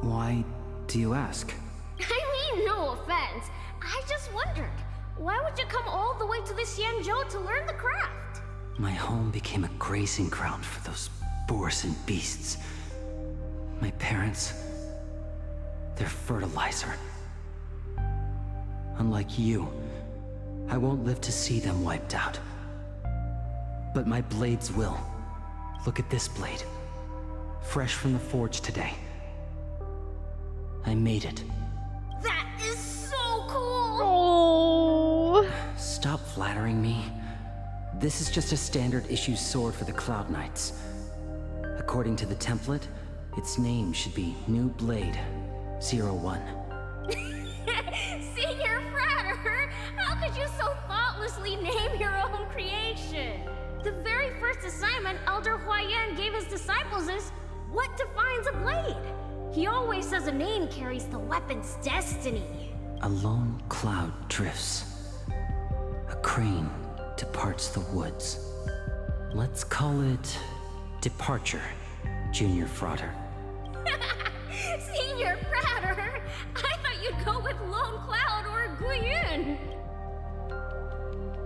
Why do you ask? I mean, no offense. I just wondered, why would you come all the way to this Yanzhou to learn the craft? My home became a grazing ground for those boars and beasts. My parents, they're fertilizer. Unlike you, I won't live to see them wiped out. But my blades will. Look at this blade. Fresh from the forge today. I made it. That is so cool! Oh. Stop flattering me. This is just a standard issue sword for the Cloud Knights. According to the template, its name should be New Blade 01. Senior Frater, how could you so thoughtlessly name your own creation? The very first assignment Elder Huayan gave his disciples is, what defines a blade? He always says a name carries the weapon's destiny. A lone cloud drifts. A crane departs the woods. Let's call it Departure, Junior Frater. Senior Frater, I thought you'd go with Lone Cloud or Guiyun.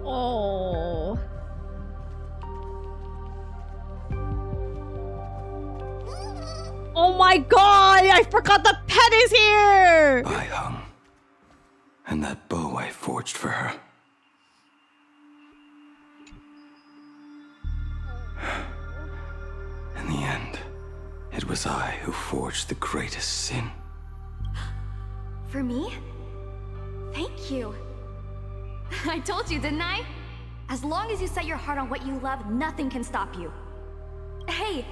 Oh. Oh my god! I forgot the pet is here! I hung. And that bow I forged for her. In the end, it was I who forged the greatest sin. For me? Thank you. I told you, didn't I? As long as you set your heart on what you love, nothing can stop you. Hey,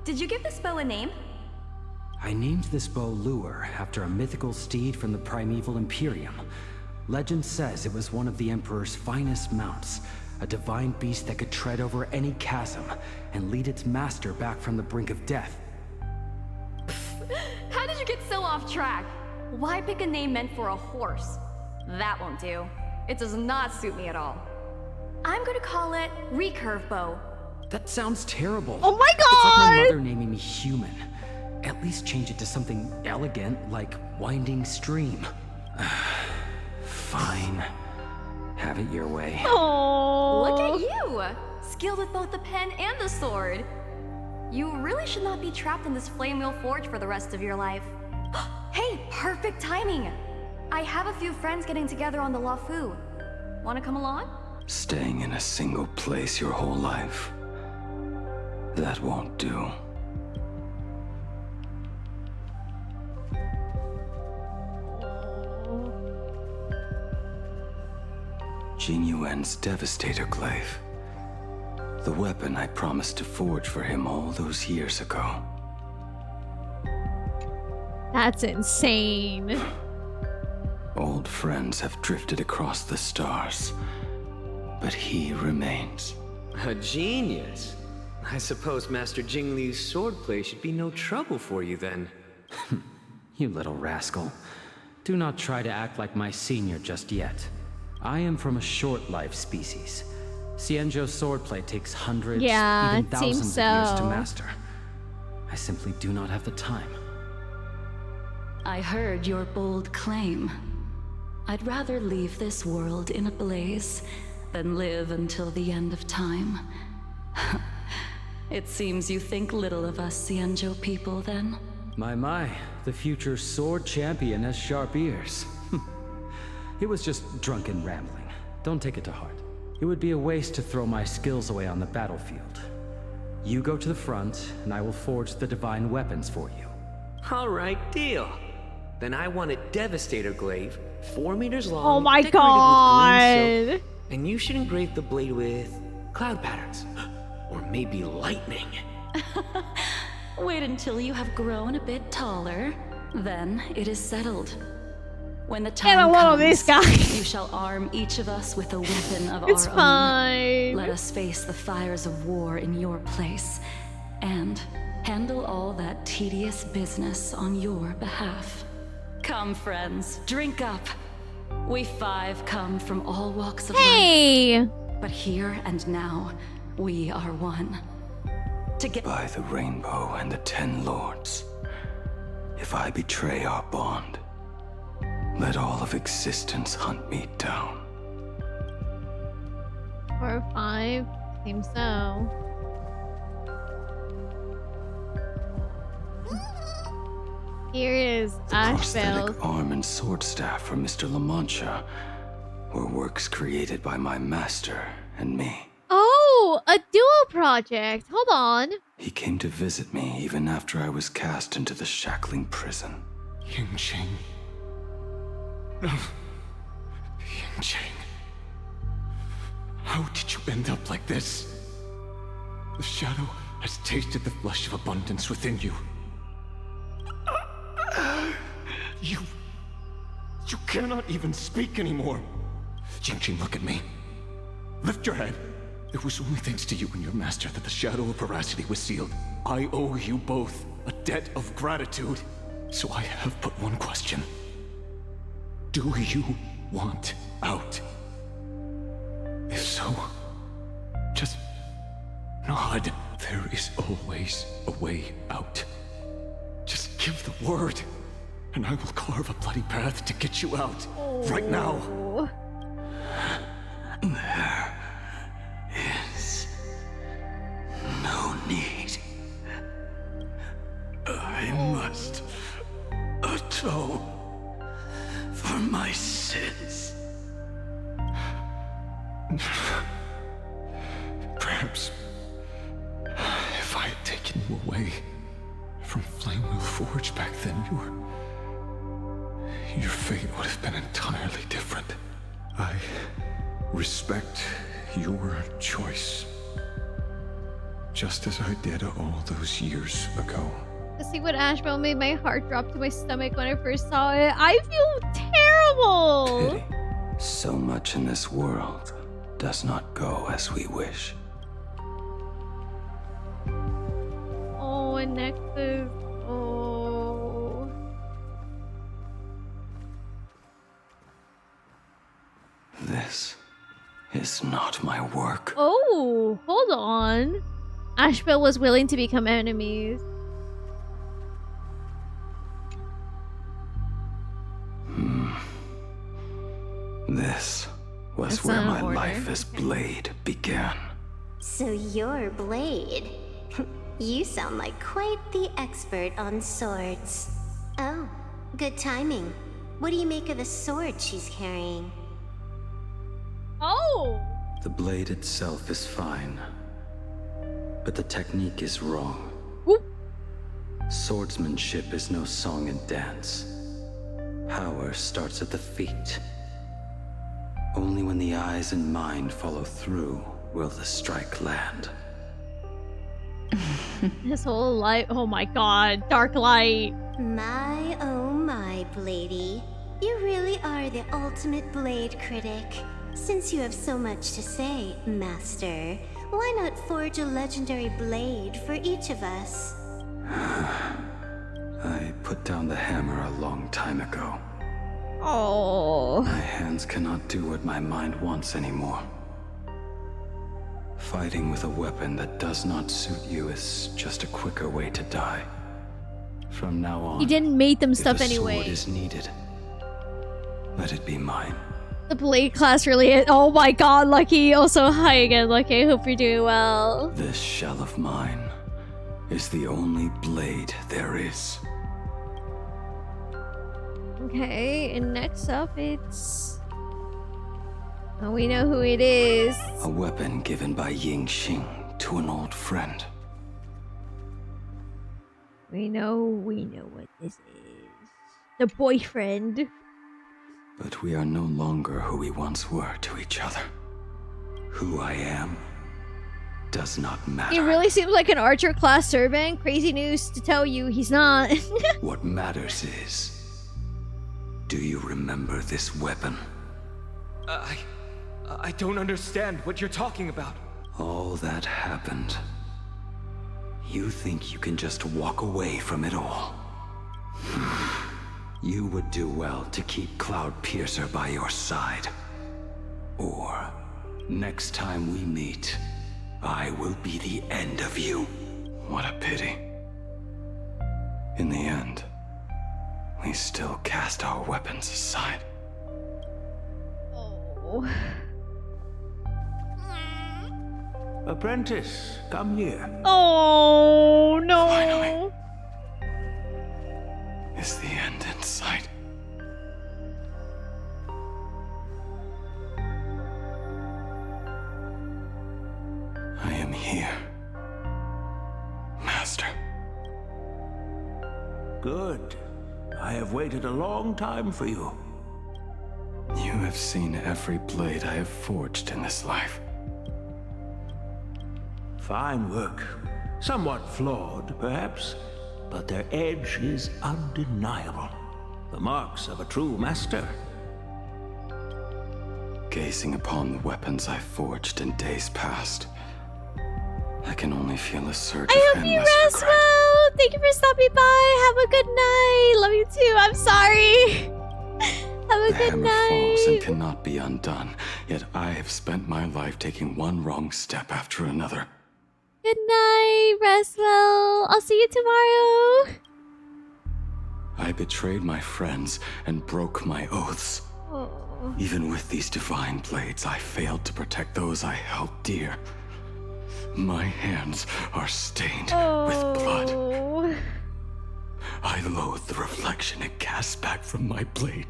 did you give this bow a name? I named this bow Lure after a mythical steed from the primeval Imperium. Legend says it was one of the Emperor's finest mounts, a divine beast that could tread over any chasm and lead its master back from the brink of death. How did you get so off track? Why pick a name meant for a horse? That won't do. It does not suit me at all. I'm going to call it Recurve Bow. That sounds terrible. Oh my god! It's like my mother naming me Human. At least change it to something elegant like Winding Stream. Fine. Have it your way. Oh. Look at you! Skilled with both the pen and the sword. You really should not be trapped in this flame wheel forge for the rest of your life. Hey, perfect timing! I have a few friends getting together on the Luofu. Wanna come along? Staying in a single place your whole life. That won't do. Jing Yuan's Devastator Glaive. The weapon I promised to forge for him all those years ago. That's insane. Old friends have drifted across the stars, but he remains. A genius. I suppose Master Jingliu's swordplay should be no trouble for you then. You little rascal. Do not try to act like my senior just yet. I am from a short-life species. Xianzhou's swordplay takes hundreds, even thousands of years to master. I simply do not have the time. I heard your bold claim. I'd rather leave this world in a blaze than live until the end of time. It seems you think little of us Xianzhou people, then? My, the future sword champion has sharp ears. It was just drunken rambling. Don't take it to heart. It would be a waste to throw my skills away on the battlefield. You go to the front, and I will forge the divine weapons for you. Alright, deal. Then I want a Devastator glaive, 4 meters long, Oh my decorated with green god! silk, and you should engrave the blade with cloud patterns. Or maybe lightning. Wait until you have grown a bit taller. Then it is settled. When the time Get a load of comes, this guy. you shall arm each of us with a weapon of It's our fine. own. Let us face the fires of war in your place, and handle all that tedious business on your behalf. Come, friends, drink up. We 5 come from all walks of life. But here and now, we are one. By the rainbow and the 10 lords, if I betray our bond, let all of existence hunt me down. 4 or 5? Seems so. Here is Ashbel. Prosthetic arm and sword staff for Mr. La Mancha were works created by my master and me. Oh, a duo project. Hold on. He came to visit me even after I was cast into the shackling prison. Yingqing. No. Yingqing. How did you end up like this? The shadow has tasted the flesh of abundance within you. You cannot even speak anymore. Yingqing, look at me. Lift your head. It was only thanks to you and your master that the shadow of veracity was sealed. I owe you both a debt of gratitude. So I have but one question. Do you want out? If so, just nod. There is always a way out. Just give the word, and I will carve a bloody path to get you out. Right now. There is no need. I must atone for my sins. Perhaps if I had taken you away from Flamewheel Forge back then, your fate would have been entirely different. I respect your choice, just as I did all those years ago. To see what Ashbel made my heart drop to my stomach when I first saw it. I feel terrible. Pity. So much in this world does not go as we wish. Oh, and Nexus. Oh. This is not my work. Oh, hold on. Ashbel was willing to become enemies. This was That's where not my an order. life as Blade began. So you're Blade. You sound like quite the expert on swords. Oh, good timing. What do you make of the sword she's carrying? Oh! The blade itself is fine, but the technique is wrong. Swordsmanship is no song and dance. Power starts at the feet. Only when the eyes and mind follow through will the strike land. His whole life. Oh my god. Dark light. My oh my, Bladey. You really are the ultimate blade critic. Since you have so much to say, Master, why not forge a legendary blade for each of us? I put down the hammer a long time ago. Oh. My hands cannot do what my mind wants anymore. Fighting with a weapon that does not suit you is just a quicker way to die. From now on, He didn't make them stuff if a anyway. sword is needed, let it be mine. The blade class really. Oh my god, Lucky. Also, hi again, Lucky. I hope you're doing well. This shell of mine is the only blade there is. Okay, and next up it's... Oh, we know who it is. A weapon given by Ying Xing to an old friend. We know what this is. The boyfriend. But we are no longer who we once were to each other. Who I am does not matter. He really seems like an archer class servant. Crazy news to tell you, he's not. What matters is, do you remember this weapon? I don't understand what you're talking about. All that happened. You think you can just walk away from it all? You would do well to keep Cloud Piercer by your side. Or, next time we meet, I will be the end of you. What a pity. In the end, we still cast our weapons aside. Oh. Apprentice, come here. Oh no. Finally. Is the end in sight? I am here, Master. Good. I have waited a long time for you. You have seen every blade I have forged in this life. Fine work. Somewhat flawed, perhaps, but their edge is undeniable. The marks of a true master. Gazing upon the weapons I forged in days past, I can only feel a surge of I hope you endless rest regret. well. Thank you for stopping by. Have a good night. Love you too. I'm sorry. Have a The good hammer falls and night. cannot be undone, yet I have spent my life taking one wrong step after another. Good night. Rest well. I'll see you tomorrow. I betrayed my friends and broke my oaths. Oh. Even with these divine blades, I failed to protect those I held dear. My hands are stained with blood. Oh. I loathe the reflection it casts back from my blade.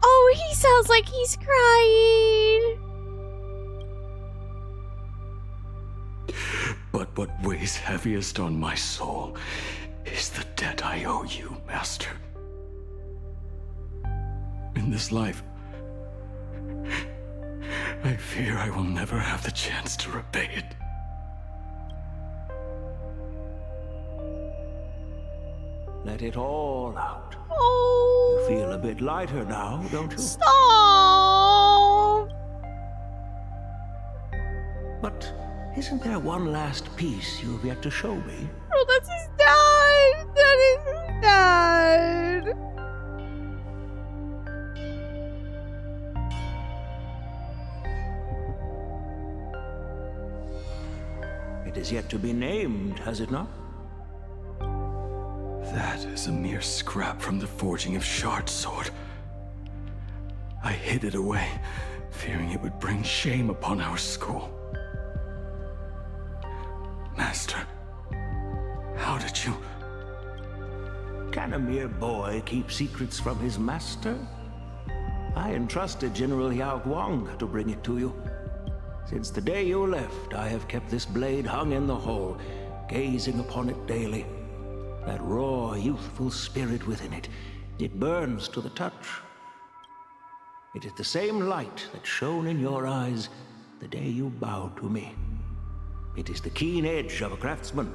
Oh, he sounds like he's crying. But what weighs heaviest on my soul is the debt I owe you, Master. In this life, I fear I will never have the chance to repay it. Let it all out. Oh. You feel a bit lighter now, don't you? Stop. But isn't there one last piece you have yet to show me? Oh, that's his dad. That is his dad. It is yet to be named, has it not? That is a mere scrap from the forging of Shard Sword. I hid it away, fearing it would bring shame upon our school. Master, how did you... Can a mere boy keep secrets from his master? I entrusted General Yao Guang to bring it to you. Since the day you left, I have kept this blade hung in the hall, gazing upon it daily. That raw, youthful spirit within it, it burns to the touch. It is the same light that shone in your eyes the day you bowed to me. It is the keen edge of a craftsman.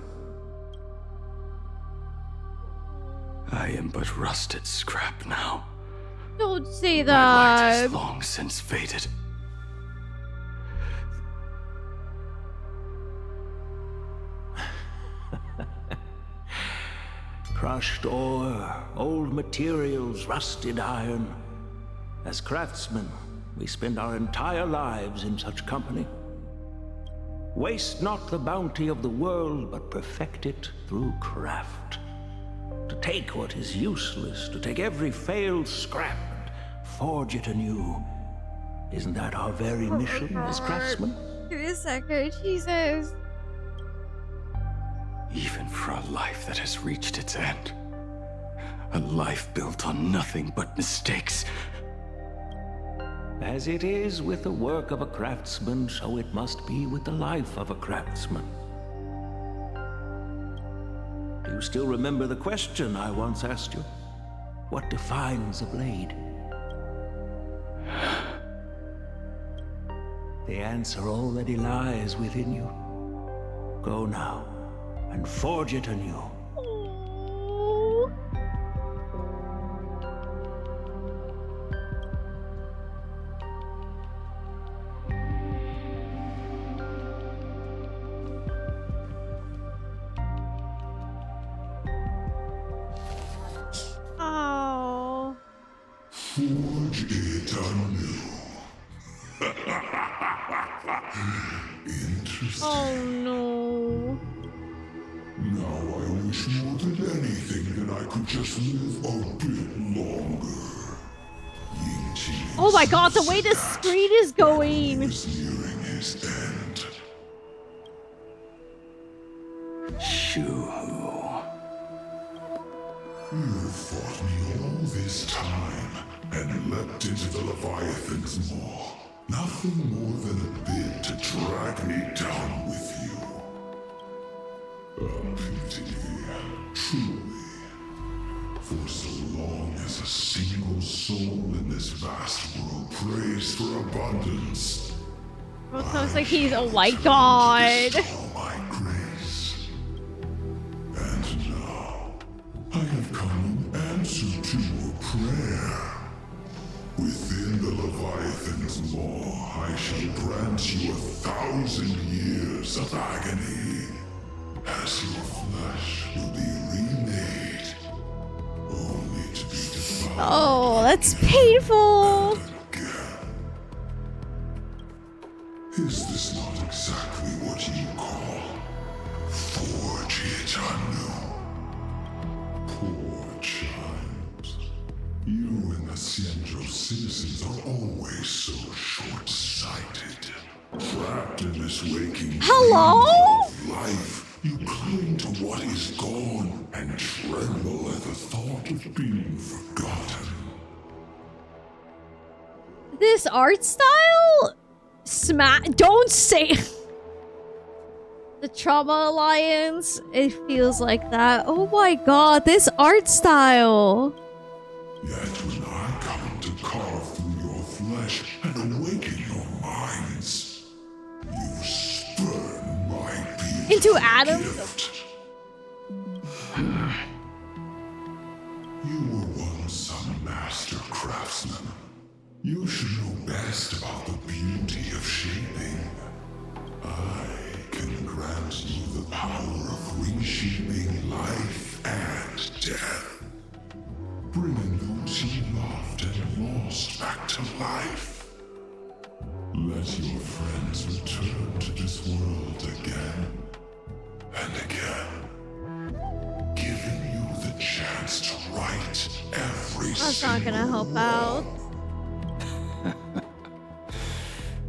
I am but rusted scrap now. Don't say My light that. has long since faded. Crushed ore, old materials, rusted iron. As craftsmen, we spend our entire lives in such company. Waste not the bounty of the world, but perfect it through craft. To take what is useless, to take every failed scrap and forge it anew. Isn't that our very mission as craftsmen? Give me a second, Jesus. Even for a life that has reached its end. A life built on nothing but mistakes. As it is with the work of a craftsman, so it must be with the life of a craftsman. Do you still remember the question I once asked you? What defines a blade? The answer already lies within you. Go now, and forge it anew. Oh. Forge it anew. Interesting. Oh no. Now I wish more than anything that I could just live a bit longer. Oh my god, the way the screen is going. Is nearing his end. Shu-Hu. You fought me all this time and leapt into the Leviathan's maw. Nothing more than a bid to drag me down with you. A pity, truly. For so long as a single soul in this vast world prays for abundance, Well, it sounds like he's, oh my god. my grace. And now, I have come in answer to your prayer. Within the Leviathan's maw, I shall grant you 1,000 years of agony, as your flesh will be remade, only to be devoured. Oh, that's painful. Is this not exactly what you call forge it anew? Poor child. You and the Cienjo citizens are always so short-sighted. Trapped in this waking Hello? of life, you cling to what is gone and tremble at the thought of being forgotten. This art style? Don't say the Trauma Alliance. It feels like that. Oh my god, this art style. Yet when I come to carve through your flesh and awaken your minds, you spurn my beautiful Into atoms? gift. You were once a master craftsman. You should know best about the beauty of shaping. I can grant you the power of reshaping life and death. Bringing those you loved and lost back to life. Let your friends return to this world again and again. Giving you the chance to right every That's not gonna help out.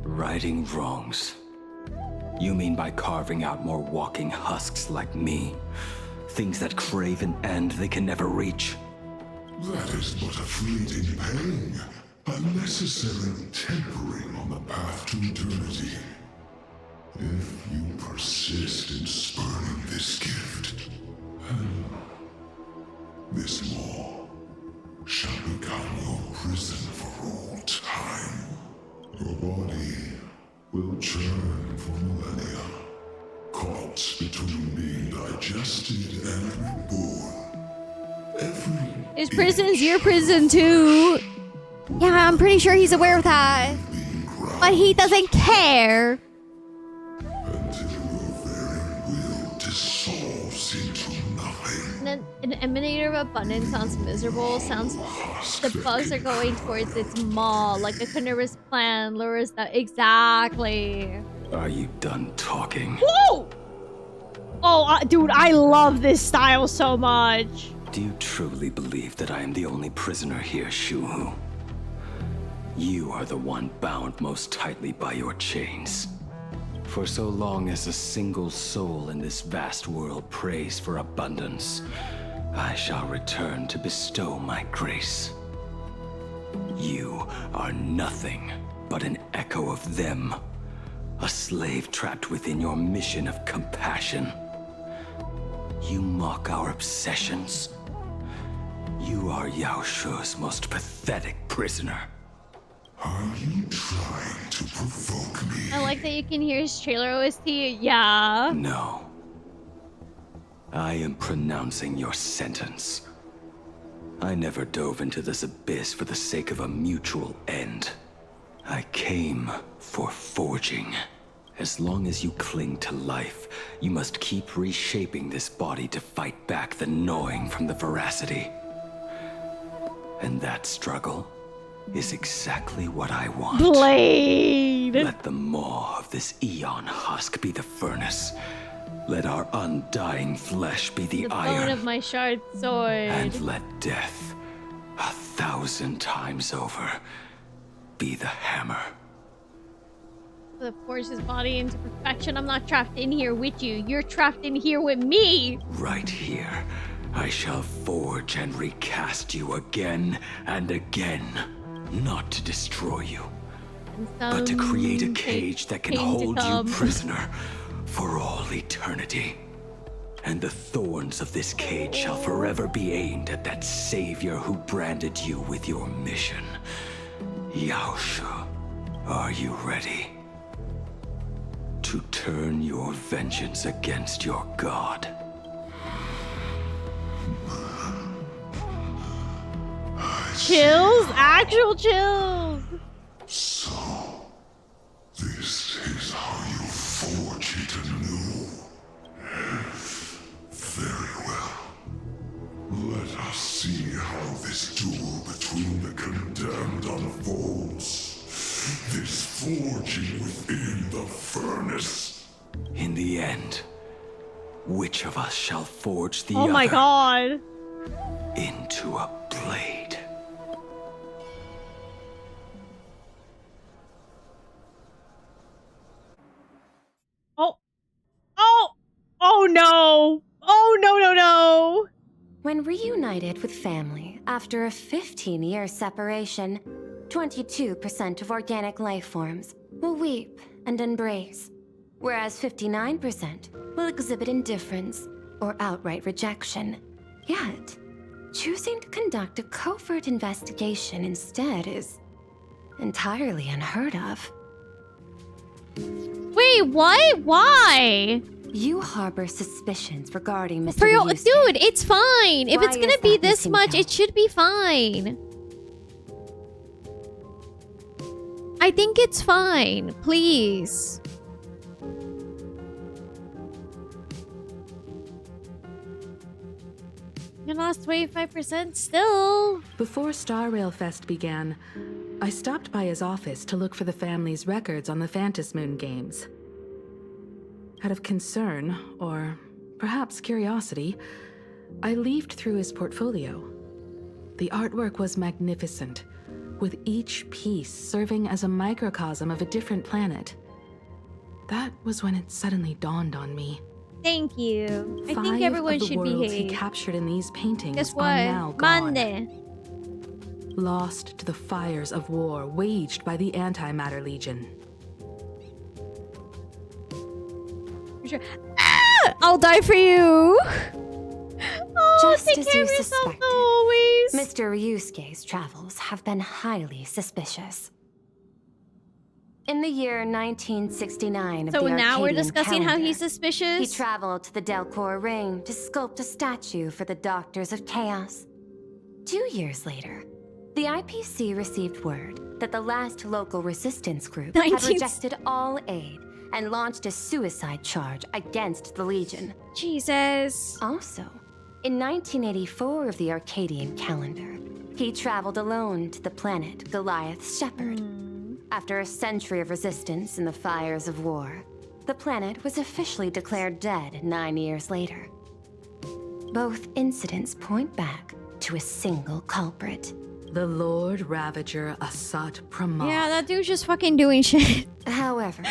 Righting wrongs. You mean by carving out more walking husks like me? Things that crave an end they can never reach? That is but a fleeting pang, a necessary tempering on the path to eternity. If you persist in spurning this gift, this maw shall become your prison for all time. Your body will churn for millennia, caught between being digested and reborn. His prison's your prison too. Yeah, I'm pretty sure he's aware of that. But he doesn't care. Until your very will dissolves An emanator of abundance sounds miserable. Sounds the bugs are going towards its maw, like a carnivorous plant lures that. Exactly. Are you done talking? Whoa! Oh, dude, I love this style so much. Do you truly believe that I am the only prisoner here, Shuhu? You are the one bound most tightly by your chains. For so long as a single soul in this vast world prays for abundance, I shall return to bestow my grace. You are nothing but an echo of them, a slave trapped within your mission of compassion. You mock our obsessions. You are Yao Shu's most pathetic prisoner. Are you trying to provoke me? I like that you can hear his trailer OST. Yeah. No. I am pronouncing your sentence. I never dove into this abyss for the sake of a mutual end. I came for forging. As long as you cling to life, you must keep reshaping this body to fight back the gnawing from the veracity. And that struggle is exactly what I want. Blade! Let the maw of this Eon husk be the furnace. Let our undying flesh be the iron. Bone of my shard sword. And let death, 1,000 times over, be the hammer. To forge his body into perfection. I'm not trapped in here with you. You're trapped in here with me. Right here, I shall forge and recast you again and again. Not to destroy you, but to create a cage that can hold you prisoner for all eternity. And the thorns of this cage shall forever be aimed at that savior who branded you with your mission. Yao Shu, are you ready to turn your vengeance against your god? Chills? Actual chills! So, this is how you forge it anew. Very well. Let us see how this duel between the condemned unfolds. This forging within the furnace. In the end, which of us shall forge the other? Oh my god! Into a blade. Oh no! Oh no! When reunited with family after a 15-year separation, 22% of organic life forms will weep and embrace, whereas 59% will exhibit indifference or outright rejection. Yet, choosing to conduct a covert investigation instead is entirely unheard of. Wait, what? Why? You harbor suspicions regarding Mr. Dude, it's fine. If it's gonna be this much, it should be fine. I think it's fine. Please. You lost 25% still. Before Star Rail Fest began, I stopped by his office to look for the family's records on the Phantom Moon games. Out of concern, or perhaps curiosity, I leafed through his portfolio. The artwork was magnificent, with each piece serving as a microcosm of a different planet. That was when it suddenly dawned on me. Thank you. I think 5 everyone of the should worlds he behave. captured in these paintings Guess are what? now gone. Mande. Lost to the fires of war waged by the Antimatter Legion. Sure. Ah! I'll die for you. Oh, Just take as care you of yourself suspected, always. Mr. Ryusuke's travels have been highly suspicious. In the year 1969 of So the now we're Arcadian discussing how calendar, he's suspicious? he traveled to the Delcor Ring to sculpt a statue for the Doctors of Chaos. 2 years later, the IPC received word that the last local resistance group had rejected all aid and launched a suicide charge against the Legion. Jesus. Also, in 1984 of the Arcadian calendar, he traveled alone to the planet Goliath's Shepherd. After a century of resistance in the fires of war, the planet was officially declared dead 9 years later. Both incidents point back to a single culprit. The Lord Ravager Asat Pramod. Yeah, that dude's just fucking doing shit. However,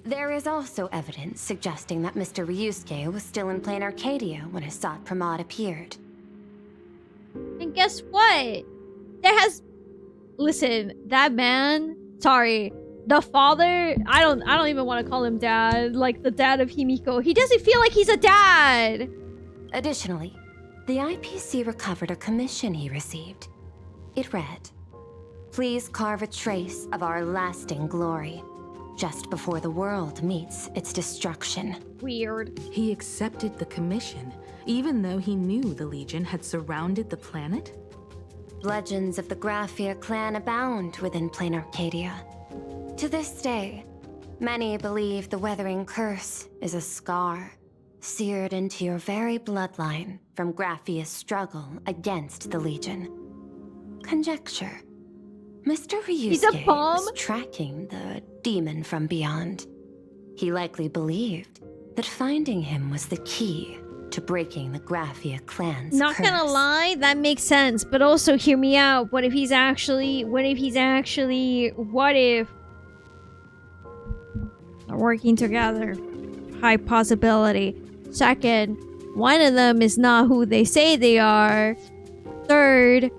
there is also evidence suggesting that Mr. Ryusuke was still in plain Arcadia when Asat Pramod appeared. And guess what? Listen, that man, sorry, the father, I don't even want to call him dad, like the dad of Himeko. He doesn't feel like he's a dad. Additionally, the IPC recovered a commission he received. It read, "Please carve a trace of our lasting glory, just before the world meets its destruction." Weird. He accepted the commission, even though he knew the Legion had surrounded the planet? Legends of the Graphia clan abound within plain Arcadia. To this day, many believe the Weathering Curse is a scar seared into your very bloodline from Graphia's struggle against the Legion. Conjecture. Mr. Ryusuke was tracking the demon from beyond. He likely believed that finding him was the key to breaking the Graphia clan's Not curse. gonna lie, that makes sense. But also, hear me out. What if they're working together? High possibility. Second, one of them is not who they say they are. Third,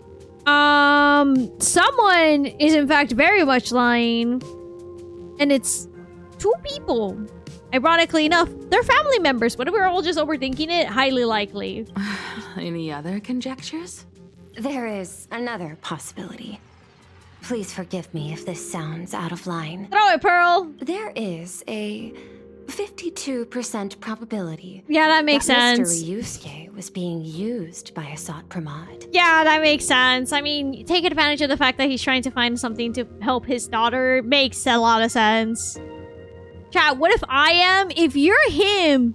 someone is in fact very much lying. And it's 2 people. Ironically enough, they're family members. What if we're all just overthinking it? Highly likely. Any other conjectures? There is another possibility. Please forgive me if this sounds out of line. Throw it, Pearl! There is a 52% probability. Yeah, that makes sense. Mr. Ryusuke was being used by Asat Pramod. Yeah, that makes sense. I mean, take advantage of the fact that he's trying to find something to help his daughter. Makes a lot of sense. Chat, what if you're him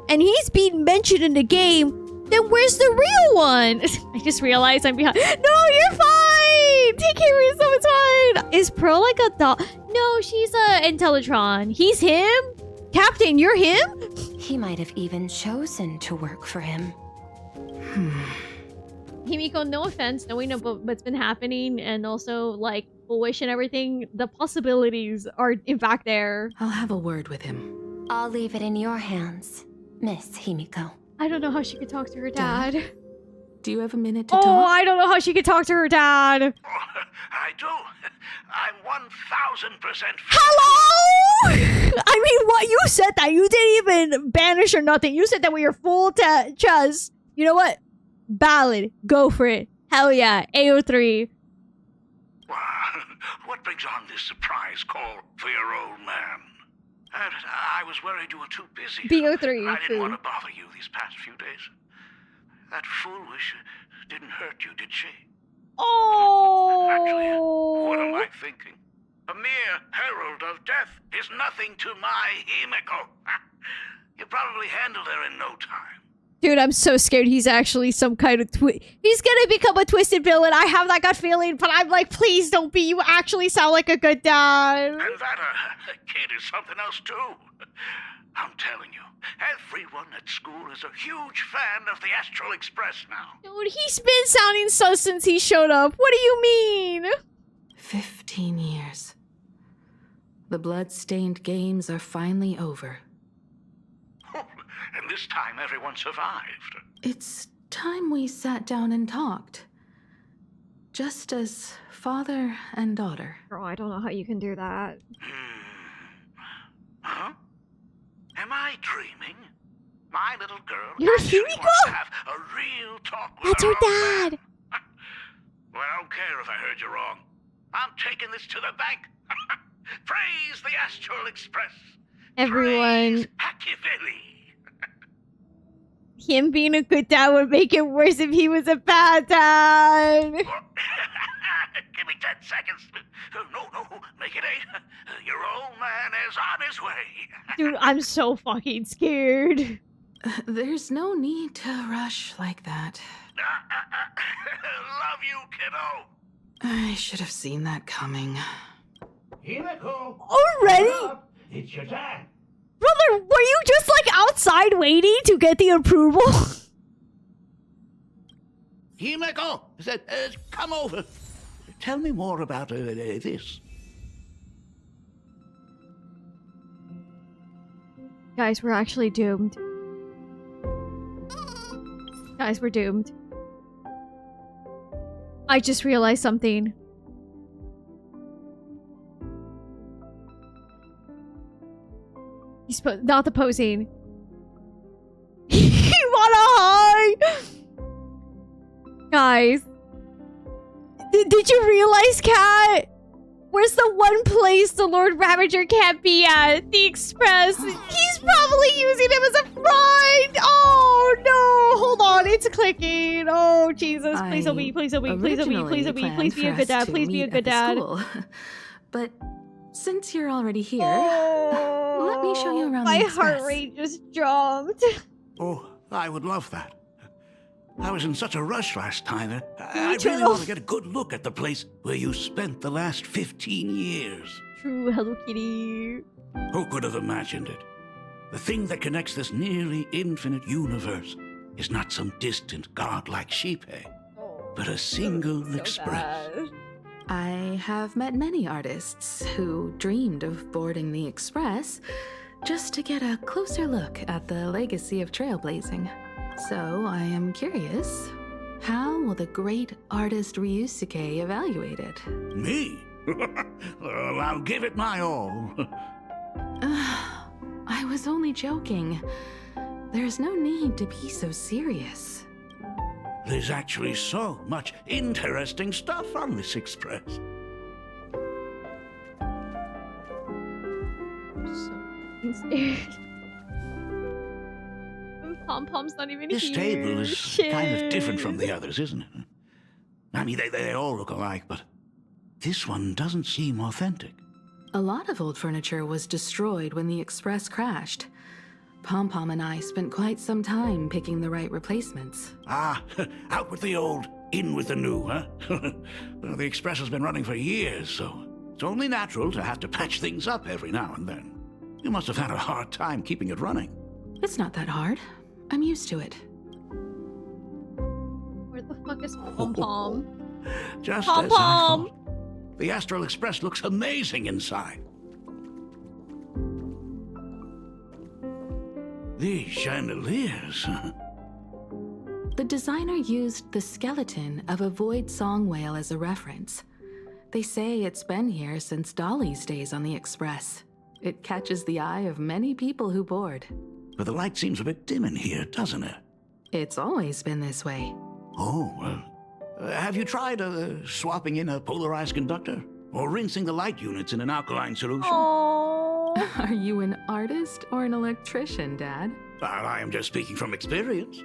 and he's being mentioned in the game, then where's the real one? I just realized I'm behind. No, you're fine! Take care of yourself, it's fine! Is Pearl like a dog? No, she's a Intellitron. He's him? Captain, you're him? He might have even chosen to work for him. Himeko, no offense, knowing about what's been happening and also, like, foolish and everything, the possibilities are, in fact, there. I'll have a word with him. I'll leave it in your hands, Miss Himeko. I don't know how she could talk to her dad. Do you have a minute to talk? Oh, I don't know how she could talk to her dad. I do. I'm 1000%. Hello? I mean, what? You said that. You didn't even banish or nothing. You said that with your full chest. You know what? Ballad. Go for it. Hell yeah. AO3. What brings on this surprise call for your old man? I was worried you were too busy. BO3. I didn't want to bother you these past few days. That foolish didn't hurt you, did she? Oh. Actually, what am I thinking? A mere herald of death is nothing to my Himeko. You probably handled her in no time. Dude, I'm so scared he's actually some kind of he's gonna become a twisted villain. I have that gut feeling, but I'm like, please don't be. You actually sound like a good dad. And that kid is something else too. I'm telling you, everyone at school is a huge fan of the Astral Express now. Dude, he's been sounding sus since he showed up. What do you mean? 15 years. The blood-stained games are finally over. And this time everyone survived. It's time we sat down and talked. Just as father and daughter. Girl, I don't know how you can do that. Huh? Am I dreaming? My little girl You're actually Himeko? wants to have a real talk with That's her her old man. dad. Well, I don't care if I heard you wrong. I'm taking this to the bank. Praise the Astral Express. Everyone. Machiavelli. Him being a good dad would make it worse if he was a bad dad. Give me 10 seconds. No, make it 8. Your old man is on his way. Dude, I'm so fucking scared. There's no need to rush like that. Love you, kiddo. I should have seen that coming. Himeko. Already? It's your time. Brother, were you just like outside waiting to get the approval? Himeko, come over. Tell me more about this. Guys, we're actually doomed. Guys, we're doomed. I just realized something. He's not the posing. He wanna high! Guys. Did you realize, Cat? Where's the one place the Lord Ravager can't be at? The Express. He's probably using him as a front! Oh no! Hold on, it's clicking. Oh Jesus, please help me, please help me, please help me, please help me, please be a good dad, please be a good dad. But since you're already here, let me show you around. My the Express. heart rate just jumped. Oh, I would love that. I was in such a rush last time. I too. really want to get a good look at the place where you spent the last 15 years. True, Hello Kitty. Who could have imagined it? The thing that connects this nearly infinite universe is not some distant godlike sheep, but a single express. I have met many artists who dreamed of boarding the Express just to get a closer look at the legacy of trailblazing. So I am curious, how will the great artist Ryusuke evaluate it? Me? Well, I'll give it my all. I was only joking. There's no need to be so serious. There's actually so much interesting stuff on this express. I'm scared. Pom-Pom's not even This here. table is Shit. kind of different from the others, isn't it? I mean, they all look alike, but this one doesn't seem authentic. A lot of old furniture was destroyed when the Express crashed. Pom-Pom and I spent quite some time picking the right replacements. Ah, out with the old, in with the new, huh? Well, the Express has been running for years, so it's only natural to have to patch things up every now and then. You must have had a hard time keeping it running. It's not that hard. I'm used to it. Where the fuck is Pom-Pom? Just Pom-Pom! as I thought. The Astral Express looks amazing inside. These chandeliers. The designer used the skeleton of a void song whale as a reference. They say it's been here since Dolly's days on the Express. It catches the eye of many people who board. But the light seems a bit dim in here, doesn't it? It's always been this way. Oh, well. Have you tried swapping in a polarized conductor? Or rinsing the light units in an alkaline solution? Are you an artist or an electrician, Dad? I am just speaking from experience.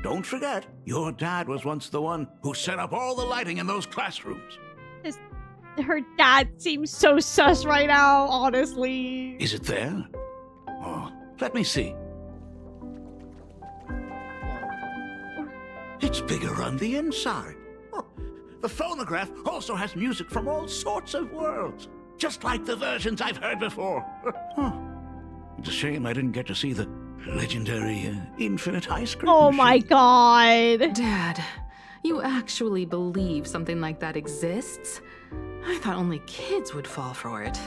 Don't forget, your dad was once the one who set up all the lighting in those classrooms. Her dad seems so sus right now, honestly. Is it there? Oh, let me see. It's bigger on the inside. Oh, the phonograph also has music from all sorts of worlds, just like the versions I've heard before. It's a shame I didn't get to see the legendary infinite ice cream Oh machine. my god. Dad, you actually believe something like that exists? I thought only kids would fall for it.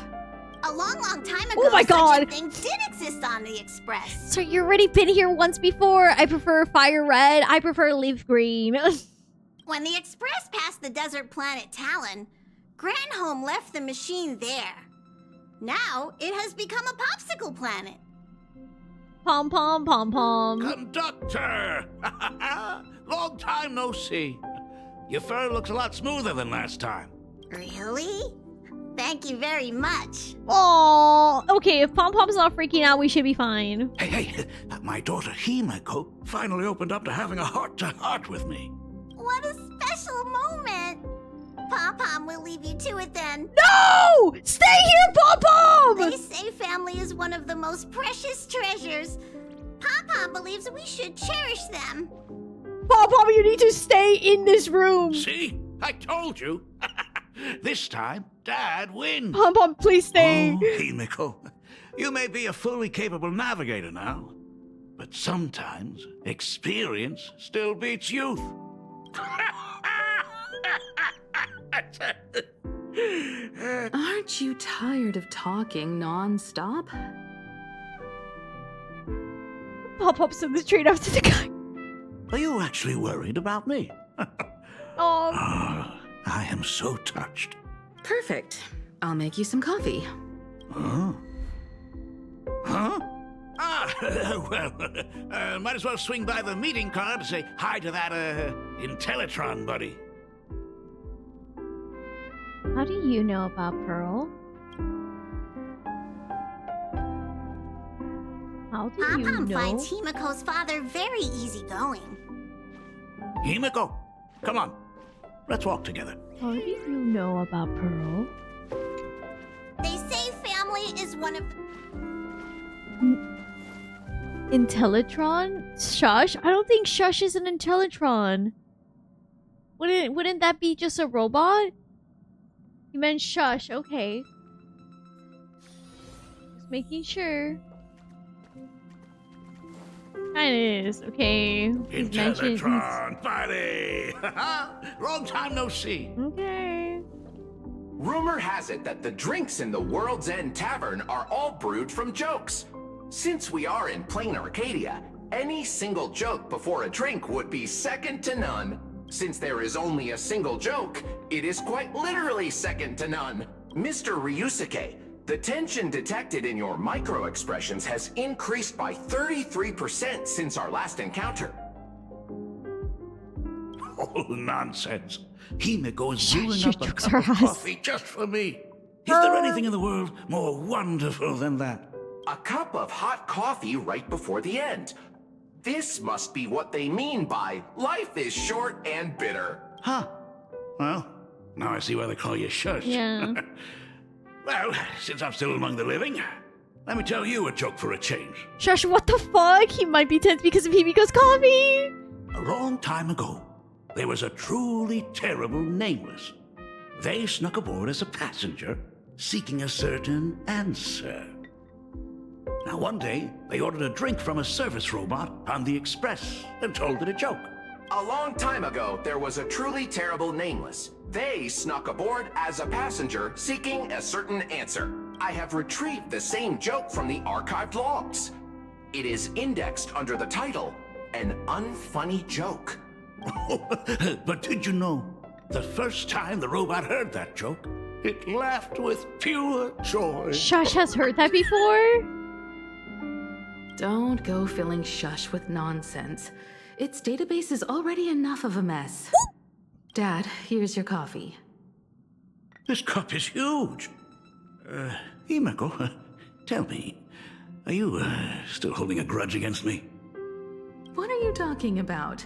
A long time ago, Oh my God. such a thing did exist on the Express. So you've already been here once before. I prefer fire red. I prefer leaf green. When the Express passed the desert planet Talon, Granholm left the machine there. Now, it has become a popsicle planet. Pom-pom, pom-pom. Conductor! Long time no see. Your fur looks a lot smoother than last time. Really? Thank you very much. Oh, okay. If Pom-Pom's not freaking out, we should be fine. Hey, my daughter Himeko finally opened up to having a heart-to-heart with me. What a special moment. Pom-Pom will leave you to it then. No! Stay here, Pom-Pom! They say family is one of the most precious treasures. Pom-Pom believes we should cherish them. Pom-Pom, you need to stay in this room. See? I told you. This time, Dad wins. Pom-Pom, please stay. Oh, Himeko, you may be a fully capable navigator now, but sometimes experience still beats youth. Aren't you tired of talking non-stop? Pom-Pom sent this straight after the guy. Are you actually worried about me? Oh. I am so touched. Perfect. I'll make you some coffee. Huh? Huh? Well, might as well swing by the meeting car to say hi to that, Intellitron buddy. How do you know about Pearl? How do you Pom-Pom know? finds Himeko's father very easygoing. Himeko, come on. Let's walk together. How do you know about Pearl? They say family is one of... Intellitron? Shush? I don't think Shush is an Intellitron. Wouldn't that be just a robot? You meant Shush, okay. Just making sure. Kinda is, okay. Intellitron buddy! Long time no see. Okay. Rumor has it that the drinks in the World's End Tavern are all brewed from jokes. Since we are in plain Arcadia, any single joke before a drink would be second to none. Since there is only a single joke, it is quite literally second to none. Mr. Ryusuke, the tension detected in your micro-expressions has increased by 33% since our last encounter. Oh, nonsense. Himeko is brewing up a cup of coffee just for me. Is there anything in the world more wonderful than that? A cup of hot coffee right before the end. This must be what they mean by life is short and bitter. Huh. Well, now I see why they call you Shush. Yeah. Well, since I'm still among the living, let me tell you a joke for a change. Shush, what the fuck? He might be tense because of Himiko's coffee. A long time ago, there was a truly terrible nameless. They snuck aboard as a passenger, seeking a certain answer. Now one day, they ordered a drink from a service robot on the express and told it a joke. A long time ago, there was a truly terrible nameless. They snuck aboard as a passenger seeking a certain answer. I have retrieved the same joke from the archived logs. It is indexed under the title, An Unfunny Joke. But did you know, the first time the robot heard that joke, it laughed with pure joy. Shush has heard that before? Don't go filling Shush with nonsense. Its database is already enough of a mess. Dad, here's your coffee. This cup is huge. Himeko, tell me, are you still holding a grudge against me? What are you talking about?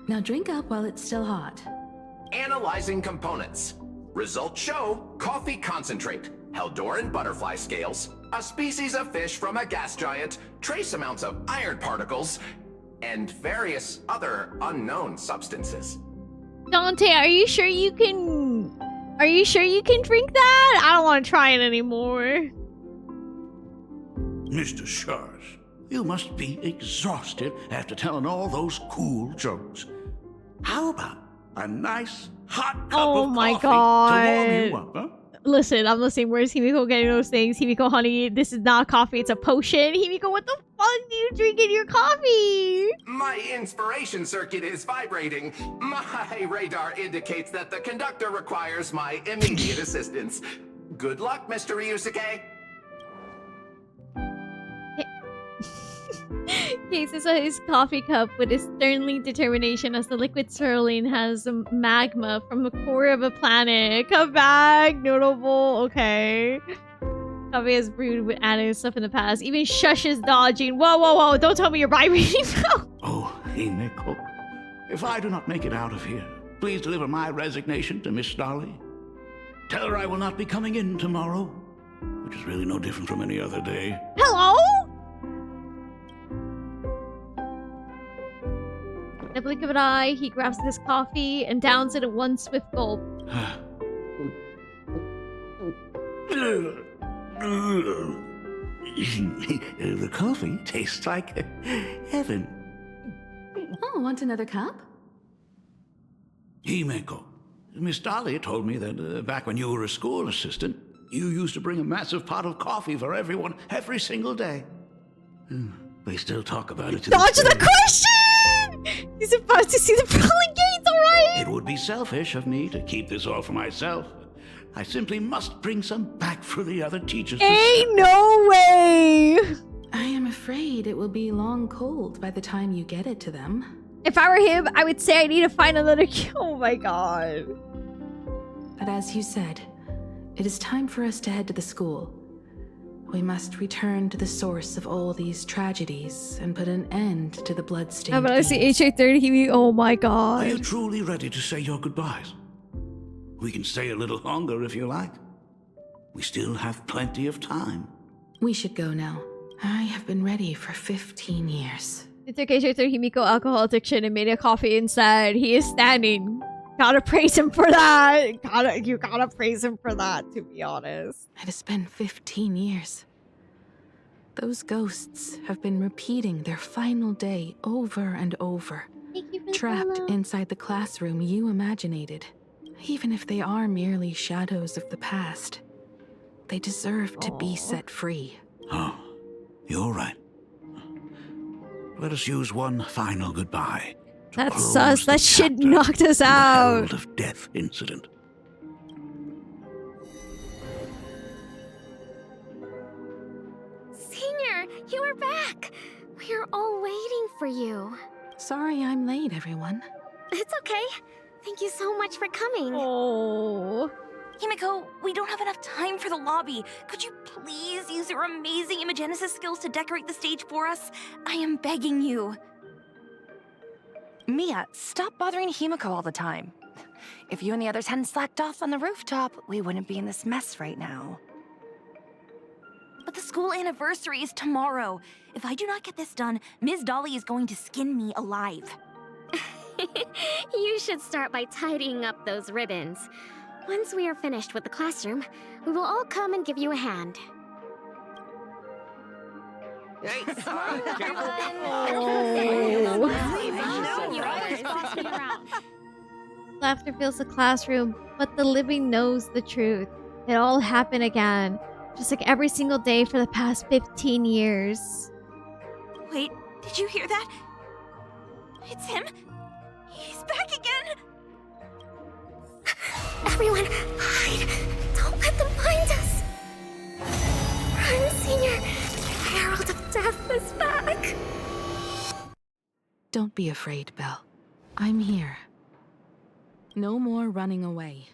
Now drink up while it's still hot. Analyzing components. Results show coffee concentrate, Heldoran butterfly scales, a species of fish from a gas giant, trace amounts of iron particles, and various other unknown substances. Dante, are you sure you can drink that? I don't want to try it anymore. Mr. Shush, you must be exhausted after telling all those cool jokes. How about a nice hot cup of coffee to warm you up, huh? Listen, I'm listening. Where's Himeko getting those things? Himeko, honey, this is not coffee, it's a potion. Himeko, what the fuck do you drink in your coffee? My inspiration circuit is vibrating. My radar indicates that the conductor requires my immediate assistance. Good luck, Mr. Ryusuke. Cases at his coffee cup with his sternly determination as the liquid swirling has magma from the core of a planet. Come back, notable. Okay. Coffee has brewed with added stuff in the past. Even Shush is dodging. Whoa, whoa, whoa. Don't tell me you're vibrating. Oh, Himeko, if I do not make it out of here, please deliver my resignation to Miss Dolly Tell her I will not be coming in tomorrow, which is really no different from any other day. Hello? In a blink of an eye, he grabs his coffee and downs it in one swift gulp. The coffee tastes like heaven. Oh, want another cup? Himeko, Miss Dahlia told me that back when you were a school assistant, you used to bring a massive pot of coffee for everyone every single day. They still talk about it to this Dodge day. the question! He's about to see the pearly gates, alright? It would be selfish of me to keep this all for myself. I simply must bring some back for the other teachers. Ain't no way! I am afraid it will be long cold by the time you get it to them. If I were him, I would say I need to find another. Oh my god. But as you said, it is time for us to head to the school. We must return to the source of all these tragedies and put an end to the bloodstained. I'm gonna see HA30. Oh my god. Are you truly ready to say your goodbyes? We can stay a little longer if you like. We still have plenty of time. We should go now. I have been ready for 15 years. They took HA30 Himeko alcohol addiction and made a coffee inside. He is standing. Gotta praise him for that. You gotta praise him for that, to be honest. It has been 15 years. Those ghosts have been repeating their final day over and over. Trapped inside the classroom you imaginated. Even if they are merely shadows of the past, they deserve to be set free. Oh, you're right. Let us use one final goodbye. That's sus. That shit knocked us out. Of death incident. Senior, you are back. We are all waiting for you. Sorry I'm late, everyone. It's okay. Thank you so much for coming. Oh. Himeko, we don't have enough time for the lobby. Could you please use your amazing Imagenesis skills to decorate the stage for us? I am begging you. Mia, stop bothering Himeko all the time. If you and the others hadn't slacked off on the rooftop, we wouldn't be in this mess right now. But the school anniversary is tomorrow. If I do not get this done, Ms. Dolly is going to skin me alive. You should start by tidying up those ribbons. Once we are finished with the classroom, we will all come and give you a hand. Laughter fills the classroom, but the living knows the truth. It all happened again, just like every single day for the past 15 years. Wait, did you hear that? It's him. He's back again. Everyone, hide! Don't let them find us! Run, Senior! The Herald of Death is back! Don't be afraid, Belle. I'm here. No more running away.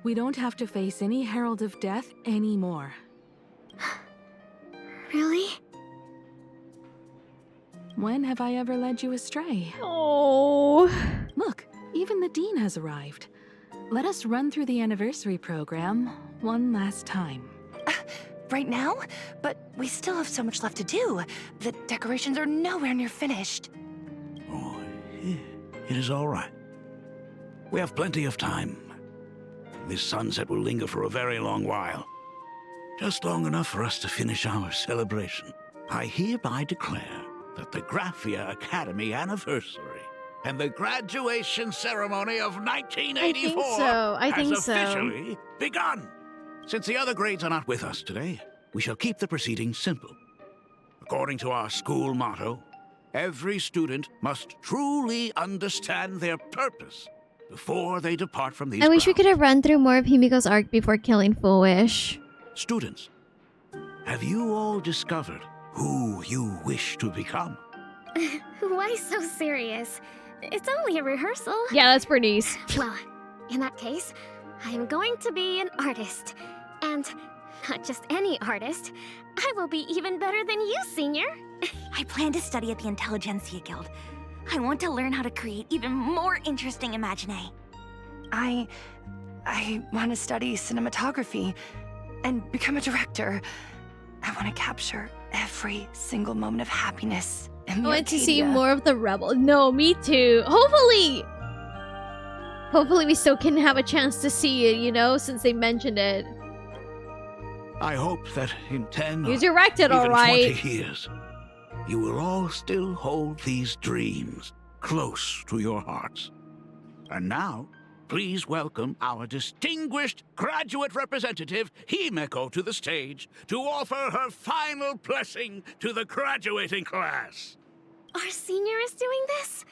We don't have to face any Herald of Death anymore. Really? When have I ever led you astray? Oh. Look, even the Dean has arrived. Let us run through the anniversary program one last time. Right now? But we still have so much left to do. The decorations are nowhere near finished. Oh, it is all right. We have plenty of time. This sunset will linger for a very long while. Just long enough for us to finish our celebration. I hereby declare that the Graphia Academy anniversary and the graduation ceremony of 1984 has officially begun. Since the other grades are not with us today, we shall keep the proceedings simple. According to our school motto, every student must truly understand their purpose before they depart from these I wish we grounds. could have run through more of Himeko's arc before killing Foolish. Students, have you all discovered who you wish to become? Why so serious? It's only a rehearsal. Yeah, that's Bernice. Well, in that case, I am going to be an artist. And not just any artist. I will be even better than you, Senior. I plan to study at the Intelligentsia Guild. I want to learn how to create even more interesting Imagine. I I want to study cinematography and become a director. I want to capture every single moment of happiness in the I want to see Arcadia. more of the Rebel. No, me too. Hopefully we still can have a chance to see it, you know, since they mentioned it. I hope that in 10 You or directed even alright. 20 years, you will all still hold these dreams close to your hearts. And now, please welcome our distinguished graduate representative, Himeko, to the stage to offer her final blessing to the graduating class. Our senior is doing this?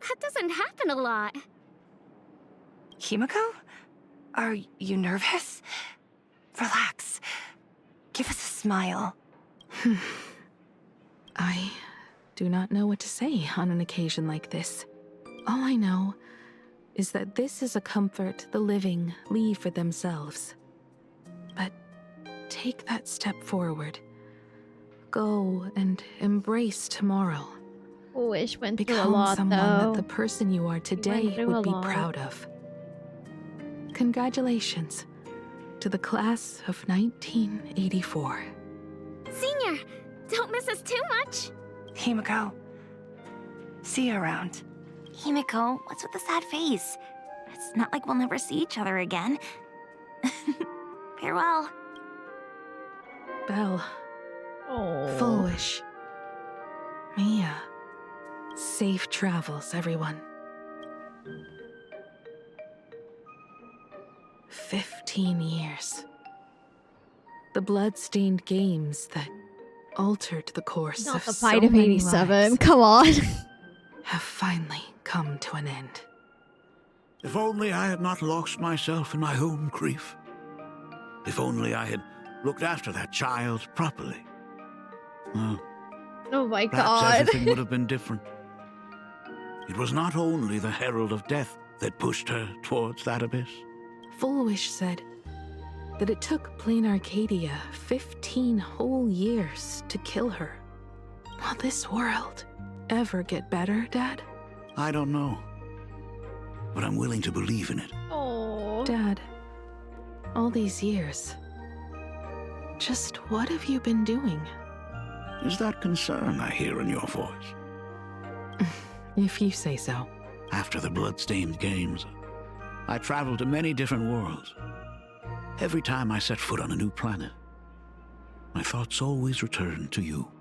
That doesn't happen a lot. Himeko? Are you nervous? Relax. Give us a smile. I do not know what to say on an occasion like this. All I know is that this is a comfort the living leave for themselves. But take that step forward. Go and embrace tomorrow. Wish went through a Become lot, someone though. that the person you are today through would a be lot. proud of. Congratulations to the class of 1984. Senior, don't miss us too much. Himeko. See you around. Himeko, what's with the sad face? It's not like we'll never see each other again. Farewell. Belle. Oh. Foolish. Mia. Safe travels, everyone. 15 years. The blood-stained games that altered the course Not of the so fight of many 87. lives Come on. have finally come to an end. If only I had not lost myself in my own grief. If only I had looked after that child properly. Well, Oh my perhaps god. everything would have been different. It was not only the herald of death that pushed her towards that abyss. Foolish said that it took Plain Arcadia 15 whole years to kill her. Will this world ever get better, Dad? I don't know, but I'm willing to believe in it. Oh. Dad, all these years, just what have you been doing? Is that concern I hear in your voice? If you say so. After the blood-stained games, I traveled to many different worlds. Every time I set foot on a new planet, my thoughts always returned to you.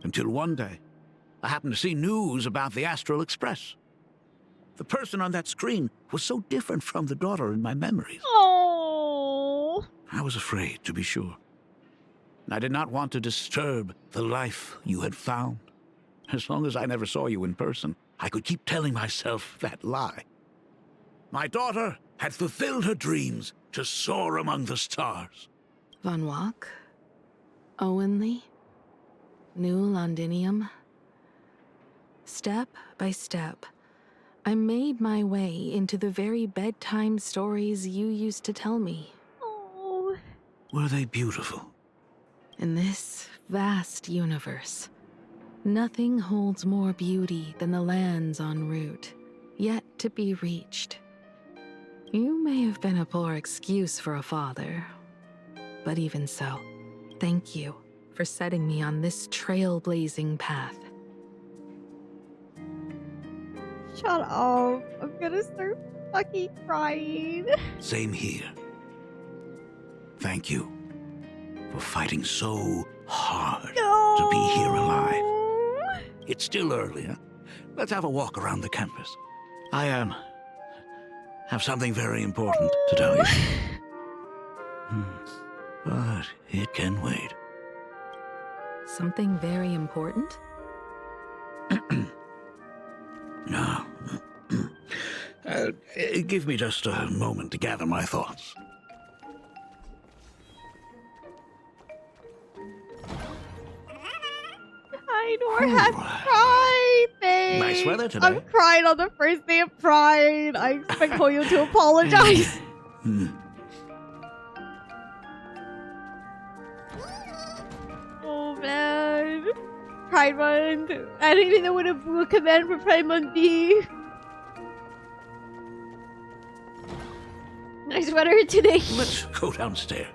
Until one day, I happened to see news about the Astral Express. The person on that screen was so different from the daughter in my memories. Oh. I was afraid, to be sure. I did not want to disturb the life you had found. As long as I never saw you in person, I could keep telling myself that lie. My daughter had fulfilled her dreams to soar among the stars. Von Wach? Owenly? New Londinium? Step by step, I made my way into the very bedtime stories you used to tell me. Oh. Were they beautiful? In this vast universe, nothing holds more beauty than the lands en route, yet to be reached. You may have been a poor excuse for a father, but even so, thank you for setting me on this trailblazing path. Shut up. I'm gonna start fucking crying. Same here. Thank you for fighting so hard to be here alive. It's still early, huh? Let's have a walk around the campus. I have something very important to tell you. But it can wait. Something very important? No. Give me just a moment to gather my thoughts. Hi, Nohr. Happy Pride, babe. Nice weather today. I'm crying on the first day of Pride. I expect Koyo to apologize. Oh, man. Pride Month. I don't even know what a command for Pride Month be. I sweater today. Let's go downstairs.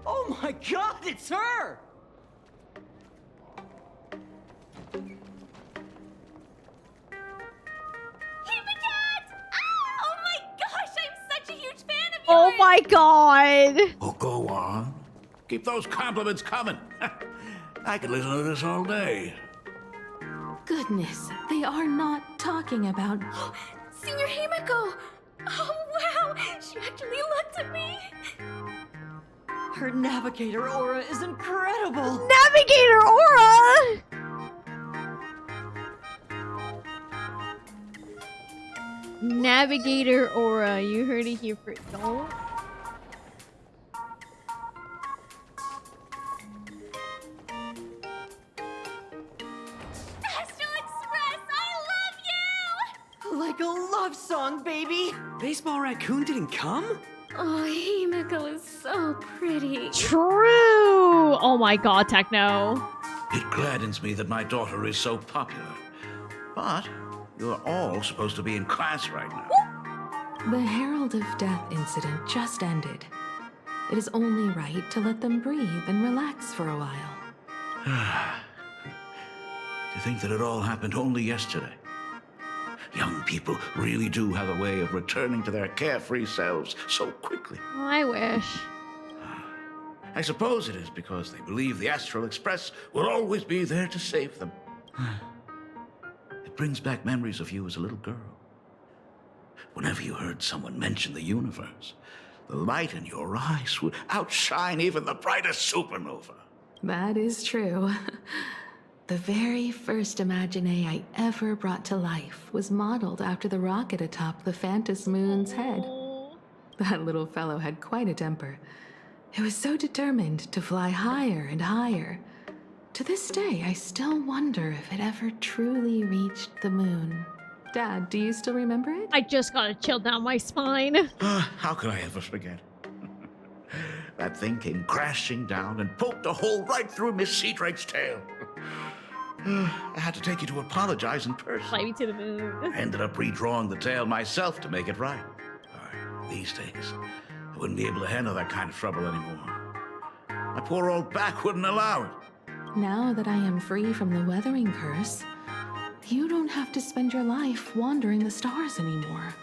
Oh my god, it's her! Oh my gosh, I'm such a huge fan of yours! Oh my god! Oh, go on. Keep those compliments coming. I could listen to this all day. Goodness, they are not talking about... Senior Himeko! Oh wow, she actually looked at me! Her navigator aura is incredible! Navigator aura! Navigator aura, you heard it here first. Don't. Like a love song, baby! Baseball Raccoon didn't come? Oh, Himeko is so pretty. True! Oh my god, Techno. It gladdens me that my daughter is so popular. But you're all supposed to be in class right now. The Herald of Death incident just ended. It is only right to let them breathe and relax for a while. To think that it all happened only yesterday. Young people really do have a way of returning to their carefree selves so quickly. Oh, I wish. I suppose it is because they believe the Astral Express will always be there to save them. It brings back memories of you as a little girl. Whenever you heard someone mention the universe, the light in your eyes would outshine even the brightest supernova. That is true. The very first Imagine I ever brought to life was modeled after the rocket atop the Phantom Moon's head. That little fellow had quite a temper. It was so determined to fly higher and higher. To this day, I still wonder if it ever truly reached the moon. Dad, do you still remember it? I just got a chill down my spine. How could I ever forget? That thing came crashing down and poked a hole right through Miss Seadrake's tail. I had to take you to apologize in person. Fly me to the moon. I ended up redrawing the tail myself to make it right. These days, I wouldn't be able to handle that kind of trouble anymore. My poor old back wouldn't allow it. Now that I am free from the weathering curse, you don't have to spend your life wandering the stars anymore.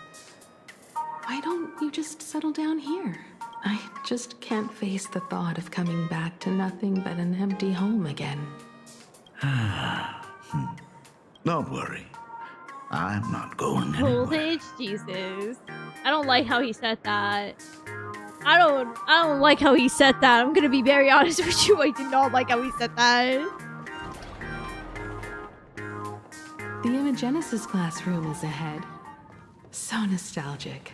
Why don't you just settle down here? I just can't face the thought of coming back to nothing but an empty home again. Don't worry. I'm not going Old anywhere. age, Jesus. I don't like how he said that. I don't like how he said that. I'm gonna be very honest with you. I did not like how he said that. The Imagenesis classroom is ahead. So nostalgic.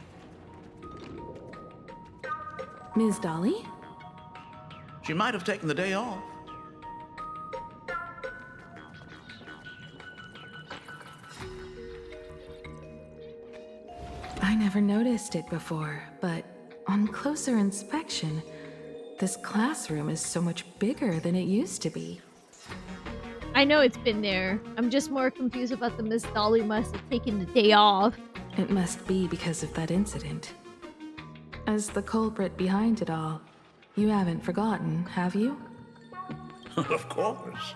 Ms. Dolly? She might have taken the day off. I never noticed it before, but on closer inspection, this classroom is so much bigger than it used to be. I know it's been there. I'm just more confused about the Miss Dolly must have taken the day off. It must be because of that incident. As the culprit behind it all, you haven't forgotten, have you? Of course.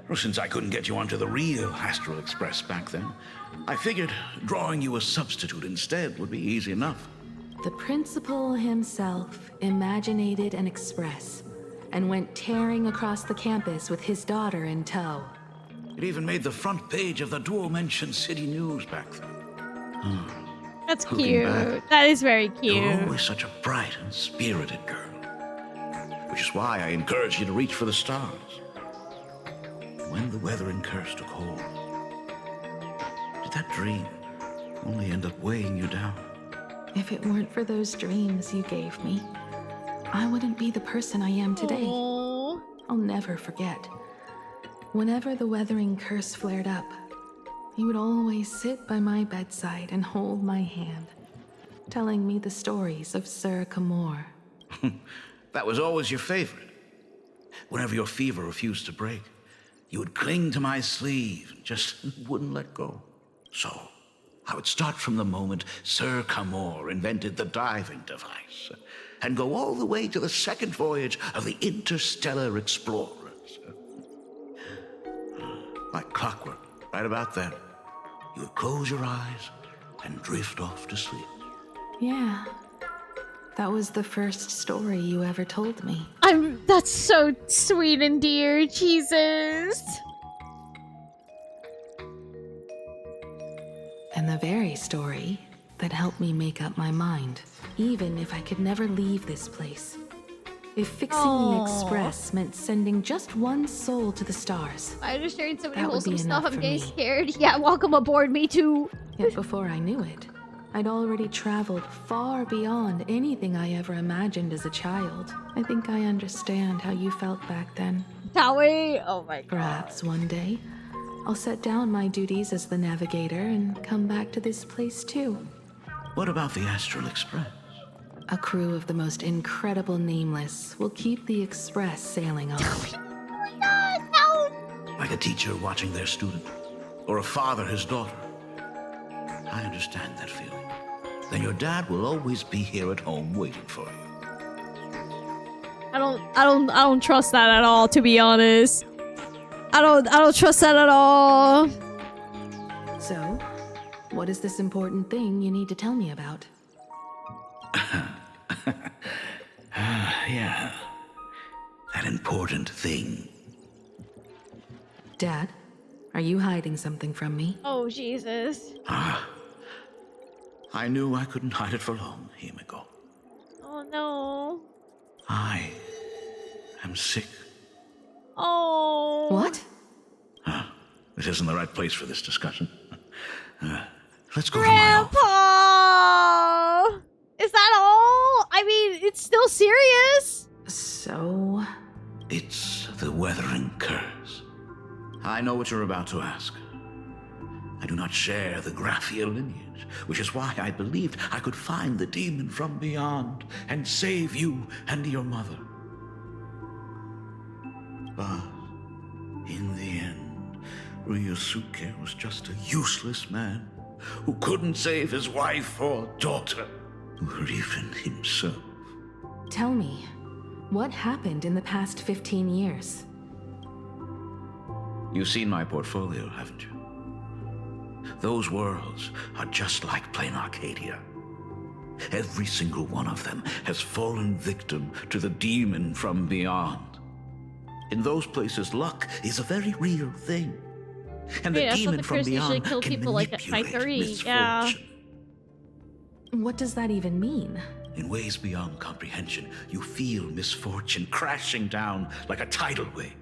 Well, since I couldn't get you onto the real Astral Express back then, I figured drawing you a substitute instead would be easy enough. The principal himself imaginated an express and went tearing across the campus with his daughter in tow. It even made the front page of the dual-mention City News back then. That's Looking cute. back, That is very you were cute. always such a bright and spirited girl. Which is why I encourage you to reach for the stars. When the weathering curse took hold, did that dream only end up weighing you down? If it weren't for those dreams you gave me, I wouldn't be the person I am today. Aww. I'll never forget. Whenever the weathering curse flared up, he would always sit by my bedside and hold my hand, telling me the stories of Sir Camor. That was always your favorite. Whenever your fever refused to break, you would cling to my sleeve and just wouldn't let go. So, I would start from the moment Sir Camor invented the diving device, and go all the way to the second voyage of the interstellar explorers. Like clockwork, right about then, you would close your eyes and drift off to sleep. Yeah. That was the first story you ever told me. That's so sweet and dear, Jesus. And the very story that helped me make up my mind, even if I could never leave this place. If fixing the Express meant sending just one soul to the stars, I just shared so many that would be wholesome stuff. enough I'm for getting me. scared. Yeah, welcome aboard. Me too. Yet before I knew it, I'd already traveled far beyond anything I ever imagined as a child. I think I understand how you felt back then. Taui, oh my god. Perhaps one day, I'll set down my duties as the navigator and come back to this place too. What about the Astral Express? A crew of the most incredible nameless will keep the Express sailing on. Like a teacher watching their student, or a father his daughter. I understand that feeling. Then your dad will always be here at home waiting for you. I don't trust that at all, to be honest. I don't trust that at all. So, what is this important thing you need to tell me about? Yeah. That important thing. Dad, are you hiding something from me? Oh, Jesus. I knew I couldn't hide it for long, Himeko. Oh, no. I am sick. Oh. What? This isn't the right place for this discussion. Let's go to my office. Grandpa! Is that all? I mean, it's still serious. So? It's the Weathering Curse. I know what you're about to ask. I do not share the Graphia lineage, which is why I believed I could find the demon from beyond and save you and your mother. But in the end, Ryosuke was just a useless man who couldn't save his wife or daughter, or even himself. Tell me, what happened in the past 15 years? You've seen my portfolio, haven't you? Those worlds are just like plain Arcadia. Every single one of them has fallen victim to the demon from beyond. In those places, luck is a very real thing. And the demon from beyond kill can people like at manipulate 3. misfortune Yeah. What does that even mean? in ways beyond comprehension. You feel misfortune crashing down like a tidal wave.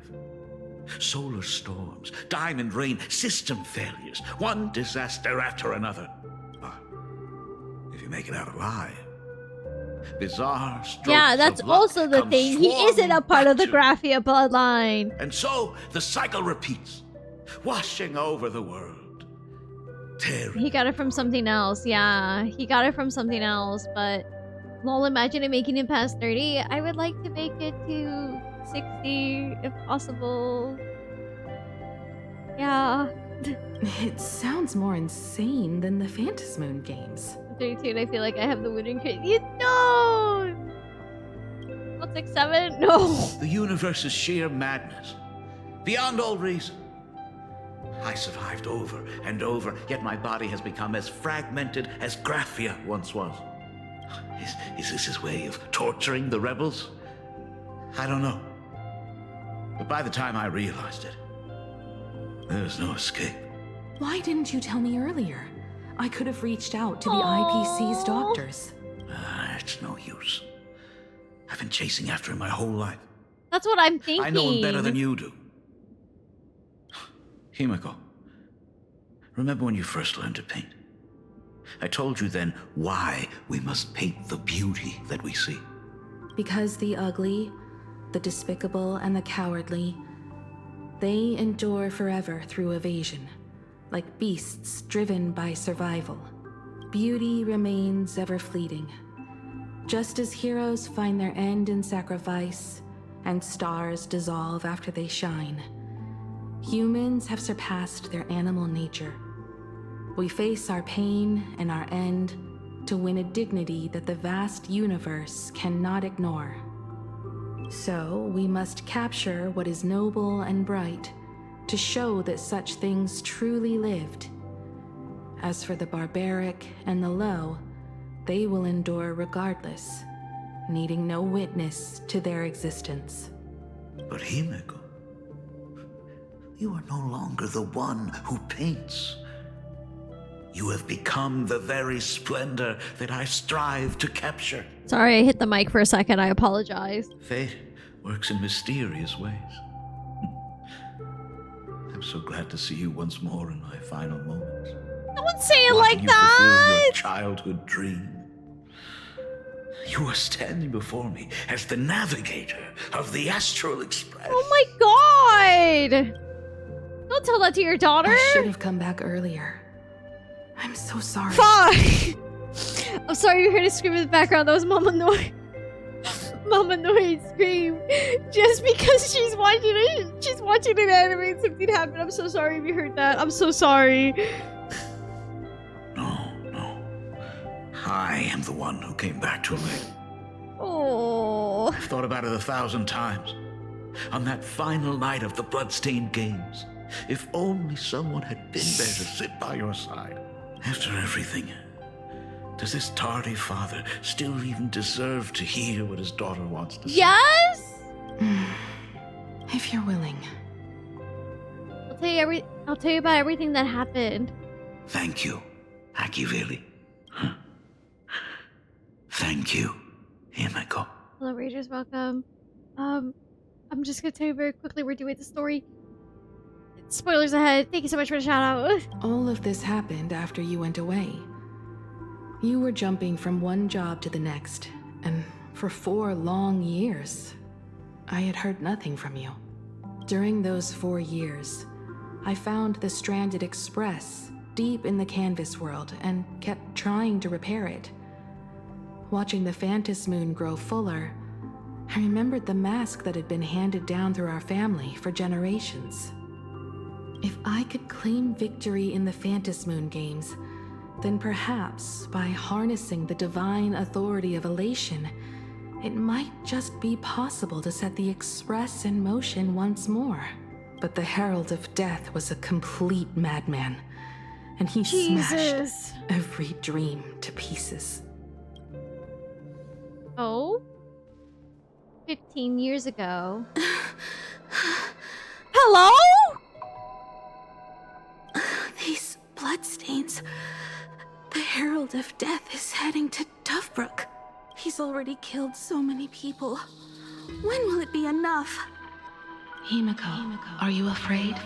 Solar storms, diamond rain, system failures, one disaster after another. But if you make it out alive, bizarre strokes Yeah, that's of luck also the come thing. He isn't a swarming part of the back Graphia bloodline. and so the cycle repeats, washing over the world. Tearing. He got it from something else. Yeah, he got it from something else. But, lol, imagine it making it past 30. I would like to make it to 60 if possible. Yeah. It sounds more insane than the Phantasmoon games. 32, and I feel like I have the winning crit. You don't! What's 6-7? No! The universe is sheer madness, beyond all reason. I survived over and over, yet my body has become as fragmented as Graphia once was. Is this his way of torturing the rebels? I don't know. But by the time I realized it, there was no escape. Why didn't you tell me earlier? I could have reached out to the IPC's doctors. It's no use. I've been chasing after him my whole life. That's what I'm thinking. I know him better than you do. Himeko, remember when you first learned to paint? I told you then why we must paint the beauty that we see. Because the ugly, the despicable, and the cowardly, they endure forever through evasion, like beasts driven by survival. Beauty remains ever fleeting. Just as heroes find their end in sacrifice, and stars dissolve after they shine, humans have surpassed their animal nature. We face our pain and our end to win a dignity that the vast universe cannot ignore. So we must capture what is noble and bright to show that such things truly lived. As for the barbaric and the low, they will endure regardless, needing no witness to their existence. But Himeko, you are no longer the one who paints. You have become the very splendor that I strive to capture. Sorry, I hit the mic for a second. I apologize. Fate works in mysterious ways. I'm so glad to see you once more in my final moments. Don't say it Watching like you fulfill your that! childhood dream. You are standing before me as the navigator of the Astral Express. Oh my god! Don't tell that to your daughter! I should have come back earlier. I'm so sorry. Fuck! I'm sorry you heard a scream in the background. That was Mama Nohr. Mama Nohr's scream. Just because she's watching an anime and something happened. I'm so sorry if you heard that. I'm so sorry. No. I am the one who came back too late. Oh. I've thought about it 1,000 times. On that final night of the Bloodstained Games, if only someone had been there to sit by your side. After everything, does this tardy father still even deserve to hear what his daughter wants to say? Yes? If you're willing. I'll tell you about everything that happened. Thank you, Akivili. Thank you, Himeko. Hello, Ragers. Welcome. I'm just gonna tell you very quickly. We're doing the story. Spoilers ahead. Thank you so much for the shout out. All of this happened after you went away. You were jumping from one job to the next, and for 4 long years, I had heard nothing from you. During those 4 years, I found the stranded express deep in the canvas world and kept trying to repair it. Watching the Phantom Moon grow fuller, I remembered the mask that had been handed down through our family for generations. If I could claim victory in the Phantom Moon games, then perhaps by harnessing the divine authority of elation, it might just be possible to set the Express in motion once more. But the Herald of Death was a complete madman, and he smashed every dream to pieces. Oh? 15 years ago. Hello? These bloodstains. The Herald of Death is heading to Dovebrook. He's already killed so many people. When will it be enough? Himeko, are you afraid?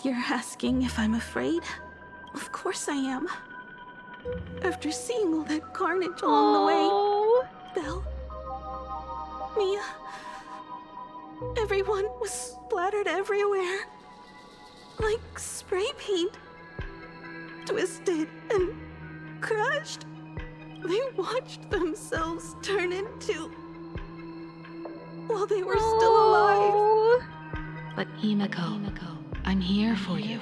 You're asking if I'm afraid? Of course I am. After seeing all that carnage along the way, Belle, Mia, everyone was splattered everywhere. Like spray paint. Twisted and crushed. They watched themselves turn into... while they were still alive. But Himeko, I'm here for you.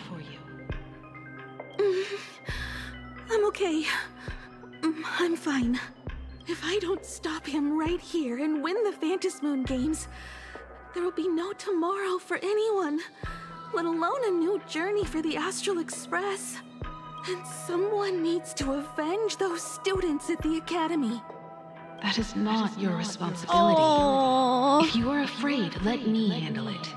I'm okay. I'm fine. If I don't stop him right here and win the Phantom Moon games, there will be no tomorrow for anyone, let alone a new journey for the Astral Express. And someone needs to avenge those students at the Academy. That is not your responsibility. Aww. If you are afraid, let me handle it.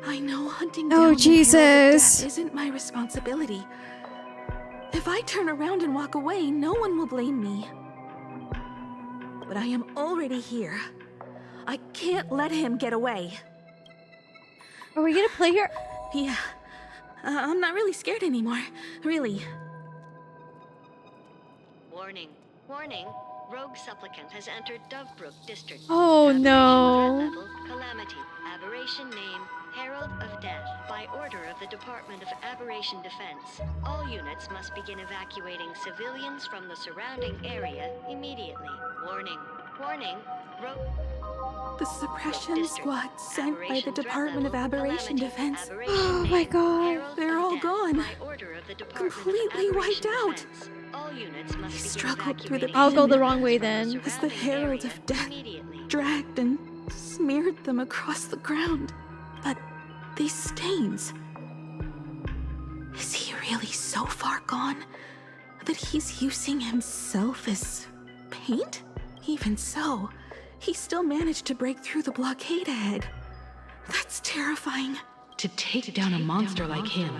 I know hunting down the Herald of Death isn't my responsibility. If I turn around and walk away, no one will blame me. But I am already here. I can't let him get away. Are we gonna play here? Yeah. I'm not really scared anymore. Really. Warning. Warning. Rogue supplicant has entered Dovebrook District. Oh no. Level, Calamity. Aberration name, Herald of Death. By order of the Department of Aberration Defense, all units must begin evacuating civilians from the surrounding area immediately. Warning. Warning. The suppression squad sent by the Department of Aberration Defense. Oh my god. They're all gone. Order of the Department Completely of wiped Aberration out. Defense. All units must He begin struggled through the pain I'll go the wrong way then. as the Herald of Death dragged and smeared them across the ground. But these stains... Is he really so far gone that he's using himself as paint? Even so, he still managed to break through the blockade ahead. That's terrifying. To take down a monster like him,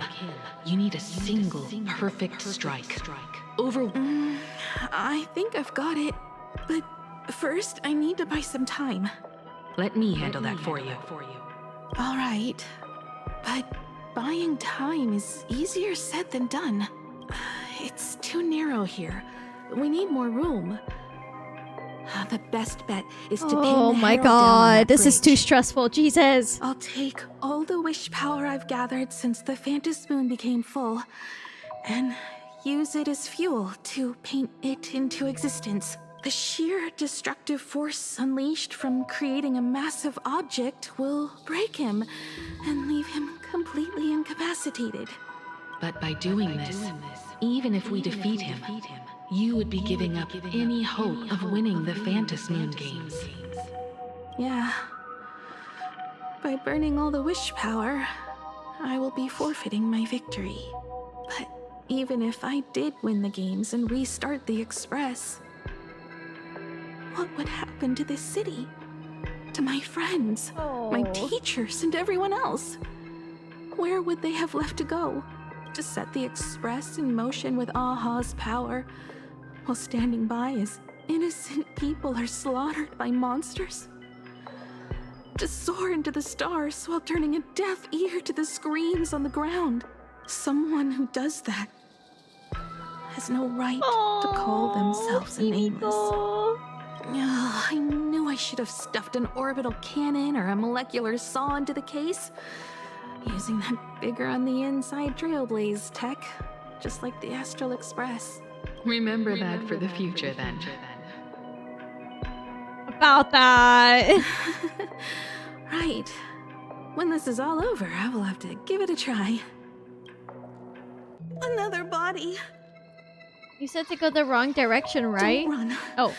you need a single perfect strike. I think I've got it. But first, I need to buy some time. Let me handle that for you. All right. But buying time is easier said than done. It's too narrow here. We need more room. The best bet is to pin Oh the my Herald down on that god, this is bridge. too stressful. Jesus. I'll take all the wish power I've gathered since the Phantom Moon became full and use it as fuel to paint it into existence. The sheer destructive force unleashed from creating a massive object will break him and leave him completely incapacitated. But by doing this, even if we defeat him, you would be giving up any hope of winning the Phantom Moon games. Yeah. By burning all the wish power, I will be forfeiting my victory. But even if I did win the games and restart the Express, what would happen to this city? To my friends, my teachers, and everyone else? Where would they have left to go? To set the Express in motion with Aha's power, while standing by as innocent people are slaughtered by monsters? To soar into the stars while turning a deaf ear to the screams on the ground? Someone who does that has no right to call themselves a nameless. Ugh, I knew I should have stuffed an orbital cannon or a molecular saw into the case. Using that bigger on the inside Trailblaze tech, just like the Astral Express. Remember that for the future, then. About that. Right. When this is all over, I will have to give it a try. Another body. You said to go the wrong direction, right? Don't run. Oh.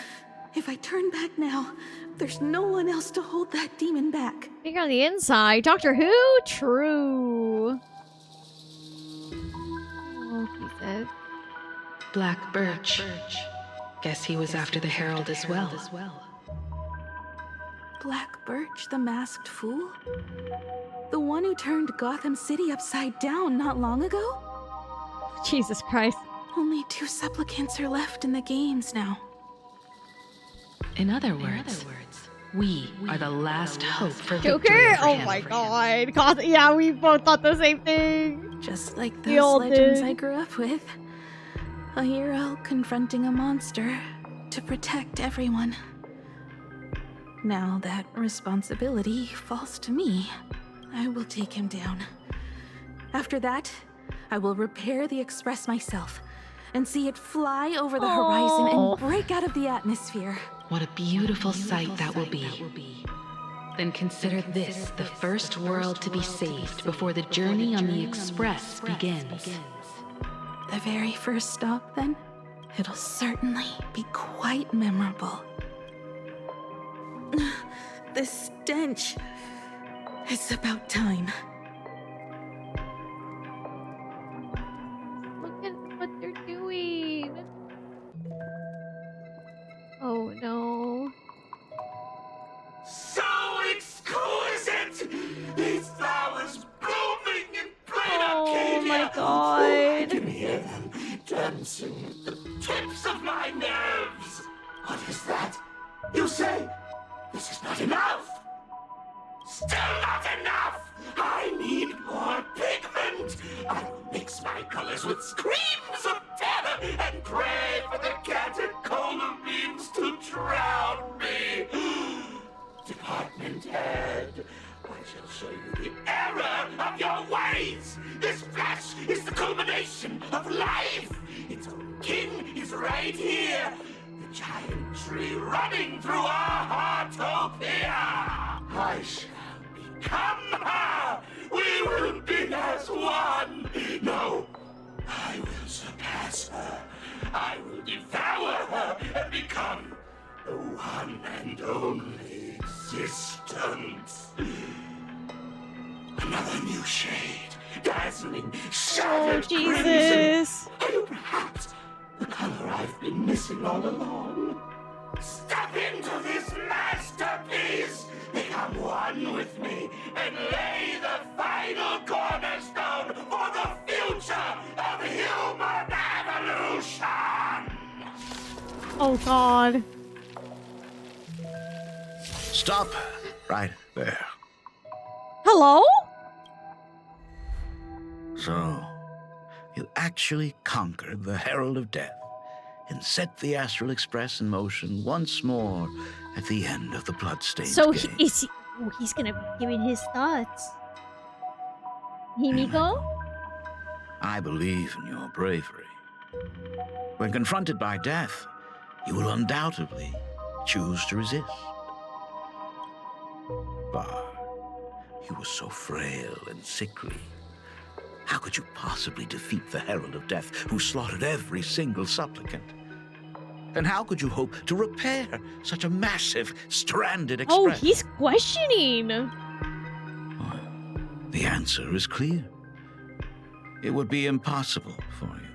If I turn back now, there's no one else to hold that demon back. Bigger on the inside. Doctor Who? True. Oh, he said. Black Birch. Guess he was after the Herald as well. Black Birch, the masked fool? The one who turned Gotham City upside down not long ago? Jesus Christ. Only 2 supplicants are left in the games now. In other words, we are the last hope for Joker? victory for Oh him. my god. God. Yeah, we both thought the same thing. Just like We those all legends did. I grew up with. A hero confronting a monster to protect everyone. Now that responsibility falls to me, I will take him down. After that, I will repair the Express myself and see it fly over the horizon and break out of the atmosphere. What a beautiful sight that will be. Then consider this the first world to be saved before the journey on the Express begins. The very first stop, then? It'll certainly be quite memorable. The stench. It's about time. Look at what they're doing. Oh no. So exquisite! These flowers blooming in plain Arcadia! Oh my god. I can hear them dancing at the tips of my nerves. What is that? You say this is not enough? Still not enough! I need more pigment! I will mix my colors with screams of terror and pray for the catecholamines to drown me! Department head, I shall show you the error of your ways! This flesh is the culmination of life! Its own king is right here! The giant tree running through our heartopia! I shall become her! We will be as one! No, I will surpass her. I will devour her and become the one and only existence. Another new shade, dazzling, shattered Jesus. crimson. Or perhaps the color I've been missing all along. Step into this masterpiece! Become one with me and lay the final cornerstone for the future of human evolution! Oh God. Stop right there. Hello? So, you actually conquered the Herald of Death and set the Astral Express in motion once more at the end of the bloodstained So game. he's gonna be giving his thoughts. Himeko? I believe in your bravery. When confronted by death, you will undoubtedly choose to resist. But you were so frail and sickly. How could you possibly defeat the Herald of Death, who slaughtered every single supplicant? And how could you hope to repair such a massive, stranded express? Oh, he's questioning. The answer is clear. It would be impossible for you.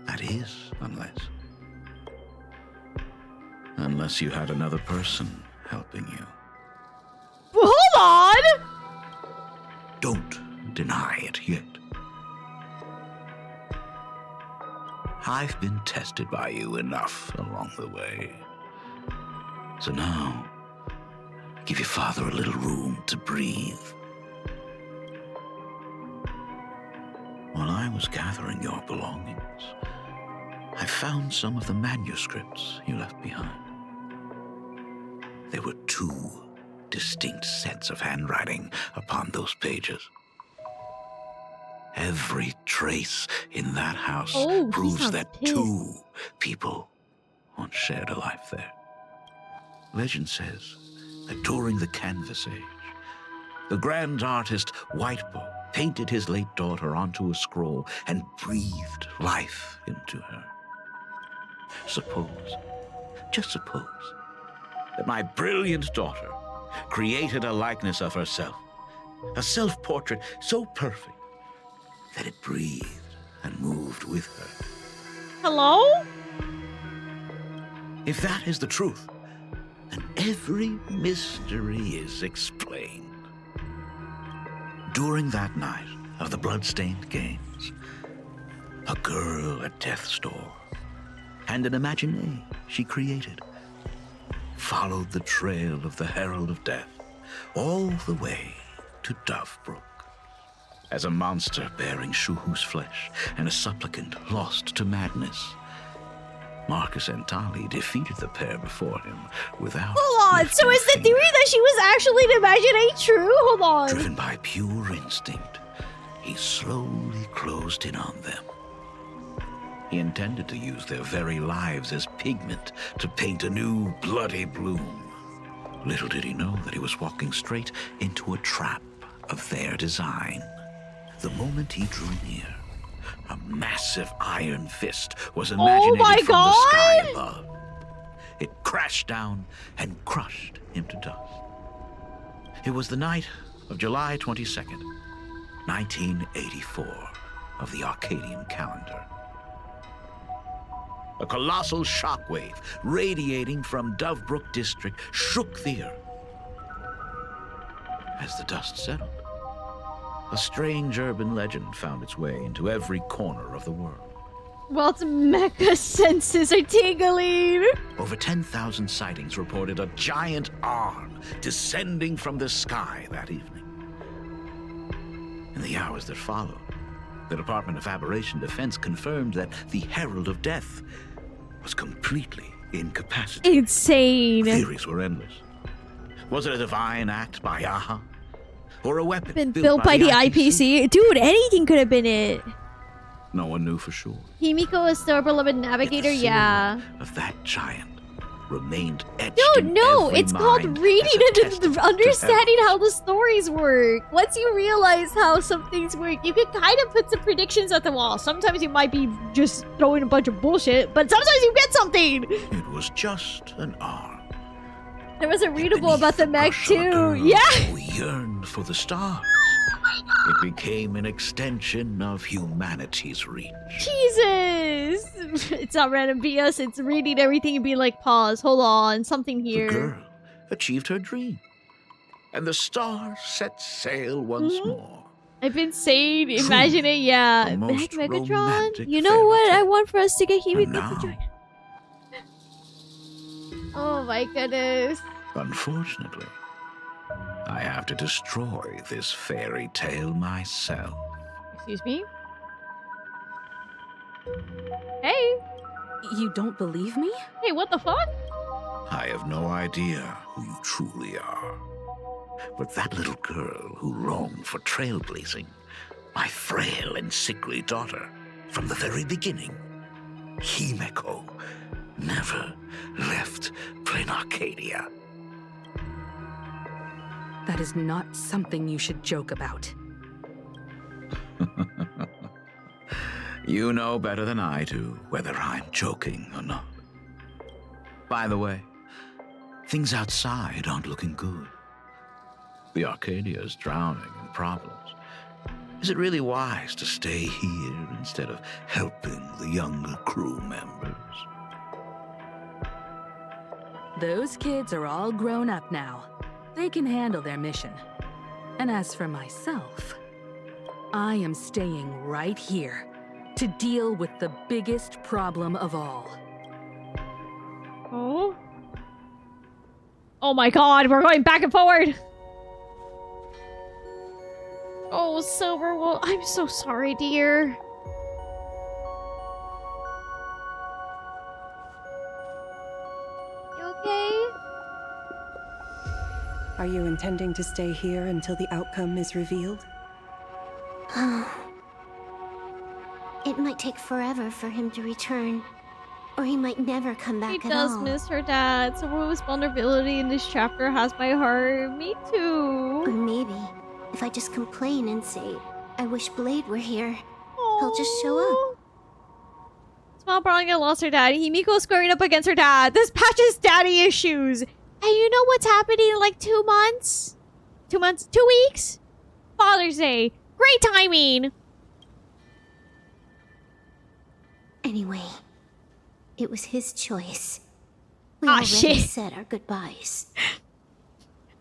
That is, unless you had another person helping you. Well, hold on! Don't deny it yet. I've been tested by you enough along the way. So now, give your father a little room to breathe. While I was gathering your belongings, I found some of the manuscripts you left behind. There were 2 distinct sets of handwriting upon those pages. Every trace in that house proves that 2 people once shared a life there. Legend says that during the Canvas Age, the grand artist Whitebow painted his late daughter onto a scroll and breathed life into her. Suppose, just suppose, that my brilliant daughter created a likeness of herself, a self-portrait so perfect that it breathed and moved with her. Hello? If that is the truth, then every mystery is explained. During that night of the bloodstained games, a girl at death's door and an imagination she created followed the trail of the Herald of Death all the way to Dovebrook. As a monster bearing Shuhu's flesh and a supplicant lost to madness, Marcus and Tali defeated the pair before him without... Hold on, so is the theory that she was actually an imagination true? Hold on. Driven by pure instinct, he slowly closed in on them. He intended to use their very lives as pigment to paint a new bloody bloom. Little did he know that he was walking straight into a trap of their design. The moment he drew near, a massive iron fist was imaginated from the sky above. It crashed down and crushed him to dust. It was the night of July 22nd, 1984, of the Arcadian calendar. A colossal shockwave radiating from Dovebrook District shook the earth. As the dust settled, a strange urban legend found its way into every corner of the world. Walt's mecha senses are tingling. Over 10,000 sightings reported a giant arm descending from the sky that evening. In the hours that followed, the Department of Aberration Defense confirmed that the Herald of Death was completely incapacitated. Insane. Theories were endless. Was it a divine act by Yaha? Or a weapon Been built by the IPC? Dude, anything could have been it. No one knew for sure. Himeko is their beloved navigator, yeah. Of that giant remained etched Dude, in no, every it's called mind reading as a and testament to understanding Herald. how the stories work. Once you realize how some things work, you can kind of put some predictions at the wall. Sometimes you might be just throwing a bunch of bullshit, but sometimes you get something. It was just an arm. There was a readable about the mech too. Yeah. Who yearned for the stars. It became an extension of humanity's reach. Jesus. It's not random BS. It's reading everything and being like, pause, hold on, something The here. girl achieved her dream, and the stars set sail once more. I've been saying, imagine it, yeah. the most Heck, Megatron. romantic You know what? I want for us to get Himeko And now- to join. Oh my goodness. Unfortunately, I have to destroy this fairy tale myself. Excuse me? Hey. You don't believe me? Hey, what the fuck? I have no idea who you truly are. But that little girl who longed for trailblazing, my frail and sickly daughter, from the very beginning, Himeko, never left Plain Arcadia. That is not something you should joke about. You know better than I do whether I'm joking or not. By the way, things outside aren't looking good. The Arcadia is drowning in problems. Is it really wise to stay here instead of helping the younger crew members? Those kids are all grown up now. They can handle their mission. And as for myself, I am staying right here to deal with the biggest problem of all. Oh? Oh my god, we're going back and forward! Oh, Silverwolf, I'm so sorry, dear. You okay? Are you intending to stay here until the outcome is revealed? It might take forever for him to return. Or he might never come back She at does all. miss her dad. Silverwolf's vulnerability in this chapter has my heart. Me too. Or maybe, if I just complain and say, I wish Blade were here, he'll just show up. Small Brawling lost her dad. Himeko squaring up against her dad. This patches daddy issues. Hey, you know what's happening in like 2 months? 2 months? 2 weeks? Father's Day. Great timing. Anyway, it was his choice. We Ah, already shit. said our goodbyes.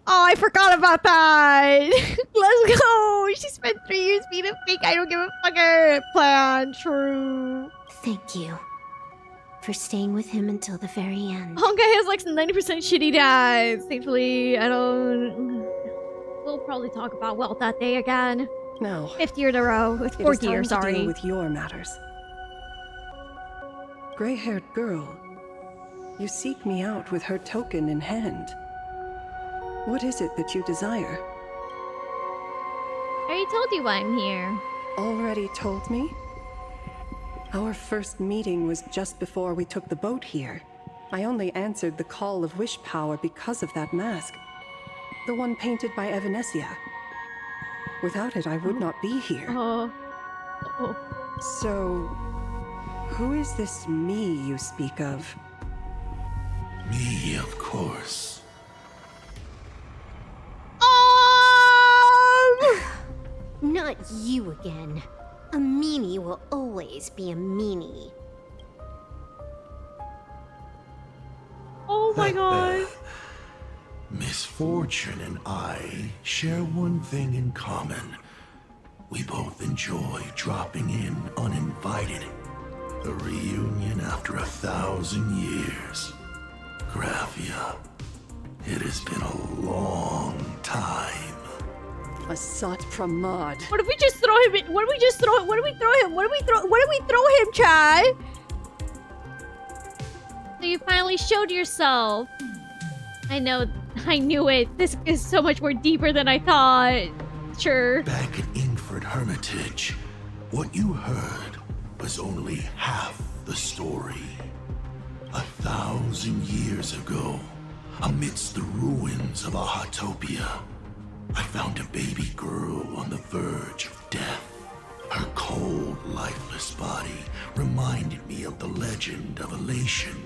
Oh, I forgot about that. Let's go. She spent 3 years being a fake I don't give a fucker plan. True. Thank you for staying with him until the very end. Honkai has like 90% shitty dads. Thankfully, I don't... We'll probably talk about Welt that day again. No. 5th year in a row. It is Fourth time year, to sorry. deal with your matters. Gray-haired girl, you seek me out with her token in hand. What is it that you desire? I already told you why I'm here. Already told me? Our first meeting was just before we took the boat here. I only answered the call of wish power because of that mask. The one painted by Evanesia. Without it, I would not be here. So, who is this me you speak of? Me, of course. Not you again. A meanie will always be a meanie. Oh my god. Misfortune and I share one thing in common. We both enjoy dropping in uninvited. A reunion after 1,000 years. Graphia, it has been a long time. Asat Pramad. What if we just throw him in? What if we just throw him? What do we throw him? What do we throw him, Chad? So you finally showed yourself. I know. I knew it. This is so much more deeper than I thought. Sure. Back at Ingford Hermitage, what you heard was only half the story. 1,000 years ago, amidst the ruins of a Hautopia, I found a baby girl on the verge of death. Her cold, lifeless body reminded me of the legend of Elation.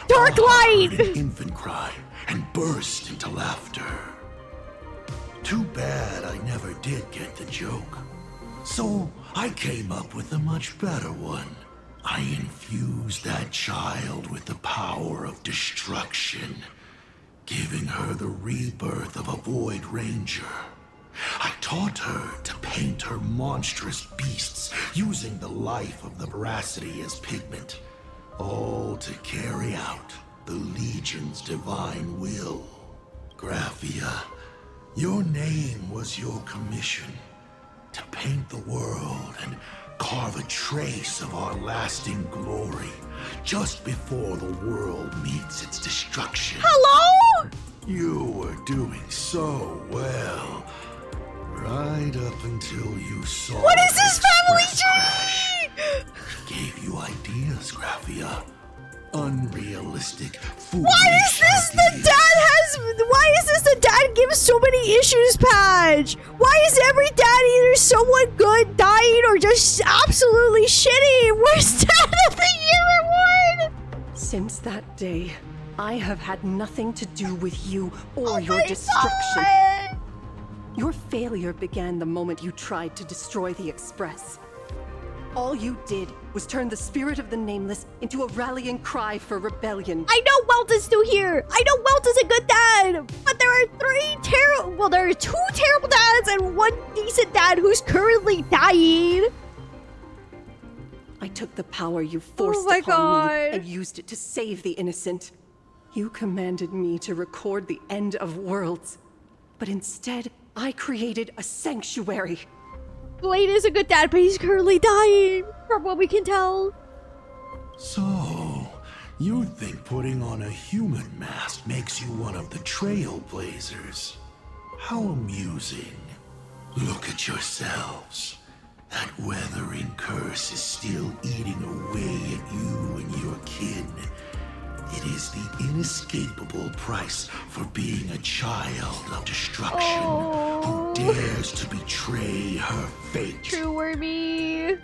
Dark light! I heard an infant cry and burst into laughter. Too bad I never did get the joke. So I came up with a much better one. I infused that child with the power of destruction, giving her the rebirth of a Void Ranger. I taught her to paint her monstrous beasts using the life of the veracity as pigment, all to carry out the Legion's divine will. Graphia, your name was your commission, to paint the world and carve a trace of our lasting glory just before the world meets its destruction. Hello? You were doing so well, right up until you saw. What is this family tree? Gave you ideas, Graphia. Unrealistic, foolish Why is this the dad gives so many issues patch? Why is every dad either someone good dying or just absolutely shitty? Worst dad of the year award? Since that day, I have had nothing to do with you or your destruction. God. Your failure began the moment you tried to destroy the Express. All you did was turn the spirit of the Nameless into a rallying cry for rebellion. I know Welt is still here. I know Welt is a good dad. But there are there are 2 terrible dads and 1 decent dad who's currently dying. I took the power you forced upon me and used it to save the innocent. You commanded me to record the end of worlds. But instead, I created a sanctuary. Blade is a good dad, but he's currently dying, from what we can tell. So, you think putting on a human mask makes you one of the Trailblazers? How amusing. Look at yourselves. That weathering curse is still eating away at you and your kin. It is the inescapable price for being a child of destruction who dares to betray her fate. True wormy.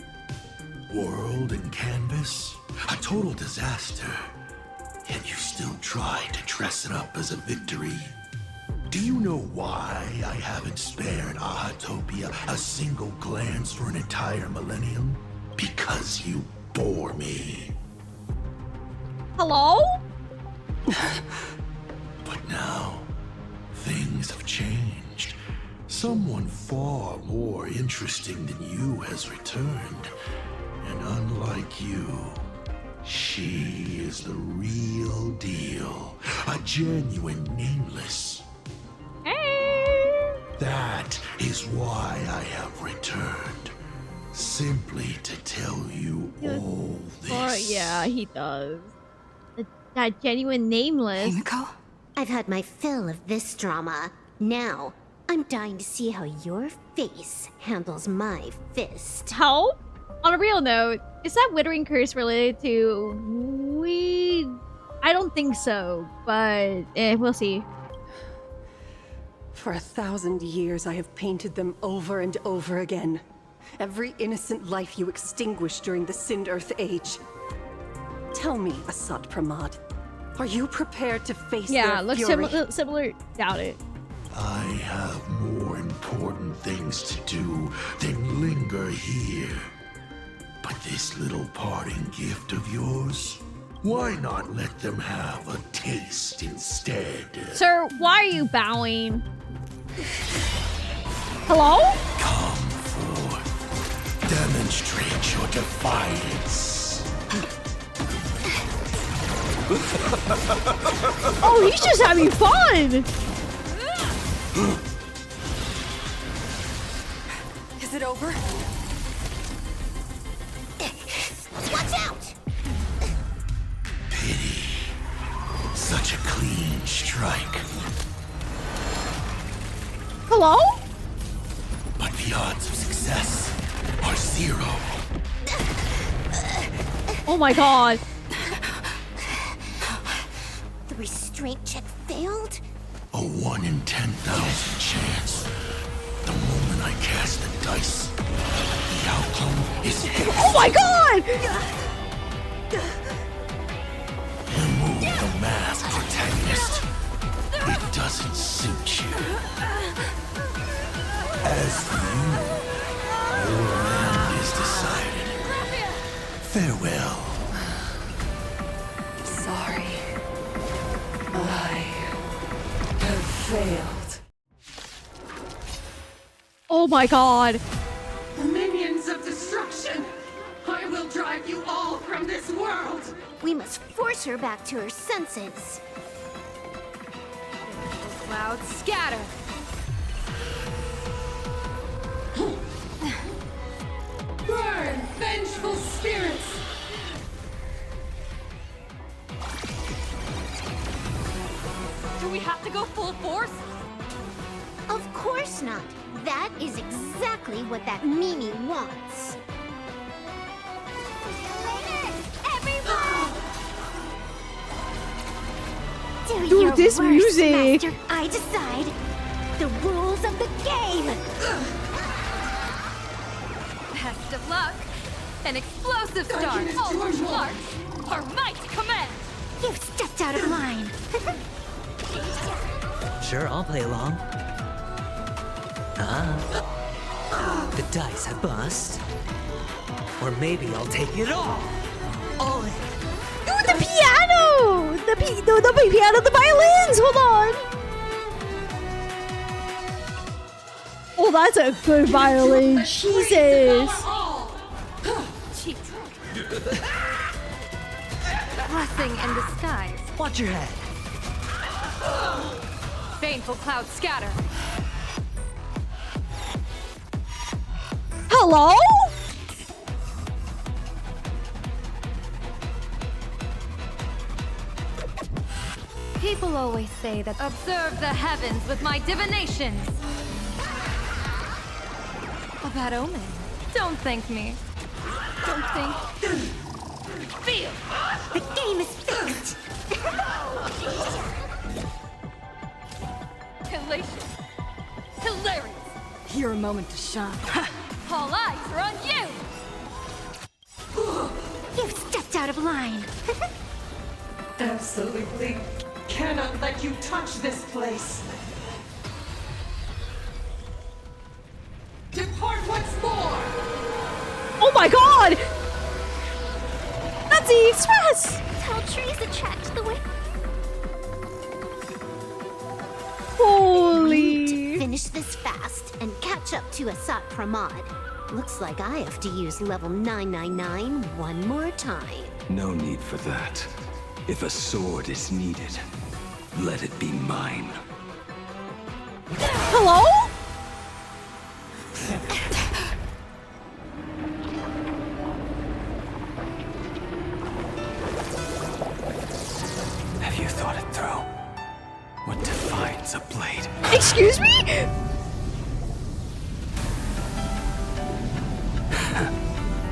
World and canvas, a total disaster. Yet you still try to dress it up as a victory. Do you know why I haven't spared Ahatopia a single glance for an entire millennium? Because you bore me. Hello? But now, things have changed. Someone far more interesting than you has returned. And unlike you, she is the real deal. A genuine Nameless. Hey. That is why I have returned. Simply to tell you all this. Yeah, he does. That genuine Nameless. Himeko? I've had my fill of this drama. Now, I'm dying to see how your face handles my fist. How? On a real note, is that Withering Curse related to... I don't think so, but we'll see. For 1,000 years, I have painted them over and over again. Every innocent life you extinguished during the Sind Earth Age. Tell me, Asat Pramad, are you prepared to face their looks fury? similar. Doubt it. I have more important things to do than linger here. But this little parting gift of yours, why not let them have a taste instead? Sir, why are you bowing? Hello? Come forth. Demonstrate your defiance. Oh, he's just having fun! Is it over? Watch out! Pity. Such a clean strike. Hello? But the odds of success are 0. Oh my god. restraint check failed? A 1 in 10,000 chance. The moment I cast the dice, the outcome is fixed. Oh my god! Remove the mask, protagonist. It doesn't suit you. As for you, your end is decided. Farewell. Sorry. I have failed. Oh my god. Minions of destruction! I will drive you all from this world! We must force her back to her senses. Clouds scatter. Burn, vengeful spirits! Do we have to go full force? Of course not. That is exactly what that Mimi wants. Do Dude, your this worst, music. Master. I decide the rules of the game. Best of luck. An explosive start. George March. Our might command. You've stepped out of line. Sure, I'll play along. The dice have bust. Or maybe I'll take it all. All in. Dude, the piano! The piano, the violins! Hold on! Oh, that's a good violin. Jesus! Blessing in disguise. Watch your head. Baneful clouds scatter. Hello? People always say that observe the heavens with my divinations. A bad omen. Don't thank me. Don't think. Feel. The game is fixed. Elation. Hilarious. Your moment to shine. All eyes are on you. You've stepped out of line. Absolutely cannot let you touch this place. Depart once more! Oh my god! That's the express! Tell trees attract the wind. Holy! Finish this fast and catch up to Asat Pramod. Looks like I have to use level 999 one more time. No need for that. If a sword is needed, let it be mine. Hello? Have you thought it through? What defines a blade? Excuse me?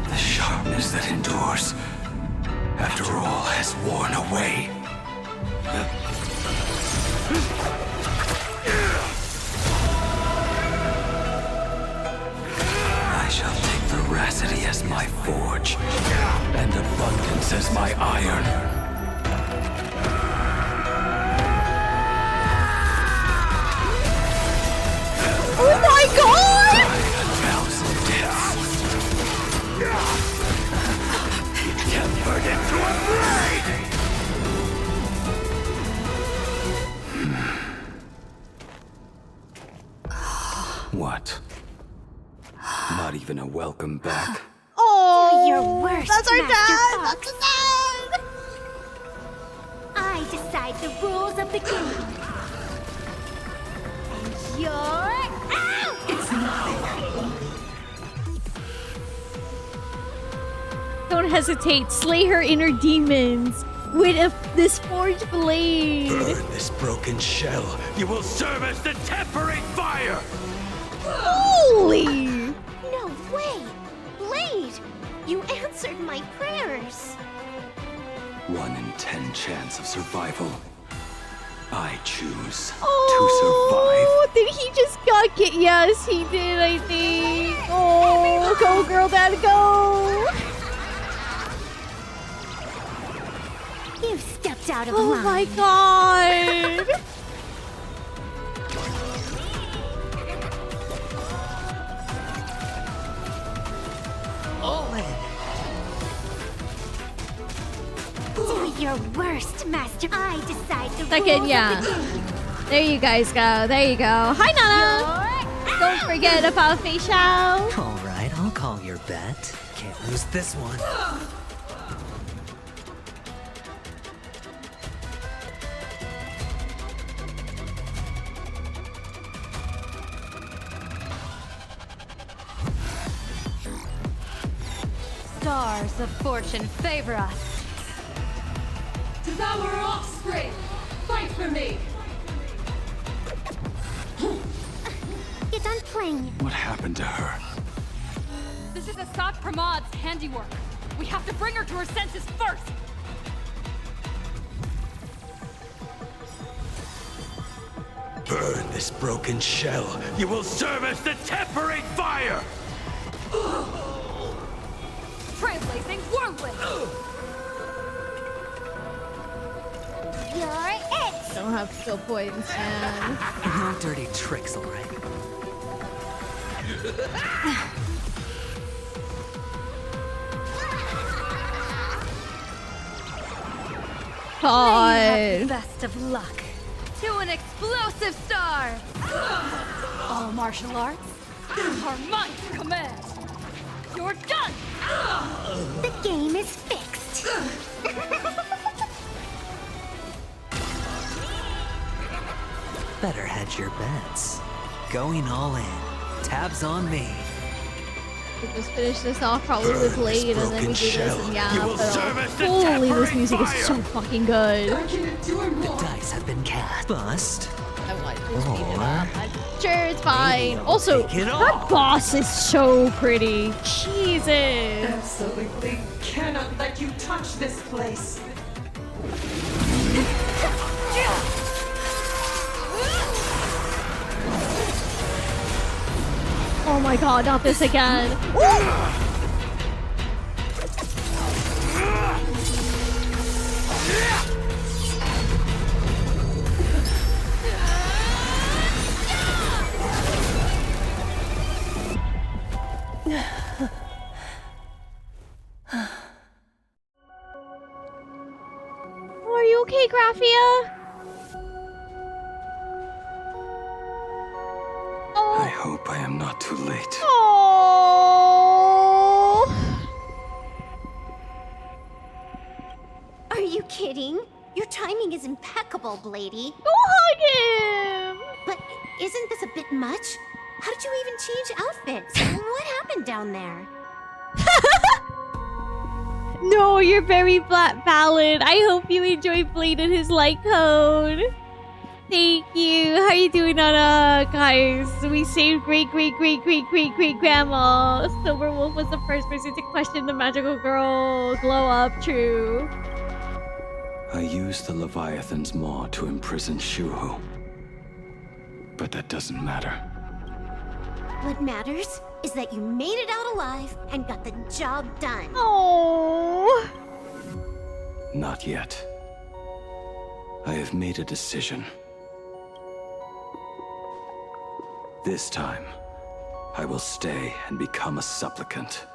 The sharpness that endures, after all has worn away. I shall take veracity as my forge, and abundance as my iron. Oh my god! Die a thousand deaths. Tempered into a blade! What? Not even a welcome back? Oh, Do your worst, that's our Master dad! Fox. That's our dad! I decide the rules of the game. And you're out! It's nothing. Don't hesitate. Slay her inner demons with this forged blade. Burn this broken shell. You will serve as the tempering fire! Holy! No way! Blade! You answered my prayers. 1 in 10 chance of survival. I choose Oh, did he just got get? Yes, he did. I think. Oh, go girl, dad, go! You stepped out of Oh line. my god! All in. Do your worst, Master. I decide the Second, rules yeah. of the game. There you guys go. There you go. Hi, Nana. Don't forget about Facial. All right, I'll call your bet. Can't lose this one. Stars of fortune favor us. Devour offspring! Fight for me! Get done playing. What happened to her? This is Asad Pramad's handiwork. We have to bring her to her senses first. Burn this broken shell. You will serve as the tempering fire! Trailblazing whirlwind. You're it. Don't have skill points, man. No dirty tricks, all right? God. Best of luck. To an explosive star. All martial arts are mine to command. You're done. The game is fixed. Better hedge your bets. Going all in. Tabs on me. We just finish this off probably with Blade and then we do this and yeah. You will But serve as the holy, this tempering music is fire. so fucking good. The dice have been cast. Bust. I want to speed it Or up. I'm sure it's fine. I'll Also, take it her all. boss is so pretty. Jesus. Absolutely cannot let you touch this place. Oh my god, not this again. Are you okay, Graphia? I hope I am not too late. Oh. Are you kidding? Your timing is impeccable, Blady. Go hug him! But isn't this a bit much? How did you even change outfits? What happened down there? No, you're very valid. I hope you enjoyed Blade and his light code. Thank you. How you doing, Nana? Guys, we saved great-great-great-great-great-great-grandma. Silver Wolf was the first person to question the magical girl glow up. True. I used the Leviathan's maw to imprison Shuhu. But that doesn't matter. What matters is that you made it out alive and got the job done. Oh. Not yet. I have made a decision. This time, I will stay and become a supplicant.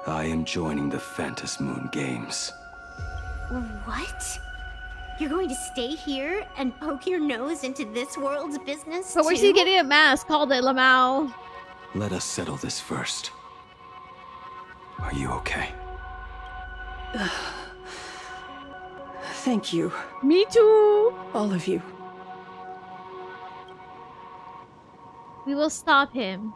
I am joining the Phantom Moon Games. What? You're going to stay here and poke your nose into this world's business But where's too? he getting a mask? Called it Lamau. Let us settle this first. Are you okay? Thank you. Me too. All of you. We will stop him.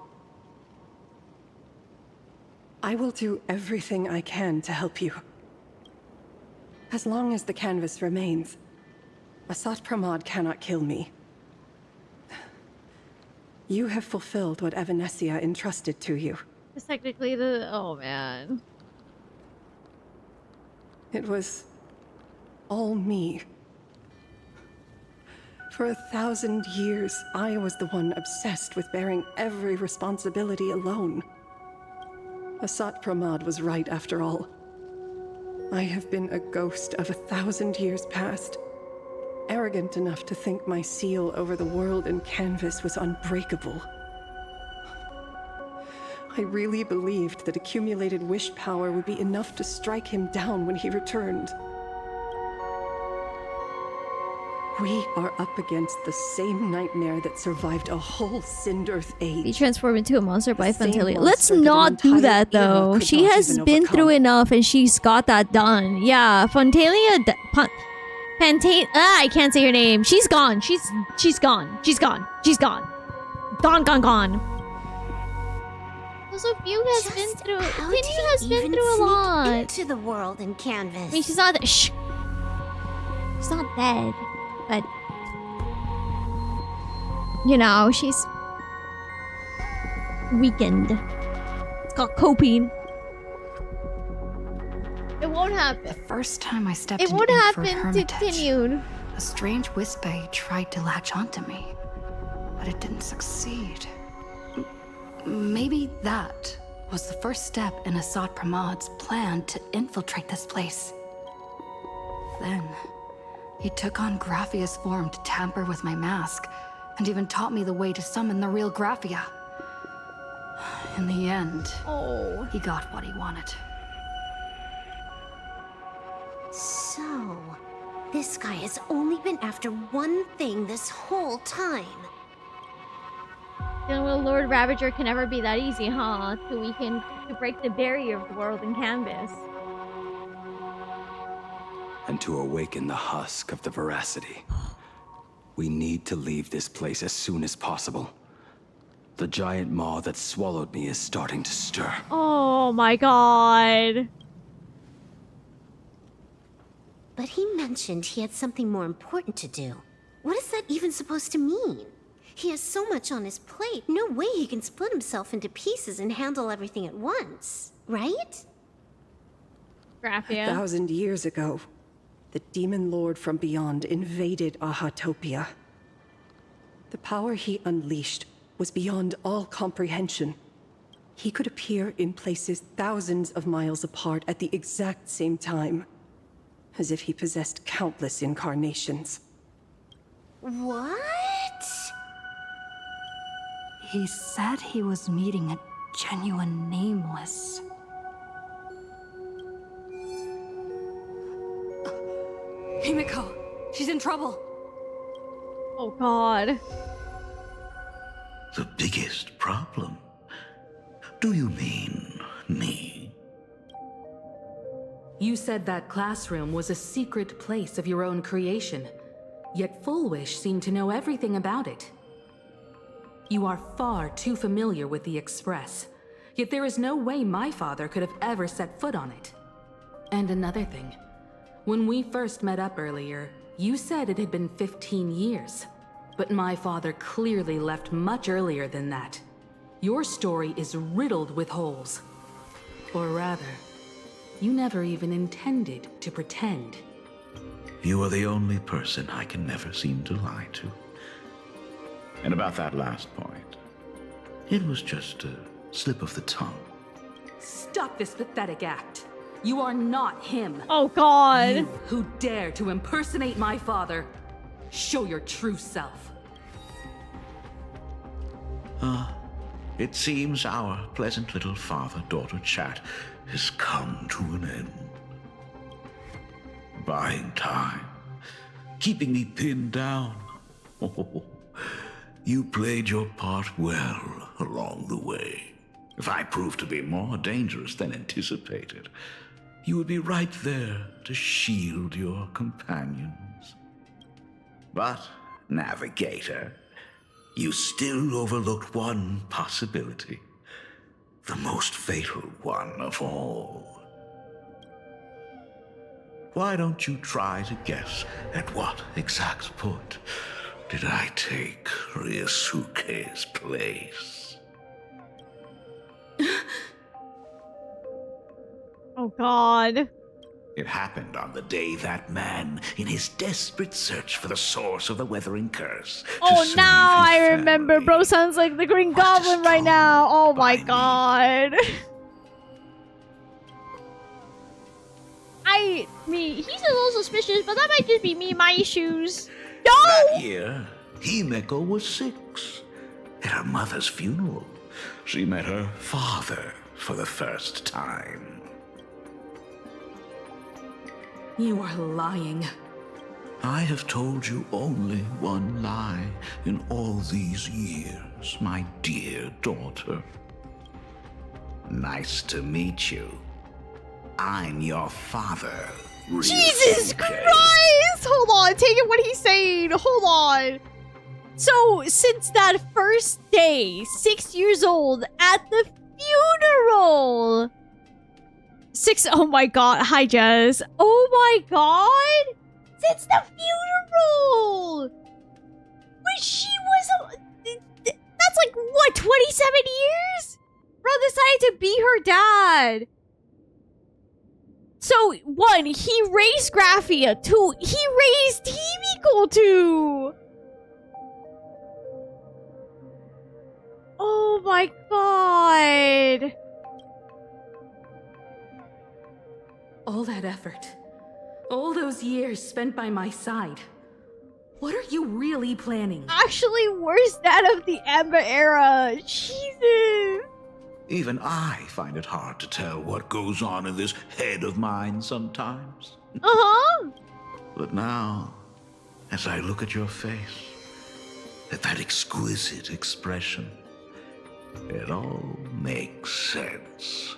I will do everything I can to help you. As long as the canvas remains, Asat Pramod cannot kill me. You have fulfilled what Evanescia entrusted to you. It's technically the... Oh, man. It was all me. For 1,000 years, I was the one obsessed with bearing every responsibility alone. Asat Pramad was right after all. I have been a ghost of 1,000 years past, arrogant enough to think my seal over the world and canvas was unbreakable. I really believed that accumulated wish power would be enough to strike him down when he returned. We are up against the same nightmare that survived a whole Cinderth age. Be transformed into a monster by same Fantalia. monster Let's that an not do entire that era though. could She not has even been overcome. through enough and she's got that done. Yeah, Fantalia. I can't say her name. She's gone. She's gone. She's gone. She's gone. Gone. Also, View has been through. Tinny has been through a lot. Into the world in Canvas. I mean, she's not. Shh. She's not dead, but you know, she's weakened. It's called coping. It won't happen. The first time I stepped It into won't Inford happen. Hermitage, Continued. a strange Wispe tried to latch onto me, but it didn't succeed. Maybe that was the first step in Asat Pramad's plan to infiltrate this place. Then, he took on Graphia's form to tamper with my mask, and even taught me the way to summon the real Graphia. In the end, he got what he wanted. So, this guy has only been after one thing this whole time. Then will Lord Ravager can never be that easy, huh? To break the barrier of the world in Canvas. And to awaken the husk of the veracity. We need to leave this place as soon as possible. The giant maw that swallowed me is starting to stir. Oh my god. But he mentioned he had something more important to do. What is that even supposed to mean? He has so much on his plate, no way he can split himself into pieces and handle everything at once, right? Graphia. 1,000 years ago, the demon lord from beyond invaded Ahatopia. The power he unleashed was beyond all comprehension. He could appear in places thousands of miles apart at the exact same time, as if he possessed countless incarnations. What? He said he was meeting a genuine nameless. Himeko, she's in trouble. Oh god. The biggest problem? Do you mean me? You said that classroom was a secret place of your own creation, yet Full Wish seemed to know everything about it. You are far too familiar with the Express, yet there is no way my father could have ever set foot on it. And another thing, when we first met up earlier, you said it had been 15 years, but my father clearly left much earlier than that. Your story is riddled with holes. Or rather, you never even intended to pretend. You are the only person I can never seem to lie to. And about that last point, it was just a slip of the tongue. Stop this pathetic act. You are not him. Oh god. You who dare to impersonate my father. Show your true self. It seems our pleasant little father-daughter chat has come to an end. Buying time, keeping me pinned down. Oh, you played your part well along the way. If I proved to be more dangerous than anticipated, you would be right there to shield your companions. But, Navigator, you still overlooked one possibility. The most fatal one of all. Why don't you try to guess at what exact point did I take Ryusuke's place? Oh god. It happened on the day that man, in his desperate search for the source of the weathering curse. Oh, now I remember. Bro sounds like the Green Goblin right now. Oh my god. I mean, he's a little suspicious, but that might just be me, my issues. No! That year, Himeko was 6. At her mother's funeral, she met her father for the first time. You are lying. I have told you only one lie in all these years, my dear daughter. Nice to meet you. I'm your father, Jesus Christ! Hold on, take it what he's saying. Hold on. So, since that first day, 6 years old, at the funeral. Oh my god, hi Jess. Oh my god! Since the funeral! When she was... That's like, what, 27 years? Bro decided to be her dad. So, 1, he raised Graphia. 2, he raised Himeko. 2. Oh my god. All that effort. All those years spent by my side. What are you really planning? Actually, worse that of the Amber Era. Jesus. Even I find it hard to tell what goes on in this head of mine sometimes. Uh-huh. But now, as I look at your face, at that exquisite expression, it all makes sense.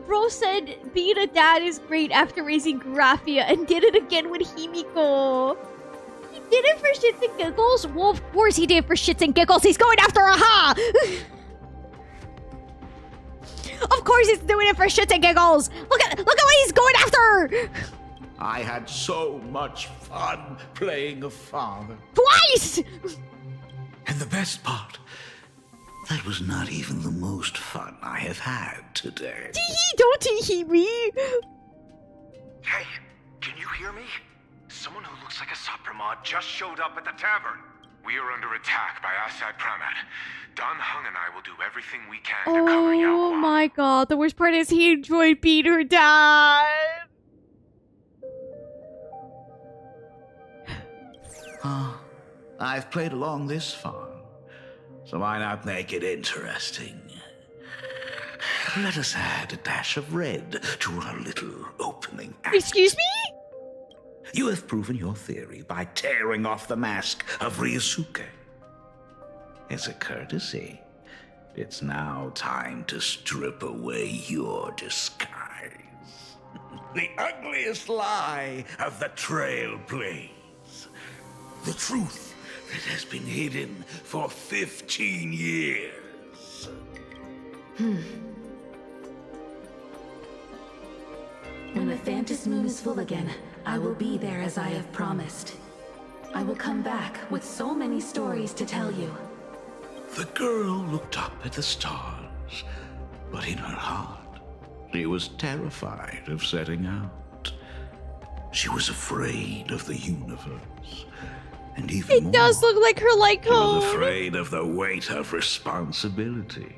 Bro said being a dad is great after raising Graphia and did it again with Himeko. He did it for shits and giggles? Well, of course he did it for shits and giggles. He's going after Aha! Of course he's doing it for shits and giggles. Look at what he's going after! I had so much fun playing a father. Twice! And the best part, that was not even the most fun I have had today. Tee-hee, don't tee-hee me! Hey, can you hear me? Someone who looks like a Supremod just showed up at the tavern. We are under attack by Asad Pramat. Don Hung and I will do everything we can to cover Yao. Oh my god, the worst part is he enjoyed being her dad. I've played along this far, so why not make it interesting? Let us add a dash of red to our little opening act. Excuse me? You have proven your theory by tearing off the mask of Ryosuke. As a courtesy, it's now time to strip away your disguise. The ugliest lie of the Trailblaze. The truth that has been hidden for 15 years. When the Phantom Moon is full again, I will be there as I have promised. I will come back with so many stories to tell you. The girl looked up at the stars, but in her heart, she was terrified of setting out. She was afraid of the universe. And even more, does look like her light she was cone. afraid of the weight of responsibility.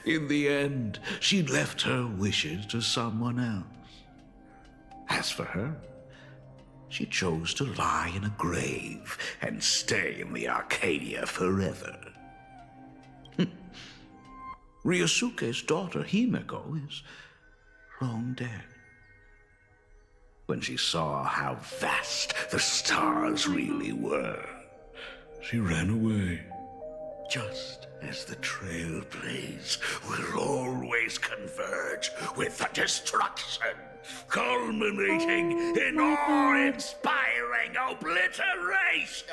In the end, she left her wishes to someone else. As for her, she chose to lie in a grave and stay in the Arcadia forever. Ryosuke's daughter, Himeko, is long dead. When she saw how vast the stars really were, she ran away. Just as the Trailblaze will always converge with the destruction, culminating in awe-inspiring obliteration.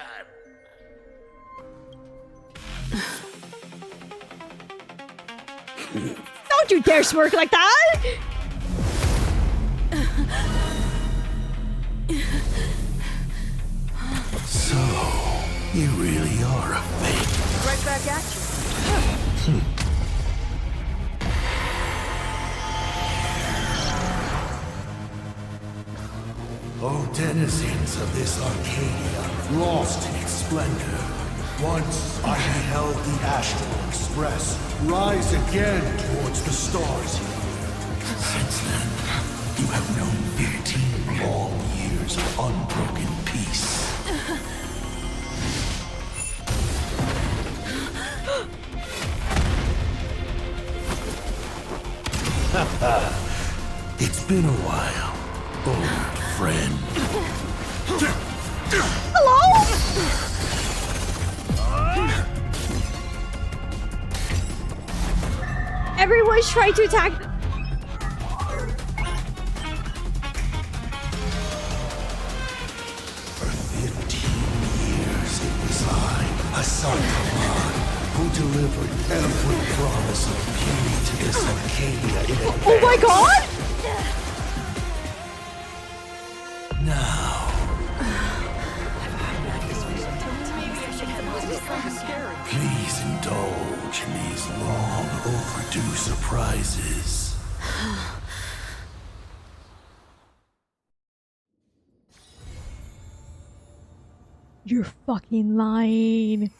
Don't you dare smirk like that! So, you really are a fake. right back at you. O denizens of this Arcadia, lost in its splendor, once I beheld the Astral Express rise again towards the stars here. Since then, you have known 15 long years of unbroken peace. It's been a while, old friend. Hello? Everyone's trying to attack. For 15 years it was I, Hassan Khan, who delivered every promise of beauty to this Arcadia in advance. Oh my god! Now, please indulge in these long overdue surprises. You're fucking lying.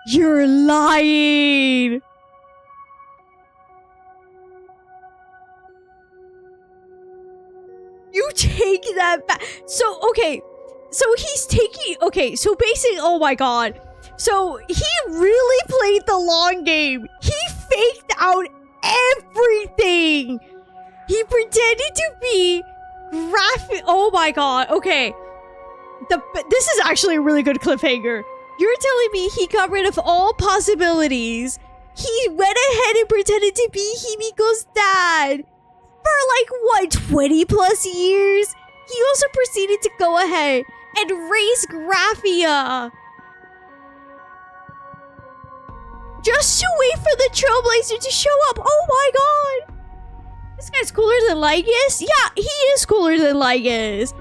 You're lying! You take that back. So, okay. So he's taking... Okay, so basically... Oh my god. So he really played the long game. He faked out everything. He pretended to be graphic... Oh my god. Okay. This is actually a really good cliffhanger. You're telling me he got rid of all possibilities. He went ahead and pretended to be Himiko's dad. For like, what, 20 plus years? He also proceeded to go ahead and raise Graphia. Just to wait for the Trailblazer to show up. Oh my god. This guy's cooler than Lygus? Yeah, he is cooler than Lygus.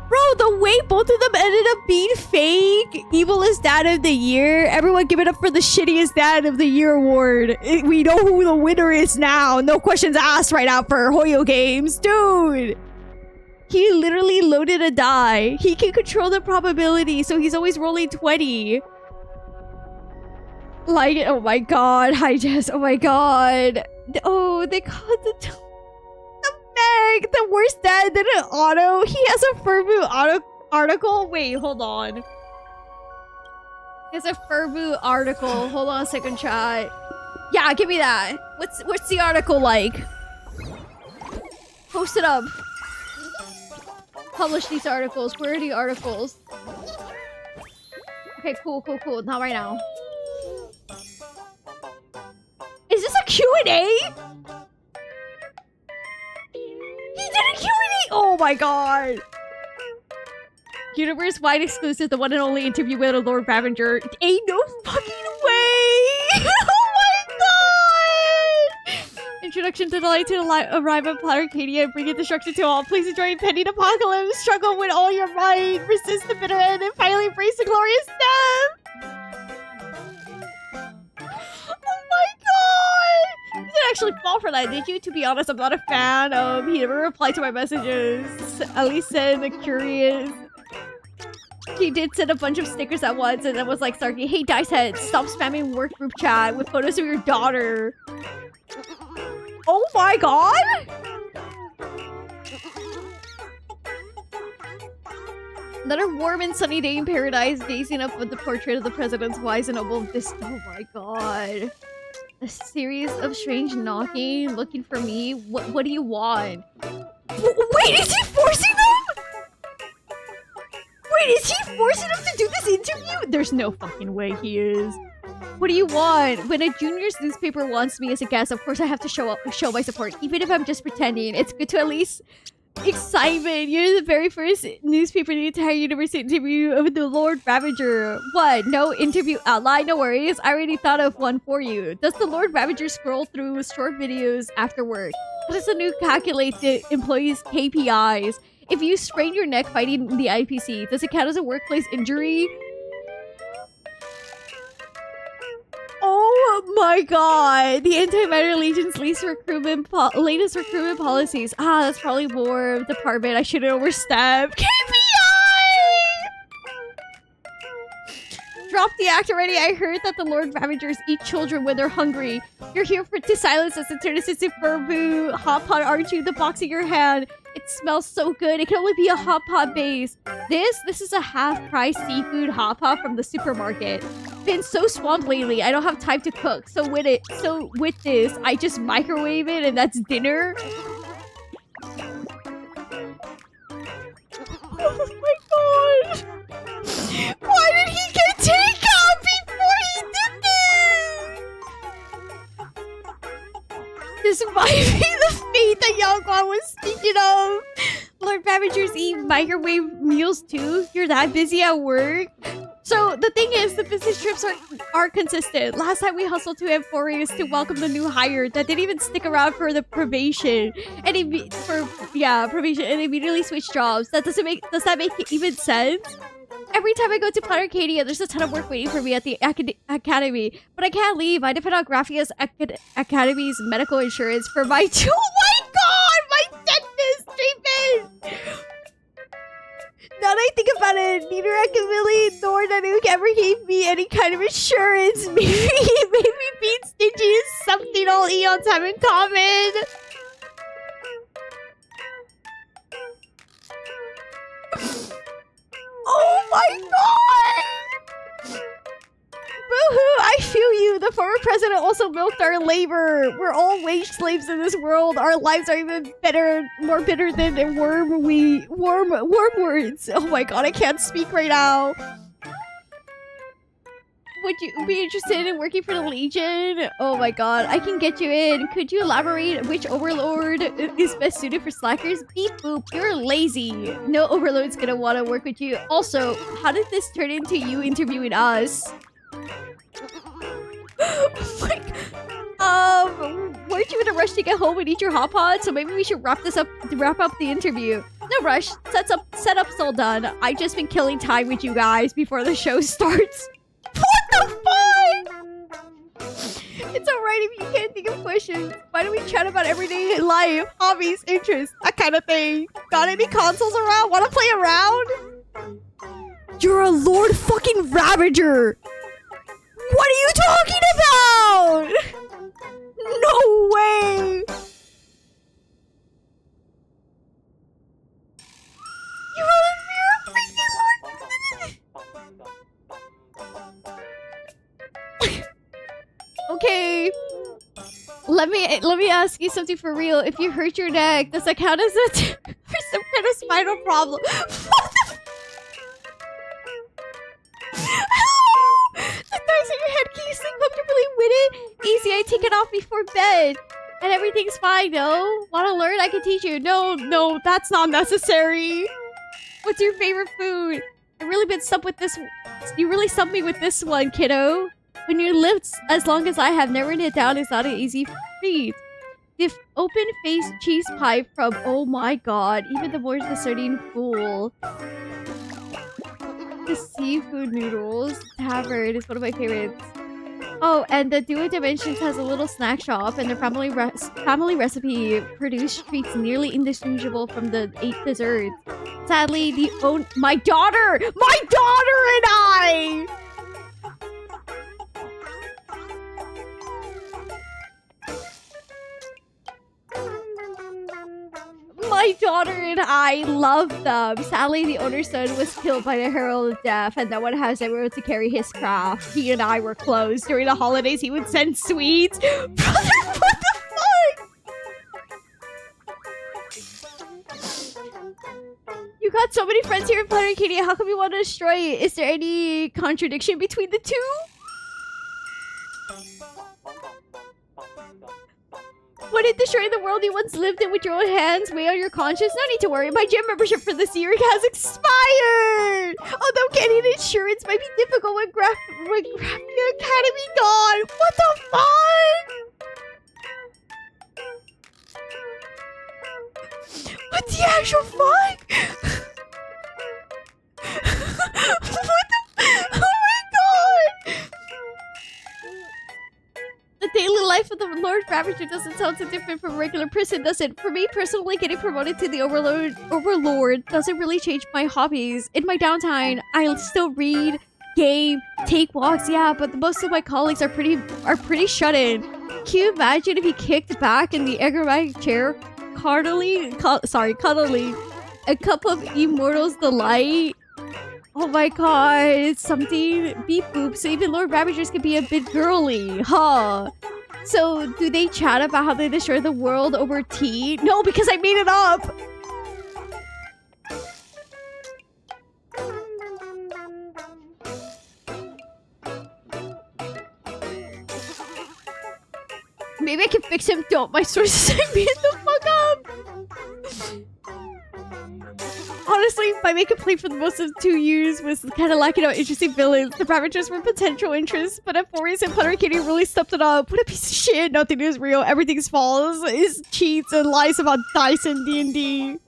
Bro, the way both of them ended up being fake, evilest dad of the year, everyone give it up for the shittiest dad of the year award. We know who the winner is now. No questions asked right now for Hoyo Games. Dude! He literally loaded a die. He can control the probability, so he's always rolling 20. Like, oh my god, hi Jess, oh my god. Oh, they called the Meg, the worst dad than an auto. He has a Furbu article. Wait, hold on. He has a Furbu article. Hold on a second, chat. Yeah, give me that. What's the article like? Post it up. Publish these articles. Where are the articles? Okay, cool. Not right now. Is this a Q&A? He did a Q&A! Oh my god! Universe-wide exclusive, the one and only interview with Lord Ravager. Ain't no fucking way! Oh my god! Introduction to the light to arrive at Planet Arcadia and bring destruction to all. Please enjoy impending apocalypse. Struggle with all your might. Resist the bitter end and finally embrace the glorious death! Oh my god! You didn't actually fall for that, did you? To be honest, I'm not a fan. He never replied to my messages. At least said the curious. He did send a bunch of stickers at once and then was like, Starkey, hey Dice Head, stop spamming work group chat with photos of your daughter. Oh my god! Another warm and sunny day in paradise, gazing up at the portrait of the president's wise and noble. Oh my god. A series of strange knocking, looking for me. What do you want? Wait, is he forcing them? Wait, is he forcing them to do this interview? There's no fucking way he is. What do you want? When a junior's newspaper wants me as a guest, of course I have to show my support, even if I'm just pretending. It's good to at least excitement. You're the very first newspaper in the entire universe interview of the Lord Ravager. What? No interview outline? No worries. I already thought of one for you. Does the Lord Ravager scroll through short videos after work? How does the new calculate the employees' KPIs? If you sprain your neck fighting the IPC, does it count as a workplace injury? my god! The Anti-Matter Legion's latest recruitment policies. Ah, that's probably more department. I shouldn't overstep. KPI! Drop the act already. I heard that the Lord Ravagers eat children when they're hungry. You're here to silence us and turn us into Furbu. Hot pot, aren't you? The box in your hand. It smells so good. It can only be a hot pot base. This is a half-price seafood hot pot from the supermarket. Been so swamped lately. I don't have time to cook. So with this, I just microwave it and that's dinner. Oh my god. Why did he get takeout before he did this? This might be the fate that Yangwan was speaking of. Lord Ravagers eat microwave meals too? You're that busy at work? So the thing is, the business trips are consistent. Last time we hustled to Emporius to welcome the new hire that didn't even stick around for the probation. And probation, and immediately switched jobs. Does that make even sense? Every time I go to Planet Arcadia, there's a ton of work waiting for me at the academy. But I can't leave. I depend on Graphia's academy's medical insurance for my oh my god! My tetanus treatment! Now that I think about it, neither Akamili nor Nanook ever gave me any kind of insurance. Maybe being stingy is something all Eons have in common. Oh my god! Boo-hoo, I feel you. The former president also milked our labor. We're all wage slaves in this world. Our lives are even more bitter than wormwords. Oh my god, I can't speak right now. Would you be interested in working for the Legion? Oh my god, I can get you in. Could you elaborate which overlord is best suited for slackers? Beep boop, you're lazy. No overlord's gonna want to work with you. Also, how did this turn into you interviewing us? Like, weren't you in a rush to get home and eat your hot pot? So maybe we should wrap up the interview. No rush. Setup's all done. I've just been killing time with you guys before the show starts. What the fuck? It's alright if you can't think of questions. Why don't we chat about everyday life, hobbies, interests, that kind of thing? Got any consoles around? Wanna play around? You're a Lord fucking Ravager! What are you talking about? No way! You're a freaking Lord. Okay. Let me ask you something for real. If you hurt your neck, does that count as for some kind of spinal problem? What the? Hello! The dice in your head, can you sleep comfortably with it? Easy, I take it off before bed. And everything's fine, no? Wanna learn? I can teach you. No, that's not necessary. What's your favorite food? I've really been stumped with this. You really stumped me with this one, kiddo. When you lived as long as I have, narrowing it down is not an easy feat. The open-faced cheese pie from oh my god, even the more discerning fool. The seafood noodles tavern is one of my favorites. Oh, and the Duo Dimensions has a little snack shop, and their family recipe produced treats nearly indistinguishable from the 8 desserts. Sadly, my daughter and I. My daughter and I love them. Sadly, the owner's son was killed by the Herald of Death, and no one has anyone to carry his craft. He and I were close. During the holidays, he would send sweets. Brother, what the fuck? You got so many friends here in Planet Arcadia. How come you want to destroy it? Is there any contradiction between the two? Wouldn't destroying the world you once lived in with your own hands weigh on your conscience? No need to worry. My gym membership for this year has expired. Although getting insurance might be difficult when Graphia Academy gone. What the fuck? What the actual fuck? What the? Oh my god! but the Lord Ravager doesn't sound so different from a regular person, does it? For me, personally, getting promoted to the Overlord doesn't really change my hobbies. In my downtime, I still read, game, take walks, yeah, but most of my colleagues are pretty shut in. Can you imagine if he kicked back in the ergonomic chair, cuddling a cup of Immortal's Delight? Oh my god, it's something beep boop, so even Lord Ravagers can be a bit girly, huh? So, do they chat about how they destroy the world over tea? No, because I made it up! Maybe I can fix him. Don't my sources I made the fuck up! Honestly, my making play for the most of 2 years was kind of lacking on interesting villains. The Ravagers were potential interests, but at 4 years in Putter Kitty really stepped it up. What a piece of shit. Nothing is real. Everything's false. It's cheats and lies about dice and D&D.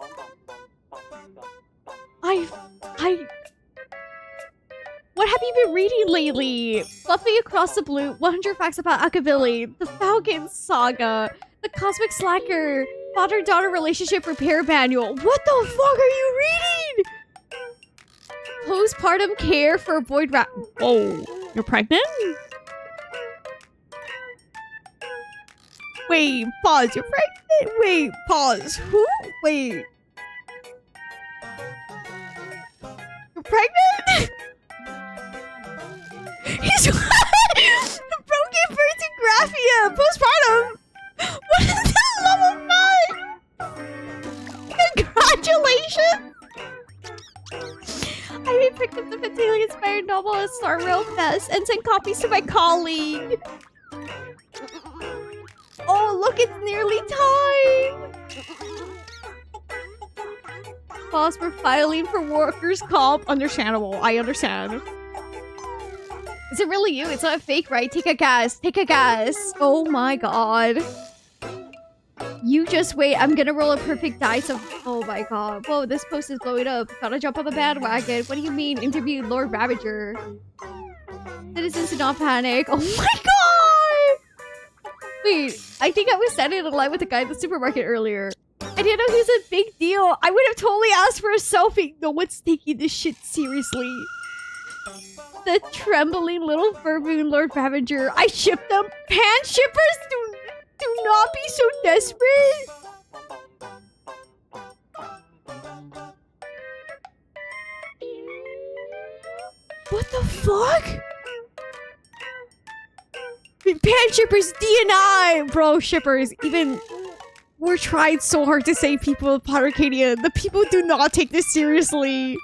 What have you been reading lately? Fluffy Across the Blue, 100 Facts About Akavilli, The Falcon Saga, The Cosmic Slacker, Father-daughter relationship repair manual. What the fuck are you reading? Postpartum care for avoid rat. Oh, you're pregnant? Wait, pause. You're pregnant? Wait, pause. Who? Wait. You're pregnant? He's broken vertegraphia postpartum. What is this level 5? Congratulations! I even picked up the fatally inspired novel at Star Rail Fest and sent copies to my colleague. Oh, look, it's nearly time. Boss, we're filing for workers' comp. Understandable. I understand. Is it really you? It's not fake, right? Take a guess. Take a guess. Oh my god. You just wait. I'm gonna roll a perfect dice of... Oh my god. Whoa, this post is blowing up. Gotta jump on the bandwagon. What do you mean? Interview Lord Ravager. Citizens do not panic. Oh my god! Wait, I think I was standing in line with the guy at the supermarket earlier. I didn't know he was a big deal. I would have totally asked for a selfie. No one's taking this shit seriously. The trembling little Verboon Lord Ravager. I ship them. Pan shippers do not be so desperate. What the fuck? Pan shippers DNI, bro. Shippers, even we're trying so hard to save people of Pottercadia. The people do not take this seriously.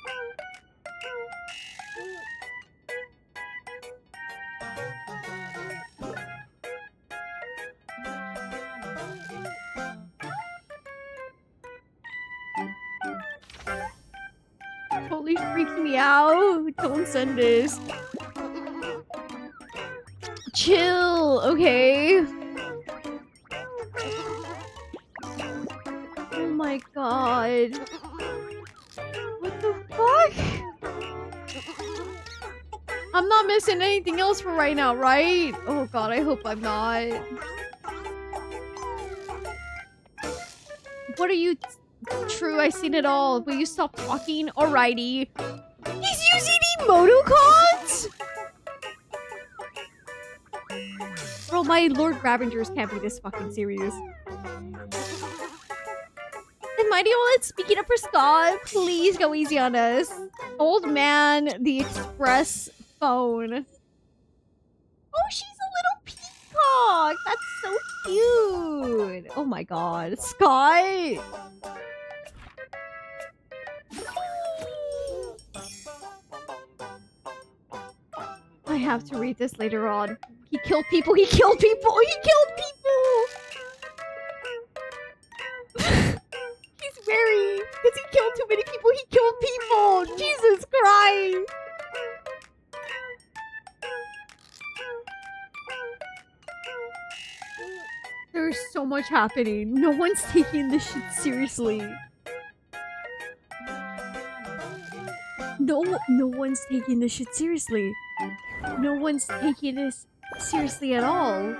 Totally freaks me out. Don't send this. Chill, okay? Oh my god. What the fuck? I'm not missing anything else for right now, right? Oh god, I hope I'm not. What are you... True, I seen it all. Will you stop talking? Alrighty. He's using emoticons? Bro, my Lord Ravagers can't be this fucking serious. And Mighty Wallet, speaking up for Scott, please go easy on us. Old man, the express phone. Oh, she's a little peacock. That's so cute. Oh my god. Scott. I have to read this later on. He killed people, he killed people, he killed people! He's very... Because he killed too many people, he killed people! Jesus Christ! There's so much happening. No one's taking this shit seriously. No one's taking this shit seriously. No one's taking this seriously at all.